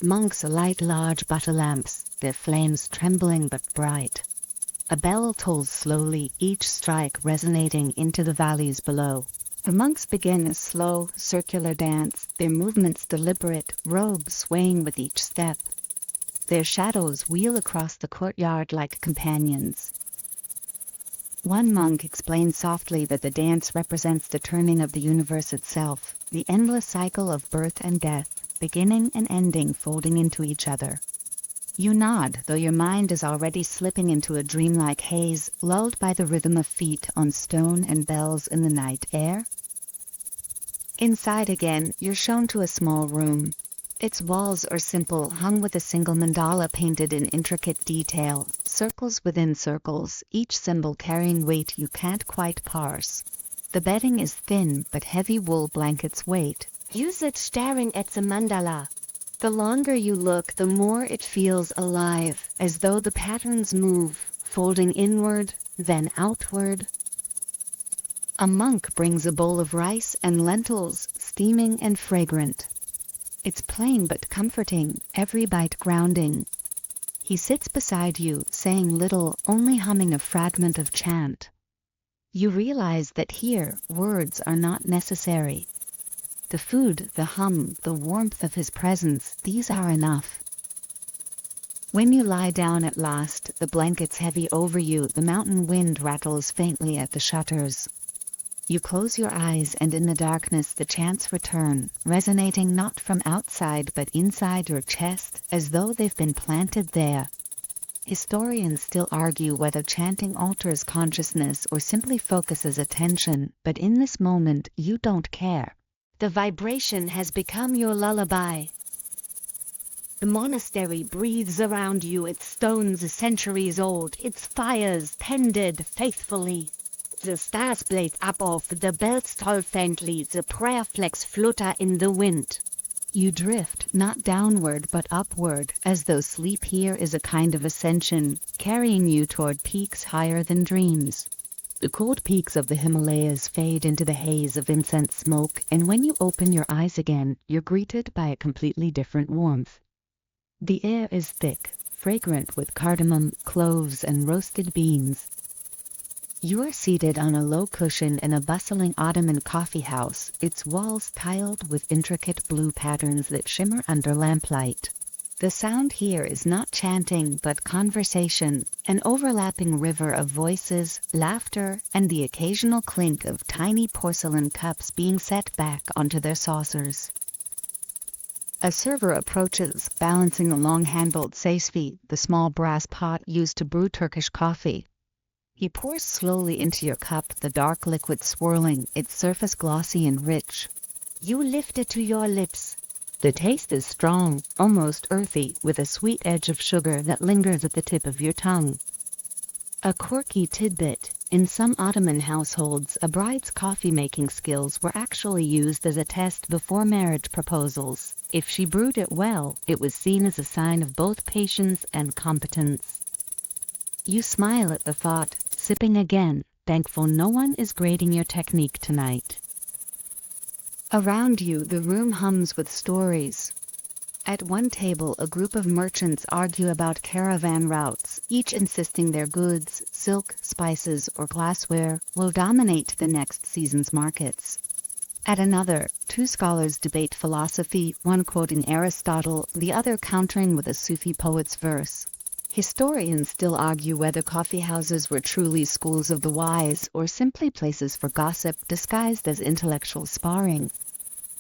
Monks light large butter lamps, their flames trembling but bright. A bell tolls slowly, each strike resonating into the valleys below. The monks begin a slow, circular dance, their movements deliberate, robes swaying with each step. Their shadows wheel across the courtyard like companions. One monk explains softly that the dance represents the turning of the universe itself, the endless cycle of birth and death, beginning and ending folding into each other. You nod, though your mind is already slipping into a dreamlike haze, lulled by the rhythm of feet on stone and bells in the night air. Inside again, you're shown to a small room. Its walls are simple, hung with a single mandala painted in intricate detail, circles within circles, each symbol carrying weight you can't quite parse. The bedding is thin, but heavy wool blankets weight. You sit staring at the mandala. The longer you look, the more it feels alive, as though the patterns move, folding inward, then outward. A monk brings a bowl of rice and lentils, steaming and fragrant. It's plain but comforting, every bite grounding. He sits beside you, saying little, only humming a fragment of chant. You realize that here, words are not necessary. The food, the hum, the warmth of his presence, these are enough. When you lie down at last, the blankets heavy over you, the mountain wind rattles faintly at the shutters. You close your eyes and in the darkness the chants return, resonating not from outside but inside your chest, as though they've been planted there. Historians still argue whether chanting alters consciousness or simply focuses attention, but in this moment you don't care. The vibration has become your lullaby. The monastery breathes around you, its stones centuries old, its fires tended faithfully. The stars blaze up off, the bells toll faintly, the prayer flags flutter in the wind. You drift, not downward but upward, as though sleep here is a kind of ascension, carrying you toward peaks higher than dreams. The cold peaks of the Himalayas fade into the haze of incense smoke, and when you open your eyes again, you're greeted by a completely different warmth. The air is thick, fragrant with cardamom, cloves, and roasted beans. You are seated on a low cushion in a bustling Ottoman coffee house, its walls tiled with intricate blue patterns that shimmer under lamplight. The sound here is not chanting but conversation, an overlapping river of voices, laughter, and the occasional clink of tiny porcelain cups being set back onto their saucers. A server approaches, balancing a long-handled seisvi, the small brass pot used to brew Turkish coffee. He pours slowly into your cup, the dark liquid swirling, its surface glossy and rich. You lift it to your lips. The taste is strong, almost earthy, with a sweet edge of sugar that lingers at the tip of your tongue. A quirky tidbit: in some Ottoman households, a bride's coffee-making skills were actually used as a test before marriage proposals. If she brewed it well, it was seen as a sign of both patience and competence. You smile at the thought, sipping again, thankful no one is grading your technique tonight. Around you, the room hums with stories. At one table, a group of merchants argue about caravan routes, each insisting their goods, silk, spices, or glassware, will dominate the next season's markets. At another, two scholars debate philosophy, one quoting Aristotle, the other countering with a Sufi poet's verse. Historians still argue whether coffeehouses were truly schools of the wise or simply places for gossip disguised as intellectual sparring.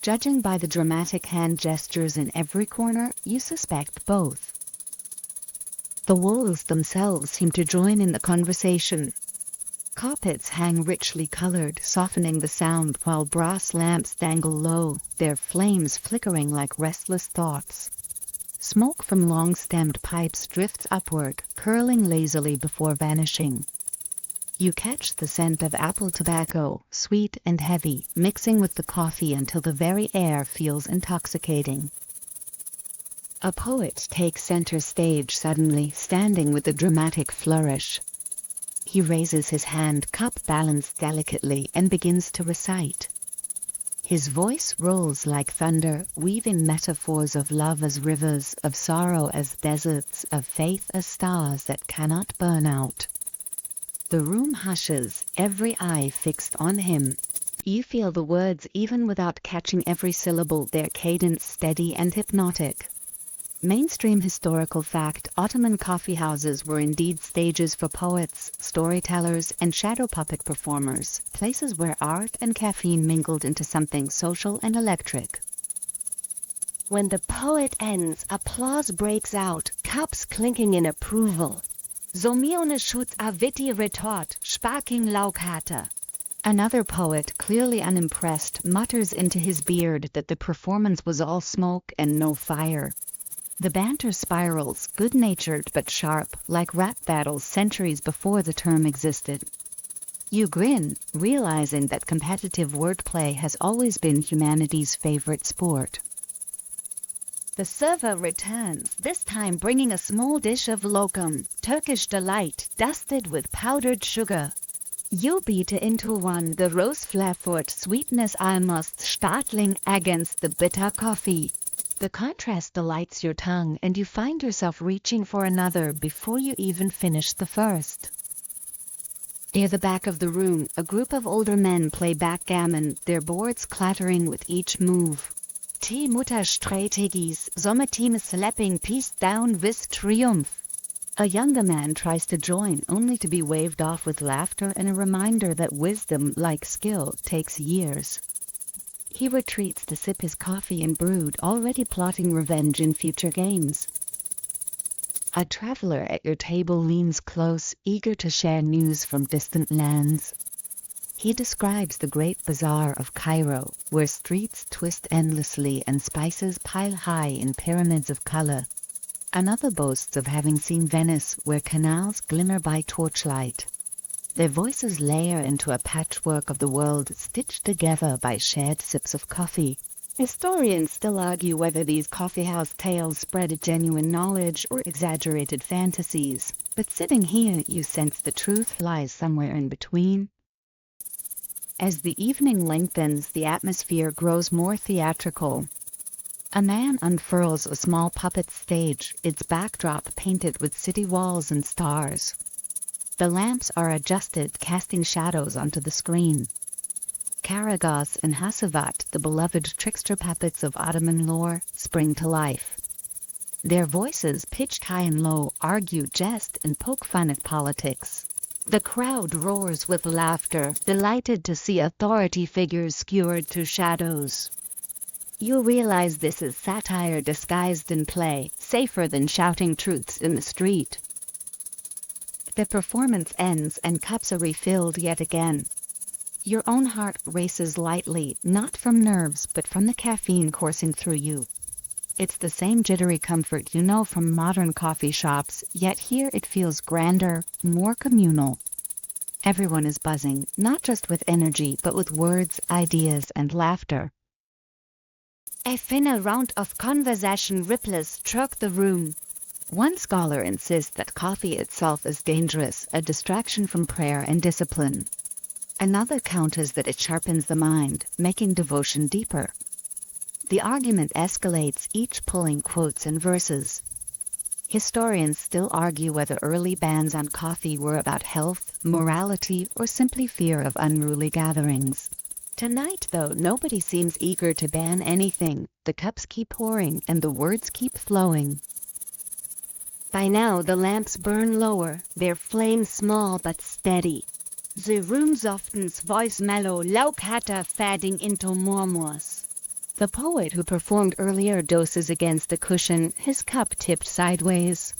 Judging by the dramatic hand gestures in every corner, you suspect both. The walls themselves seem to join in the conversation. Carpets hang richly colored, softening the sound, while brass lamps dangle low, their flames flickering like restless thoughts. Smoke from long-stemmed pipes drifts upward, curling lazily before vanishing. You catch the scent of apple tobacco, sweet and heavy, mixing with the coffee until the very air feels intoxicating. A poet takes center stage suddenly, standing with a dramatic flourish. He raises his hand, cup balanced delicately, and begins to recite. His voice rolls like thunder, weaving metaphors of love as rivers, of sorrow as deserts, of faith as stars that cannot burn out. The room hushes, every eye fixed on him. You feel the words even without catching every syllable, their cadence steady and hypnotic. Mainstream historical fact: Ottoman coffeehouses were indeed stages for poets, storytellers, and shadow puppet performers, places where art and caffeine mingled into something social and electric. When the poet ends, applause breaks out, cups clinking in approval. Somione shoots a witty retort, sparking laukata. Another poet, clearly unimpressed, mutters into his beard that the performance was all smoke and no fire. The banter spirals, good-natured but sharp, like rap battles centuries before the term existed. You grin, realizing that competitive wordplay has always been humanity's favorite sport. The server returns, this time bringing a small dish of lokum, Turkish delight, dusted with powdered sugar. You beat into one, the rose flavoured sweetness almost startling against the bitter coffee. The contrast delights your tongue, and you find yourself reaching for another before you even finish the first. Near the back of the room, a group of older men play backgammon, their boards clattering with each move. T Mutterstrategies, Sommerteam slapping peace down with triumph. A younger man tries to join, only to be waved off with laughter and a reminder that wisdom, like skill, takes years. He retreats to sip his coffee and brood, already plotting revenge in future games. A traveler at your table leans close, eager to share news from distant lands. He describes the great bazaar of Cairo, where streets twist endlessly and spices pile high in pyramids of color. Another boasts of having seen Venice, where canals glimmer by torchlight. Their voices layer into a patchwork of the world stitched together by shared sips of coffee. Historians still argue whether these coffeehouse tales spread a genuine knowledge or exaggerated fantasies, but sitting here you sense the truth lies somewhere in between. As the evening lengthens, the atmosphere grows more theatrical. A man unfurls a small puppet stage, its backdrop painted with city walls and stars. The lamps are adjusted, casting shadows onto the screen. Karagos and Hasavat, the beloved trickster puppets of Ottoman lore, spring to life. Their voices, pitched high and low, argue, jest, and poke fun at politics. The crowd roars with laughter, delighted to see authority figures skewered to shadows. You realize this is satire disguised in play, safer than shouting truths in the street. The performance ends and cups are refilled yet again. Your own heart races lightly, not from nerves but from the caffeine coursing through you. It's the same jittery comfort you know from modern coffee shops, yet here it feels grander, more communal. Everyone is buzzing, not just with energy but with words, ideas, and laughter. A final round of conversation ripples struck the room. One scholar insists that coffee itself is dangerous, a distraction from prayer and discipline. Another counters that it sharpens the mind, making devotion deeper. The argument escalates, each pulling quotes and verses. Historians still argue whether early bans on coffee were about health, morality, or simply fear of unruly gatherings. Tonight, though, nobody seems eager to ban anything. The cups keep pouring and the words keep flowing. By now the lamps burn lower, their flame small but steady. The room softens, voice mellow, laukata fading into murmurs. The poet who performed earlier doses against a cushion, his cup tipped sideways.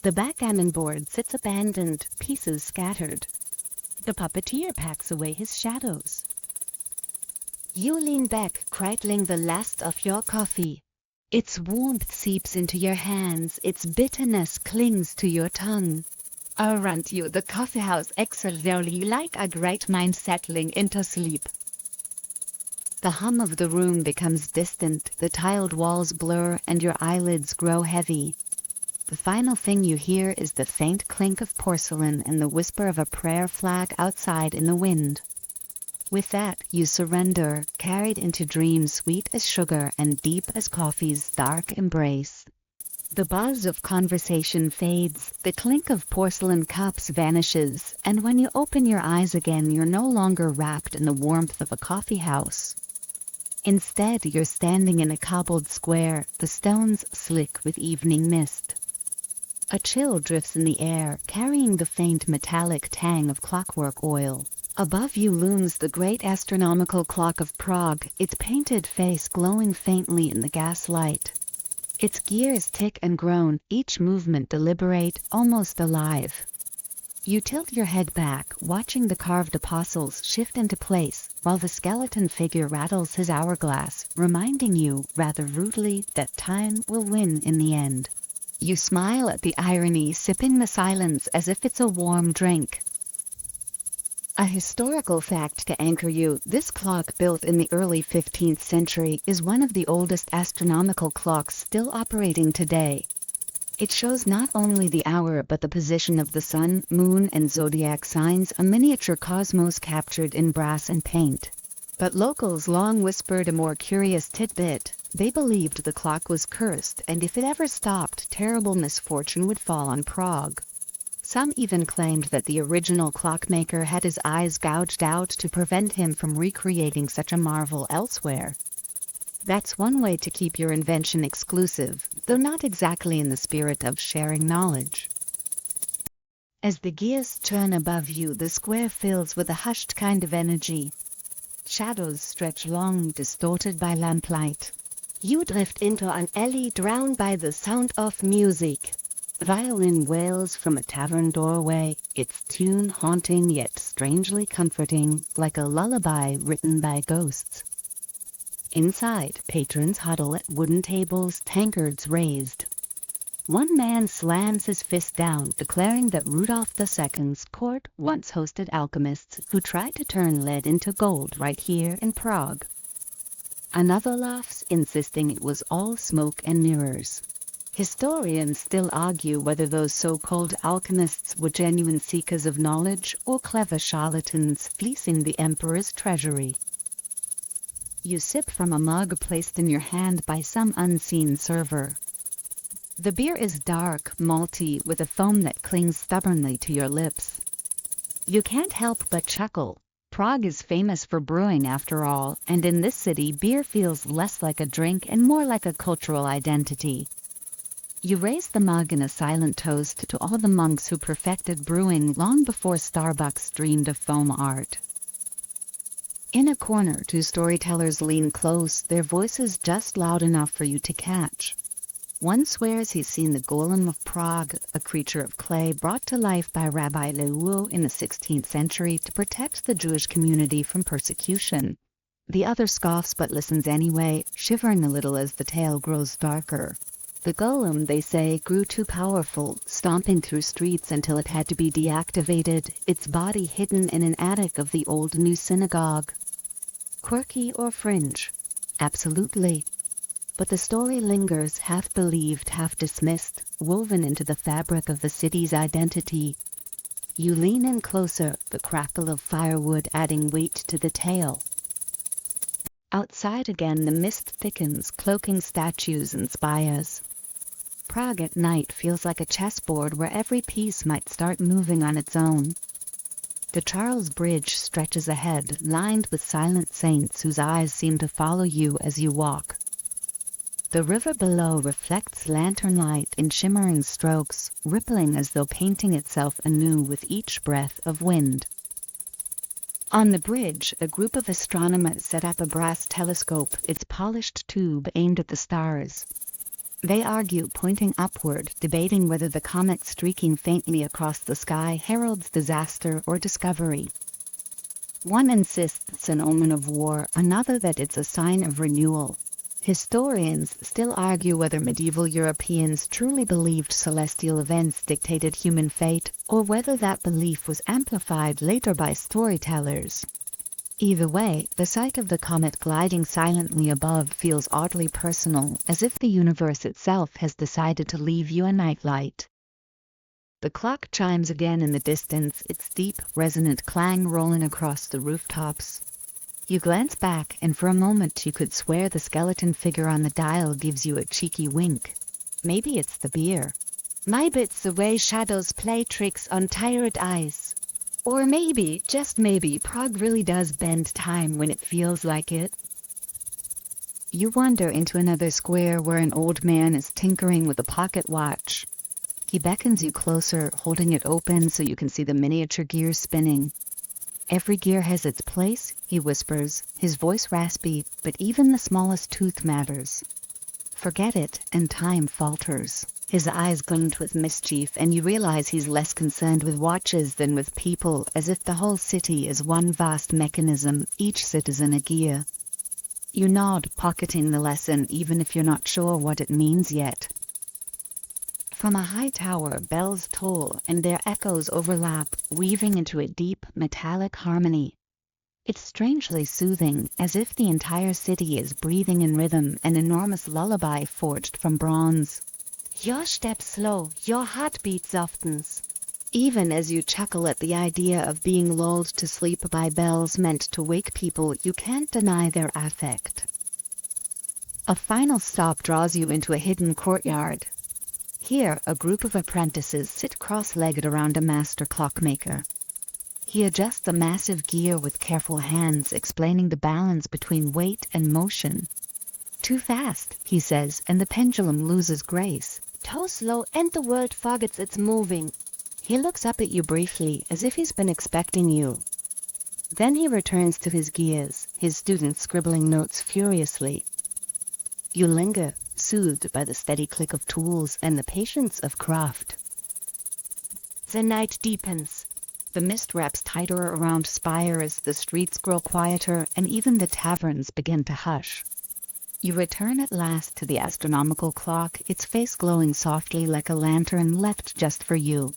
The backgammon board sits abandoned, pieces scattered. The puppeteer packs away his shadows. You lean back, cradling the last of your coffee. Its warmth seeps into your hands, its bitterness clings to your tongue. Around you, the coffeehouse exhales like a great mind settling into sleep. The hum of the room becomes distant, the tiled walls blur, and your eyelids grow heavy. The final thing you hear is the faint clink of porcelain and the whisper of a prayer flag outside in the wind. With that, you surrender, carried into dreams sweet as sugar and deep as coffee's dark embrace. The buzz of conversation fades, the clink of porcelain cups vanishes, and when you open your eyes again, you're no longer wrapped in the warmth of a coffee house. Instead, you're standing in a cobbled square, the stones slick with evening mist. A chill drifts in the air, carrying the faint metallic tang of clockwork oil. Above you looms the great astronomical clock of Prague, its painted face glowing faintly in the gaslight. Its gears tick and groan, each movement deliberate, almost alive. You tilt your head back, watching the carved apostles shift into place, while the skeleton figure rattles his hourglass, reminding you, rather rudely, that time will win in the end. You smile at the irony, sipping the silence as if it's a warm drink. A historical fact to anchor you: this clock, built in the early 15th century, is one of the oldest astronomical clocks still operating today. It shows not only the hour but the position of the sun, moon, and zodiac signs, a miniature cosmos captured in brass and paint. But locals long whispered a more curious tidbit. They believed the clock was cursed, and if it ever stopped, terrible misfortune would fall on Prague. Some even claimed that the original clockmaker had his eyes gouged out to prevent him from recreating such a marvel elsewhere. That's one way to keep your invention exclusive, though not exactly in the spirit of sharing knowledge. As the gears turn above you, the square fills with a hushed kind of energy. Shadows stretch long, distorted by lamplight. You drift into an alley drowned by the sound of music. Violin wails from a tavern doorway, its tune haunting yet strangely comforting, like a lullaby written by ghosts. Inside, patrons huddle at wooden tables, tankards raised. One man slams his fist down, declaring that Rudolph II's court once hosted alchemists who tried to turn lead into gold right here in Prague. Another laughs, insisting it was all smoke and mirrors. Historians still argue whether those so-called alchemists were genuine seekers of knowledge or clever charlatans fleecing the emperor's treasury. You sip from a mug placed in your hand by some unseen server. The beer is dark, malty, with a foam that clings stubbornly to your lips. You can't help but chuckle. Prague is famous for brewing after all, and in this city beer feels less like a drink and more like a cultural identity. You raise the mug in a silent toast to all the monks who perfected brewing long before Starbucks dreamed of foam art. In a corner, two storytellers lean close, their voices just loud enough for you to catch. One swears he's seen the golem of Prague, a creature of clay brought to life by Rabbi Leuo in the 16th century to protect the Jewish community from persecution. The other scoffs but listens anyway, shivering a little as the tale grows darker. The golem, they say, grew too powerful, stomping through streets until it had to be deactivated, its body hidden in an attic of the old new synagogue. Quirky or fringe? Absolutely. But the story lingers, half believed, half dismissed, woven into the fabric of the city's identity. You lean in closer, the crackle of firewood adding weight to the tale. Outside again, the mist thickens, cloaking statues and spires. Prague at night feels like a chessboard where every piece might start moving on its own. The Charles Bridge stretches ahead, lined with silent saints whose eyes seem to follow you as you walk. The river below reflects lantern light in shimmering strokes, rippling as though painting itself anew with each breath of wind. On the bridge, a group of astronomers set up a brass telescope, its polished tube aimed at the stars. They argue, pointing upward, debating whether the comet streaking faintly across the sky heralds disaster or discovery. One insists it's an omen of war, another that it's a sign of renewal. Historians still argue whether medieval Europeans truly believed celestial events dictated human fate, or whether that belief was amplified later by storytellers. Either way, the sight of the comet gliding silently above feels oddly personal, as if the universe itself has decided to leave you a nightlight. The clock chimes again in the distance, its deep, resonant clang rolling across the rooftops. You glance back, and for a moment you could swear the skeleton figure on the dial gives you a cheeky wink. Maybe it's the beer. Maybe it's the way shadows play tricks on tired eyes. Or maybe, just maybe, Prague really does bend time when it feels like it. You wander into another square where an old man is tinkering with a pocket watch. He beckons you closer, holding it open so you can see the miniature gears spinning. Every gear has its place, he whispers, his voice raspy, but even the smallest tooth matters. Forget it, and time falters. His eyes glint with mischief, and you realize he's less concerned with watches than with people, as if the whole city is one vast mechanism, each citizen a gear. You nod, pocketing the lesson, even if you're not sure what it means yet. From a high tower, bells toll, and their echoes overlap, weaving into a deep, metallic harmony. It's strangely soothing, as if the entire city is breathing in rhythm, an enormous lullaby forged from bronze. Your step slow, your heartbeat softens. Even as you chuckle at the idea of being lulled to sleep by bells meant to wake people, you can't deny their affect. A final stop draws you into a hidden courtyard. Here, a group of apprentices sit cross-legged around a master clockmaker. He adjusts a massive gear with careful hands, explaining the balance between weight and motion. Too fast, he says, and the pendulum loses grace. Too slow, and the world forgets it's moving. He looks up at you briefly, as if he's been expecting you. Then he returns to his gears, his students scribbling notes furiously. You linger, soothed by the steady click of tools and the patience of craft. The night deepens. The mist wraps tighter around Spire as the streets grow quieter and even the taverns begin to hush. You return at last to the astronomical clock, its face glowing softly like a lantern left just for you.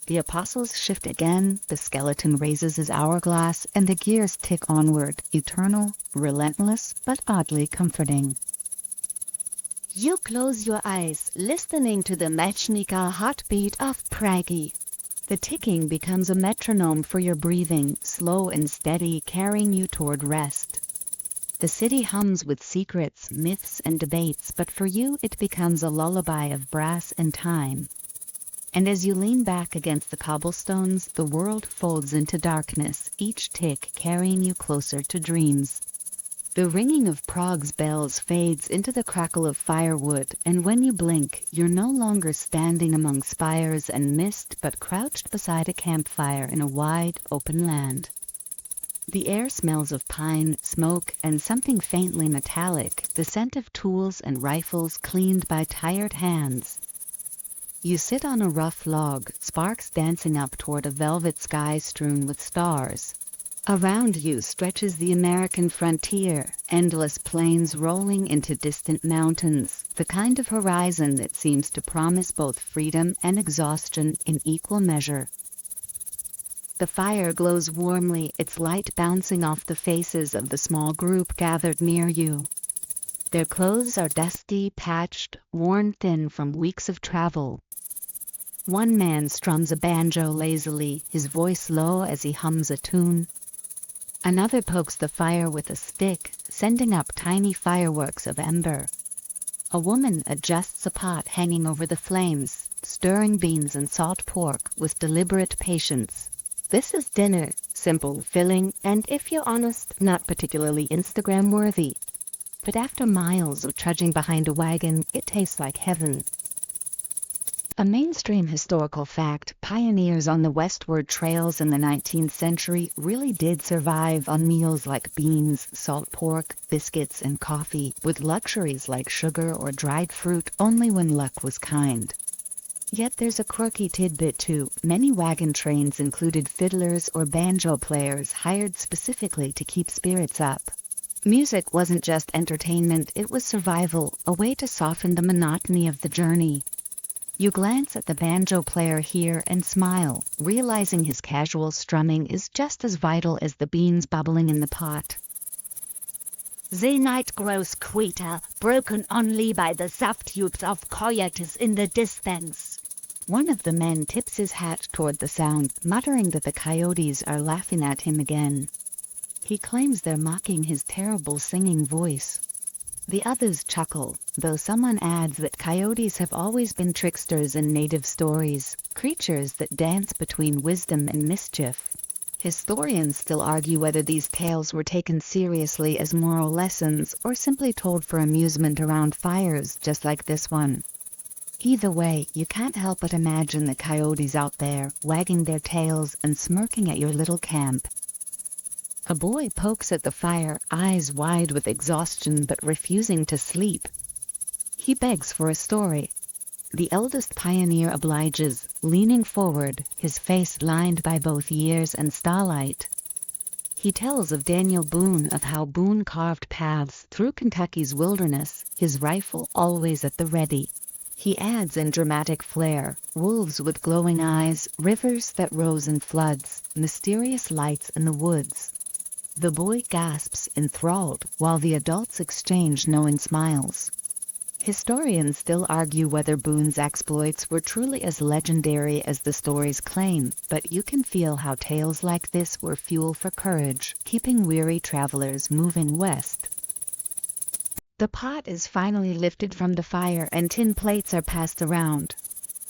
The apostles shift again, the skeleton raises his hourglass, and the gears tick onward, eternal, relentless, but oddly comforting. You close your eyes, listening to the mechanical heartbeat of Prague. The ticking becomes a metronome for your breathing, slow and steady, carrying you toward rest. The city hums with secrets, myths, and debates, but for you it becomes a lullaby of brass and time. And as you lean back against the cobblestones, the world folds into darkness, each tick carrying you closer to dreams. The ringing of Prague's bells fades into the crackle of firewood, and when you blink, you're no longer standing among spires and mist, but crouched beside a campfire in a wide, open land. The air smells of pine, smoke, and something faintly metallic, the scent of tools and rifles cleaned by tired hands. You sit on a rough log, sparks dancing up toward a velvet sky strewn with stars. Around you stretches the American frontier, endless plains rolling into distant mountains, the kind of horizon that seems to promise both freedom and exhaustion in equal measure. The fire glows warmly, its light bouncing off the faces of the small group gathered near you. Their clothes are dusty, patched, worn thin from weeks of travel. One man strums a banjo lazily, his voice low as he hums a tune. Another pokes the fire with a stick, sending up tiny fireworks of ember. A woman adjusts a pot hanging over the flames, stirring beans and salt pork with deliberate patience. This is dinner, simple, filling, and if you're honest, not particularly Instagram-worthy. But after miles of trudging behind a wagon, it tastes like heaven. A mainstream historical fact, pioneers on the westward trails in the 19th century really did survive on meals like beans, salt pork, biscuits, and coffee, with luxuries like sugar or dried fruit only when luck was kind. Yet there's a quirky tidbit too. Many wagon trains included fiddlers or banjo players hired specifically to keep spirits up. Music wasn't just entertainment, it was survival, a way to soften the monotony of the journey. You glance at the banjo player here and smile, realizing his casual strumming is just as vital as the beans bubbling in the pot. The night grows quieter, broken only by the soft tubes of coyotes in the distance. One of the men tips his hat toward the sound, muttering that the coyotes are laughing at him again. He claims they're mocking his terrible singing voice. The others chuckle, though someone adds that coyotes have always been tricksters in native stories, creatures that dance between wisdom and mischief. Historians still argue whether these tales were taken seriously as moral lessons or simply told for amusement around fires just like this one. Either way, you can't help but imagine the coyotes out there, wagging their tails and smirking at your little camp. A boy pokes at the fire, eyes wide with exhaustion but refusing to sleep. He begs for a story. The eldest pioneer obliges, leaning forward, his face lined by both years and starlight. He tells of Daniel Boone, of how Boone carved paths through Kentucky's wilderness, his rifle always at the ready. He adds in dramatic flair, wolves with glowing eyes, rivers that rose in floods, mysterious lights in the woods. The boy gasps enthralled, while the adults exchange knowing smiles. Historians still argue whether Boone's exploits were truly as legendary as the stories claim, but you can feel how tales like this were fuel for courage, keeping weary travelers moving west. The pot is finally lifted from the fire and tin plates are passed around.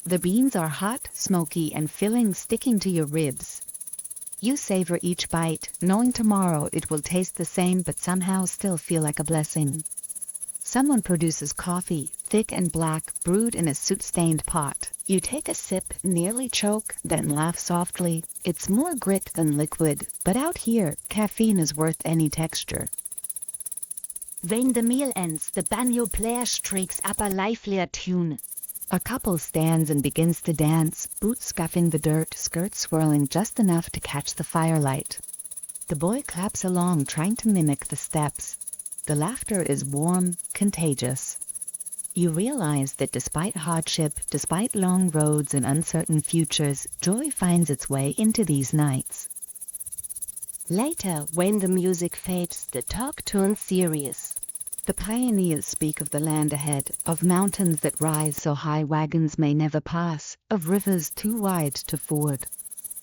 The beans are hot, smoky, and filling, sticking to your ribs. You savor each bite, knowing tomorrow it will taste the same but somehow still feel like a blessing. Someone produces coffee, thick and black, brewed in a soot-stained pot. You take a sip, nearly choke, then laugh softly. It's more grit than liquid, but out here, caffeine is worth any texture. When the meal ends, the banjo player strikes up a livelier tune. A couple stands and begins to dance, boots scuffing the dirt, skirts swirling just enough to catch the firelight. The boy claps along, trying to mimic the steps. The laughter is warm, contagious. You realize that despite hardship, despite long roads and uncertain futures, joy finds its way into these nights. Later, when the music fades, the talk turns serious. The pioneers speak of the land ahead, of mountains that rise so high wagons may never pass, of rivers too wide to ford.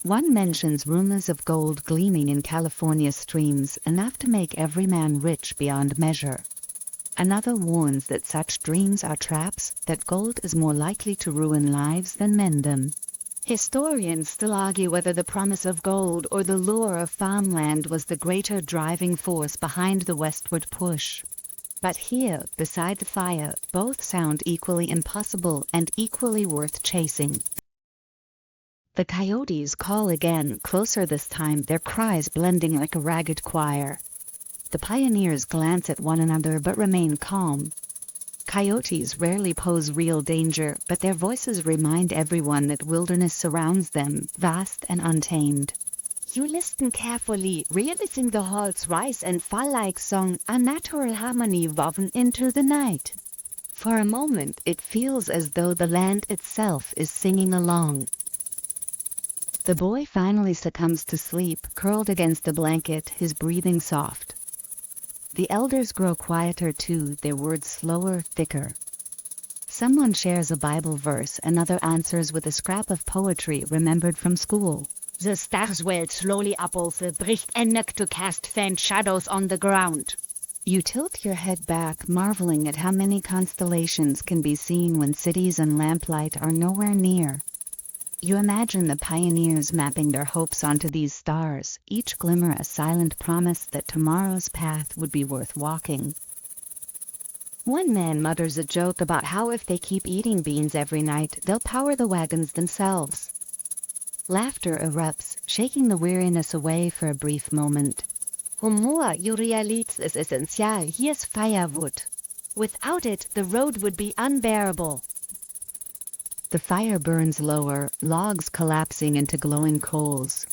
One mentions rumors of gold gleaming in California's streams, enough to make every man rich beyond measure. Another warns that such dreams are traps, that gold is more likely to ruin lives than mend them. Historians still argue whether the promise of gold or the lure of farmland was the greater driving force behind the westward push. But here, beside the fire, both sound equally impossible and equally worth chasing. The coyotes call again, closer this time, their cries blending like a ragged choir. The pioneers glance at one another but remain calm. Coyotes rarely pose real danger, but their voices remind everyone that wilderness surrounds them, vast and untamed. You listen carefully, realizing the halls rise and fall like song, a natural harmony woven into the night. For a moment, it feels as though the land itself is singing along. The boy finally succumbs to sleep, curled against the blanket, his breathing soft. The elders grow quieter too, their words slower, thicker. Someone shares a Bible verse, another answers with a scrap of poetry remembered from school. The stars swell slowly above the bright neck to cast faint shadows on the ground. You tilt your head back, marveling at how many constellations can be seen when cities and lamplight are nowhere near. You imagine the pioneers mapping their hopes onto these stars, each glimmer a silent promise that tomorrow's path would be worth walking. One man mutters a joke about how if they keep eating beans every night, they'll power the wagons themselves. Laughter erupts, shaking the weariness away for a brief moment. Humor, you realize, is essential. Here's firewood. Without it, the road would be unbearable. The fire burns lower, logs collapsing into glowing coals.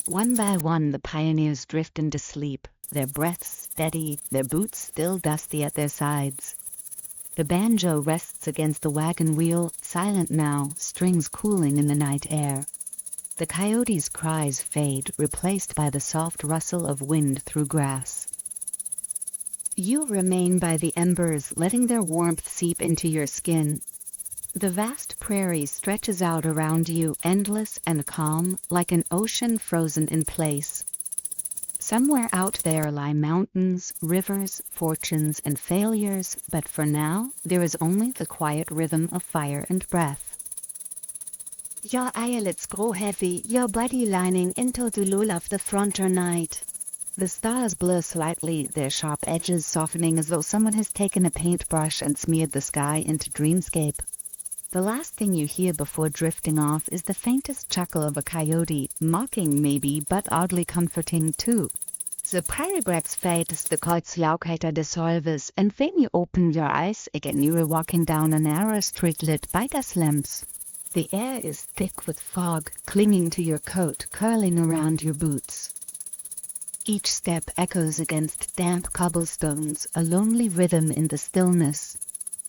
One by one, the pioneers drift into sleep, their breaths steady, their boots still dusty at their sides. The banjo rests against the wagon wheel, silent now, strings cooling in the night air. The coyote's cries fade, replaced by the soft rustle of wind through grass. You remain by the embers, letting their warmth seep into your skin. The vast prairie stretches out around you, endless and calm, like an ocean frozen in place. Somewhere out there lie mountains, rivers, fortunes, and failures, but for now, there is only the quiet rhythm of fire and breath. Your eyelids grow heavy, your body lining into the lull of the frontier night. The stars blur slightly, their sharp edges softening as though someone has taken a paintbrush and smeared the sky into dreamscape. The last thing you hear before drifting off is the faintest chuckle of a coyote, mocking maybe, but oddly comforting too. The paragraphs fade as the Kreuzlaubkeiter dissolves, and when you open your eyes again you are walking down a narrow street lit by gas lamps. The air is thick with fog, clinging to your coat, curling around your boots. Each step echoes against damp cobblestones, a lonely rhythm in the stillness.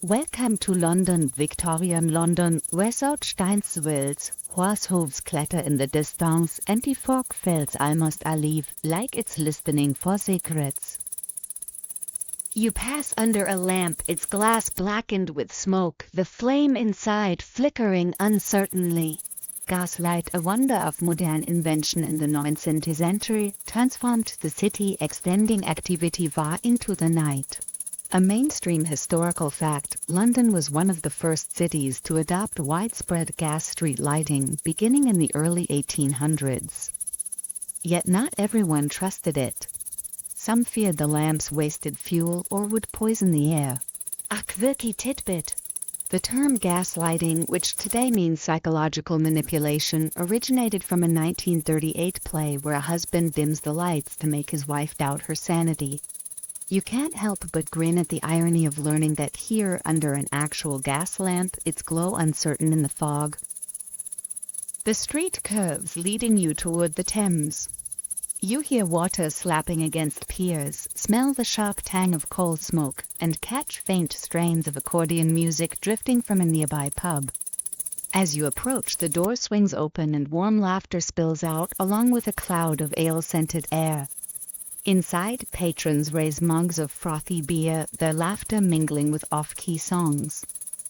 Welcome to London, Victorian London, where Stein swells, horse hooves clatter in the distance, and the fog fills almost alive, like it's listening for secrets. You pass under a lamp, its glass blackened with smoke, the flame inside flickering uncertainly. Gaslight, a wonder of modern invention in the 19th century, transformed the city, extending activity far into the night. A mainstream historical fact, London was one of the first cities to adopt widespread gas street lighting, beginning in the early 1800s. Yet not everyone trusted it. Some feared the lamps wasted fuel or would poison the air. A quirky tidbit. The term gaslighting, which today means psychological manipulation, originated from a 1938 play where a husband dims the lights to make his wife doubt her sanity. You can't help but grin at the irony of learning that here, under an actual gas lamp, its glow uncertain in the fog. The street curves, leading you toward the Thames. You hear water slapping against piers, smell the sharp tang of coal smoke, and catch faint strains of accordion music drifting from a nearby pub. As you approach, the door swings open and warm laughter spills out, along with a cloud of ale-scented air. Inside, patrons raise mugs of frothy beer, their laughter mingling with off-key songs.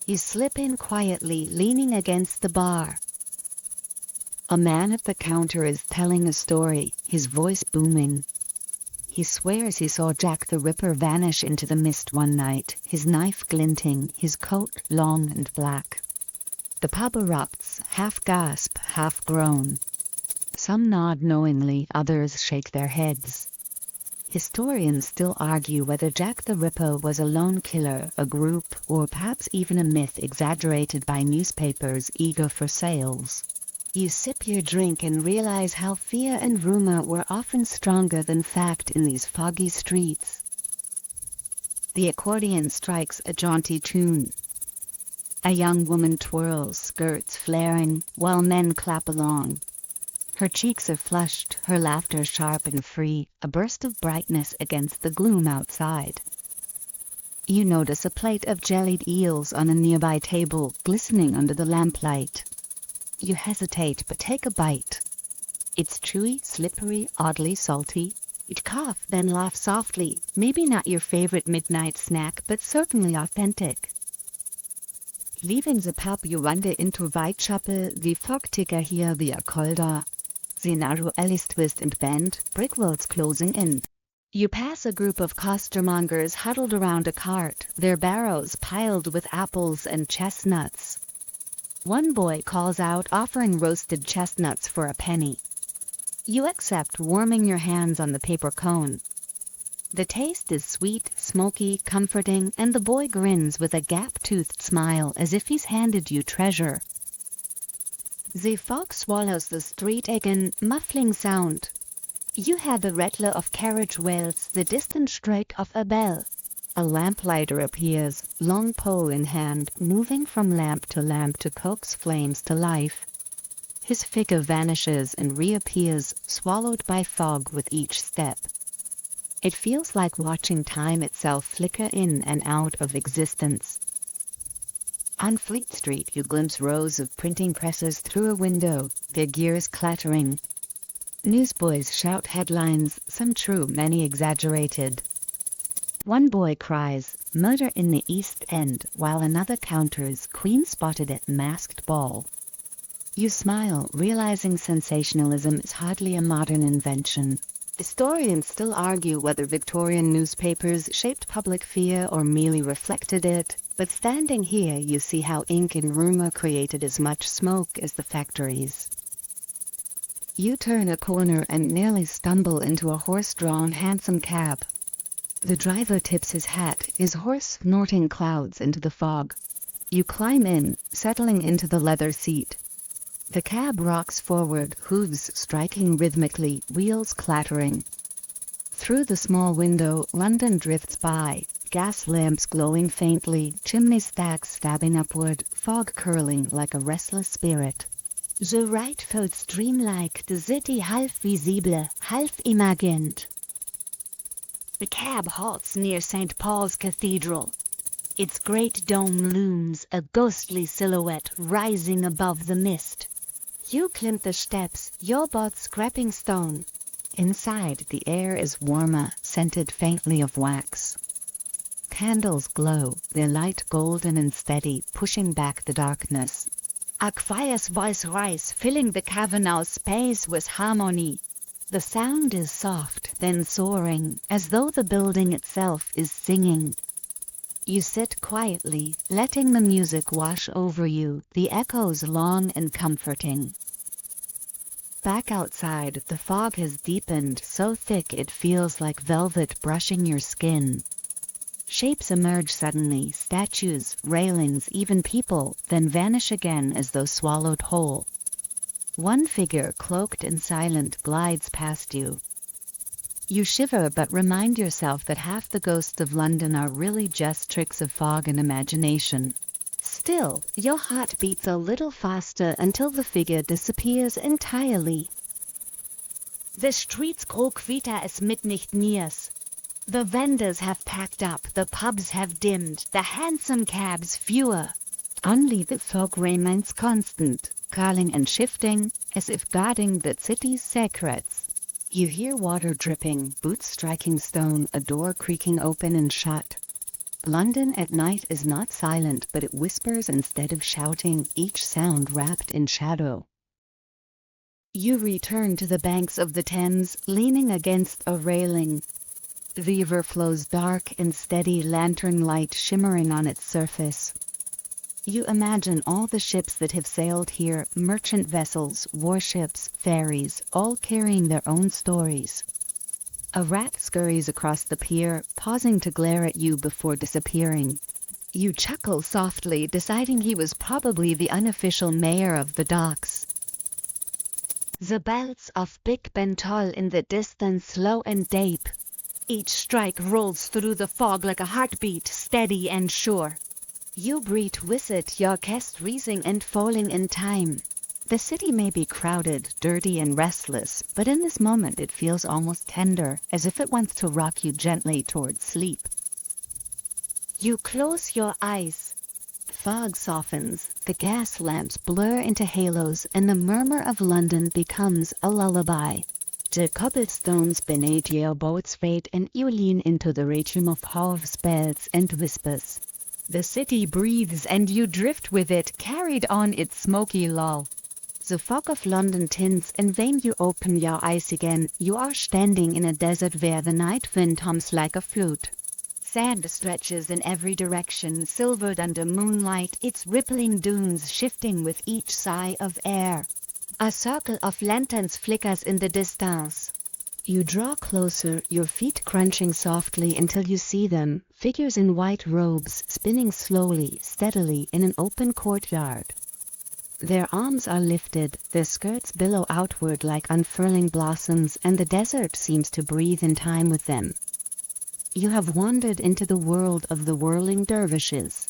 You slip in quietly, leaning against the bar. A man at the counter is telling a story, his voice booming. He swears he saw Jack the Ripper vanish into the mist one night, his knife glinting, his coat long and black. The pub erupts, half gasp, half groan. Some nod knowingly, others shake their heads. Historians still argue whether Jack the Ripper was a lone killer, a group, or perhaps even a myth exaggerated by newspapers eager for sales. You sip your drink and realize how fear and rumor were often stronger than fact in these foggy streets. The accordion strikes a jaunty tune. A young woman twirls, skirts flaring, while men clap along. Her cheeks are flushed, her laughter sharp and free, a burst of brightness against the gloom outside. You notice a plate of jellied eels on a nearby table, glistening under the lamplight. You hesitate but take a bite. It's chewy, slippery, oddly salty. You cough, then laugh softly. Maybe not your favorite midnight snack, but certainly authentic. Leaving the pub, you wander into Whitechapel, the Fogticker here via Calder. The narrow alleys twist and bend, brick walls closing in. You pass a group of costermongers huddled around a cart, their barrows piled with apples and chestnuts. One boy calls out, offering roasted chestnuts for a penny. You accept, warming your hands on the paper cone. The taste is sweet, smoky, comforting, and the boy grins with a gap-toothed smile as if he's handed you treasure. The fog swallows the street again, muffling sound. You hear the rattle of carriage wheels, the distant strike of a bell. A lamplighter appears, long pole in hand, moving from lamp to coax flames to life. His figure vanishes and reappears, swallowed by fog with each step. It feels like watching time itself flicker in and out of existence. On Fleet Street you glimpse rows of printing presses through a window, their gears clattering. Newsboys shout headlines, some true, many exaggerated. One boy cries, "Murder in the East End," while another counters, "Queen spotted at masked ball." You smile, realizing sensationalism is hardly a modern invention. Historians still argue whether Victorian newspapers shaped public fear or merely reflected it, but standing here you see how ink and rumor created as much smoke as the factories. You turn a corner and nearly stumble into a horse-drawn hansom cab. The driver tips his hat, his horse snorting clouds into the fog. You climb in, settling into the leather seat. The cab rocks forward, hooves striking rhythmically, wheels clattering. Through the small window, London drifts by, gas lamps glowing faintly, chimney stacks stabbing upward, fog curling like a restless spirit. The ride feels dreamlike, the city half visible, half imagined. The cab halts near St. Paul's Cathedral. Its great dome looms, a ghostly silhouette rising above the mist. You climb the steps, your boot scraping stone. Inside, the air is warmer, scented faintly of wax. Candles glow, their light golden and steady, pushing back the darkness. A choir's voice rises, filling the cavernous space with harmony. The sound is soft, then soaring, as though the building itself is singing. You sit quietly, letting the music wash over you, the echoes long and comforting. Back outside, the fog has deepened so thick it feels like velvet brushing your skin. Shapes emerge suddenly, statues, railings, even people, then vanish again as though swallowed whole. One figure, cloaked and silent, glides past you. You shiver but remind yourself that half the ghosts of London are really just tricks of fog and imagination. Still, your heart beats a little faster until the figure disappears entirely. The streets grow quieter as midnight nears. The vendors have packed up, the pubs have dimmed, the hansom cabs fewer. Only the fog remains constant, curling and shifting, as if guarding the city's secrets. You hear water dripping, boots striking stone, a door creaking open and shut. London at night is not silent, but it whispers instead of shouting, each sound wrapped in shadow. You return to the banks of the Thames, leaning against a railing. The river flows dark and steady, lantern light shimmering on its surface. You imagine all the ships that have sailed here, merchant vessels, warships, ferries, all carrying their own stories. A rat scurries across the pier, pausing to glare at you before disappearing. You chuckle softly, deciding he was probably the unofficial mayor of the docks. The bells of Big Ben toll in the distance, slow and deep. Each strike rolls through the fog like a heartbeat, steady and sure. You breathe with it, your chest rising and falling in time. The city may be crowded, dirty and restless, but in this moment it feels almost tender, as if it wants to rock you gently towards sleep. You close your eyes. Fog softens, the gas lamps blur into halos, and the murmur of London becomes a lullaby. The cobblestones beneath your boats fade and you lean into the rhythm of half bells and whispers. The city breathes and you drift with it, carried on its smoky lull. The fog of London tints, and when you open your eyes again, you are standing in a desert where the night wind hums like a flute. Sand stretches in every direction, silvered under moonlight, its rippling dunes shifting with each sigh of air. A circle of lanterns flickers in the distance. You draw closer, your feet crunching softly until you see them, figures in white robes, spinning slowly, steadily in an open courtyard. Their arms are lifted, their skirts billow outward like unfurling blossoms, and the desert seems to breathe in time with them. You have wandered into the world of the whirling dervishes.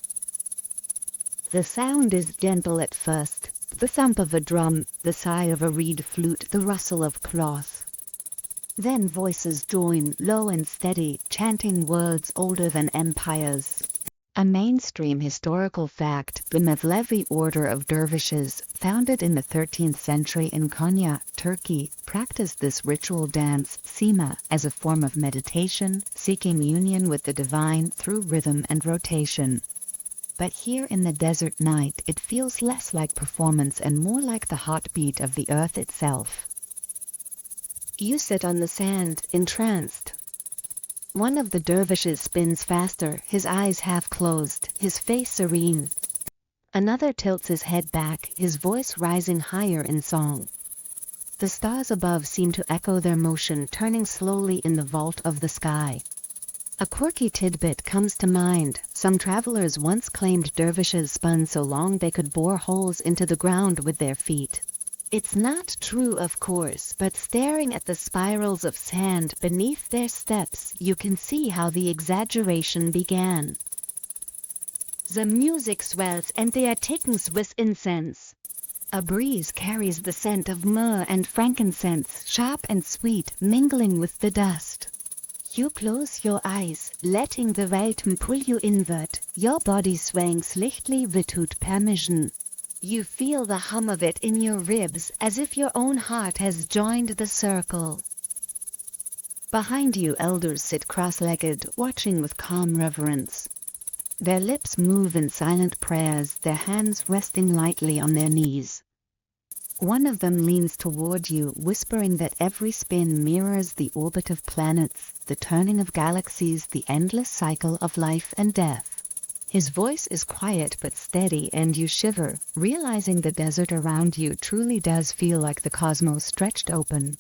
The sound is gentle at first, the thump of a drum, the sigh of a reed flute, the rustle of cloth. Then voices join, low and steady, chanting words older than empires. A mainstream historical fact, the Mevlevi order of dervishes, founded in the 13th century in Konya, Turkey, practiced this ritual dance, sima, as a form of meditation, seeking union with the divine through rhythm and rotation. But here in the desert night, it feels less like performance and more like the heartbeat of the earth itself. You sit on the sand, entranced. One of the dervishes spins faster, his eyes half closed, his face serene. Another tilts his head back, his voice rising higher in song. The stars above seem to echo their motion, turning slowly in the vault of the sky. A quirky tidbit comes to mind. Some travelers once claimed dervishes spun so long they could bore holes into the ground with their feet. It's not true, of course, but staring at the spirals of sand beneath their steps, you can see how the exaggeration began. The music swells and the air thickens with incense. A breeze carries the scent of myrrh and frankincense, sharp and sweet, mingling with the dust. You close your eyes, letting the rhythm pull you inward, your body swaying slightly without permission. You feel the hum of it in your ribs, as if your own heart has joined the circle. Behind you, elders sit cross-legged, watching with calm reverence. Their lips move in silent prayers, their hands resting lightly on their knees. One of them leans toward you, whispering that every spin mirrors the orbit of planets, the turning of galaxies, the endless cycle of life and death. His voice is quiet but steady, and you shiver, realizing the desert around you truly does feel like the cosmos stretched open.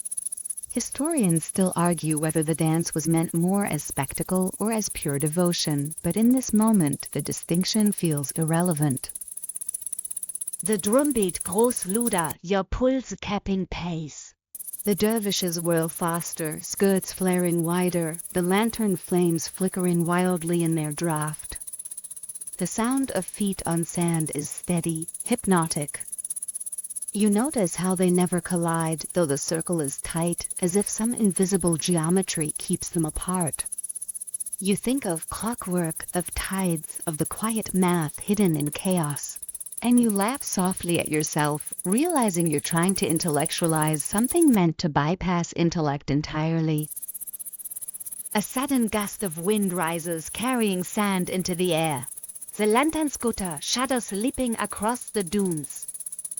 Historians still argue whether the dance was meant more as spectacle or as pure devotion, but in this moment the distinction feels irrelevant. The drumbeat grows louder, your pulse capping pace. The dervishes whirl faster, skirts flaring wider, the lantern flames flickering wildly in their draft. The sound of feet on sand is steady, hypnotic. You notice how they never collide, though the circle is tight, as if some invisible geometry keeps them apart. You think of clockwork, of tides, of the quiet math hidden in chaos. And you laugh softly at yourself, realizing you're trying to intellectualize something meant to bypass intellect entirely. A sudden gust of wind rises, carrying sand into the air. The lantern scooter shadows leaping across the dunes.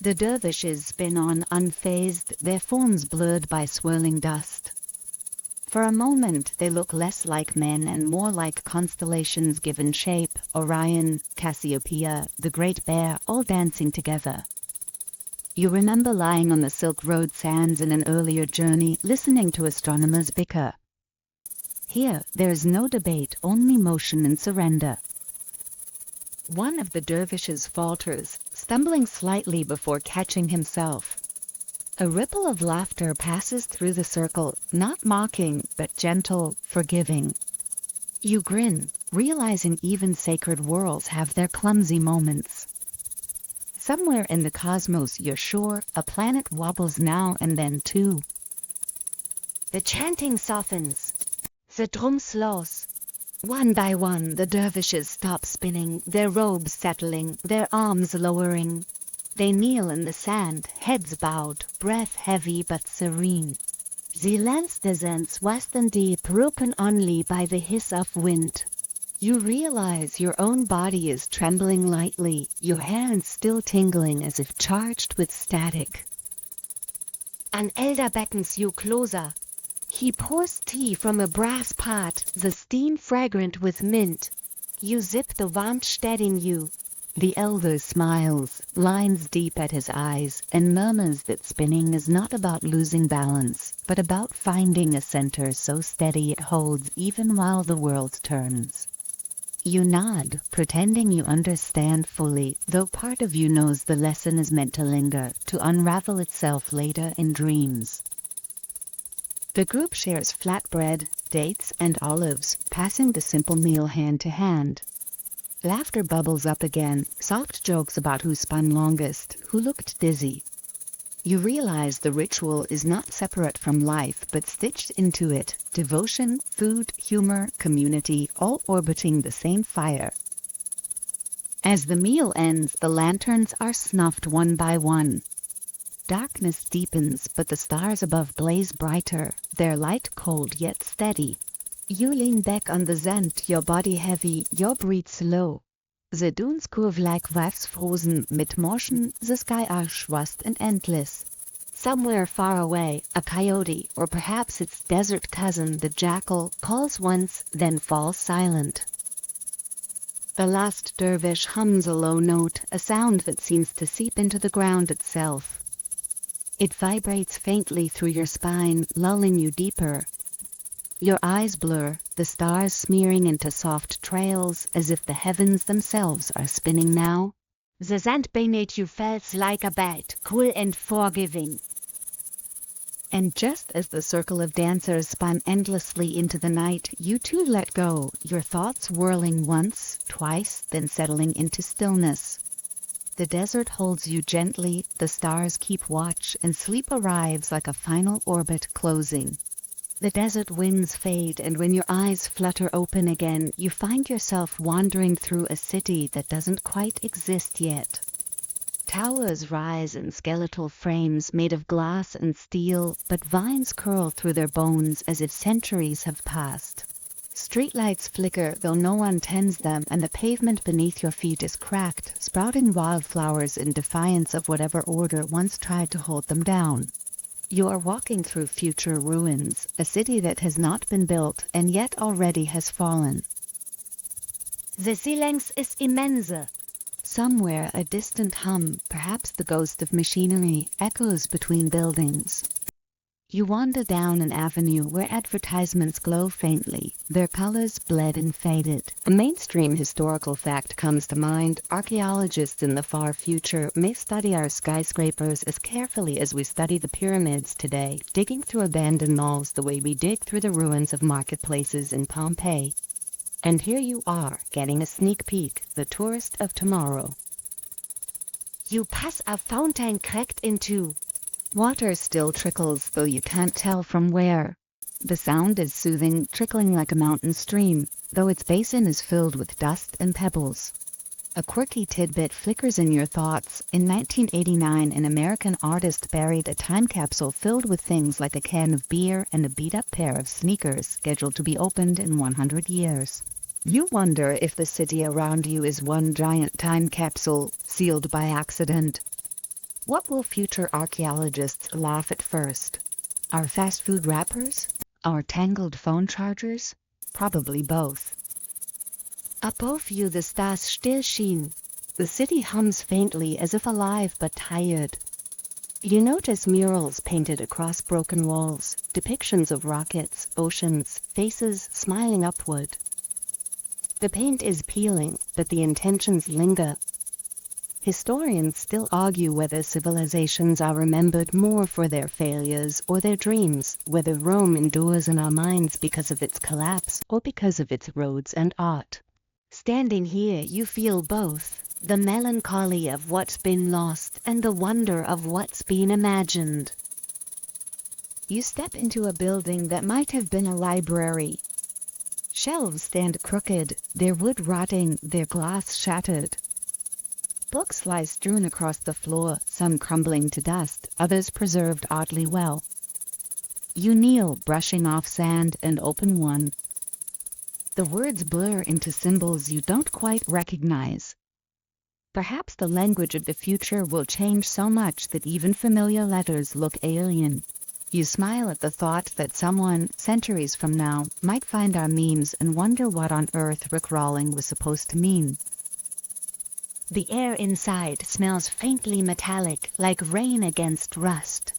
The dervishes spin on unfazed, their forms blurred by swirling dust. For a moment they look less like men and more like constellations given shape, Orion, Cassiopeia, the Great Bear, all dancing together. You remember lying on the Silk Road sands in an earlier journey, listening to astronomers bicker. Here, there is no debate, only motion and surrender. One of the dervishes falters, stumbling slightly before catching himself. A ripple of laughter passes through the circle, not mocking, but gentle, forgiving. You grin, realizing even sacred worlds have their clumsy moments. Somewhere in the cosmos, you're sure, a planet wobbles now and then too. The chanting softens. The drum slows. One by one, the dervishes stop spinning, their robes settling, their arms lowering. They kneel in the sand, heads bowed, breath heavy but serene. The lens descends vast and deep, broken only by the hiss of wind. You realize your own body is trembling lightly, your hands still tingling as if charged with static. An elder beckons you closer. He pours tea from a brass pot, the steam fragrant with mint. You zip the warmth steadying you. The elder smiles, lines deep at his eyes, and murmurs that spinning is not about losing balance, but about finding a center so steady it holds even while the world turns. You nod, pretending you understand fully, though part of you knows the lesson is meant to linger, to unravel itself later in dreams. The group shares flatbread, dates, and olives, passing the simple meal hand to hand. Laughter bubbles up again, soft jokes about who spun longest, who looked dizzy. You realize the ritual is not separate from life but stitched into it. Devotion, food, humor, community, all orbiting the same fire. As the meal ends, the lanterns are snuffed one by one. Darkness deepens, but the stars above blaze brighter, their light cold yet steady. You lean back on the sand, your body heavy, your breath slow. The dunes curve like waves frozen mid-motion, the sky arch vast and endless. Somewhere far away, a coyote, or perhaps its desert cousin, the jackal, calls once, then falls silent. The last dervish hums a low note, a sound that seems to seep into the ground itself. It vibrates faintly through your spine, lulling you deeper. Your eyes blur, the stars smearing into soft trails, as if the heavens themselves are spinning now. The sand beneath you feels like a bed, cool and forgiving. And just as the circle of dancers spun endlessly into the night, you too let go, your thoughts whirling once, twice, then settling into stillness. The desert holds you gently, the stars keep watch, and sleep arrives like a final orbit closing. The desert winds fade, and when your eyes flutter open again, you find yourself wandering through a city that doesn't quite exist yet. Towers rise in skeletal frames made of glass and steel, but vines curl through their bones as if centuries have passed. Streetlights flicker, though no one tends them, and the pavement beneath your feet is cracked, sprouting wildflowers in defiance of whatever order once tried to hold them down. You are walking through future ruins, a city that has not been built and yet already has fallen. The silence is immense. Somewhere a distant hum, perhaps the ghost of machinery, echoes between buildings. You wander down an avenue where advertisements glow faintly, their colors bled and faded. A mainstream historical fact comes to mind. Archaeologists in the far future may study our skyscrapers as carefully as we study the pyramids today, digging through abandoned malls the way we dig through the ruins of marketplaces in Pompeii. And here you are, getting a sneak peek, the tourist of tomorrow. You pass a fountain cracked in two. Water still trickles, though you can't tell from where. The sound is soothing, trickling like a mountain stream, though its basin is filled with dust and pebbles. A quirky tidbit flickers in your thoughts. In 1989, an American artist buried a time capsule filled with things like a can of beer and a beat-up pair of sneakers, scheduled to be opened in 100 years. You wonder if the city around you is one giant time capsule, sealed by accident. What will future archaeologists laugh at first? Our fast food wrappers? Our tangled phone chargers? Probably both. Above you the stars still shine. The city hums faintly as if alive but tired. You notice murals painted across broken walls, depictions of rockets, oceans, faces smiling upward. The paint is peeling, but the intentions linger. Historians still argue whether civilizations are remembered more for their failures or their dreams, whether Rome endures in our minds because of its collapse or because of its roads and art. Standing here, you feel both, the melancholy of what's been lost and the wonder of what's been imagined. You step into a building that might have been a library. Shelves stand crooked, their wood rotting, their glass shattered. Books lie strewn across the floor, some crumbling to dust, others preserved oddly well. You kneel, brushing off sand, and open one. The words blur into symbols you don't quite recognize. Perhaps the language of the future will change so much that even familiar letters look alien. You smile at the thought that someone, centuries from now, might find our memes and wonder what on earth rickrawling was supposed to mean. The air inside smells faintly metallic, like rain against rust.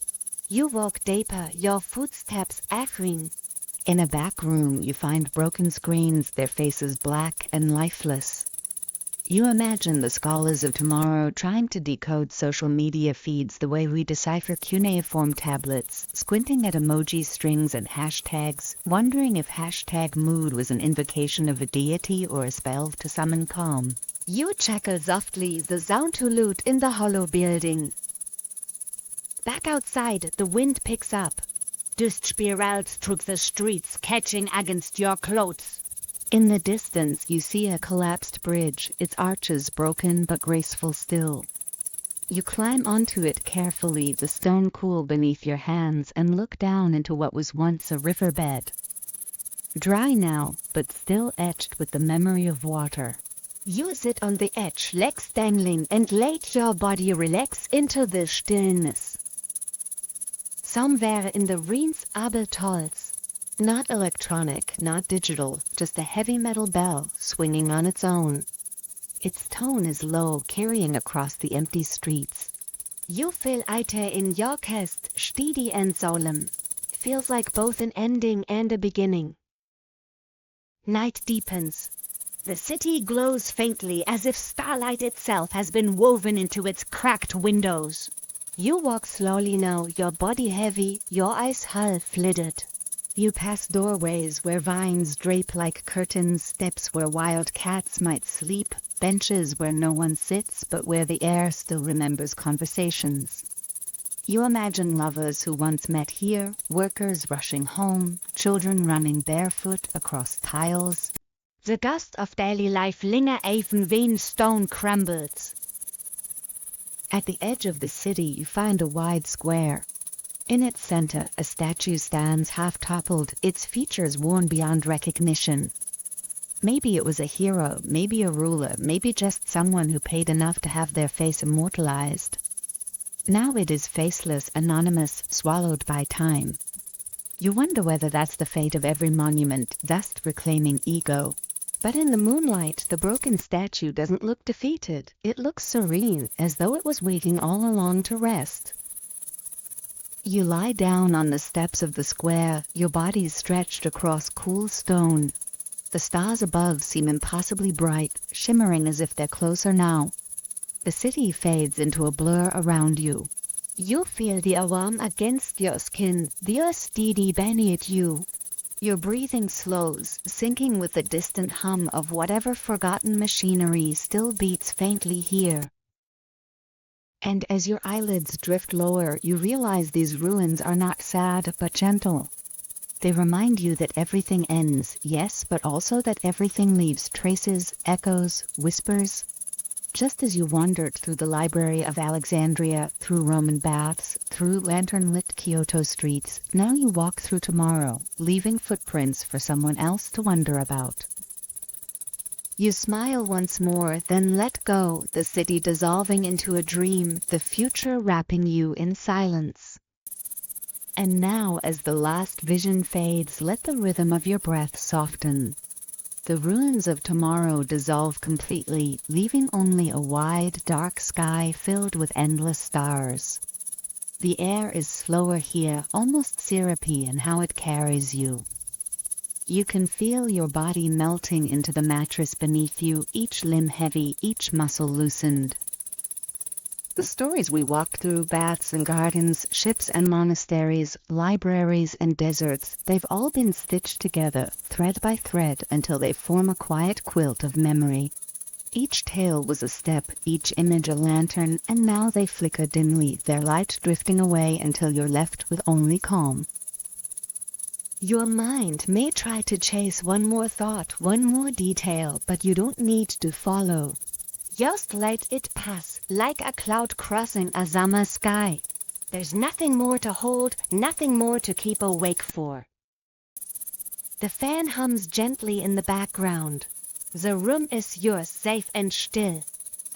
You walk deeper, your footsteps echoing. In a back room, you find broken screens, their faces black and lifeless. You imagine the scholars of tomorrow trying to decode social media feeds the way we decipher cuneiform tablets, squinting at emoji strings and hashtags, wondering if hashtag mood was an invocation of a deity or a spell to summon calm. You chuckle softly, the sound to loot in the hollow building. Back outside, the wind picks up. Dust spirals through the streets, catching against your clothes. In the distance, you see a collapsed bridge, its arches broken but graceful still. You climb onto it carefully, the stone cool beneath your hands, and look down into what was once a riverbed. Dry now, but still etched with the memory of water. You sit on the edge, legs dangling, and let your body relax into the stillness. Somewhere in the ruins are tolls. Not electronic, not digital, just a heavy metal bell swinging on its own. Its tone is low, carrying across the empty streets. You feel it in your chest, steady and solemn. Feels like both an ending and a beginning. Night deepens. The city glows faintly as if starlight itself has been woven into its cracked windows. You walk slowly now, your body heavy, your eyes half-lidded. You pass doorways where vines drape like curtains, steps where wild cats might sleep, benches where no one sits but where the air still remembers conversations. You imagine lovers who once met here, workers rushing home, children running barefoot across tiles. The gust of daily life linger even when stone crumbles. At the edge of the city you find a wide square. In its center, a statue stands half-toppled, its features worn beyond recognition. Maybe it was a hero, maybe a ruler, maybe just someone who paid enough to have their face immortalized. Now it is faceless, anonymous, swallowed by time. You wonder whether that's the fate of every monument, dust reclaiming ego. But in the moonlight, the broken statue doesn't look defeated. It looks serene, as though it was waiting all along to rest. You lie down on the steps of the square, your body stretched across cool stone. The stars above seem impossibly bright, shimmering as if they're closer now. The city fades into a blur around you. You feel the warmth against your skin, the earth steady beneath you. Your breathing slows, syncing with the distant hum of whatever forgotten machinery still beats faintly here. And as your eyelids drift lower, you realize these ruins are not sad but gentle. They remind you that everything ends, yes, but also that everything leaves traces, echoes, whispers. Just as you wandered through the Library of Alexandria, through Roman baths, through lantern-lit Kyoto streets, now you walk through tomorrow, leaving footprints for someone else to wonder about. You smile once more, then let go, the city dissolving into a dream, the future wrapping you in silence. And now, as the last vision fades, let the rhythm of your breath soften. The ruins of tomorrow dissolve completely, leaving only a wide, dark sky filled with endless stars. The air is slower here, almost syrupy in how it carries you. You can feel your body melting into the mattress beneath you, each limb heavy, each muscle loosened. The stories we walked through, baths and gardens, ships and monasteries, libraries and deserts, they've all been stitched together, thread by thread, until they form a quiet quilt of memory. Each tale was a step, each image a lantern, and now they flicker dimly, their light drifting away until you're left with only calm. Your mind may try to chase one more thought, one more detail, but you don't need to follow. Just let it pass, like a cloud crossing a summer sky. There's nothing more to hold, nothing more to keep awake for. The fan hums gently in the background. The room is yours, safe and still.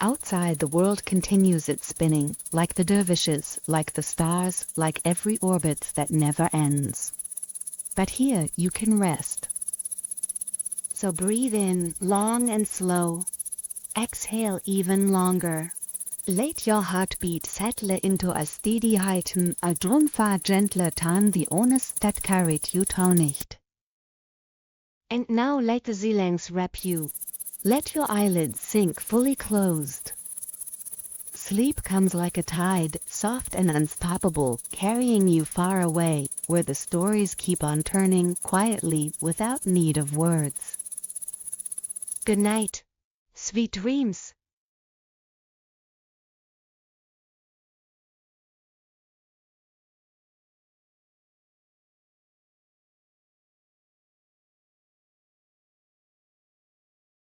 Outside, the world continues its spinning, like the dervishes, like the stars, like every orbit that never ends. But here you can rest. So breathe in, long and slow. Exhale even longer. Let your heartbeat settle into a steady rhythm, a drumfahr gentler Ton, die ohne Stadtkarit you nicht. And now let the silence wrap you. Let your eyelids sink fully closed. Sleep comes like a tide, soft and unstoppable, carrying you far away, where the stories keep on turning quietly without need of words. Good night. Sweet dreams.